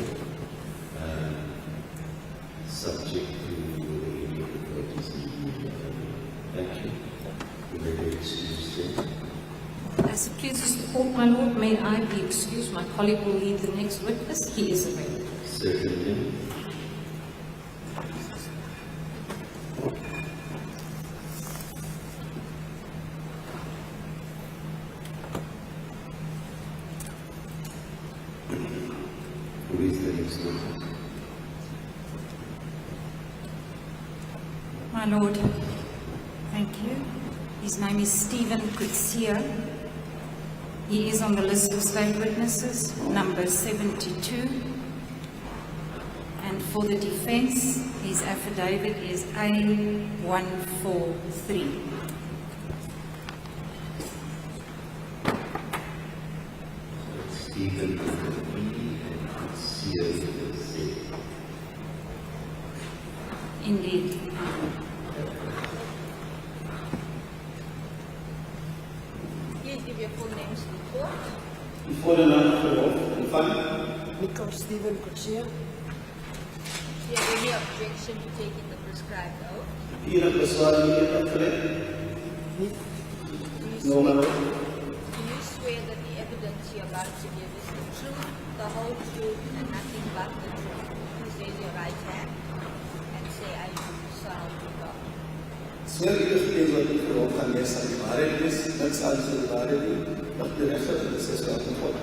Speaker 4: Subject to any difficulties. Thank you. You may be excused then.
Speaker 5: As it pleases the court, my lord, may I be excused? My colleague will lead the next witness. He is available.
Speaker 4: Certainly. Who is the next witness?
Speaker 5: My lord, thank you. His name is Stephen Kutsia. He is on the list of state witnesses, number 72. And for the defense, his affidavit is A143.
Speaker 4: Stephen Kutsia.
Speaker 5: Indeed.
Speaker 6: Please give your full names to the court.
Speaker 2: Before the night of the fund.
Speaker 7: Nico Stephen Kutsia.
Speaker 6: Do you have any objection to taking the prescribed oath?
Speaker 2: Hier op beswaar nie opgelet. No, my lord.
Speaker 6: Do you swear that the evidence you're about to give is the truth, the whole truth, and nothing but the truth? Please raise your right hand and say, I do, so help me God.
Speaker 2: Sweer die getuies wat u vir hom gaan lees aan die waarheid is, niks anders dan die waarheid nie, wat die regter van die 6 jaar gevolg.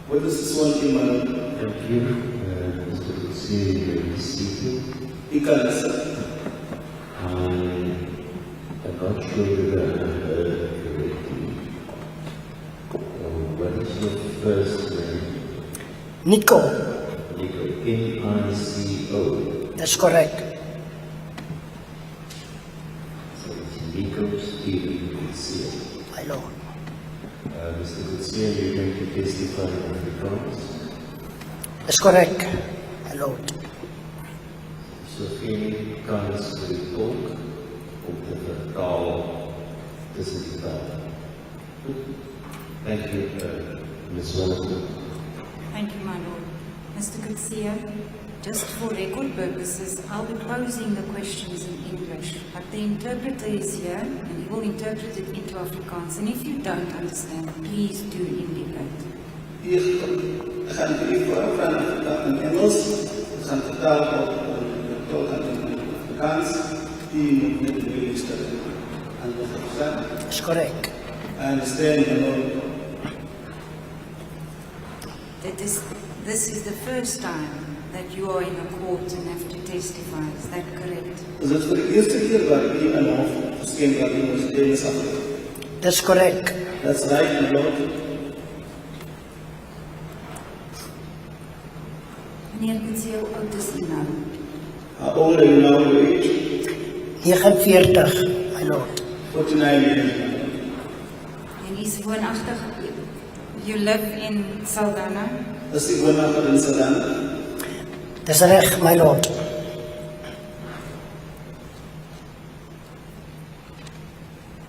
Speaker 2: What is this one in my lord?
Speaker 4: Thank you, Mr. Kutsia,
Speaker 2: U kan listen.
Speaker 4: I'm not sure whether I heard correctly. What is your first name?
Speaker 7: Nico.
Speaker 4: Nico, N-I-C-O.
Speaker 7: That's correct.
Speaker 4: So it's Nico Stephen Kutsia.
Speaker 7: My lord.
Speaker 4: Mr. Kutsia, you're going to testify on Afrikaans?
Speaker 7: That's correct. My lord.
Speaker 4: So geen kans vir die tolk om te vertaal tussen die tale. Thank you, Ms. Wellington.
Speaker 5: Thank you, my lord. Mr. Kutsia, just for record purposes, I'll be posing the questions in English, but the interpreter is here and he will interpret it into Afrikaans. And if you don't understand, please do indicate.
Speaker 2: Hier gaan die vraag in Engels, gaan vertaal op Afrikaans, die moet net de minister aan de verstaan.
Speaker 7: That's correct.
Speaker 2: I understand, my lord.
Speaker 5: This is the first time that you are in a court and have to testify. Is that correct?
Speaker 2: Is dit vir die eerste keer wat u in hof verskyn wat u ons kennis afgeneem?
Speaker 7: That's correct.
Speaker 2: That's right, my lord.
Speaker 5: Meneer Kutsia, hoe oud is u nou?
Speaker 2: How old are you now, your age?
Speaker 7: 49, my lord.
Speaker 2: 49 years.
Speaker 5: En u is woonagtig. You live in Saldanha?
Speaker 2: Is u woonagtig in Saldanha?
Speaker 7: That's reg, my lord.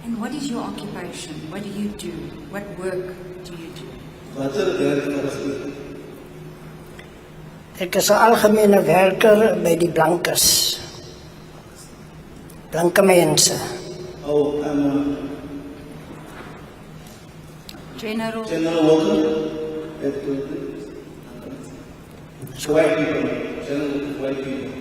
Speaker 5: And what is your occupation? What do you do? What work do you do?
Speaker 2: Watter werk verrig u?
Speaker 7: Ek is 'n algemene werker by die blankes. Blanke mense.
Speaker 2: Oh, I'm
Speaker 5: General
Speaker 2: worker at white people. General white people.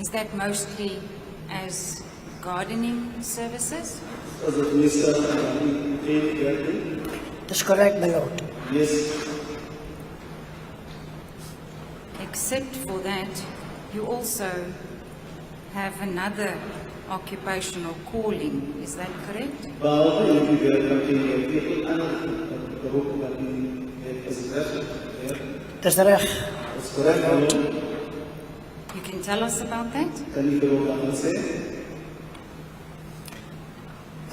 Speaker 5: Is that mostly as gardening services?
Speaker 2: Was it Mr.
Speaker 7: That's correct, my lord.
Speaker 2: Yes.
Speaker 5: Except for that, you also have another occupational calling. Is that correct?
Speaker 2: Behalve die werk wat u het een ander beroep wat u is regter.
Speaker 7: That's reg.
Speaker 2: That's correct, my lord.
Speaker 5: You can tell us about that?
Speaker 2: Kan u daaroor wat sê?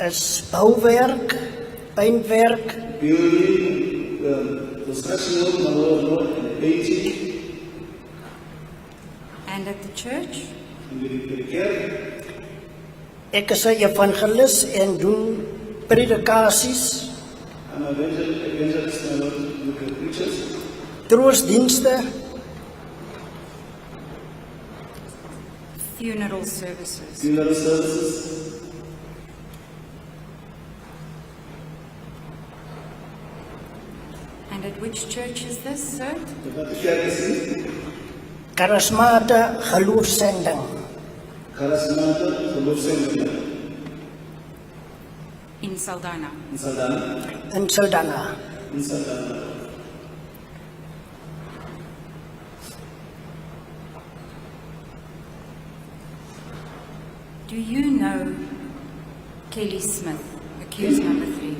Speaker 7: Is bouwerk, paintwerk,
Speaker 2: Building, construction work, my lord, painting,
Speaker 5: And at the church?
Speaker 2: in die kerk.
Speaker 7: ek is 'n evangelis en doen predikasies,
Speaker 2: I'm an evangelist, my lord, with the preachers,
Speaker 7: troostdienste,
Speaker 5: Funeral services.
Speaker 2: funeral services.
Speaker 5: And at which church is this, sir?
Speaker 2: Wat die kerk is nie?
Speaker 7: charismate geloofsending,
Speaker 2: Charismate, geloofsending.
Speaker 5: In Saldanha.
Speaker 2: In Saldanha.
Speaker 7: in Saldanha.
Speaker 2: In Saldanha.
Speaker 5: Do you know Kelly Smith, accused number 3?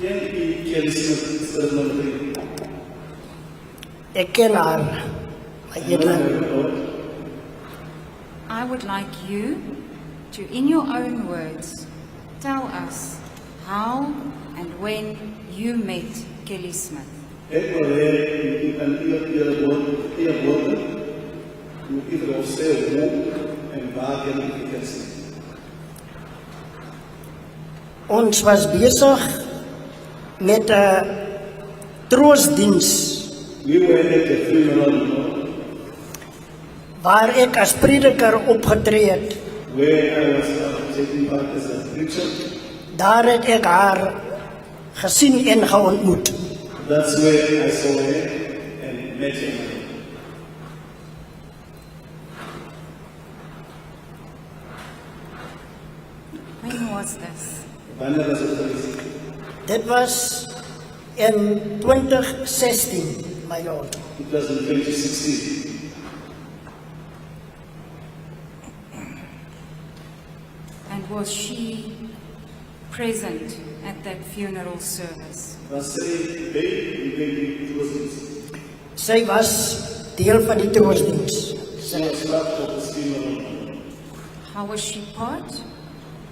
Speaker 2: Ken u Kelly Smith, sir, number 3?
Speaker 7: Ek ken haar, my edele.
Speaker 5: I would like you to, in your own words, tell us how and when you met Kelly Smith.
Speaker 2: Ek wil hê u kan u woorde, moet u vir ons sê hoe en waar ken u Kelly Smith?
Speaker 17: Ons was besig met 'n troostdiens
Speaker 2: We were at the funeral
Speaker 17: waar ek as prediker opgetree het.
Speaker 2: where I was taking part as a preacher.
Speaker 17: Daar het ek haar gesien en geontmoet.
Speaker 2: That's where I saw her and met her.
Speaker 5: When was this?
Speaker 2: Wanneer was het geweest?
Speaker 17: Dit was in 2016, my lord.
Speaker 2: It was in 2016.
Speaker 5: And was she present at that funeral service?
Speaker 2: Was sy by die troostdiens?
Speaker 17: Sy was deel van die troostdiens.
Speaker 2: Sy was part of the funeral.
Speaker 5: How was she part?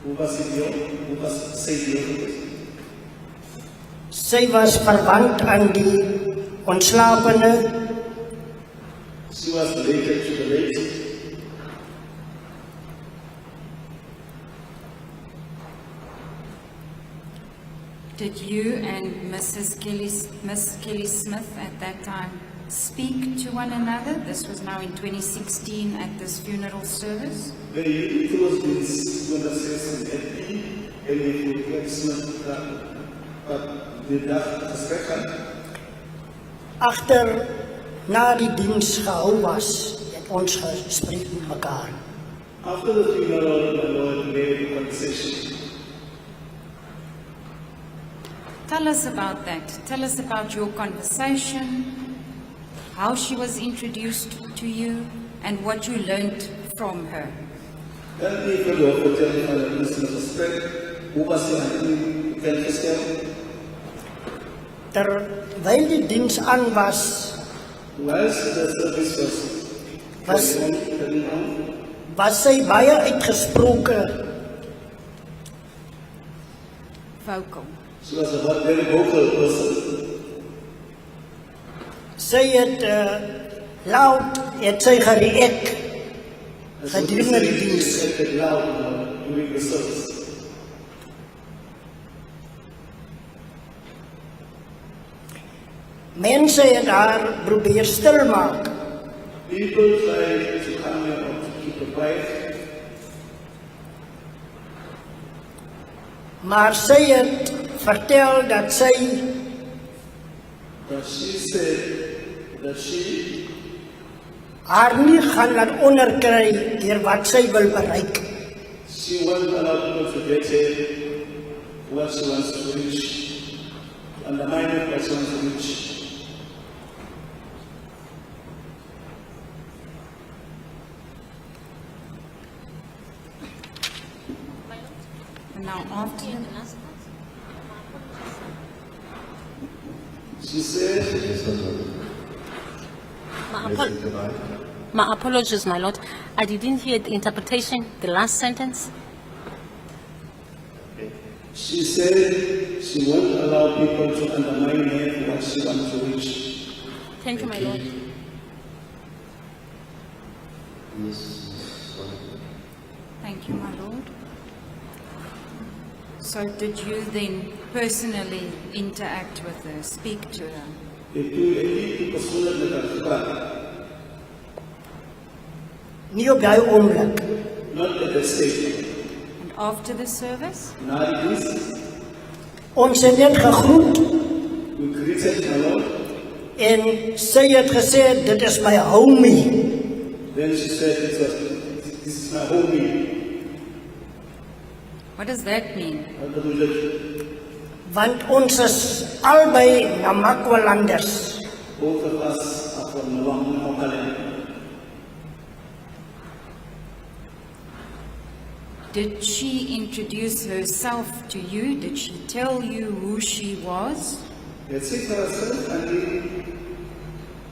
Speaker 2: Hoe was sy deel? Hoe was sy deel geweest?
Speaker 17: Sy was verwant aan die ontslapene.
Speaker 2: She was related to the late.
Speaker 5: Did you and Miss Kelly Smith at that time speak to one another? This was now in 2016 at this funeral service.
Speaker 2: The troostdiens conversation het nie en die Smith wat die dag gesprek gehad.
Speaker 17: Agter na die diens gehou was, het ons gespreek met mekaar.
Speaker 2: After the funeral, my Lord made a conversation.
Speaker 5: Tell us about that. Tell us about your conversation, how she was introduced to you, and what you learned from her.
Speaker 2: Kan u vir jou vertel van die gesprek? Hoe was sy aan u bekendgestel?
Speaker 17: Terwyl die diens aan was, was sy baie uitgesproke.
Speaker 5: Vocal.
Speaker 2: She was a very vocal person.
Speaker 17: Sy het loud het sy gereact gedurende die diens.
Speaker 2: During the service.
Speaker 17: Mense het haar probeer stil maak.
Speaker 2: People tried to come here to keep her quiet.
Speaker 17: Maar sy het vertel dat sy
Speaker 2: But she said that she
Speaker 17: haar nie gaan laat onderkry deur wat sy wil bereik.
Speaker 2: She won't allow people to get her what she wants to reach, undermine it what she wants to reach.
Speaker 5: And now after
Speaker 2: She said,
Speaker 10: My apologies, my lord. I didn't hear the interpretation, the last sentence.
Speaker 2: she said she won't allow people to undermine her what she wants to reach.
Speaker 10: Thank you, my lord.
Speaker 5: Thank you, my lord. So did you then personally interact with her, speak to her?
Speaker 17: Nie op daai oomblik.
Speaker 2: Not at that stage.
Speaker 5: And after the service?
Speaker 17: Ons het net gegroet.
Speaker 2: We greeted my Lord.
Speaker 17: En sy het gesê dit is my homie.
Speaker 2: Then she said, this is my homie.
Speaker 5: What does that mean?
Speaker 17: Want ons is albei Namakwalanders.
Speaker 2: Both of us are from Namakwaland.
Speaker 5: Did she introduce herself to you? Did she tell you who she was?
Speaker 2: Let's say for herself and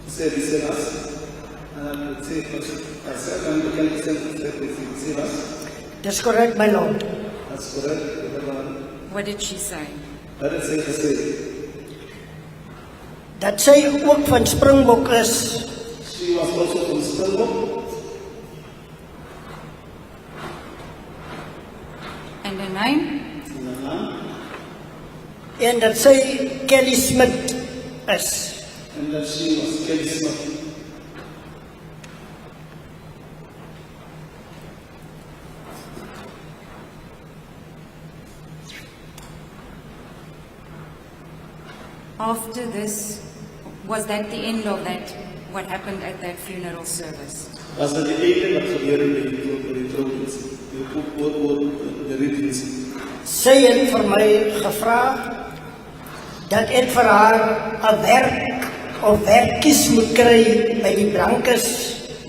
Speaker 2: she said, this is us. And let's say for herself and we can say, this is us.
Speaker 17: That's correct, my lord.
Speaker 2: That's correct.
Speaker 5: What did she say?
Speaker 2: What did she say?
Speaker 17: Dat sy ook van Springbok is.
Speaker 2: She was also from Springbok.
Speaker 5: And her name?
Speaker 2: And her name?
Speaker 17: en dat sy Kelly Smith is.
Speaker 2: And that she was Kelly Smith.
Speaker 5: After this, was that the end of that, what happened at that funeral service?
Speaker 2: Was dat die einde wat gebeur in die trouwens, die readings?
Speaker 17: Sy het vir my gevra dat ek vir haar 'n werk of werkies moet kry by die blankes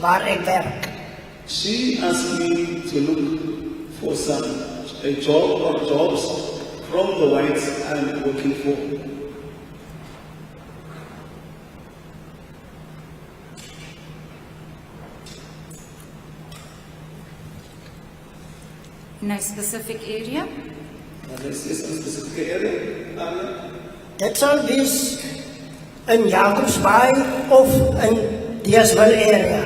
Speaker 17: waar ek werk.
Speaker 2: She asked me to look for a job or jobs from the whites I'm working for.
Speaker 5: In a specific area?
Speaker 2: This is a specific area.
Speaker 17: Dit sal wees in Jacobsbaai of in Deesville area.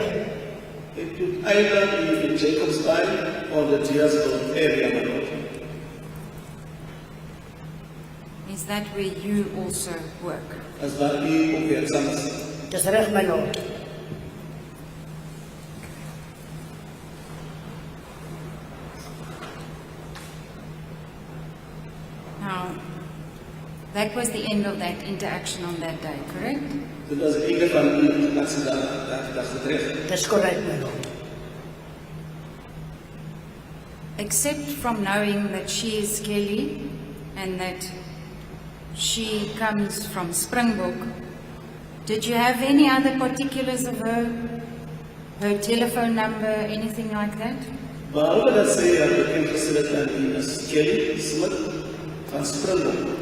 Speaker 2: It could either be in Jacobsbaai or the Deesville area, my lord.
Speaker 5: Is that where you also work?
Speaker 2: As waar u ook werksaam is.
Speaker 17: Dis reg, my lord.
Speaker 5: Now, that was the end of that interaction on that day, correct?
Speaker 2: Dit was die einde van die interactie dat betreft.
Speaker 17: Dis correct, my lord.
Speaker 5: Except from knowing that she is Kelly and that she comes from Springbok, did you have any other particulars of her? Her telephone number, anything like that?
Speaker 2: Behalve dat sy bekend gestel het aan die as Kelly Smith van Springbok,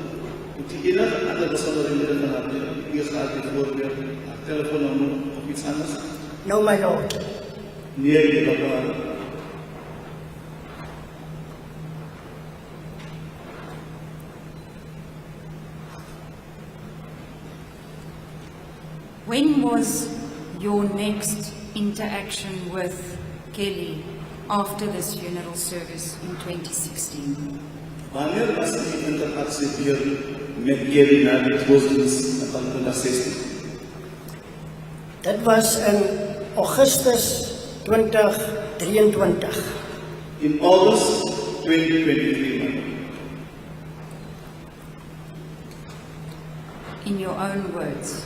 Speaker 2: moet die enige ander besonderhede van haar hier gehad bijvoorbeeld haar telefoonnummer of iets anders?
Speaker 17: No, my lord.
Speaker 2: Nee, die bepaal.
Speaker 5: When was your next interaction with Kelly after this funeral service in 2016?
Speaker 2: Wanneer was die interaksie weer met Kelly na die troostdiens van 2016?
Speaker 17: Dit was in Augustus 2023.
Speaker 2: In August 2023,
Speaker 5: In your own words,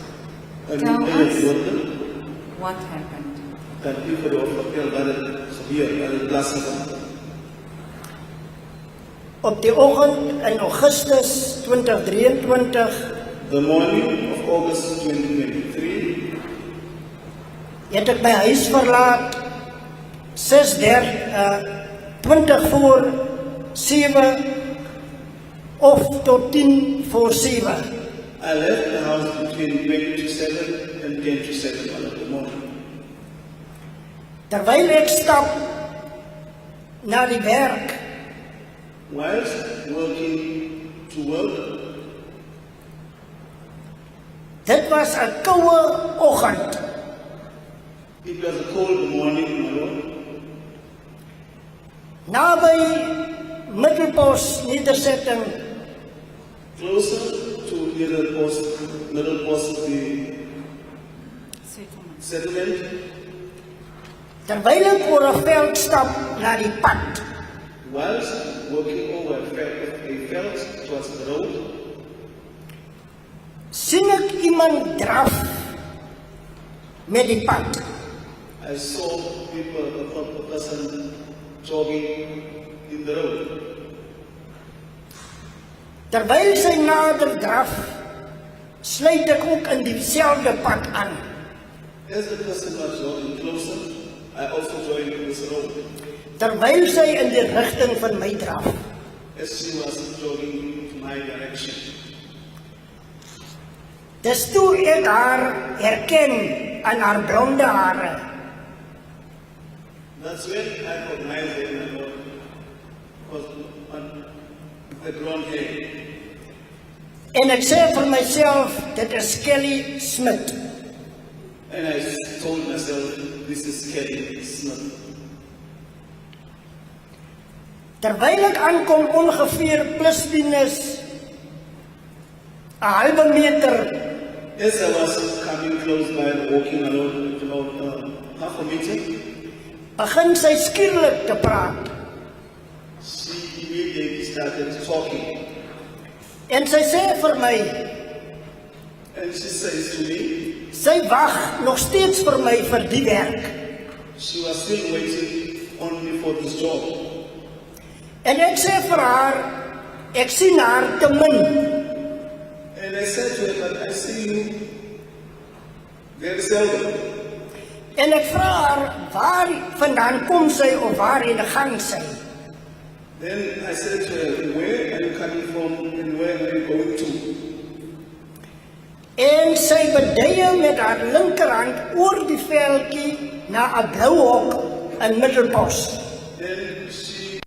Speaker 2: in
Speaker 5: tell us
Speaker 2: woorde,
Speaker 5: what happened.
Speaker 2: kan u vir ons vertel wat het gebeur, wat het plaasgevind?
Speaker 17: Op die oggend in Augustus 2023
Speaker 2: The morning of August 2023,
Speaker 17: het ek my huis verlaat 20 voor 7 of tot 10 voor 7.
Speaker 2: I left the house between 20 to 7 and 10 to 7 in the morning.
Speaker 17: Terwyl ek stap na die werk,
Speaker 2: Whilst working to work,
Speaker 17: dit was 'n koue oggend.
Speaker 2: it was a cold morning, my lord.
Speaker 17: Naby Middelpos nedersetting
Speaker 2: Closer to middle post the settlement.
Speaker 17: terwyl ek oor 'n veld stap na die pad,
Speaker 2: Whilst working over a felt towards the road,
Speaker 17: sien ek iemand draf met die pad.
Speaker 2: I saw people, a person jogging in the road.
Speaker 17: Terwyl sy nader draf, sluit ek ook in dieselfde pad aan.
Speaker 2: As the person was jogging closer, I also joined this road.
Speaker 17: Terwyl sy in die rigting van my draf,
Speaker 2: As she was jogging in my direction.
Speaker 17: dis toe ek haar herken aan haar blonde hare.
Speaker 2: That's when I recognized him was on the blonde hair.
Speaker 17: En ek sê vir myself, dit is Kelly Smith.
Speaker 2: And I told myself, this is Kelly Smith.
Speaker 17: Terwyl ek aankom ongeveer plus minus 'n halve meter.
Speaker 16: As I was coming close by and walking along about half a meter,
Speaker 17: Begin sy skielik te praat.
Speaker 16: she immediately started talking.
Speaker 17: En sy sê vir my,
Speaker 16: And she says to me,
Speaker 17: sy wag nog steeds vir my vir die werk.
Speaker 16: she was still waiting only for this job.
Speaker 17: En ek sê vir haar, ek sien haar te min.
Speaker 16: And I said to her, but I see you very seldom.
Speaker 17: En ek vra haar, waar vandaan kom sy of waarheen gaan sy?
Speaker 16: Then I said to her, where are you coming from and where are you going to?
Speaker 17: En sy beduie met haar linkerhand oor die veldjie na 'n blou hok in Middelbos.
Speaker 16: Then she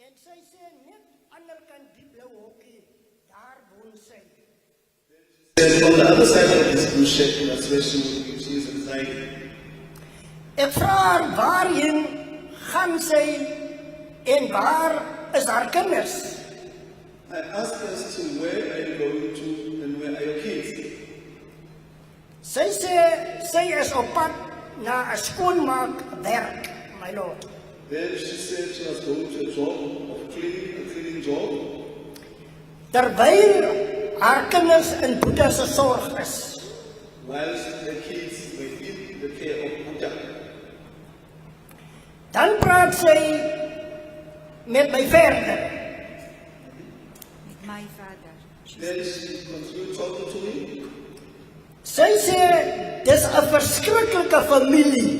Speaker 17: En sy sê net anderkant die blou hokkie, daar woon sy.
Speaker 16: said on the other side of this blue shed, that's where she is residing.
Speaker 17: Ek vra haar, waarheen gaan sy en waar is haar kinders?
Speaker 16: I asked her to where are you going to and where are your kids?
Speaker 17: Sy sê sy is op pad na 'n skoonmaakwerk, my lord.
Speaker 16: Then she said she was going to a job of cleaning, a cleaning job.
Speaker 17: Terwyl haar kinders in Boeta se sorg is.
Speaker 16: Whilst the kids were in the care of Buddha.
Speaker 17: Dan praat sy met my verder.
Speaker 5: My father.
Speaker 16: Then she continued talking to me.
Speaker 17: Sy sê dis 'n verskriklike familie.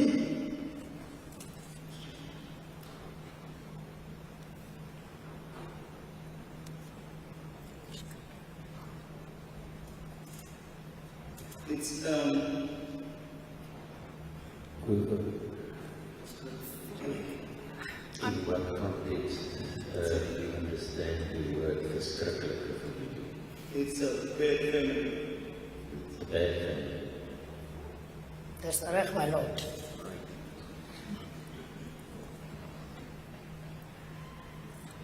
Speaker 16: It's
Speaker 4: in what context do you understand the word verschrikkelijke familie?
Speaker 16: It's a bad family.
Speaker 4: It's a bad family.
Speaker 17: Dis reg, my lord.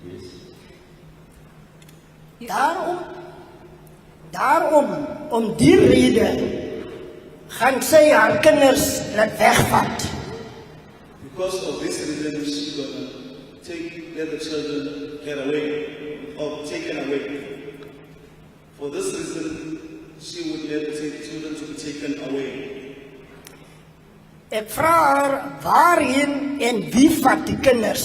Speaker 4: Yes.
Speaker 17: Daarom, om die rede, gaan sy haar kinders laat wegvat.
Speaker 16: Because of this reason, she's gonna let the children get away or taken away. For this reason, she would let the children to be taken away.
Speaker 17: Ek vra haar, waarheen en wie vat die kinders?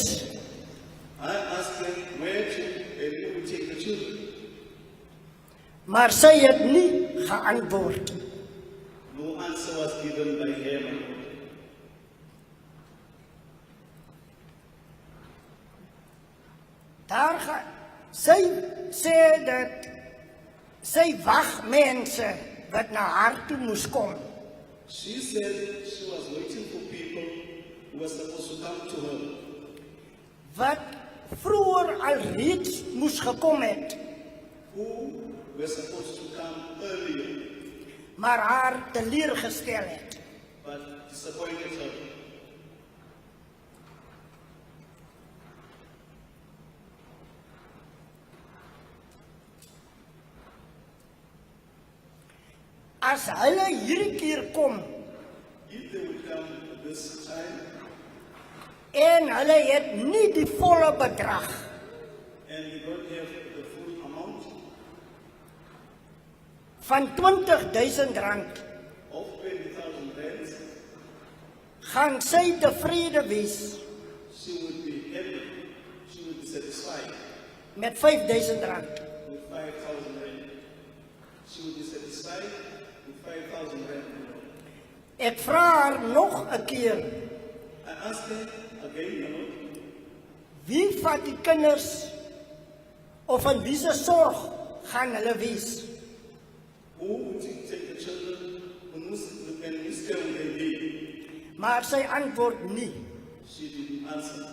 Speaker 16: I asked them where to and who would take the children.
Speaker 17: Maar sy het nie geantwoord.
Speaker 16: No answer was given by her.
Speaker 17: Sy sê dat sy wag mense wat na haar toe moes kom.
Speaker 16: She said she was waiting for people who were supposed to come to her.
Speaker 17: Wat vroeër alreeds moes gekom het.
Speaker 16: Who were supposed to come earlier.
Speaker 17: Maar haar teleurgestel het.
Speaker 16: But disappointed her.
Speaker 17: As hulle hierdie keer kom,
Speaker 16: if they would come this time,
Speaker 17: en hulle het nie die volle bedrag,
Speaker 16: and they don't have the full amount
Speaker 17: van R20,000,
Speaker 16: of 20,000 rands,
Speaker 17: gaan sy tevrede wees
Speaker 16: she would be happy, she would be satisfied
Speaker 17: met R5,000.
Speaker 16: with 5,000 rand. She would be satisfied with 5,000 rand.
Speaker 17: Ek vra haar nog 'n keer,
Speaker 16: I asked her again,
Speaker 17: wie vat die kinders of in wie se sorg gaan hulle wees?
Speaker 16: who would take the children and whose care would they be?
Speaker 17: Maar sy antwoord nie,
Speaker 16: She didn't answer.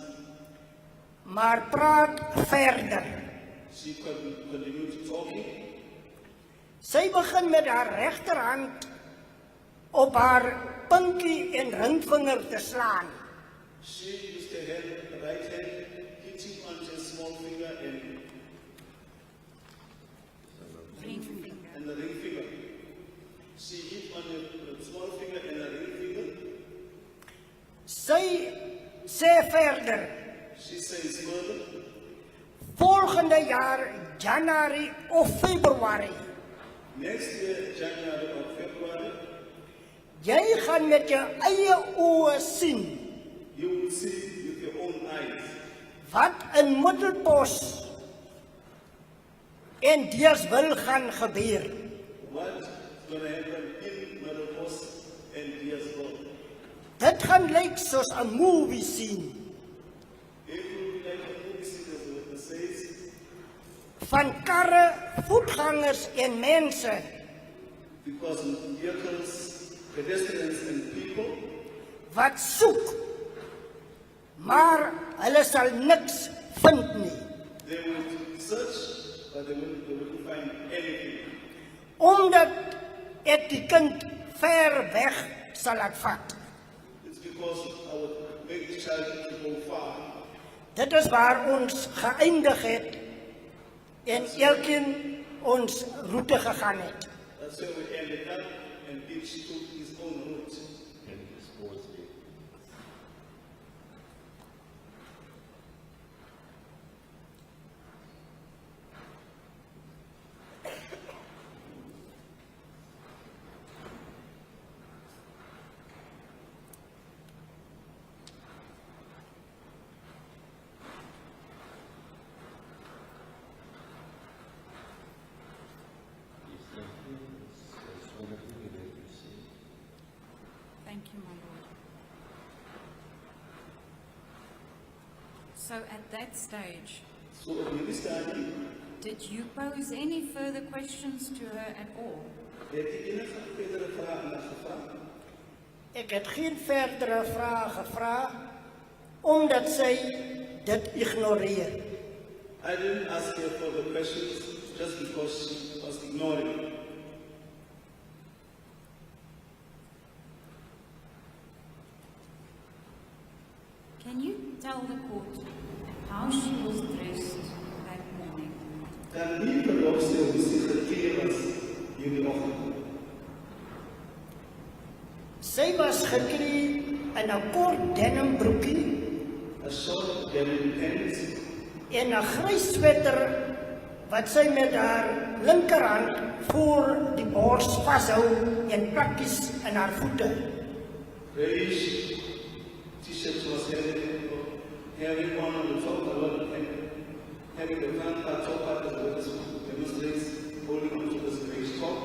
Speaker 17: maar praat verder.
Speaker 16: She continued talking.
Speaker 17: Sy begin met haar regterhand op haar pinkie en ringvinger te slaan.
Speaker 16: She used her hand, right hand, hitting on her small finger and the ring finger. She hit on her small finger and the ring finger.
Speaker 17: Sy sê verder,
Speaker 16: She says further,
Speaker 17: volgende jaar Januarie of Februarie,
Speaker 16: next year, January or February,
Speaker 17: jy gaan met jou eie oë sien
Speaker 16: you will see with your own eyes
Speaker 17: wat in Middelbos en Deerswil gaan gebeur.
Speaker 16: what's going to happen in Middelbos and Deersville.
Speaker 17: Dit gaan lyk soos 'n movie scene
Speaker 16: It will be like a movie scene, as the witness says,
Speaker 17: van karre, voetgangers en mense
Speaker 16: because vehicles, pedestrians and people,
Speaker 17: wat soek, maar hulle sal niks vind nie,
Speaker 16: they would search, but they wouldn't find anything.
Speaker 17: omdat ek die kind ver weg sal laat vat.
Speaker 16: It's because I would make the child to go far.
Speaker 17: Dit is waar ons geëindig het en elkeen ons roete gegaan het.
Speaker 16: That's where we ended up, and each took his own route.
Speaker 5: Thank you, my lord. So at that stage,
Speaker 16: So at this time,
Speaker 5: did you pose any further questions to her at all?
Speaker 16: het jy enige verdere vrae aan haar gevra?
Speaker 17: Ek het geen verdere vrae gevra omdat sy dit ignoreer.
Speaker 16: I didn't ask her further questions just because she was ignoring.
Speaker 5: Can you tell the court how she was dressed that morning?
Speaker 16: Kan nie verlof sê hoe sy gekleed was hierdie oggend.
Speaker 17: Sy was geklee in 'n kort denim broekie,
Speaker 16: 'n short denim pants
Speaker 17: en 'n grys sweater wat sy met haar linkerhand voor die bors vashou en plakkies in haar voete.
Speaker 16: grayish t-shirt was having one on the top alone and having the front part, top part as well as demonstrates holding on to this grayish top,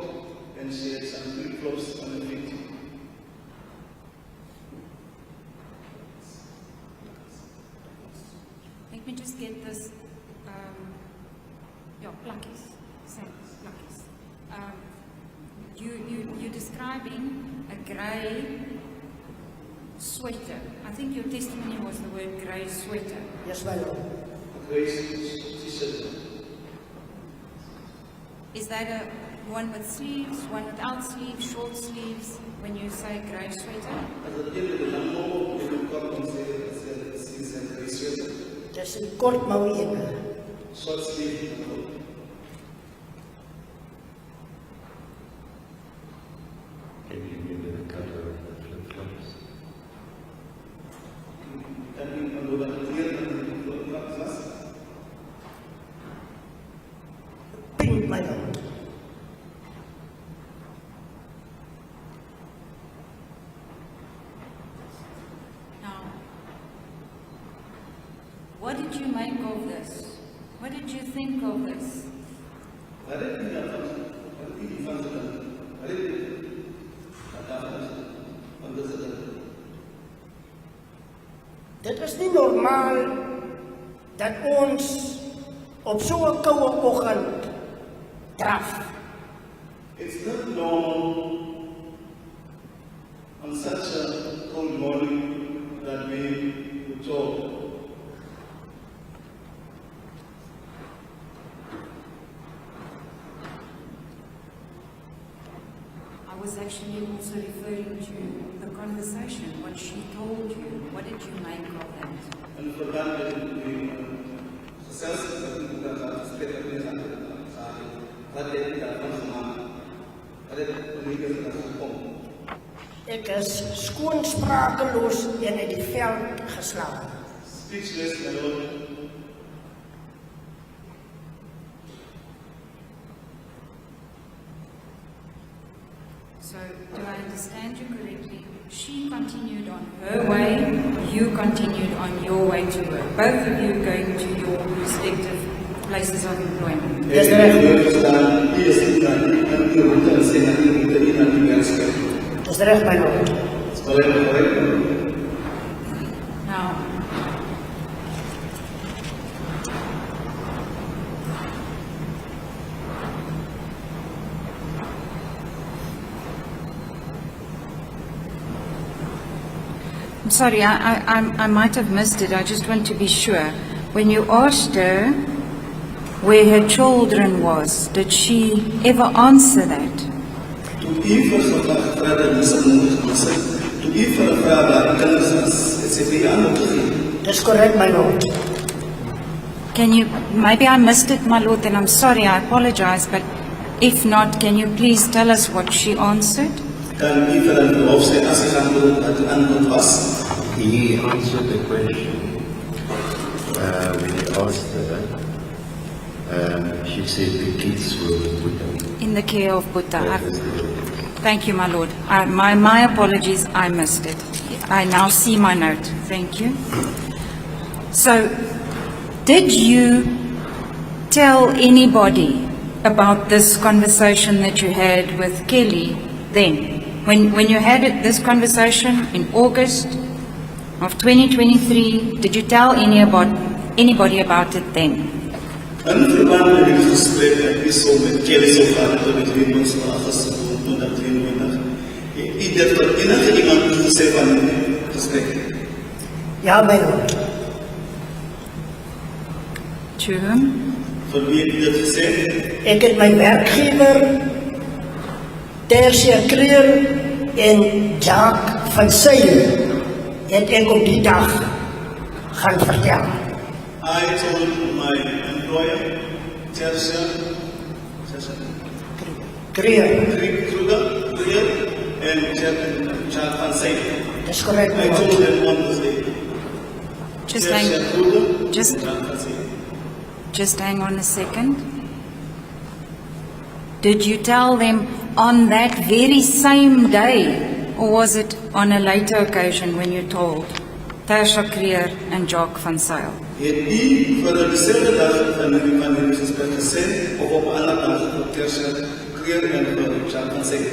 Speaker 16: and she had some flip-flops on her feet.
Speaker 5: Let me just get this. Plakkies. Same, plakkies. You're describing a grey sweater. I think your testimony was the word grey sweater.
Speaker 17: Yes, my lord.
Speaker 16: A grey t-shirt.
Speaker 5: Is that a one with sleeves, one without sleeves, short sleeves, when you say grey sweater?
Speaker 16: As a kid, the lambo, you can call them say a grey sweater.
Speaker 17: Dis 'n kort mou een.
Speaker 16: Short sleeve.
Speaker 4: Can you give me the color of the flip-flops?
Speaker 16: Kan jy nou dat kleur in die flip-flops was?
Speaker 17: Pink, my lord.
Speaker 5: Now, what did you make of this? What did you think of this?
Speaker 16: Wat het jy daarvan? Wat het jy hiervan gedink? Wat het jy daarvan van dit gedink?
Speaker 17: Dit is nie normaal dat ons op so 'n koue oggend draf.
Speaker 16: It's not normal on such a cold morning that we would talk.
Speaker 5: I
Speaker 8: was actually also referring to the conversation, what she told you. What did you make of that?
Speaker 16: En verband met die geselskap wat die boek gaat gesprek met gaan wat het daarvan gemaakt? Wat het meneer gekom?
Speaker 17: Ek is skoon sprakeloos en uit die veld geslaan.
Speaker 16: Speechless, my Lord.
Speaker 8: So, do I understand you correctly? She continued on her way, you continued on your way to work. Both of you going to your respective places of employment.
Speaker 17: Dis reg, my Lord.
Speaker 8: Now, I'm sorry, I might have missed it. I just want to be sure. When you asked her where her children was, did she ever answer that?
Speaker 17: That's correct, my Lord.
Speaker 8: Can you, maybe I missed it, my Lord, and I'm sorry, I apologize, but if not, can you please tell us what she answered?
Speaker 4: He answered the question when he asked her. She said the kids were with Buddha.
Speaker 8: In the care of Buddha. Thank you, my Lord. My apologies, I missed it. I now see my note. Thank you. So, did you tell anybody about this conversation that you had with Kelly then? When you had this conversation in August of 2023, did you tell anybody about it then?
Speaker 16: In verband met die gesprek wat ek so met Kelly so gehad het met wie ons Augustus 2023. Dit het vir enige iemand gesê van die gesprek.
Speaker 17: Ja, my Lord.
Speaker 8: To whom?
Speaker 16: Vir wie het dit gesê?
Speaker 17: Ek het my werkgewer, Tersia Kreer en Jacques van Seil het ek op die dag gaan vertel.
Speaker 16: I told my employer, Tersia
Speaker 17: Kreer
Speaker 16: and Jacques van Seil.
Speaker 17: That's correct,
Speaker 16: I told them on this day.
Speaker 8: Just hang on a second. Did you tell them on that very same day, or was it on a later occasion when you told Tasha Creer and Jock van Sail?
Speaker 16: Het die vir dieselfde dag van die gesprek gesê of op 'n ander dag vir Tersia Creer en vir Jacques van Sail?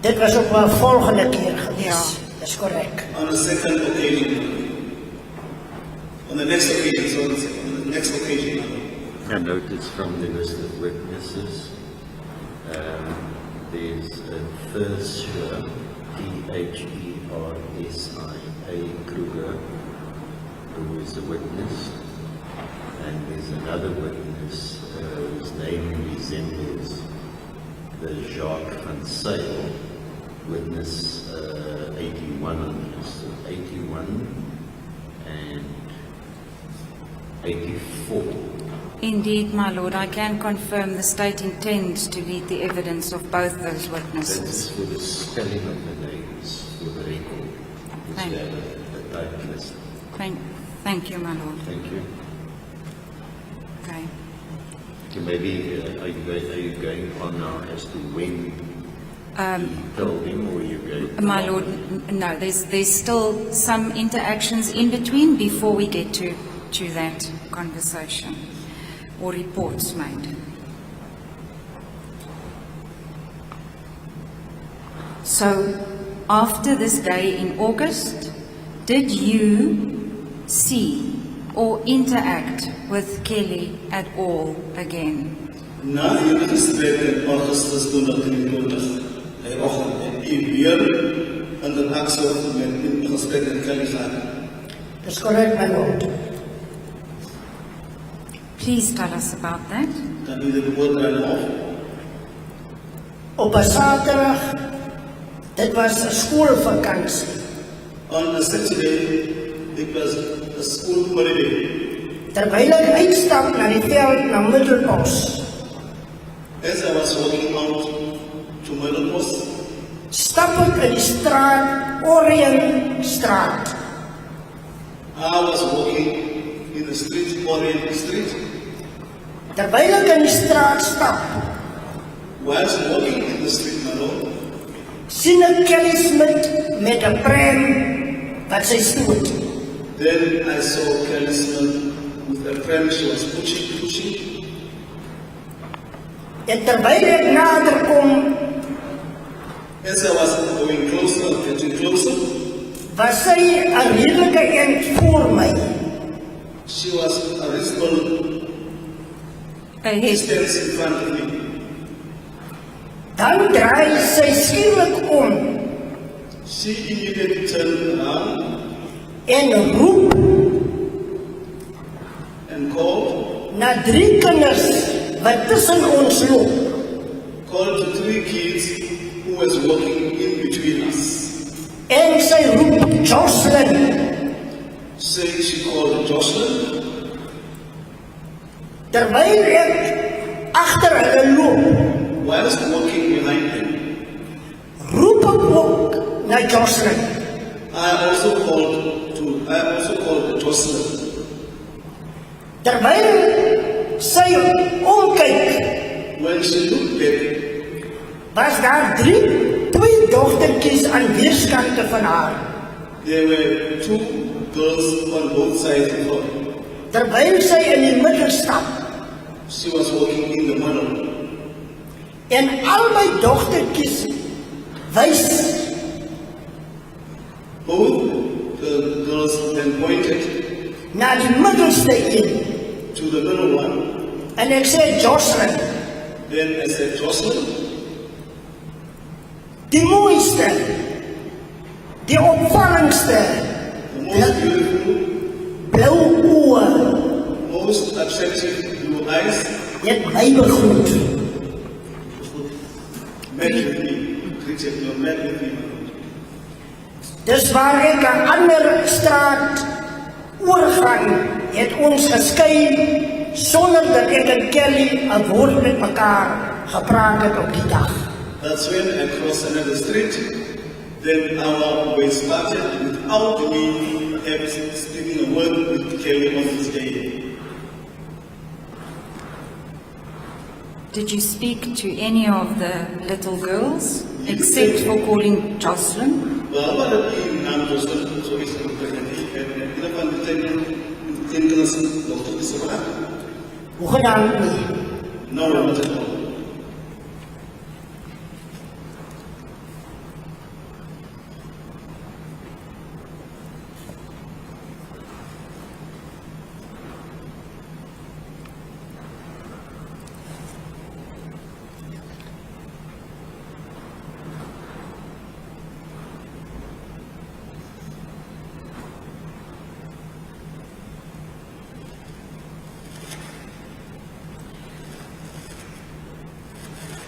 Speaker 17: Dit was op 'n volgende keer gewees. Ja. That's correct.
Speaker 16: On the second occasion. On the next occasion, so on the next occasion.
Speaker 4: I noticed from the list of witnesses, there's a Thersha, T-H-E-R-S-I-A Kruger, who is a witness, and there's another witness whose name resembles the Jacques van Sail, witness 81 on the list, so 81 and 84.
Speaker 8: Indeed, my Lord, I can confirm the state intends to lead the evidence of both those witnesses.
Speaker 4: That's for the spelling of the names, for the record.
Speaker 8: Thank you.
Speaker 4: The type list.
Speaker 8: Thank you, my Lord.
Speaker 4: Thank you.
Speaker 8: Okay.
Speaker 4: Okay, maybe are you going on now as to when you told him, or you going?
Speaker 8: My Lord, no, there's still some interactions in between before we get to that conversation or reports made. So, after this day in August, did you see or interact with Kelly at all again?
Speaker 16: Na hierdie gesprek in Augustus 2023, hy oggend en u weer interaksie met die gesprek met Kelly gehad.
Speaker 17: That's correct, my Lord.
Speaker 8: Please tell us about that.
Speaker 16: Kan u dit beoordeel of?
Speaker 17: op 'n Saterdag. Dit was 'n skoolvakansie.
Speaker 16: On a Saturday, it was a school holiday.
Speaker 17: Terwyl ek uitstap na die veld na Middelbos,
Speaker 16: As I was walking out to Middelbos,
Speaker 17: stap ek in die straat Oriëntstraat.
Speaker 16: I was walking in the street, Orient Street.
Speaker 17: Terwyl ek in die straat stap,
Speaker 16: Whilst walking in the street, my Lord,
Speaker 17: sien ek Kelly Smith met 'n pram wat sy stoot.
Speaker 16: then I saw Kelly Smith with a friend she was pushing.
Speaker 17: En terwyl ek nader kom,
Speaker 16: As I was going closer, getting closer,
Speaker 17: was sy 'n redelike eind voor my.
Speaker 16: she was a reasonable distance in front of me.
Speaker 17: Dan draai sy skielik om
Speaker 16: She immediately turned around
Speaker 17: en roep
Speaker 16: and called
Speaker 17: na 3 kinders wat tussen ons loop.
Speaker 16: called to 3 kids who was walking in between us.
Speaker 17: En sy roep Joshlin.
Speaker 16: She called Joshlin.
Speaker 17: Terwyl ek agter hulle loop,
Speaker 16: Whilst walking behind them,
Speaker 17: roep ek ook na Joshlin.
Speaker 16: I also called Joshlin.
Speaker 17: Terwyl sy omkyk,
Speaker 16: When she looked back,
Speaker 17: was daar 2 dogtertjies aan weerskante van haar.
Speaker 16: there were 2 girls on both sides of her.
Speaker 17: Terwyl sy in die middel stap,
Speaker 16: She was walking in the middle.
Speaker 17: en al my dogtertjies wys
Speaker 16: Both the girls then pointed
Speaker 17: na die middelste een.
Speaker 16: to the middle one.
Speaker 17: En ek sê Joshlin,
Speaker 16: Then I said, Joshlin,
Speaker 17: die mooiste, die opvallendste,
Speaker 16: the most beautiful,
Speaker 17: blou oë,
Speaker 16: most attractive blue eyes,
Speaker 17: het my begroet.
Speaker 16: met with me, greeted me, met with me.
Speaker 17: Dis waar ek 'n ander straat oorgang, het ons geskei sonder dat ek en Kelly 'n woord met mekaar gepraat het op die dag.
Speaker 16: That's when I crossed another street. Then our way started without me ever speaking a word with Kelly on this day.
Speaker 5: Did you speak to any of the little girls, except for calling Joshlin?
Speaker 16: Well, what have you done, Joshlin? So it's and
Speaker 17: Hoegenaamd nie.
Speaker 16: no, not at all.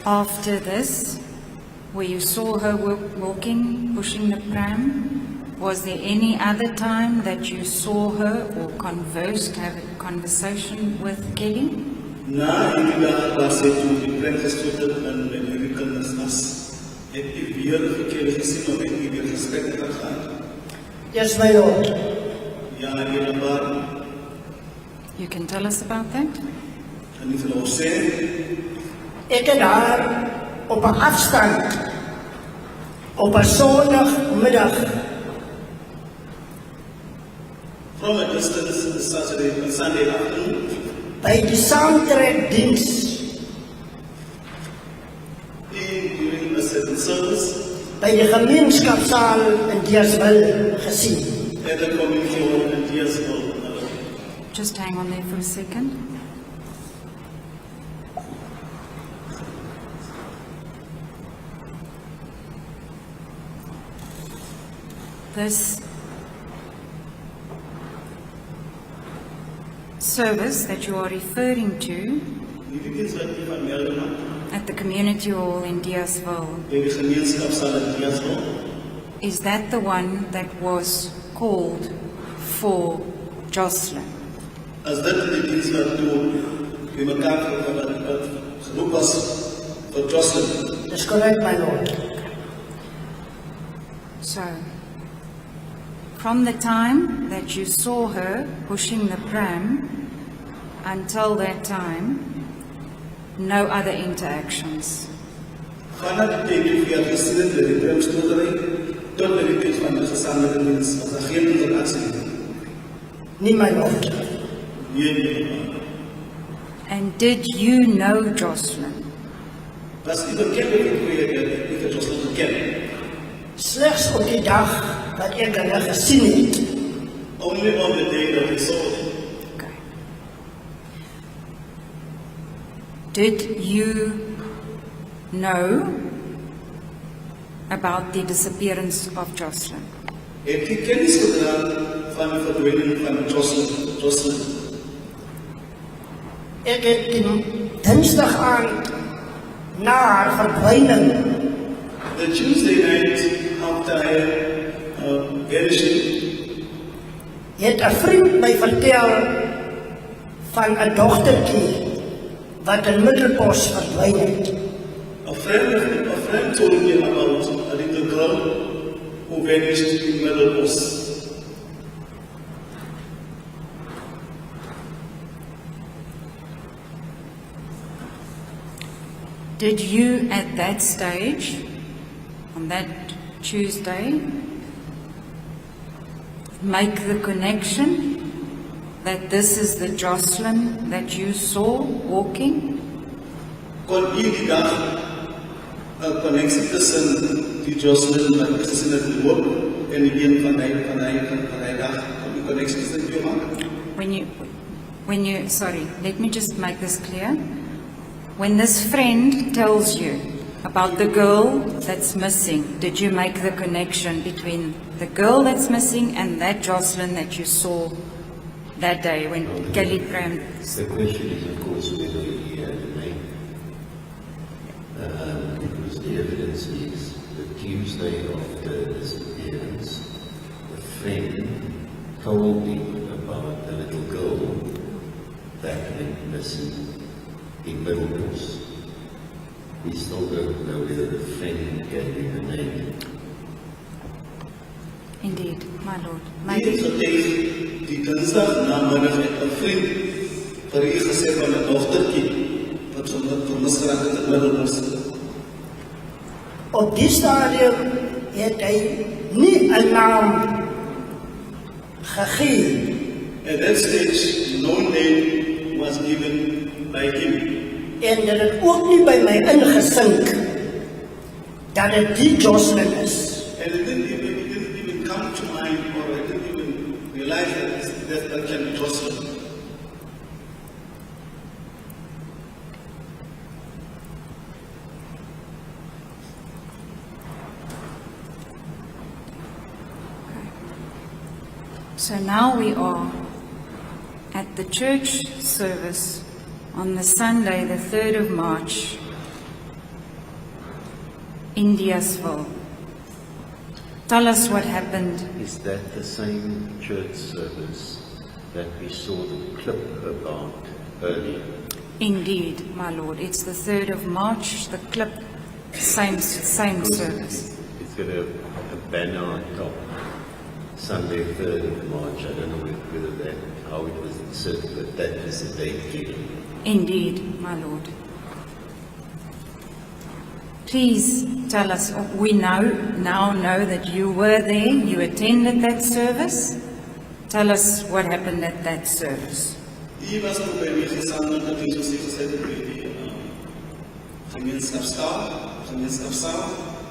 Speaker 5: After this, where you saw her walking, pushing the pram, was there any other time that you saw her or conversed, had a conversation with Kelly?
Speaker 16: Na inderdaad was het toen die plek gestoten en met die kinders was. Heb ik weer verkeerd gezien of heb ik weer gesprek met haar gehad?
Speaker 17: Yes, my Lord.
Speaker 16: Ja, weer een paar.
Speaker 5: You can tell us about that?
Speaker 16: En ik wil ook zeggen,
Speaker 17: Ek het haar op 'n afstand, op 'n Sondagmiddag,
Speaker 16: from a distance, Sunday afternoon,
Speaker 17: by die saamtrekdiens,
Speaker 16: during a certain service,
Speaker 17: by die gemeenskapsaal in Deersville gesien.
Speaker 16: at the community hall in Deersville.
Speaker 5: Just hang on there for a second. This service that you are referring to
Speaker 16: Hierdie diens wat nie van melde maak.
Speaker 5: at the community hall in Deersville,
Speaker 16: In die gemeenskapsaal in Deersville.
Speaker 5: is that the one that was called for Joshlin?
Speaker 16: As dit die diens wat toe by mekaar geroep was vir Joshlin.
Speaker 17: Dis correct, my lord.
Speaker 5: So, from the time that you saw her pushing the pram until that time, no other interactions.
Speaker 16: Vanaf die tyd toe jy gesien het dat die pram stoeldery, tot by die tyd van die gesamentlike diens, was daar geen interaksie.
Speaker 17: Nie, my lord.
Speaker 16: Nee.
Speaker 5: And did you know Joshlin?
Speaker 16: Was u bekend met hoe jy het Joshlin geken?
Speaker 17: Slegs op die dag wat ek hulle gesien het.
Speaker 16: Only on the day that we saw it.
Speaker 5: Did you know about the disappearance of Joshlin?
Speaker 16: Het u kennis gedra van die verdwijning van Joshlin?
Speaker 17: Ek het die dinsdag aand na haar verdwijning
Speaker 16: The Tuesday night after her vanishing,
Speaker 17: het 'n vriend my vertel van 'n dogtertjie wat in Middelbos verdwyn het.
Speaker 16: a friend told me about a little girl who vanished in Middelbos.
Speaker 5: Did you at that stage, on that Tuesday, make the connection that this is the Joshlin that you saw walking?
Speaker 16: Kon u die dag 'n koneksie tussen die Joshlin wat ek gesien het loop en die een van hy dag, kon die koneksie tussen die twee maak?
Speaker 5: Sorry, let me just make this clear. When this friend tells you about the girl that's missing, did you make the connection between the girl that's missing and that Joshlin that you saw that day when Kelly Pram?
Speaker 4: The question is, of course, whether he had a name. Because the evidence is the Tuesday after disappearance, the friend told him about the little girl that went missing in Middelbos. We still don't know whether the friend gave him a name.
Speaker 5: Indeed, my lord.
Speaker 16: Die vertel die dinsdag namiddag het 'n vriend vir u gesê van 'n dogtertjie wat vermis geraak het in Middelbos.
Speaker 17: Op die stadium het hy nie 'n naam gegee.
Speaker 16: At that stage, no name was given by him.
Speaker 17: En dit het ook nie by my ingesink dat dit die Joshlin is.
Speaker 16: And it didn't even come to mind, or I didn't even realize that can be Joshlin.
Speaker 5: So now we are at the church service on the Sunday, the 3rd of March, in Deersville. Tell us what happened.
Speaker 4: Is that the same church service that we saw the clip about earlier?
Speaker 5: Indeed, my lord. It's the 3rd of March, the clip, same service.
Speaker 4: It's got a banner on top. Sunday, 3rd of March. I don't know whether how it was inserted, but that is the date given.
Speaker 5: Indeed, my lord. Please tell us, we now know that you were there, you attended that service. Tell us what happened at that service.
Speaker 16: U was toe by die gesamelike diens soos ek gesê het by die gemeenskapsaal,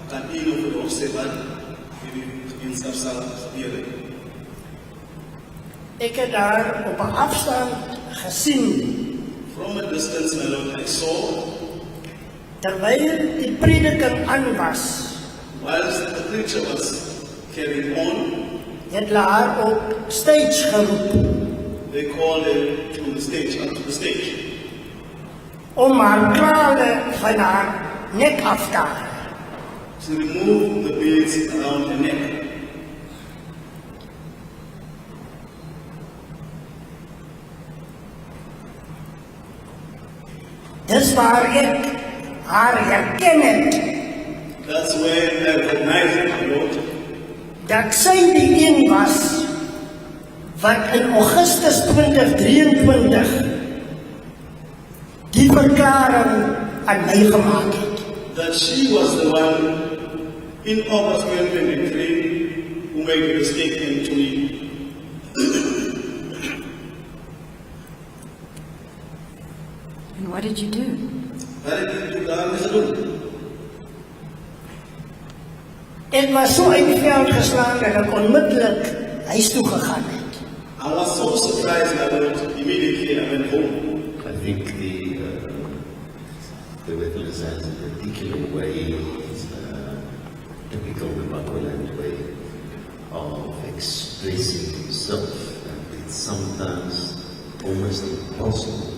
Speaker 16: kan u nog vir ons sê wat die gemeenskapsaal gebeur het?
Speaker 17: Ek het daar op 'n afstand gesien.
Speaker 16: From a distance, my lord, I saw,
Speaker 17: terwyl die prediking aan was,
Speaker 16: whilst the preacher was carrying on,
Speaker 17: het hulle haar op stage geroep.
Speaker 16: they called him to the stage, onto the stage.
Speaker 17: om haar krale van haar nek af te haal.
Speaker 16: To remove the beads around her neck.
Speaker 17: Dis waar ek haar herken het.
Speaker 16: That's where I recognized my Lord.
Speaker 17: Dat sy die een was wat in Augustus 2023 die verklaring aan my gemaak het.
Speaker 16: That she was the one in August 2023 who made the statement to me.
Speaker 5: And what did you do?
Speaker 16: Wat het ek toe daarmee gedoen?
Speaker 17: Ek was so uit die veld geslaan dat ek onmiddellik huis toe gegaan het.
Speaker 16: I was so surprised that immediately I went home.
Speaker 4: I think the witness has a particular way, typical Makoland way of expressing himself, and it's sometimes almost impossible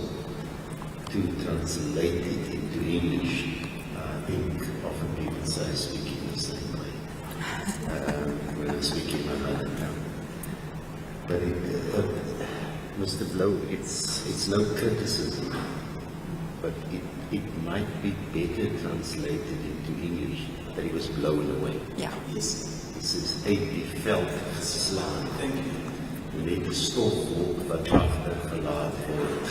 Speaker 4: to translate it into English. I think often people say speaking the same way when I speak in my mother tongue. But Mr. Blow, it's no criticism, but it might be better translated into English that he was blown away.
Speaker 5: Yeah.
Speaker 4: Yes. He says, die veld geslaan.
Speaker 16: Thank you.
Speaker 4: Met die stofwolk wat achtergelaat word.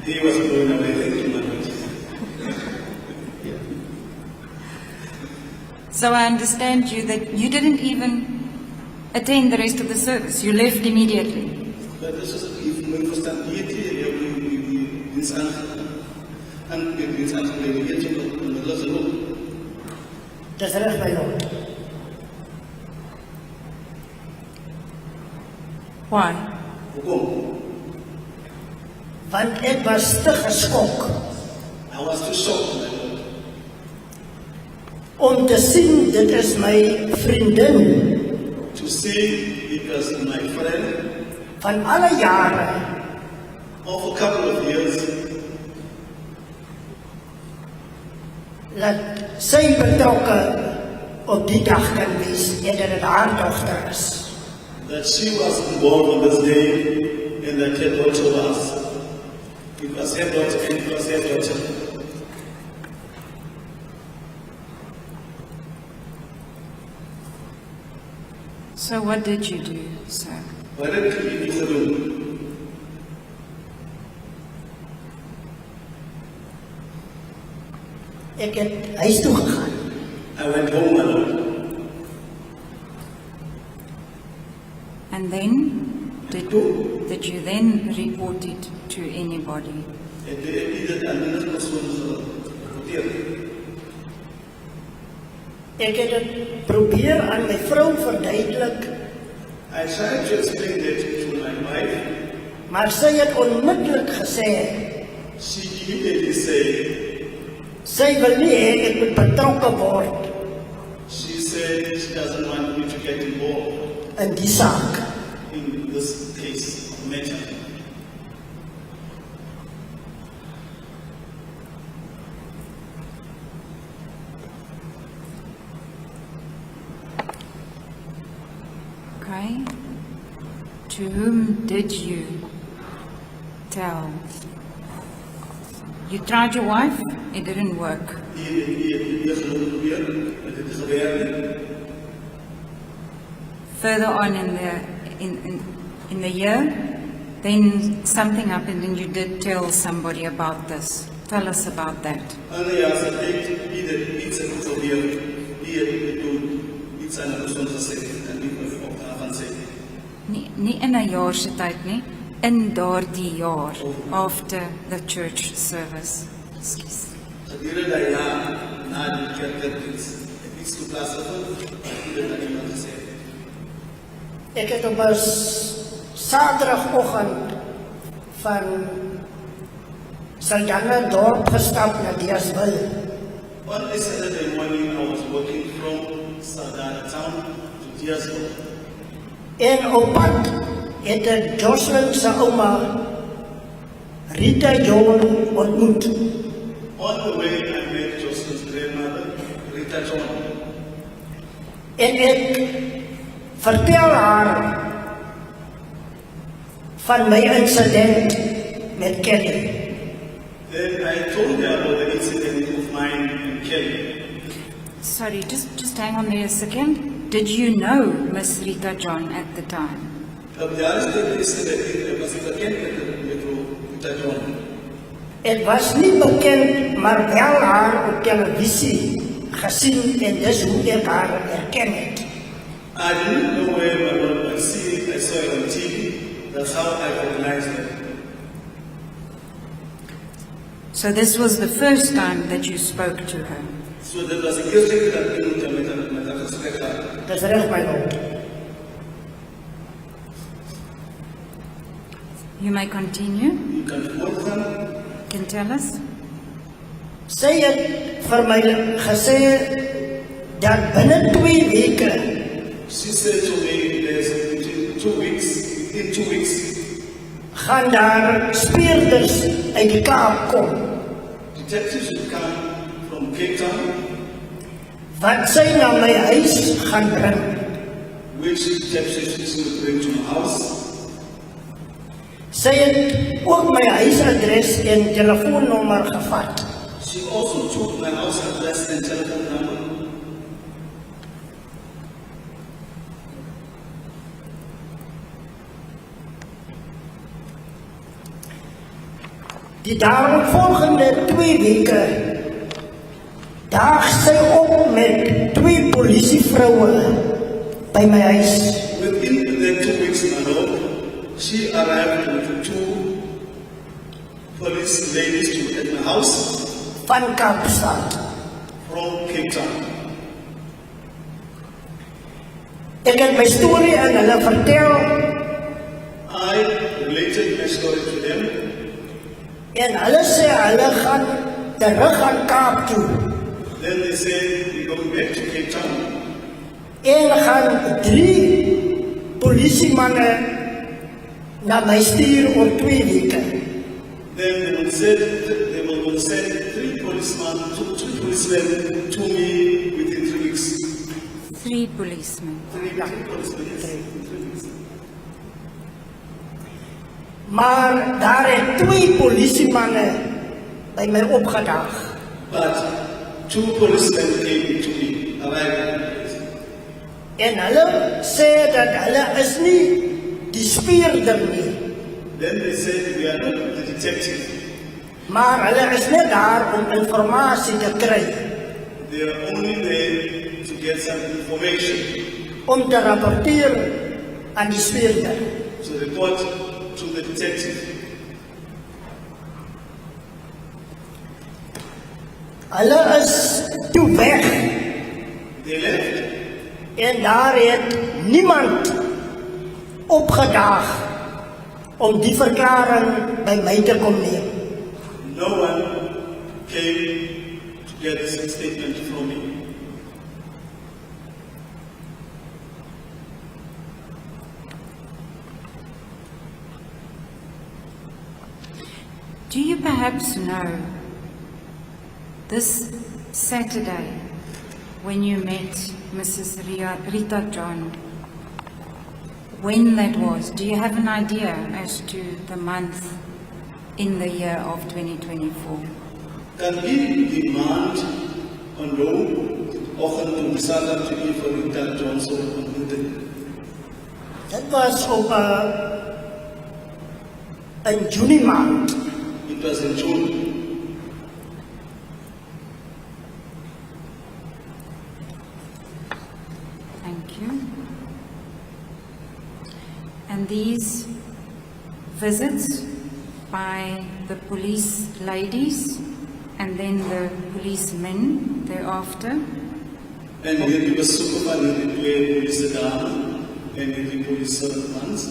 Speaker 16: He was blown away. Thank you, my Lord.
Speaker 4: Yeah.
Speaker 5: So I understand you that you didn't even attend the rest of the service. You left immediately.
Speaker 16: But this is my verstand hier diens aan diens aangelegen hier in de losse loop.
Speaker 17: Dis reg my Lord.
Speaker 5: Why?
Speaker 16: Hoekom?
Speaker 17: Want ek was te geskok
Speaker 16: I was too shocked, my Lord.
Speaker 17: om te sien dit is my vriendin
Speaker 16: To see it was my friend
Speaker 17: van alle jare
Speaker 16: of a couple of years
Speaker 17: dat sy betrokke op die dag kan wees en dat het haar dogter is.
Speaker 16: that she was involved on this day and that her daughter was. It was her daughter and it was her daughter.
Speaker 5: So what did you do, sir?
Speaker 16: Wat het u gedoen?
Speaker 17: Ek het huis toe gegaan.
Speaker 16: I went home, my Lord.
Speaker 5: And then, did you then report it to anybody?
Speaker 16: Het u dit aan die persoon gerapporteer?
Speaker 17: Ek het dit probeer aan my vrou verduidelik,
Speaker 16: I tried to explain that to my wife.
Speaker 17: maar sy het onmiddellik gesê,
Speaker 16: She immediately said,
Speaker 17: sy wil nie hê ek moet betrokke word
Speaker 16: she said she doesn't want me to get involved
Speaker 17: in die saak.
Speaker 16: in this case matter.
Speaker 5: Okay. To whom did you tell? You tried your wife, it didn't work. Further on in the year, then something happened and you did tell somebody about this. Tell us about that. Nie in 'n jaar se tyd nie, in daardie jaar after the church service. Ekskuus.
Speaker 16: Gedurende dat jaar na die kerkdiens het iets geplaas gevind, dit aan iemand gesê.
Speaker 17: Ek het op 'n Saterdagoggend van Saldanha dorp gestap na Deerswil.
Speaker 16: On a Saturday morning, I was walking from Saldanha town to Deerswil.
Speaker 17: En op pad het ek Joshlin se ouma Rita John ontmoet.
Speaker 16: On the way, I met Joshlin's grandmother, Rita John.
Speaker 17: En ek vertel haar van my incident met Kelly.
Speaker 16: Then I told her about the incident of mine and Kelly.
Speaker 5: Sorry, just hang on there a second. Did you know Miss Rita John at the time?
Speaker 17: Het was niet bekend, maar wel haar op televisie gezien en dus hoe ik haar herken het.
Speaker 16: I didn't know where, but I saw it on TV. That's how I recognized her.
Speaker 5: So this was the first time that you spoke to her?
Speaker 16: So that was the eerste keer dat ik met haar gesprek had.
Speaker 17: Dat is recht mijn hoofd.
Speaker 5: You may continue.
Speaker 16: You can voortgaan.
Speaker 5: Can tell us?
Speaker 17: Sy het vir my gesê dat binne 2 weke.
Speaker 16: She said to me, in 2 weeks,
Speaker 17: gaan daar speurders uit die Kaap kom.
Speaker 16: Detectives will come from Cape Town.
Speaker 17: Wat sy na my huis gaan bring.
Speaker 16: Which detectives will bring to my house.
Speaker 17: Sy het ook my huisadres en telefoonnommer gevat.
Speaker 16: She also took my house address and telephone number.
Speaker 17: Die daaropvolgende 2 weke daag sy op met 2 politievroue by my huis.
Speaker 16: Within the 2 weeks alone, she arrived with 2 police ladies at my house.
Speaker 17: Van Kaapstad.
Speaker 16: From Cape Town.
Speaker 17: Ek het my storie aan hulle vertel.
Speaker 16: I related my story to them.
Speaker 17: En hulle sê hulle gaan terug aan Kaap toe.
Speaker 16: Then they said we're going back to Cape Town.
Speaker 17: En gaan 3 polisiemanne na my stuur oor 2 weke.
Speaker 16: Then they will send 3 policemen to me within 3 weeks.
Speaker 5: 3 policemen.
Speaker 16: 3 policemen. 3 weeks.
Speaker 17: Maar daar het 2 polisiemanne by my opgedaag.
Speaker 16: But 2 policemen came to me, arrived.
Speaker 17: En hulle sê dat hulle is nie die speurder nie.
Speaker 16: Then they said we are not the detective.
Speaker 17: Maar hulle is net daar om informasie te kry.
Speaker 16: They are only there to get some information.
Speaker 17: Om te rapporteer aan die speurder.
Speaker 16: To report to the detective.
Speaker 17: Hulle is toe weg.
Speaker 16: They left.
Speaker 17: En daar het niemand opgedaag om die verklaring by my te kom neem.
Speaker 16: No one came to get this statement from me.
Speaker 5: Do you perhaps know this Saturday when you met Mrs. Rita John, when that was? Do you have an idea as to the month in the year of 2024?
Speaker 16: Kan u die maand onthou die oggend toe Sarah te u vir Rita John se ontmoeting?
Speaker 17: Dit was op in Junie maand.
Speaker 16: It was in June.
Speaker 5: Thank you. And these visits by the police ladies and then the policemen thereafter.
Speaker 16: En hierdie besoeke van hierdie 2 polisie dame en hierdie polisie mans.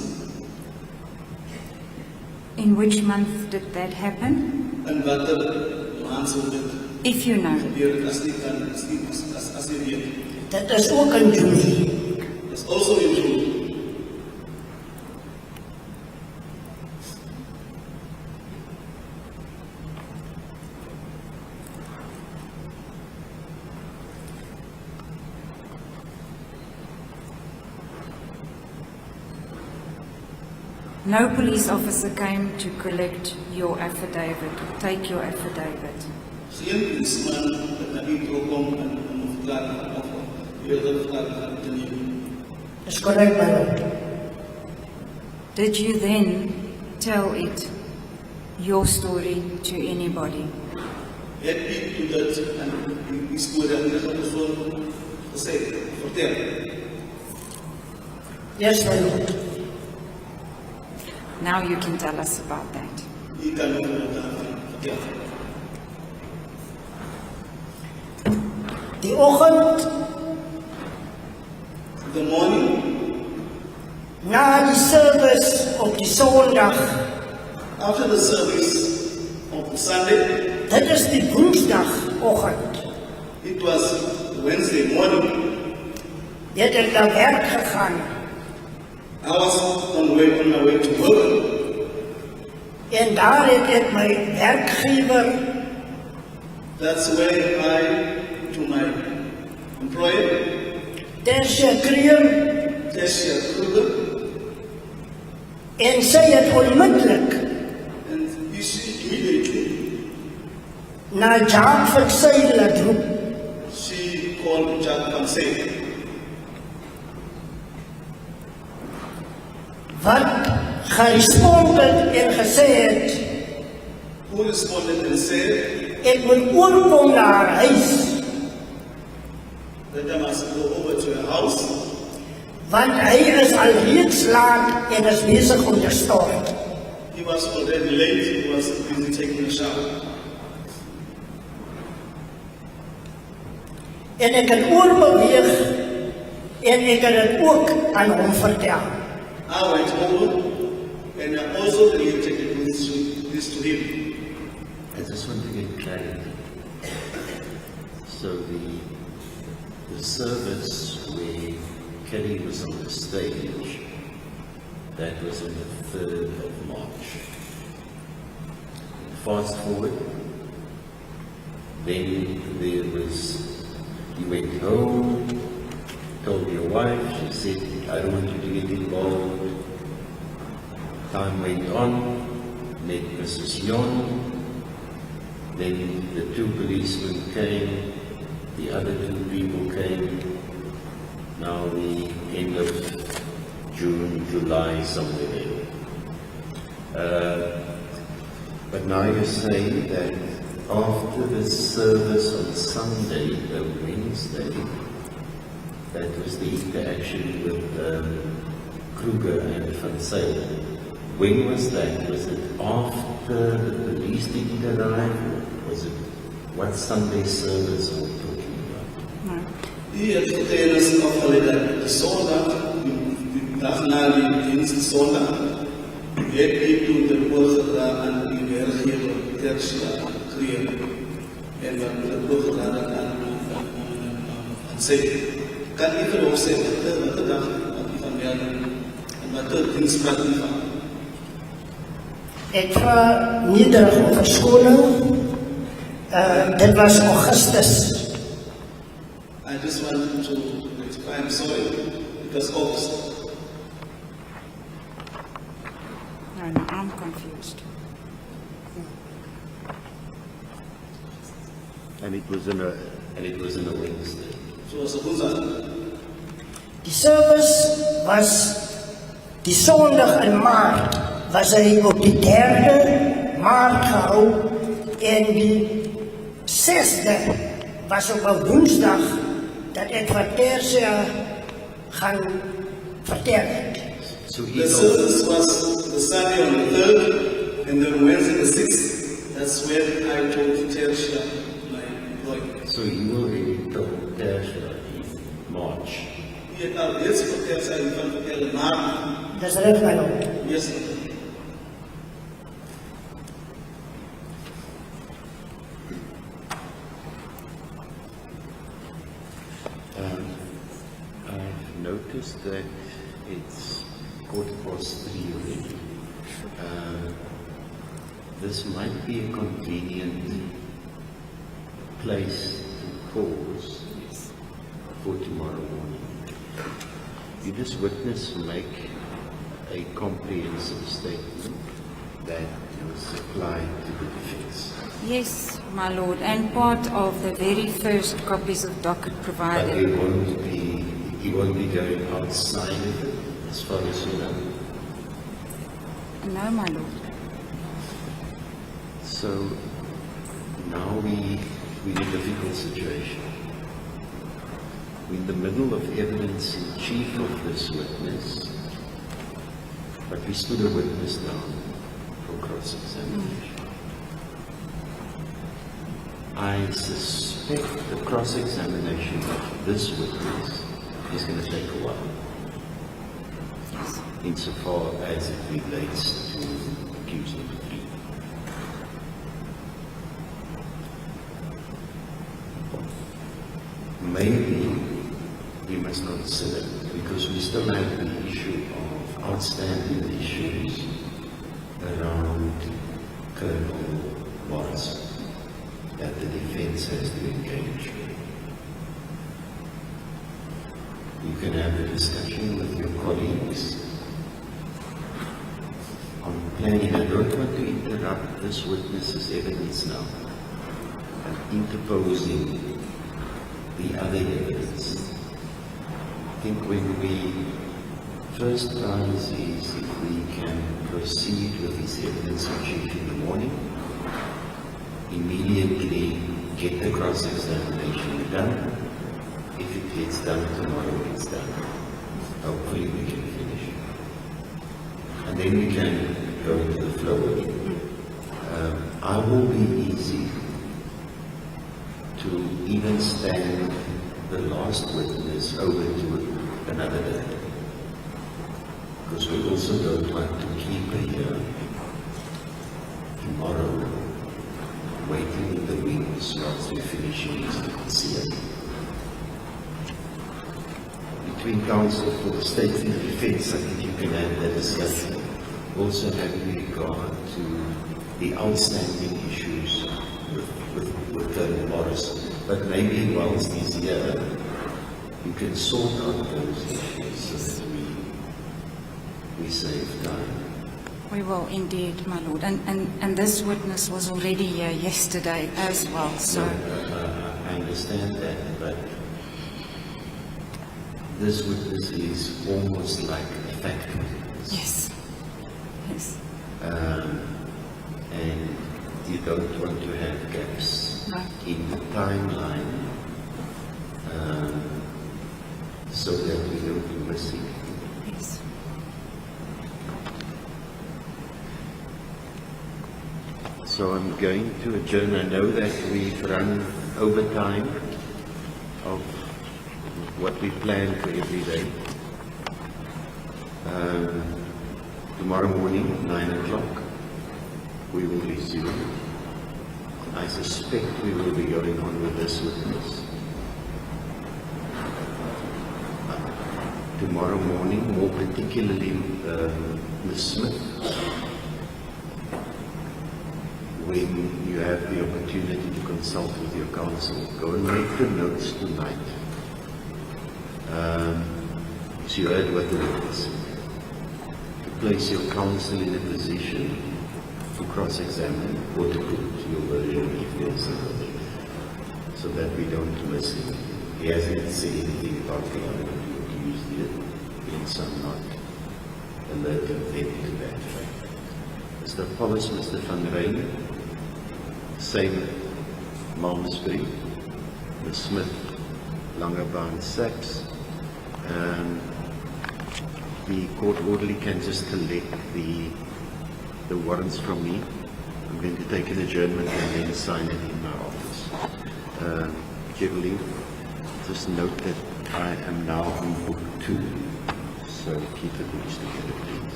Speaker 5: In which month did that happen?
Speaker 16: En watter maand sou dit?
Speaker 5: If you know.
Speaker 16: Gebeur as nie kan as jy weet.
Speaker 17: Dit is ook in Junie.
Speaker 16: It's also in June.
Speaker 5: No police officer came to collect your affidavit, take your affidavit.
Speaker 16: Geen policeman het na u toe kom en verklaring of eerder verklaring te neem.
Speaker 17: Dis korrek, my lord.
Speaker 5: Did you then tell it, your story, to anybody?
Speaker 16: Het u toe dit en die storie aan enige persoon gesê, vertel.
Speaker 17: Yes, my lord.
Speaker 5: Now you can tell us about that.
Speaker 16: U kan ook daarvan vertel.
Speaker 17: Die oggend,
Speaker 16: The morning,
Speaker 17: na die service op die Sondag,
Speaker 16: after the service of Sunday,
Speaker 17: dit is die Woensdagoggend,
Speaker 16: it was Wednesday morning.
Speaker 17: het ek na werk gegaan.
Speaker 16: I was on my way to work.
Speaker 17: En daar het ek my werkgewer,
Speaker 16: That's where I, to my employer,
Speaker 17: Tersia Kreer,
Speaker 16: Tessia Kruger,
Speaker 17: en sy het onmiddellik
Speaker 16: and she immediately,
Speaker 17: na Jaap van Sy laat roep.
Speaker 16: she called Jack and said,
Speaker 17: Wat gerespond het en gesê het,
Speaker 16: who responded and said
Speaker 17: ek moet oorkom na haar huis,
Speaker 16: that I must go over to her house,
Speaker 17: want hy is al reeds laat en is besig om te stort.
Speaker 16: he was already late, he was busy taking a shower.
Speaker 17: En ek het oorbeweeg en ek het dit ook aan hom vertel.
Speaker 16: I went over and I also related this to him.
Speaker 4: I just want to get clarity. So the service where Kelly was on the stage, that was on the 3rd of March. Fast forward, then there was, you went home, told your wife, she said, I don't want you to get involved. Time went on, met Mrs. Yon, then the 2 policemen came, the other 2 people came, now the end of June, July, somewhere there. But now you're saying that after the service on Sunday, Wednesday, that was the interaction with Kruger and Van Zyl. When was that? Was it after the police didn't arrive? Or was it what Sunday service are we talking about?
Speaker 16: He had getuienis afgelê die Sondag, die dag na die diens die Sondag, het hy toe die oorgedra aan die werkgewer Tersia Kreer en wat die oorgedra aan sê, kan nie vir ons sê wat die dag wat die van melding en wat die diens praat nie van.
Speaker 17: Ek vra nederig om verskoning, dit was Augustus.
Speaker 16: I just want to rectify, I'm sorry, it was August.
Speaker 5: No, I'm confused.
Speaker 4: And it was in a Wednesday.
Speaker 16: So was 'n Woensdag.
Speaker 17: Die service was die Sondag in Maart, was hy op die 3de Maart gehou en die 6de was op 'n Woensdag dat ek vir Tersia gaan vertel het.
Speaker 4: So
Speaker 16: the service was the Sunday on the 3rd and then Wednesday the 6th. That's when I told Tersia, my employee.
Speaker 4: So you already told Tersia in March.
Speaker 16: He had al reeds vir Tersia in van vertel in Maart.
Speaker 17: Dis reg, my lord.
Speaker 16: Yes, sir.
Speaker 4: I've noticed that it's 3:15 already. This might be a convenient place to pause for tomorrow morning. You just witness make a comprehensive statement that was supplied to the defense.
Speaker 5: Yes, my lord, and part of the very first copies of docket
Speaker 4: But
Speaker 5: provided.
Speaker 4: he won't be going outside of it, as far as you know.
Speaker 5: No, my lord.
Speaker 4: So now we're in a difficult situation. We're in the middle of evidence in chief of this witness, but we stood a witness down for cross-examination. I suspect the cross-examination of this witness is going to take a while, insofar as it relates to accused number 3. Maybe we must consider, because we still have the issue of outstanding issues around Colonel Morris that the defense has to engage with. You can have a discussion with your colleagues on planning. I don't want to interrupt this witness's evidence now and interposing the other evidence. I think when we first prize is if we can proceed with his evidence in chief in the morning, immediately get the cross-examination done. If it gets done tomorrow, it's done. Hopefully we can finish. And then we can go into the flow. I will be easy to even stand the last witness over to another day. Because we also don't want to keep her here tomorrow waiting in the wings whilst we're finishing his concealment. Between counsel for the state and the defense, I think you can have that discussion. Also having regard to the outstanding issues with Colonel Morris. But maybe whilst he's here, you can sort out those issues so that we save time.
Speaker 5: We will indeed, my lord. And this witness was already here yesterday as well, so.
Speaker 4: I understand that, but this witness is almost like a fact witness.
Speaker 5: Yes. Yes.
Speaker 4: And you don't want to have gaps
Speaker 5: No.
Speaker 4: in the timeline so that we don't miss it.
Speaker 5: Yes.
Speaker 4: So I'm going to adjourn. I know that we've run over time of what we planned for every day. Tomorrow morning, 9 o'clock, we will resume. I suspect we will be going on with this witness. Tomorrow morning, more particularly Ms. Smith, when you have the opportunity to consult with your counsel, go and make the notes tonight. As you heard what the witness said, to place your counsel in a position to cross-examine or to put your version if there's a version, so that we don't miss it. He hasn't said anything about the other accused yet, hence I'm not alerting them to that fact. Mr. Pollis, Mr. Van Rijn, same Malmesbury, Ms. Smith, Langebaan, Sachs. The court orderly can just collect the warrants from me. I'm going to take an adjournment and then sign it in my office. Joshlin, just note that I am now on book 2, so keep the books together, please.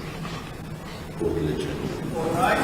Speaker 4: Court adjournment.
Speaker 17: All right.